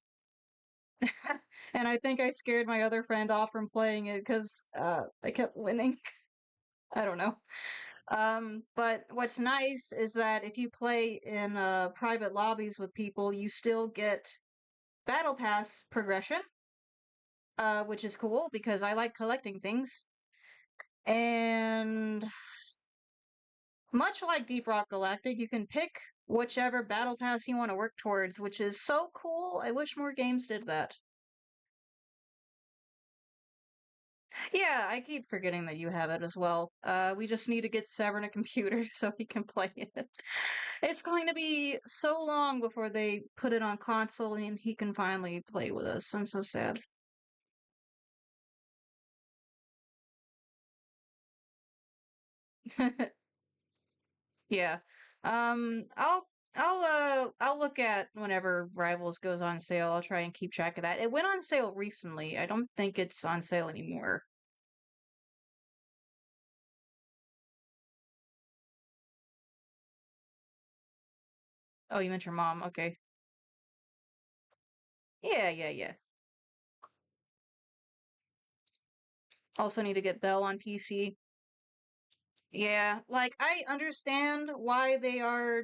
And I think I scared my other friend off from playing it because I kept winning. I don't know. But what's nice is that if you play in private lobbies with people, you still get Battle Pass progression, which is cool because I like collecting things. And much like Deep Rock Galactic, you can pick whichever Battle Pass you want to work towards, which is so cool. I wish more games did that. Yeah, I keep forgetting that you have it as well. We just need to get Severn a computer so he can play it. It's going to be so long before they put it on console and he can finally play with us. I'm so sad. Yeah. I'll look at whenever Rivals goes on sale. I'll try and keep track of that. It went on sale recently. I don't think it's on sale anymore. Oh, you meant your mom. Okay. Yeah. Also need to get Belle on PC. Yeah, like I understand why they are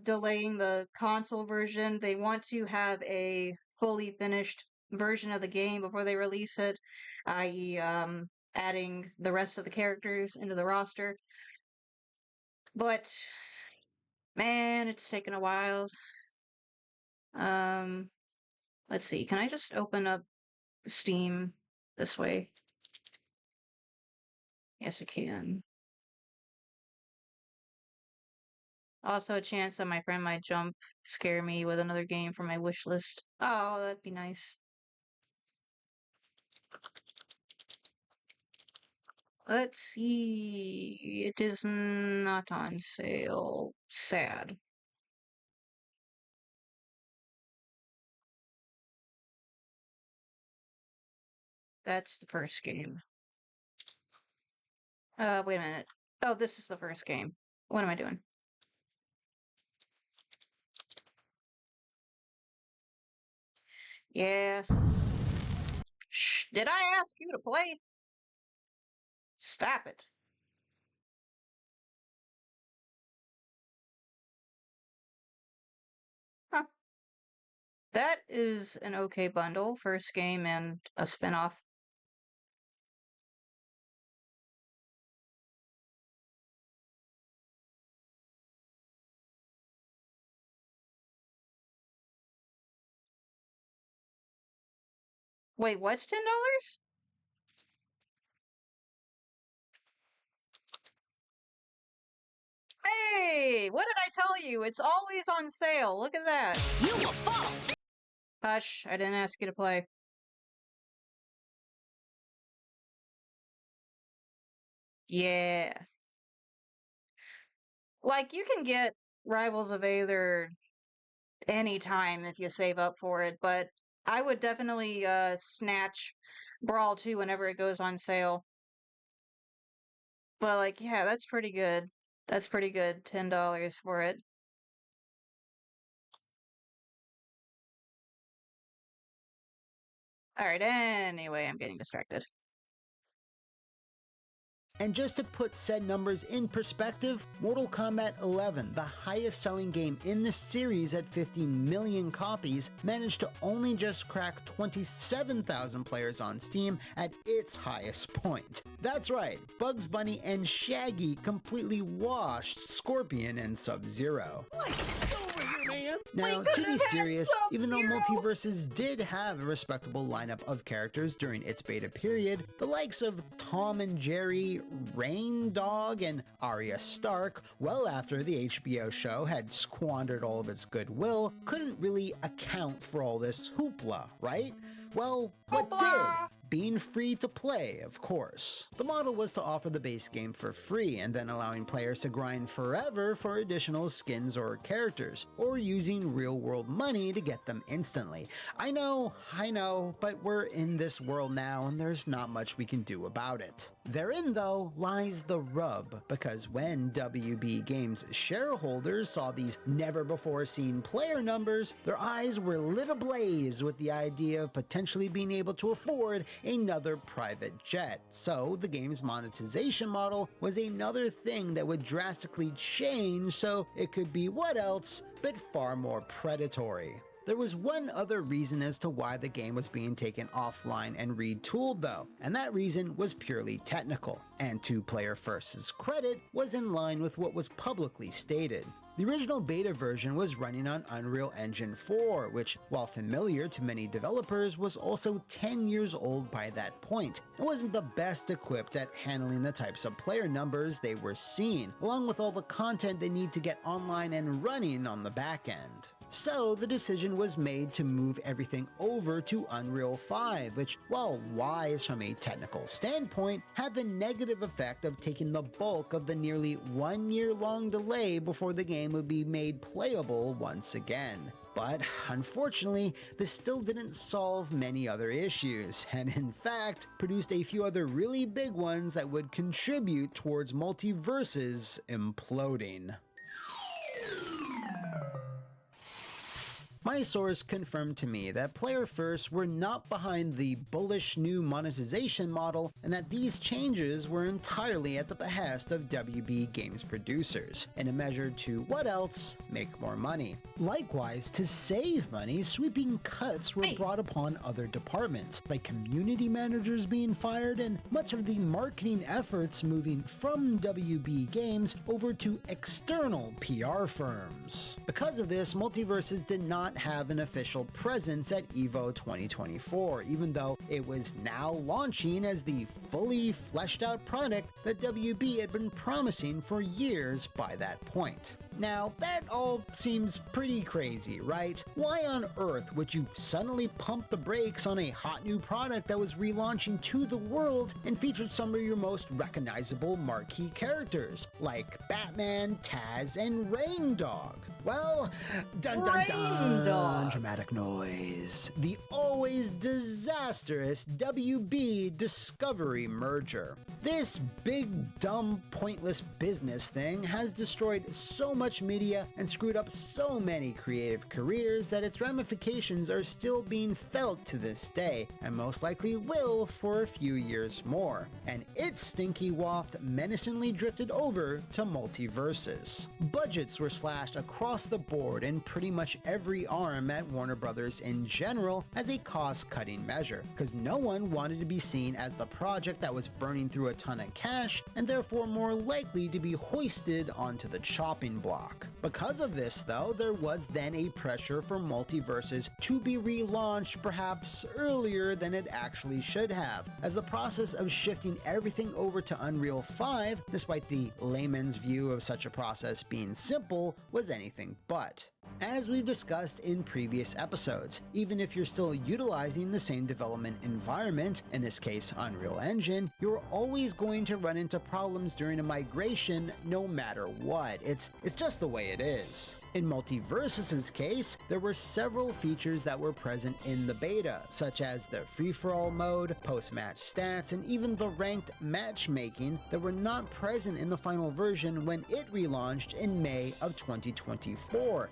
delaying the console version. They want to have a fully finished version of the game before they release it, i.e., adding the rest of the characters into the roster. But man, it's taken a while. Um, let's see. Can I just open up Steam this way? Yes, I can. Also, a chance that my friend might scare me with another game from my wish list. Oh, that'd be nice. Let's see. It is not on sale. Sad. That's the first game. Wait a minute. Oh, this is the first game. What am I doing? Yeah. Shh, did I ask you to play? Stop it. Huh. That is an okay bundle. First game and a spin-off. Wait, what's $10? Hey, what did I tell you? It's always on sale. Look at that. You will fall. Hush, I didn't ask you to play. Yeah. Like, you can get Rivals of Aether anytime if you save up for it, but I would definitely snatch Brawl 2 whenever it goes on sale. But, like, yeah, that's pretty good. That's pretty good. $10 for it. Alright, anyway, I'm getting distracted. And just to put said numbers in perspective, Mortal Kombat 11, the highest selling game in the series at 15 million copies, managed to only just crack 27,000 players on Steam at its highest point. That's right, Bugs Bunny and Shaggy completely washed Scorpion and Sub-Zero. Now, to be serious, even though Multiverses did have a respectable lineup of characters during its beta period, the likes of Tom and Jerry, Rain Dog, and Arya Stark, well after the HBO show had squandered all of its goodwill, couldn't really account for all this hoopla, right? Well, what did? Being free to play, of course. The model was to offer the base game for free and then allowing players to grind forever for additional skins or characters, or using real-world money to get them instantly. I know, but we're in this world now and there's not much we can do about it. Therein, though, lies the rub, because when WB Games shareholders saw these never-before-seen player numbers, their eyes were lit ablaze with the idea of potentially being able to afford another private jet. So the game's monetization model was another thing that would drastically change so it could be what else but far more predatory. There was one other reason as to why the game was being taken offline and retooled though, and that reason was purely technical, and to Player First's credit, was in line with what was publicly stated. The original beta version was running on Unreal Engine 4, which, while familiar to many developers, was also 10 years old by that point, and wasn't the best equipped at handling the types of player numbers they were seeing, along with all the content they need to get online and running on the back end. So the decision was made to move everything over to Unreal 5, which, while wise from a technical standpoint, had the negative effect of taking the bulk of the nearly 1 year long delay before the game would be made playable once again. But unfortunately, this still didn't solve many other issues, and in fact, produced a few other really big ones that would contribute towards Multiverses imploding. My source confirmed to me that Player First were not behind the bullish new monetization model, and that these changes were entirely at the behest of WB Games producers, in a measure to, what else, make more money. Likewise, to save money, sweeping cuts were brought upon other departments, like community managers being fired and much of the marketing efforts moving from WB Games over to external PR firms. Because of this, Multiverses did not have an official presence at EVO 2024, even though it was now launching as the fully fleshed out product that WB had been promising for years by that point. Now, that all seems pretty crazy, right? Why on earth would you suddenly pump the brakes on a hot new product that was relaunching to the world and featured some of your most recognizable marquee characters, like Batman, Taz, and Rain Dog? Well, dun dun dun, dramatic noise. The always disastrous WB Discovery merger. This big, dumb, pointless business thing has destroyed so much media and screwed up so many creative careers that its ramifications are still being felt to this day, and most likely will for a few years more. And its stinky waft menacingly drifted over to Multiverses. Budgets were slashed across the board in pretty much every arm at Warner Brothers in general as a cost-cutting measure, because no one wanted to be seen as the project that was burning through a ton of cash and therefore more likely to be hoisted onto the chopping block. Because of this, though, there was then a pressure for Multiverses to be relaunched perhaps earlier than it actually should have, as the process of shifting everything over to Unreal 5, despite the layman's view of such a process being simple, was anything but. As we've discussed in previous episodes, even if you're still utilizing the same development environment, in this case Unreal Engine, you're always going to run into problems during a migration no matter what. It's just the way it is. In Multiversus' case, there were several features that were present in the beta, such as the free-for-all mode, post-match stats, and even the ranked matchmaking that were not present in the final version when it relaunched in May of 2024,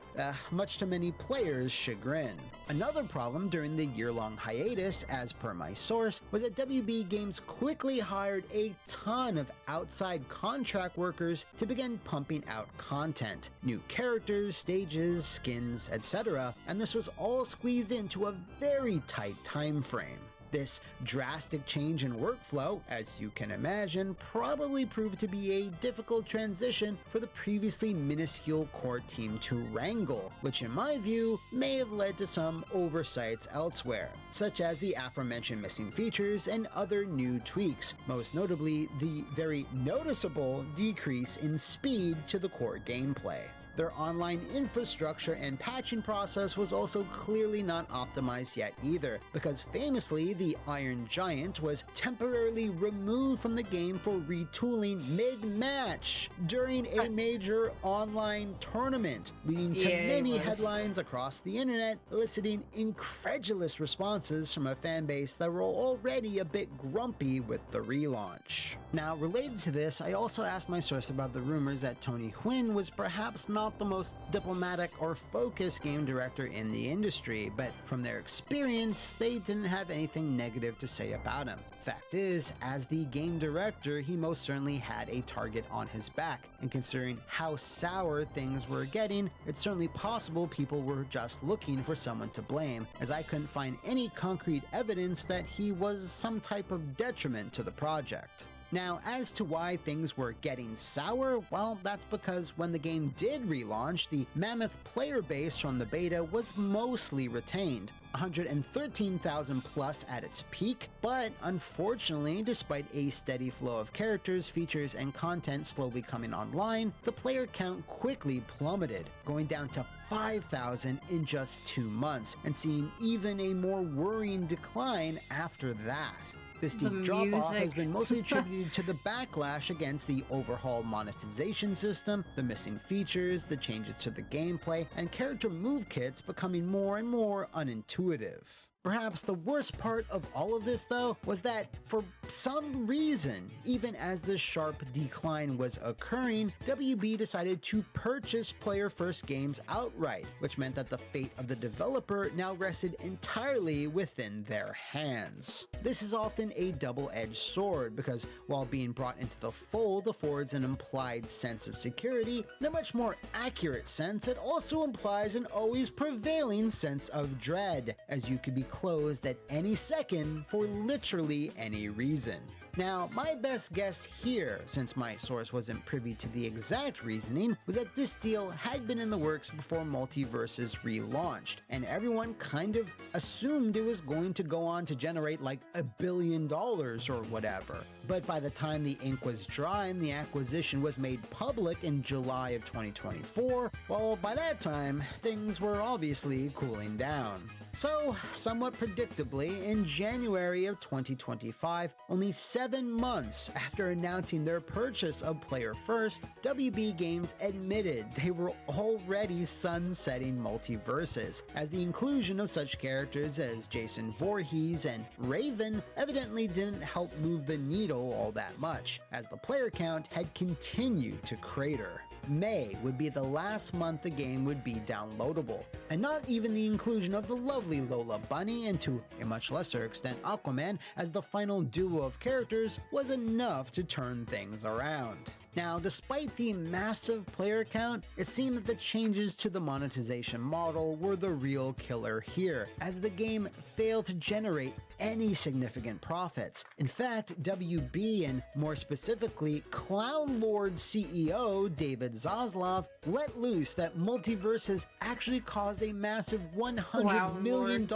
much to many players' chagrin. Another problem during the year-long hiatus, as per my source, was that WB Games quickly hired a ton of outside contract workers to begin pumping out content, new characters, stages, skins, etc., and this was all squeezed into a very tight time frame. This drastic change in workflow, as you can imagine, probably proved to be a difficult transition for the previously minuscule core team to wrangle, which in my view may have led to some oversights elsewhere, such as the aforementioned missing features and other new tweaks, most notably the very noticeable decrease in speed to the core gameplay. Their online infrastructure and patching process was also clearly not optimized yet either, because famously the Iron Giant was temporarily removed from the game for retooling mid-match during a major online tournament, leading to many headlines across the internet eliciting incredulous responses from a fanbase that were already a bit grumpy with the relaunch. Now, related to this, I also asked my source about the rumors that Tony Hwyn was perhaps not the most diplomatic or focused game director in the industry, but from their experience, they didn't have anything negative to say about him. Fact is, as the game director, he most certainly had a target on his back, and considering how sour things were getting, it's certainly possible people were just looking for someone to blame, as I couldn't find any concrete evidence that he was some type of detriment to the project. Now, as to why things were getting sour, well, that's because when the game did relaunch, the mammoth player base from the beta was mostly retained, 113,000 plus at its peak, but unfortunately, despite a steady flow of characters, features, and content slowly coming online, the player count quickly plummeted, going down to 5,000 in just 2 months, and seeing even a more worrying decline after that. This steep drop-off has been mostly attributed to the backlash against the overhauled monetization system, the missing features, the changes to the gameplay, and character move kits becoming more and more unintuitive. Perhaps the worst part of all of this, though, was that for some reason, even as this sharp decline was occurring, WB decided to purchase Player First Games outright, which meant that the fate of the developer now rested entirely within their hands. This is often a double-edged sword, because while being brought into the fold affords an implied sense of security, in a much more accurate sense, it also implies an always prevailing sense of dread, as you could be closed at any second for literally any reason. Now, my best guess here, since my source wasn't privy to the exact reasoning, was that this deal had been in the works before Multiversus relaunched, and everyone kind of assumed it was going to go on to generate like $1 billion or whatever. But by the time the ink was dry and the acquisition was made public in July of 2024, well, by that time, things were obviously cooling down. So, somewhat predictably, in January of 2025, only 7 months after announcing their purchase of Player First, WB Games admitted they were already sunsetting Multiversus, as the inclusion of such characters as Jason Voorhees and Raven evidently didn't help move the needle all that much, as the player count had continued to crater. May would be the last month the game would be downloadable, and not even the inclusion of the lovely Lola Bunny, and to a much lesser extent Aquaman, as the final duo of characters was enough to turn things around. Now, despite the massive player count, it seemed that the changes to the monetization model were the real killer here, as the game failed to generate any significant profits. In fact, WB, and more specifically Clown Lord CEO David Zaslav, let loose that Multiversus actually caused a massive $100 million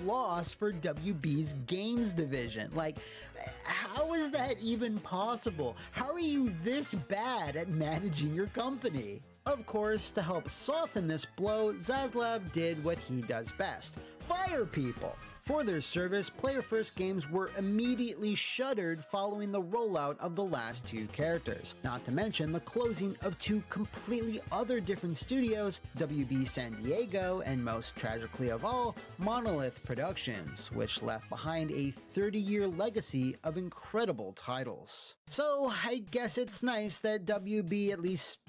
loss for WB's games division. Like, how is that even possible? How are you this bad at managing your company? Of course, to help soften this blow, Zaslav did what he does best: fire people. For their service, Player First games were immediately shuttered following the rollout of the last two characters, not to mention the closing of two completely other different studios, WB San Diego and most tragically of all, Monolith Productions, which left behind a 30-year legacy of incredible titles. So I guess it's nice that WB at least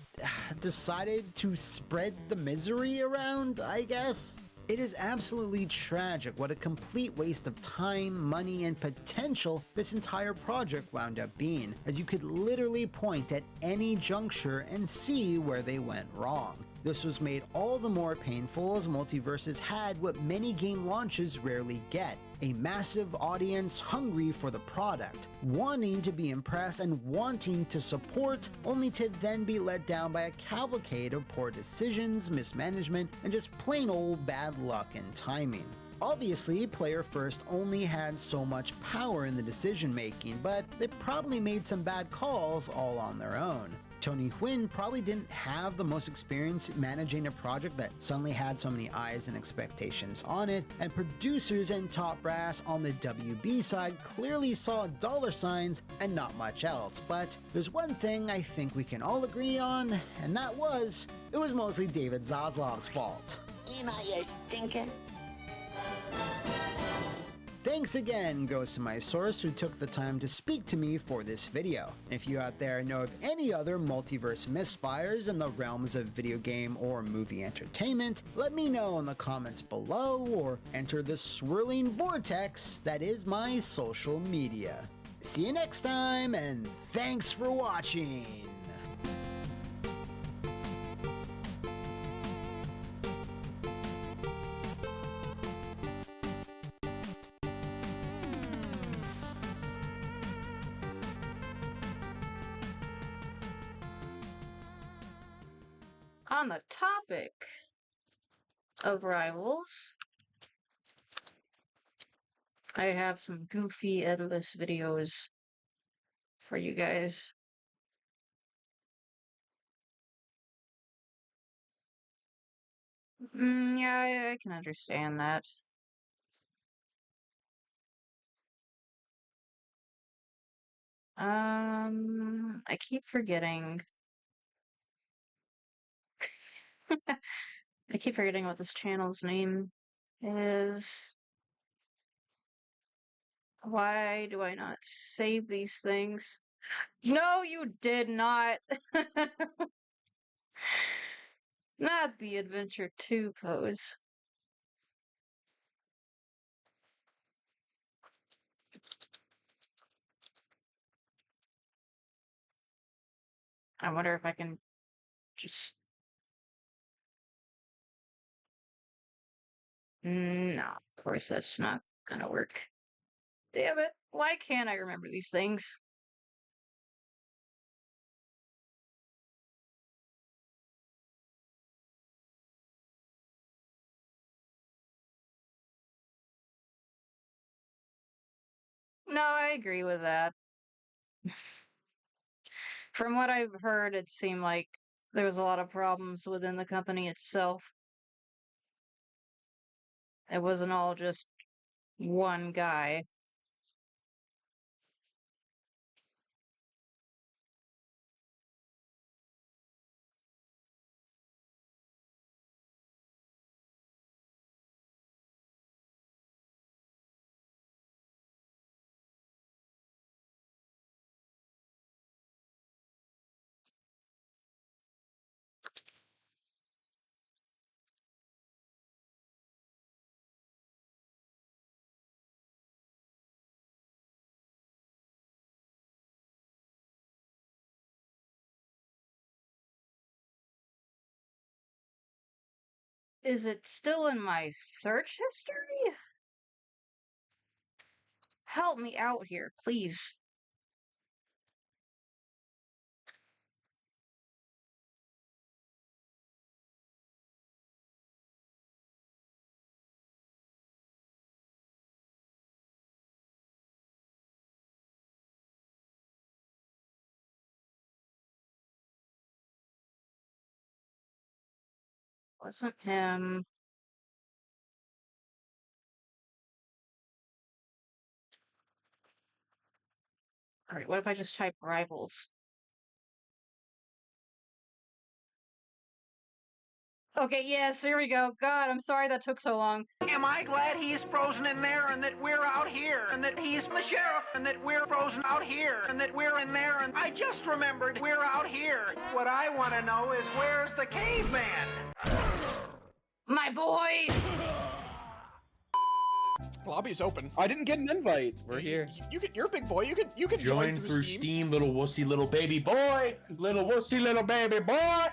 decided to spread the misery around, I guess? It is absolutely tragic what a complete waste of time, money, and potential this entire project wound up being, as you could literally point at any juncture and see where they went wrong. This was made all the more painful as Multiverses had what many game launches rarely get: a massive audience hungry for the product, wanting to be impressed and wanting to support, only to then be let down by a cavalcade of poor decisions, mismanagement, and just plain old bad luck and timing. Obviously, Player First only had so much power in the decision making, but they probably made some bad calls all on their own. Tony Hwyn probably didn't have the most experience managing a project that suddenly had so many eyes and expectations on it, and producers and top brass on the WB side clearly saw dollar signs and not much else. But there's one thing I think we can all agree on, and that was, it was mostly David Zaslav's fault. Am I a stinker? Thanks again goes to my source who took the time to speak to me for this video. If you out there know of any other multiverse misfires in the realms of video game or movie entertainment, let me know in the comments below or enter the swirling vortex that is my social media. See you next time, and thanks for watching! On the topic of rivals, I have some goofy editless videos for you guys. Yeah, I can understand that. I keep forgetting. I keep forgetting what this channel's name is. Why do I not save these things? No, you did not! Not the Adventure 2 pose. I wonder if I can just... No, of course that's not gonna work. Damn it, why can't I remember these things? No, I agree with that. From what I've heard, it seemed like there was a lot of problems within the company itself. It wasn't all just one guy. Is it still in my search history? Help me out here, please. Wasn't him. Alright, what if I just type rivals? Okay, yes, here we go. God, I'm sorry that took so long. Am I glad he's frozen in there and that we're out here and that he's the sheriff and that we're frozen out here and that we're in there and I just remembered we're out here. What I want to know is where's the caveman? My boy! Lobby's open. I didn't get an invite. We're here. You're a big boy. You can join through Steam. little wussy little baby boy. Little wussy little baby boy.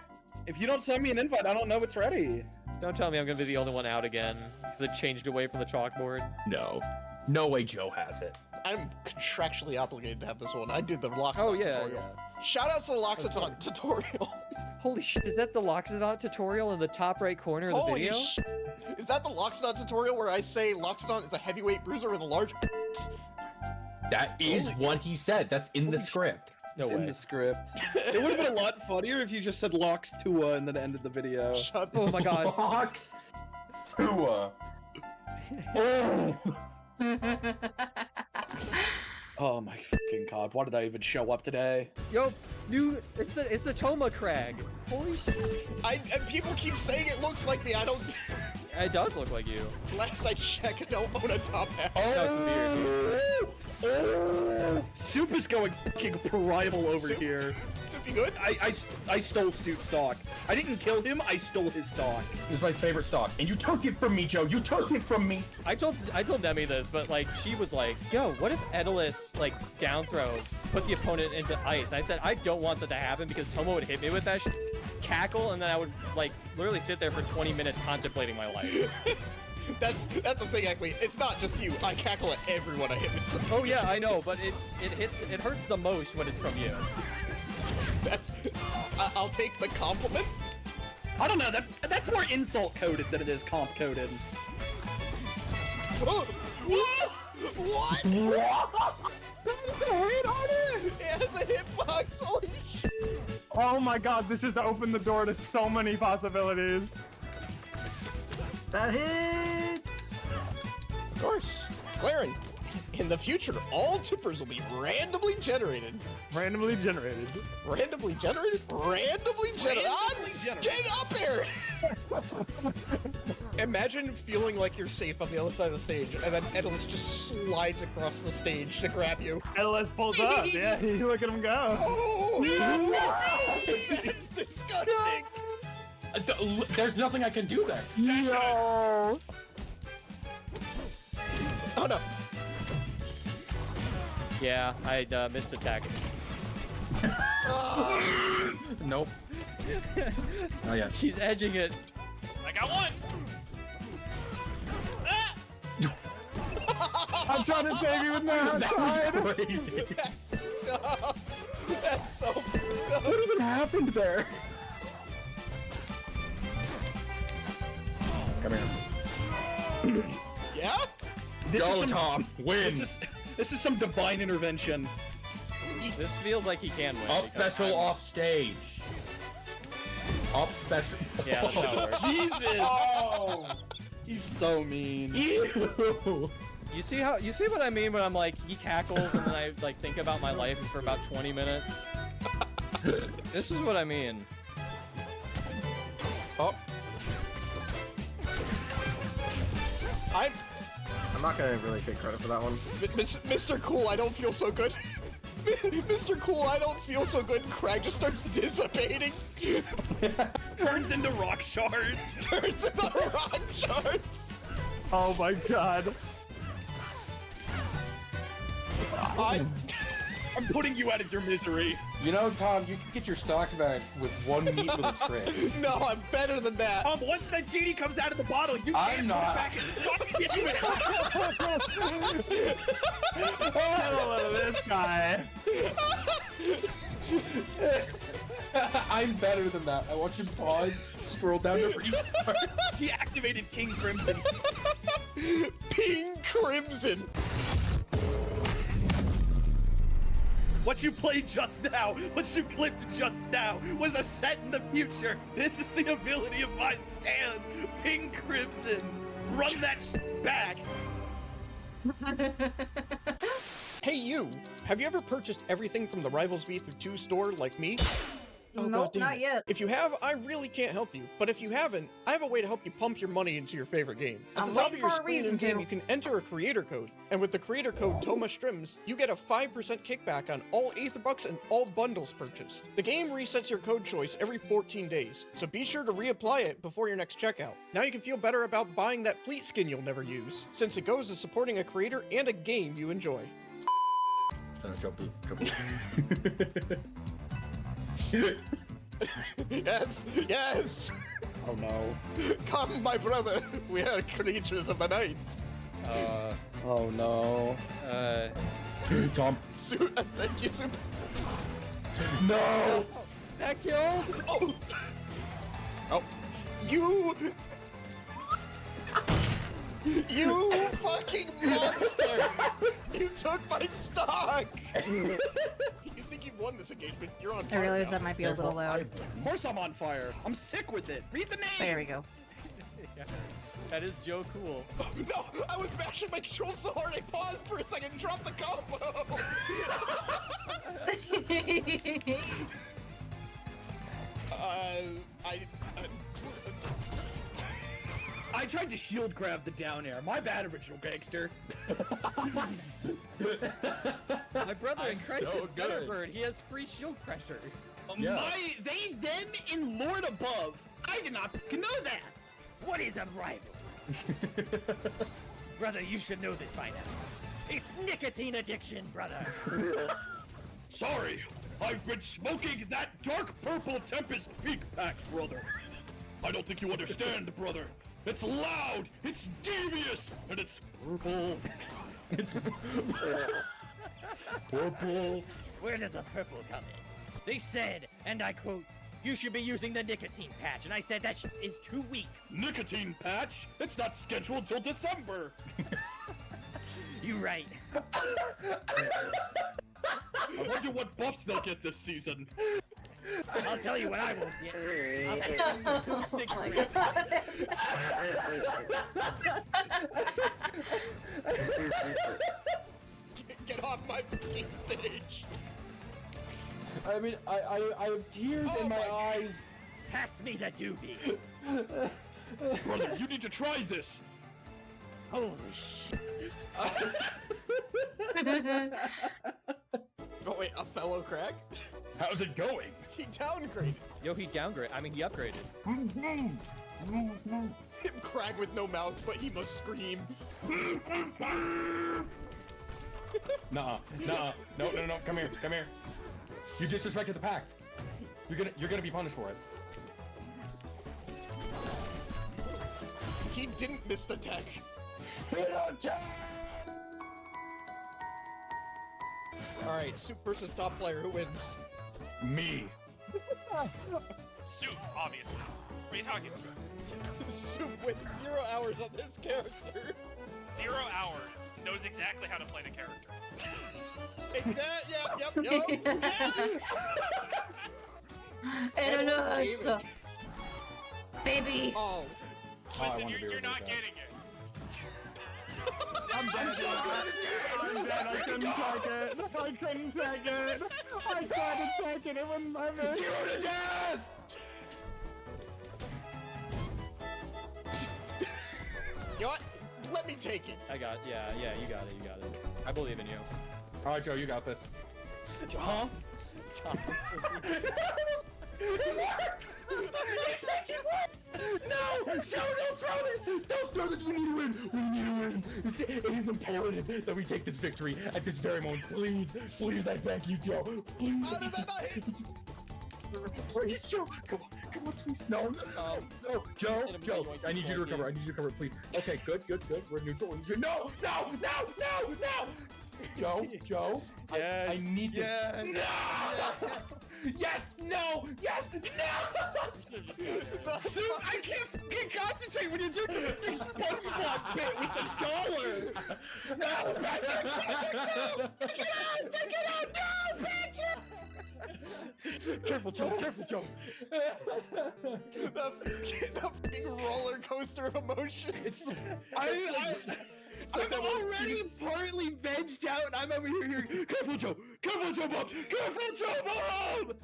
If you don't send me an invite, I don't know it's ready. Don't tell me I'm gonna be the only one out again because it changed away from the chalkboard. No. No way Joe has it. I'm contractually obligated to have this one. I did the Loxodon tutorial. Yeah. Shout out to the Loxodon tutorial. Holy shit, is that the Loxodon tutorial in the top right corner of the video? Is that the Loxodon tutorial where I say Loxodon is a heavyweight bruiser with a large That is what he said. That's in the script. No way. In the script. It would have been a lot funnier if you just said Lox Tua and then ended the video. Oh my god. Lox Tua. Oh my fucking god, why did I even show up today? Yo, it's the Toma Crag. Holy shit. People keep saying it looks like me, I don't... It does look like you. Last I checked, I don't own a top hat. Oh, Soup is going fucking primal over here. Soup, you good? I stole Stoop's stock. I didn't kill him, I stole his stock. It was my favorite stock. And you took it from me, Joe. You took it from me. I told Demi this, but like she was like, yo, what if Edalus like down throw put the opponent into ice? I said I don't want that to happen because Tomo would hit me with that cackle and then I would like literally sit there for 20 minutes contemplating my life. That's the thing, actually. It's not just you. I cackle at everyone I hit with. Oh yeah, I know, but it hurts the most when it's from you. I'll take the compliment. I don't know. That's more insult coded than it is comp coded. What? What? That's a hit on it! It has a hitbox. Holy shit! Oh my god, this just opened the door to so many possibilities. That hits! Of course. Claren, in the future, all tippers will be randomly generated. Randomly generated. Randomly generated? Randomly generated. Get up here! Imagine feeling like you're safe on the other side of the stage, and then Edalus just slides across the stage to grab you. Edalus pulls up, yeah, you look at him go. Oh, that's disgusting! There's nothing I can do there. No! Oh no. Yeah, I missed attack. Nope. Oh yeah. She's edging it. I got one! I'm trying to save you with my outside. That was crazy. That's so fucked up. What even happened there? Come here. Yeah? Go, Tom. Win. This is some divine intervention. This feels like he can win. Up special, off stage. Up special. Yeah, that's how it works. Jesus! Oh! He's so mean. You see what I mean when I'm like, he cackles and then I like think about my life for about 20 minutes? This is what I mean. Oh. I'm not gonna really take credit for that one. Mr. Cool, I don't feel so good. Mr. Cool, I don't feel so good. Crag just starts dissipating. Turns into rock shards. Turns into rock shards. Oh my god. I'm putting you out of your misery. You know, Tom, you can get your stocks back with one meat with a trick. No, I'm better than that. Tom, once that genie comes out of the bottle, you can't put it back in the Hello, this guy. I'm better than that. I want you to pause, scroll down to restart. He activated King Crimson. King Crimson. What you played just now, what you clipped just now, was a set in the future. This is the ability of my stand, Pink Crimson. Run that back. Hey you! Have you ever purchased everything from the Rivals V2 store like me? Oh, Nope, God damn not it. yet. If you have, I really can't help you. But if you haven't, I have a way to help you pump your money into your favorite game. At I'm the top waiting of your for a screen reason in-game, to. you can enter a creator code. And with the creator code TOMASTRIMS, you get a 5% kickback on all Aetherbucks and all bundles purchased. The game resets your code choice every 14 days, so be sure to reapply it before your next checkout. Now you can feel better about buying that fleet skin you'll never use, since it goes to supporting a creator and a game you enjoy. Yes, yes! Oh no. Come, my brother, we are creatures of the night. Oh no. Tom. Thank you, Super. No! That killed? Oh! Oh, you! You fucking monster! You took my stock! You think you've won this engagement? You're on I fire realize now. that might be a little loud. Of course I'm on fire. I'm sick with it. Read the name. There we go. Yeah, that is Joe Cool. No, I was mashing my controls so hard I paused for a second and dropped the combo! I tried to shield grab the down air. My bad, original gangster. My brother in Christ so is good. Thunderbird. He has free shield pressure. They, them, in Lord above. I did not fucking know that. What is a rival? Brother, you should know this by now. It's nicotine addiction, brother. Sorry, I've been smoking that dark purple Tempest Peak pack, brother. I don't think you understand, brother. It's loud, it's devious, and it's purple. It's Purple. Where does the purple come in? They said, and I quote, "You should be using the nicotine patch," and I said that is too weak. Nicotine patch? It's not scheduled till December. You're right. I wonder what buffs they'll get this season. I'll tell you what I won't get. Oh my God. Get off my fucking stage! I mean, I have tears in my eyes. Pass me the doobie. Brother, you need to try this. Holy shit. Oh wait, a fellow crack? How's it going? He downgraded. He upgraded. Him crag with no mouth, but he must scream. No, come here. You disrespected the pact. You're gonna be punished for it. He didn't miss the tech. Alright, Soup versus top player, who wins? Me. Soup, obviously. What are you talking about? Soup wins 0 hours on this character. 0 hours. Knows exactly how to play the character. Yep. And us, baby. Oh. Listen, you're not getting it. I'm dead. I couldn't take it. I tried to take it. It wouldn't let me. 0 to death! You know what? Let me take it. I got, yeah, you got it. I believe in you. All right, Joe, you got this. Tom? No! Joe, don't throw this! Don't throw this! We need to win! It is imperative that we take this victory at this very moment. Please, I beg you, Joe. Please. Please, Joe. Come on, please. No. Joe, I need you to recover. Please. Okay, good. We're neutral. No! Joe, yes, I need this. Yes! No! Soup, I can't fucking concentrate when you're doing the big SpongeBob bit with the dollar! No, Patrick, no! Take it out! No, Patrick! Careful, Joe. The fucking roller coaster of emotions. I'm already partly vegged out, and I'm over here hearing, "Careful, Joe! Careful, Joe Bob! Careful, Joe Bob!"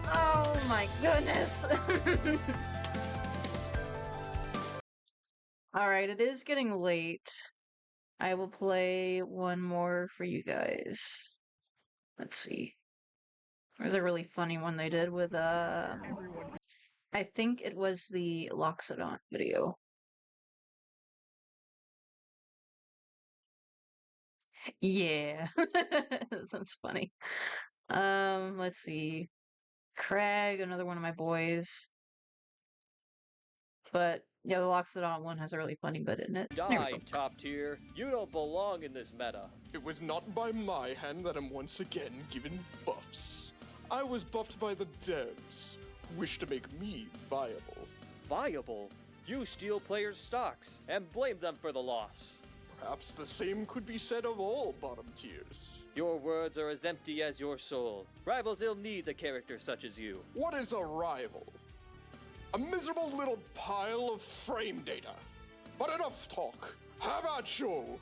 Oh my goodness. Alright, it is getting late. I will play one more for you guys. Let's see. There's a really funny one they did with, I think it was the Loxodon video. Yeah. That sounds funny. Let's see. Craig, another one of my boys. But yeah, the Loxodon one has a really funny bit in it. There we Die, go. top tier. You don't belong in this meta. It was not by my hand that I'm once again given buffs. I was buffed by the devs, who wish to make me viable. Viable? You steal players' stocks and blame them for the loss. Perhaps the same could be said of all bottom tiers. Your words are as empty as your soul. Rivals ill needs a character such as you. What is a rival? A miserable little pile of frame data. But enough talk. Have at you!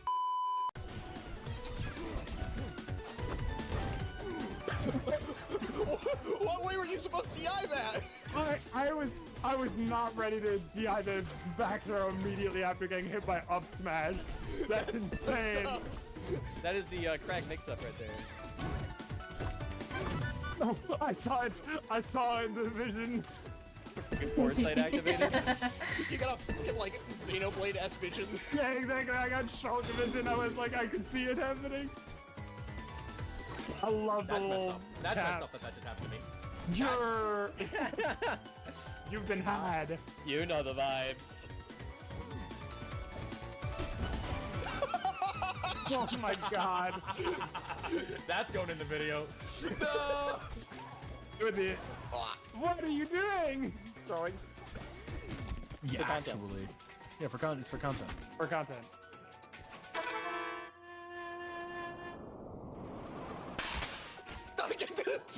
What way were you supposed to DI that? I was not ready to DI the back throw immediately after getting hit by up smash. That's insane. That is the Crag mix-up right there. Oh, I saw it. I saw it in the vision. Foresight activated. You got a fucking like Xenoblade S vision. Yeah, exactly. I got Shulk vision. I was like, I could see it happening. I love the little That's cap. messed up that just happened to me. Sure. You've been had. You know the vibes. Oh my god. That's going in the video. No! With it. What are you doing? Throwing. Yeah, For content. actually. Yeah, for content. For content. For content.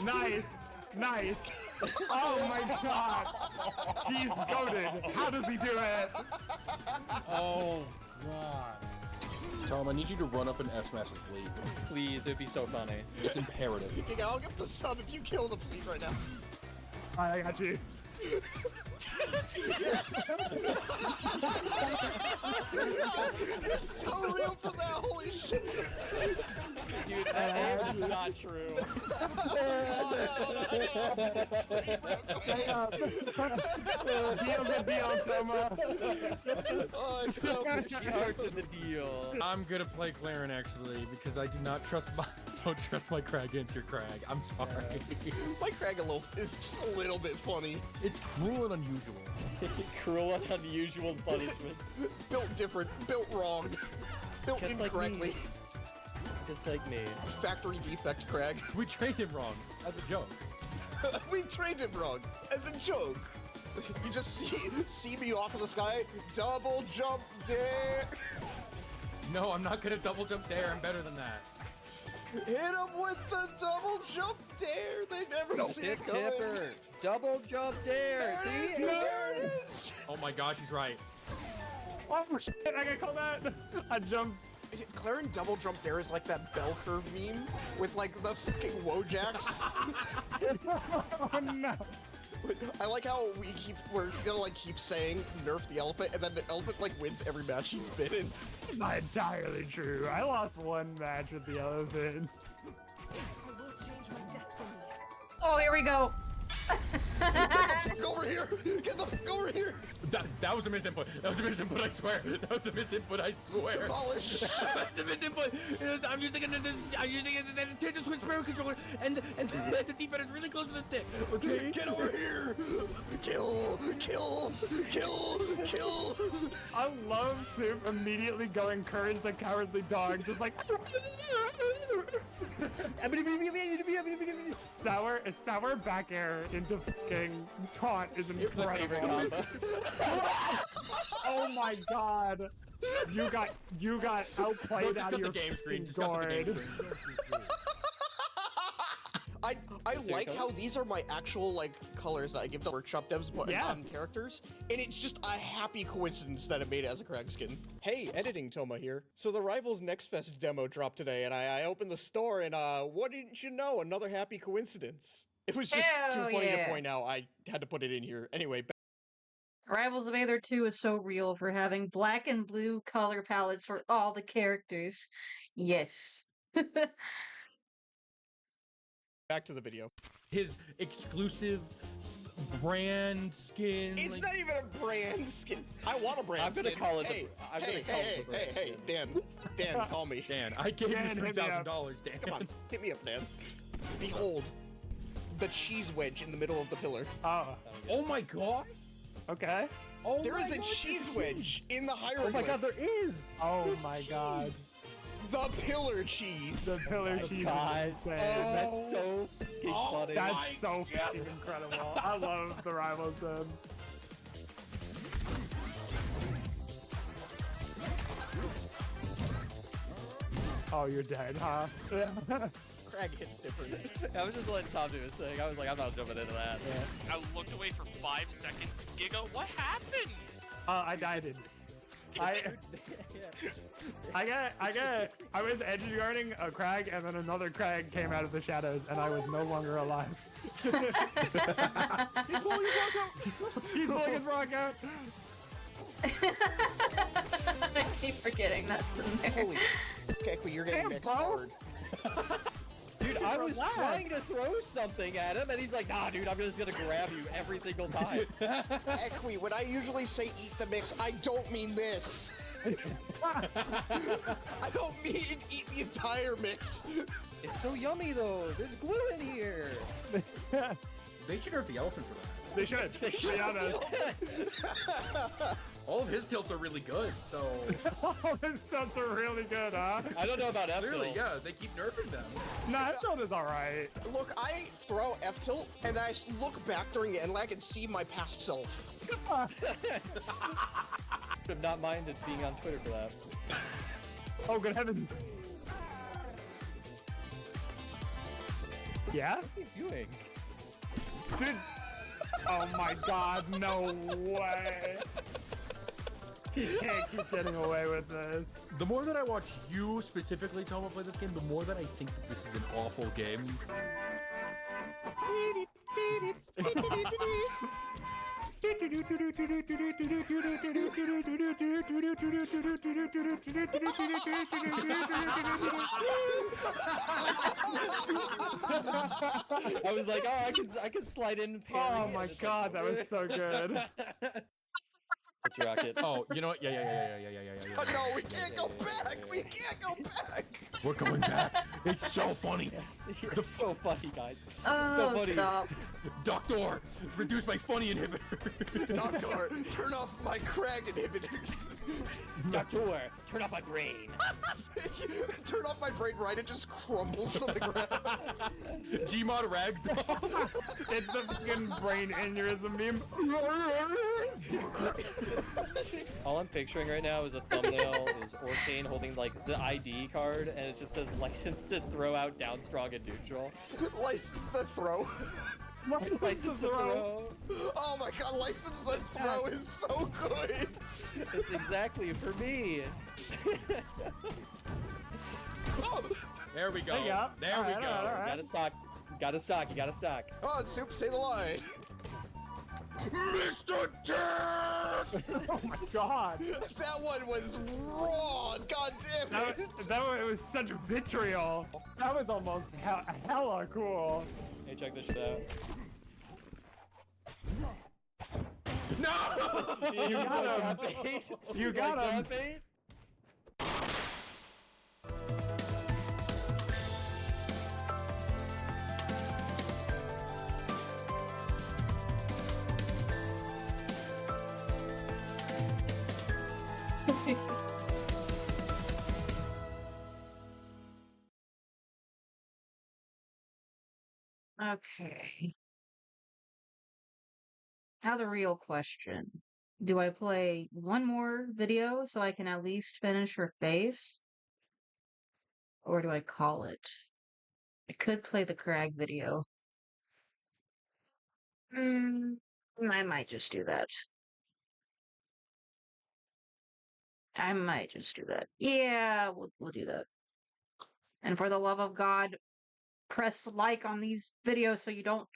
Nice. Nice. Oh my god. He's goated. How does he do it? Oh god. Tom, I need you to run up and S-smash the fleet. Please, it'd be so funny. It's imperative. Yeah, I'll give the sub if you kill the fleet right now. I got you. It's so real for that, holy shit! Dude, that is not true. Deal the deal, Toma. Oh, Start to the deal. I'm gonna play Claren actually because I do not trust my Crag against your Crag. I'm sorry. My Crag is just a little bit funny. It's cruel and unusual. Cruel and unusual punishment. Built different, built wrong, built Just like incorrectly. me. Just like me. Factory defect, Crag. We trained him wrong as a joke. We trained him wrong as a joke. You just see me off of the sky, double jump dare. No, I'm not gonna double jump there. I'm better than that. Hit him with the double jump dare. They never see it coming. Tipper. Double jump dare. See? There it is. Oh my gosh, he's right. Oh shit, I got called that. I jumped. Claren double jump dare is like that bell curve meme with like the fucking Wojaks. Oh no. I like how we're gonna like keep saying nerf the elephant, and then the elephant like wins every match he's been in. It's not entirely true. I lost one match with the elephant. Oh, here we go. Get the fuck over here! Get the fuck over here! That was a misinput. That was a misinput, I swear. That was a misinput, I swear. Demolish! That's a misinput. I'm using an attention switch spirit controller, and the D-pad is really close to the stick. Okay? Get over here! Kill! Kill! Kill! Kill! I love to immediately go encourage the cowardly dog, just like sour back air into fucking taunt is incredible. Oh my god. You got outplayed out of your game screen. gourd. I like how these are my actual like colors that I give to workshop devs but on characters, and it's just a happy coincidence that I made it as a Crag skin. Hey, editing Toma here. So the Rivals Next Fest demo dropped today, and I opened the store, and what didn't you know? Another happy coincidence. It was just too funny to point out. I had to put it in here. Anyway. Rivals of Aether 2 is so real for having black and blue color palettes for all the characters. Yes. Back to the video. His exclusive brand skin. It's not even a brand skin. I want a brand skin. I'm gonna call it. Hey, Dan, call me. Dan, I gave you $3,000, Dan. Come on, hit me up, Dan. Behold, the cheese wedge in the middle of the pillar. Oh my god. Okay. Oh, there is a cheese wedge in the hieroglyph. Oh my god, there is. Oh my god. The pillar cheese. The pillar cheese. God. Is insane. That's so funny. That's so fucking incredible. I love the Rivals then. Oh, you're dead, huh? Crag hits different. I was just letting Tom do his thing. I was like, I'm not jumping into that. I looked away for 5 seconds. Giga, what happened? I died. I was edge guarding a Crag, and then another Crag came out of the shadows, and I was no longer alive. He's pulling his rock out. He's pulling his rock out. I keep forgetting that's in there. Holy. Okay, well, you're getting mixed forward. Dude, I was trying to throw something at him, and he's like, nah, dude, I'm just gonna grab you every single time. Equi, when I usually say eat the mix, I don't mean this. I don't mean eat the entire mix. It's so yummy, though. There's glue in here. They should nerf the elephant for that. They should. To be honest. All of his tilts are really good, so... All his tilts are really good, huh? I don't know about F-tilt. Clearly, yeah, they keep nerfing them. Nah, F-tilt is alright. Look, I throw F-tilt, and then I look back during the end lag and see my past self. I would have not minded being on Twitter for that. Oh, good heavens. Yeah? What are you doing? Dude. Oh my god, no way. He can't keep getting away with this. The more that I watch you specifically, Toma, play this game, the more that I think that this is an awful game. I was like, oh, I can slide in and parry. Oh my god, that was so good. Let's rock it. Oh, you know what? Yeah. Oh, no, we can't go back. We can't go back. We're going back. It's so funny. It's so funny, guys. Oh, so funny. stop. Doctor, reduce my funny inhibitor. Doctor, turn off my Crag inhibitors. Doctor, turn off my brain. Turn off my brain, right? It just crumbles to the ground. Gmod Ragdoll. It's the fucking brain aneurysm meme. All I'm picturing right now is a thumbnail is Orcane holding like the ID card, and it just says license to throw out down strong and neutral. License the throw. License the throw. Oh my god, license the throw is so good. It's exactly for me. Oh. There we go. There you go. There we go. All right. Gotta stock. Gotta stock. You gotta stock. Oh, Soup, say the line. Mr. Death! Oh my god. That one was raw. God damn it. That one, it was such vitriol. That was almost hella cool. Hey, check this shit out. No! You got him. You got him. Okay. Now the real question. Do I play one more video so I can at least finish her face? Or do I call it? I could play the Crag video. I might just do that. I might just do that. Yeah, we'll do that. And for the love of God, press like on these videos so you don't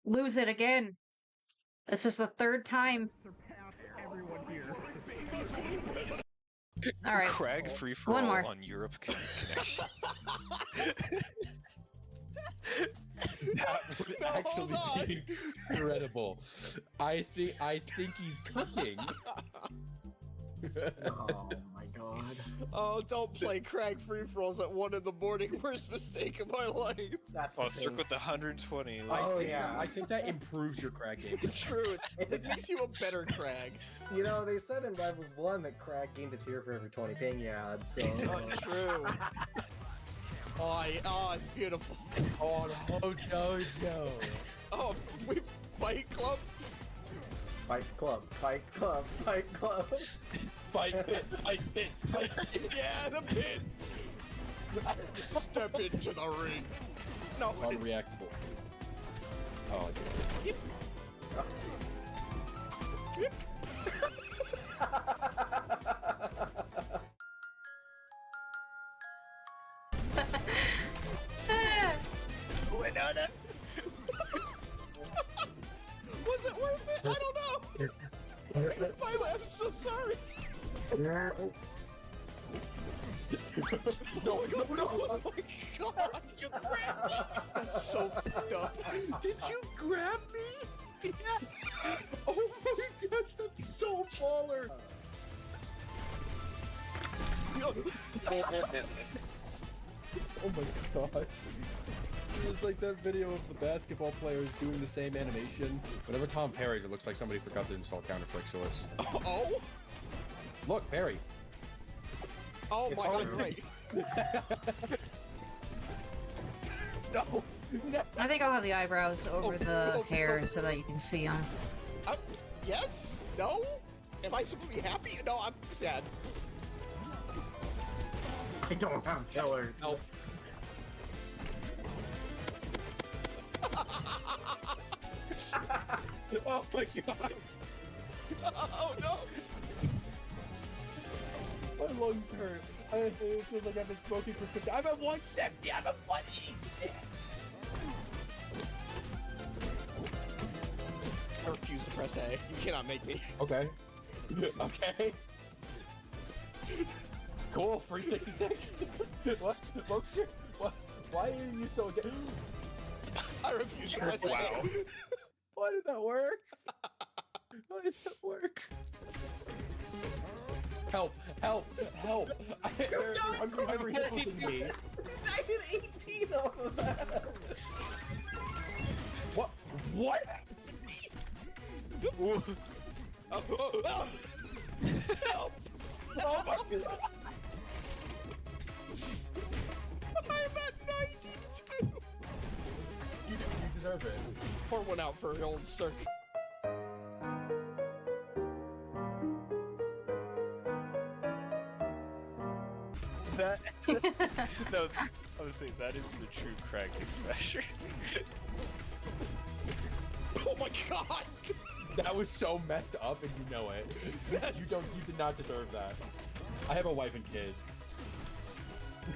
lose it again. This is the third time. Everyone here. All right. Crag free for One all more. on Europe Connection. That would actually be incredible. I think he's cooking. Oh my god. Oh, don't play Crag free for alls at 1 in the morning. Worst mistake of my life. I'll stick with the 120. I think that improves your Crag game. It's true. It makes you a better Crag. You know, they said in Rivals 1 that Crag gained a tier for every 20 ping you had, so... True. Oh, it's beautiful. Oh, no, Jojo. Oh, we Fight Club? Fight Club, Fight Club, Fight Club. Fight pit, fight pit, fight pit. Yeah, the pit. Step into the ring. No. Unreactable. Oh, Yep. Yep. Winona. Was it worth it? I don't know. Violet, I'm so sorry. No, Oh my god, you grabbed me! That's so fucked up. Did you grab me? Yes! Oh my gosh, that's so baller! Oh my gosh. It was like that video of the basketball players doing the same animation. Whenever Tom parries, it looks like somebody forgot to install Counter-Strike Source. Oh? Look, parry. Oh my god, great. No. I think I'll have the eyebrows over the hair so that you can see them. Yes? No? Am I supposed to be happy? No, I'm sad. I don't have killer. Nope. Oh my gosh! Oh no! My lungs hurt. It feels like I've been smoking for 50. I'm at 170. I'm at 186. I refuse to press A. You cannot make me. Okay. Okay. Cool. 366. What? What? Why are you so gay? I refuse to press A. Wow. Why did that work? Why did that work? Help! Help! Help! They're healing me. I did 18 off of that. What? What? Oh, help! Help! Oh my god! I'm at 92! You deserve it. Pour one out for old Cirque. That no, I was saying that is the true Crag Smasher. Oh my god! That was so messed up, and you know it. You did not deserve that. I have a wife and kids.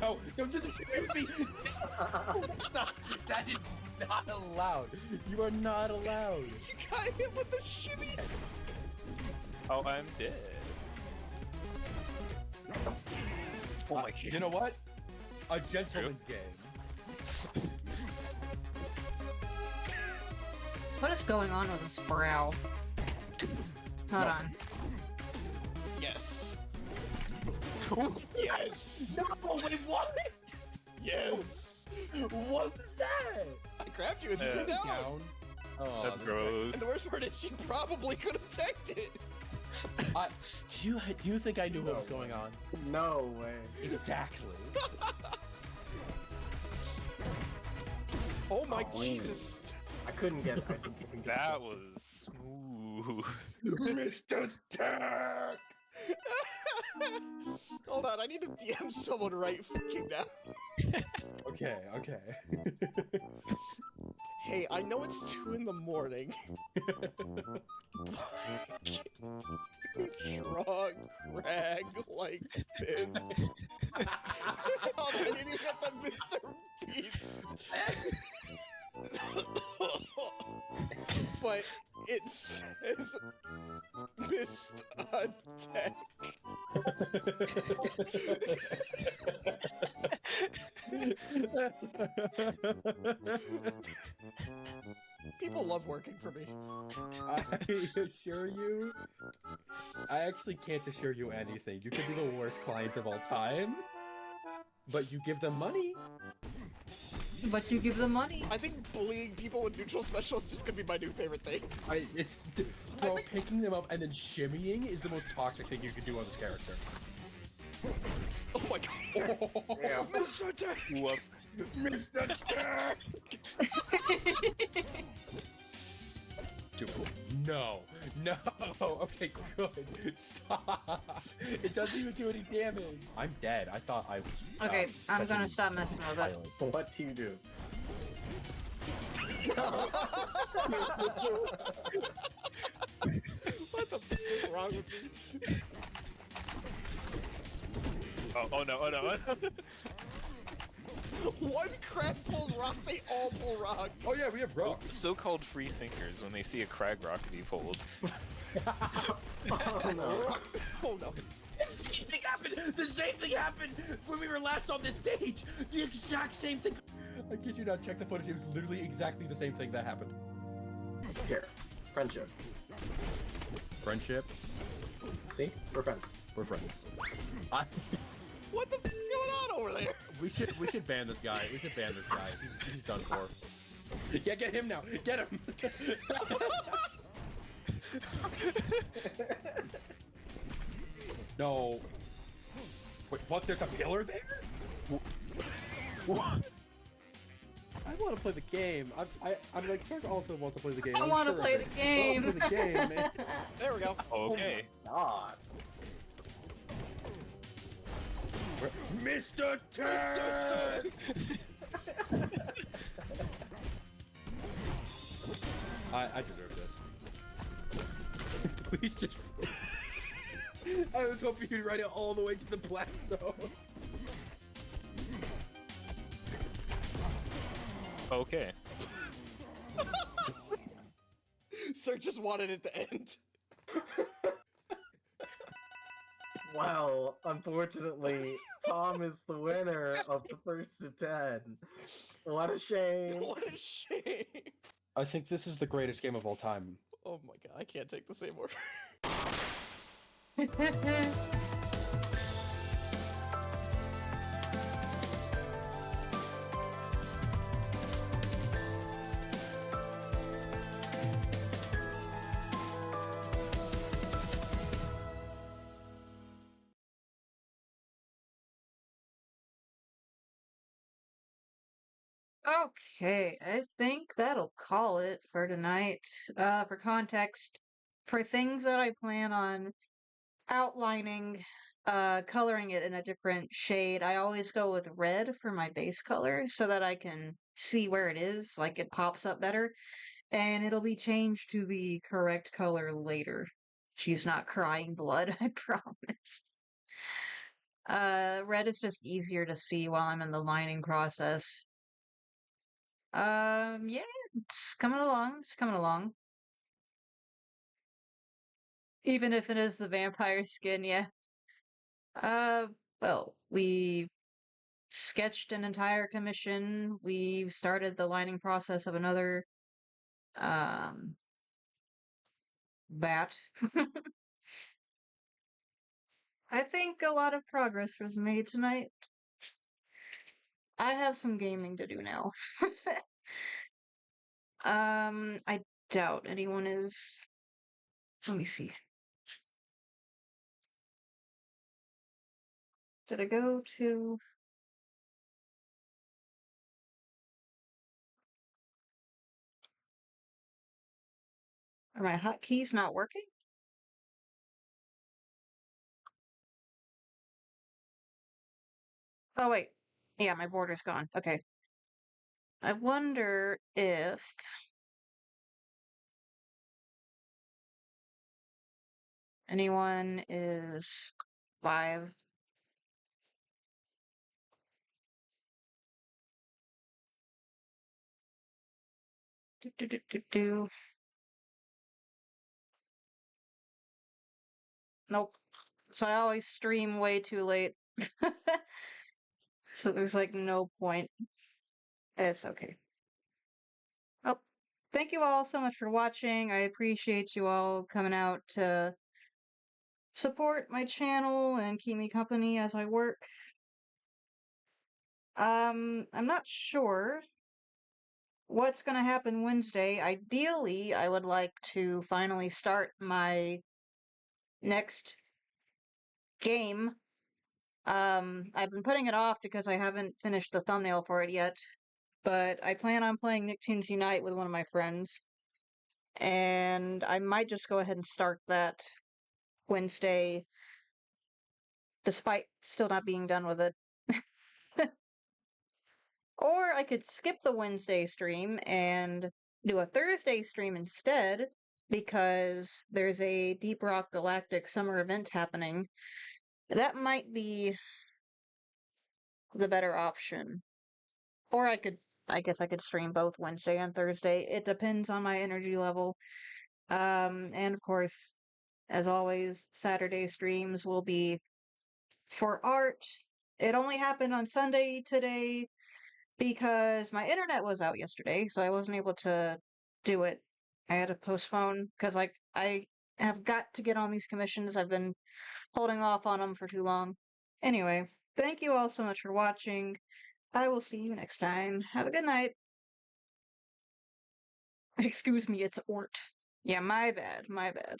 No, don't do this to me! That is not allowed. You are not allowed. You got hit with the shimmy! Oh, I'm dead. Oh my god. You know what? A gentleman's game. What is going on with this brow? Hold on. Yes. Yes! No, wait, what? Yes! What was that? I grabbed you and threw you down. Oh, that's gross. And the worst part is she probably could have teched it. Do you think I knew what was going on? No way. Exactly. Oh my Jesus! I couldn't get that was smooth. Mr. Tech! Hold on, I need to DM someone right fucking now. Okay. Okay, okay. Hey, I know it's 2 in the morning. Draw Crag like this. Oh, I didn't even get the Mr. Beast. But it says missed attack. People love working for me. I assure you, I actually can't assure you anything. You could be the worst client of all time, but you give them money. But you give them money. I think bullying people with neutral special is just gonna be my new favorite thing. Bro, picking them up and then shimmying is the most toxic thing you could do on this character. Oh my god. Yeah. Mr. Dick! Whoop. Mr. Dick! Dude, no. Okay, good. Stop. It doesn't even do any damage. I'm dead. I thought I was. Okay, I'm gonna stop messing with it. What do you do? What the f is wrong with me? Oh no, oh no. One crag pulls rock, they all pull rock. Oh yeah, we have rock. So-called free thinkers, when they see a crag rock be pulled. Oh no. Oh no. The same thing happened! The same thing happened when we were last on this stage! The exact same thing! I kid you not, check the footage. It was literally exactly the same thing that happened. Here. Friendship. Friendship? See? We're friends. We're friends. What the f is going on over there? We should ban this guy. We should ban this guy. He's done for. Yeah, get him now. Get him. No. Wait, what? There's a pillar there? What? I want to play the game. I'm like, Sark also wants to play the game. I want to play the game. I want to play the game, man. There we go. Okay. God. Mr. Turd! I deserve this. Please just. I was hoping you'd ride it all the way to the black zone. Okay. Sir just wanted it to end. Well, unfortunately, Tom is the winner of the first to 10. What a shame. What a shame. I think this is the greatest game of all time. Oh my god, I can't take this anymore. Okay, I think that'll call it for tonight. For context, for things that I plan on outlining, coloring it in a different shade, I always go with red for my base color so that I can see where it is, like it pops up better, and it'll be changed to the correct color later. She's not crying blood, I promise. Red is just easier to see while I'm in the lining process. Yeah, it's coming along. It's coming along. Even if it is the vampire skin, yeah. Well, we sketched an entire commission. We started the lining process of another, bat. I think a lot of progress was made tonight. I have some gaming to do now. I doubt anyone is. Let me see. Did I go to... Are my hotkeys not working? Oh wait, Yeah, my border's gone. Okay. I wonder if... anyone is live. Do. Nope. So I always stream way too late. So there's like no point. It's okay. Oh, thank you all so much for watching. I appreciate you all coming out to support my channel and keep me company as I work. I'm not sure what's gonna happen Wednesday. Ideally, I would like to finally start my next game. I've been putting it off because I haven't finished the thumbnail for it yet, but I plan on playing Nicktoons Unite with one of my friends, and I might just go ahead and start that Wednesday, despite still not being done with it. Or I could skip the Wednesday stream and do a Thursday stream instead, because there's a Deep Rock Galactic summer event happening. That might be the better option. Or I guess I could stream both Wednesday and Thursday. It depends on my energy level. And of course, as always, Saturday streams will be for art. It only happened on Sunday today because my internet was out yesterday, so I wasn't able to do it. I had to postpone because I have got to get on these commissions. I've been holding off on them for too long. Anyway, thank you all so much for watching. I will see you next time. Have a good night. Excuse me, it's Ort. Yeah, my bad, my bad.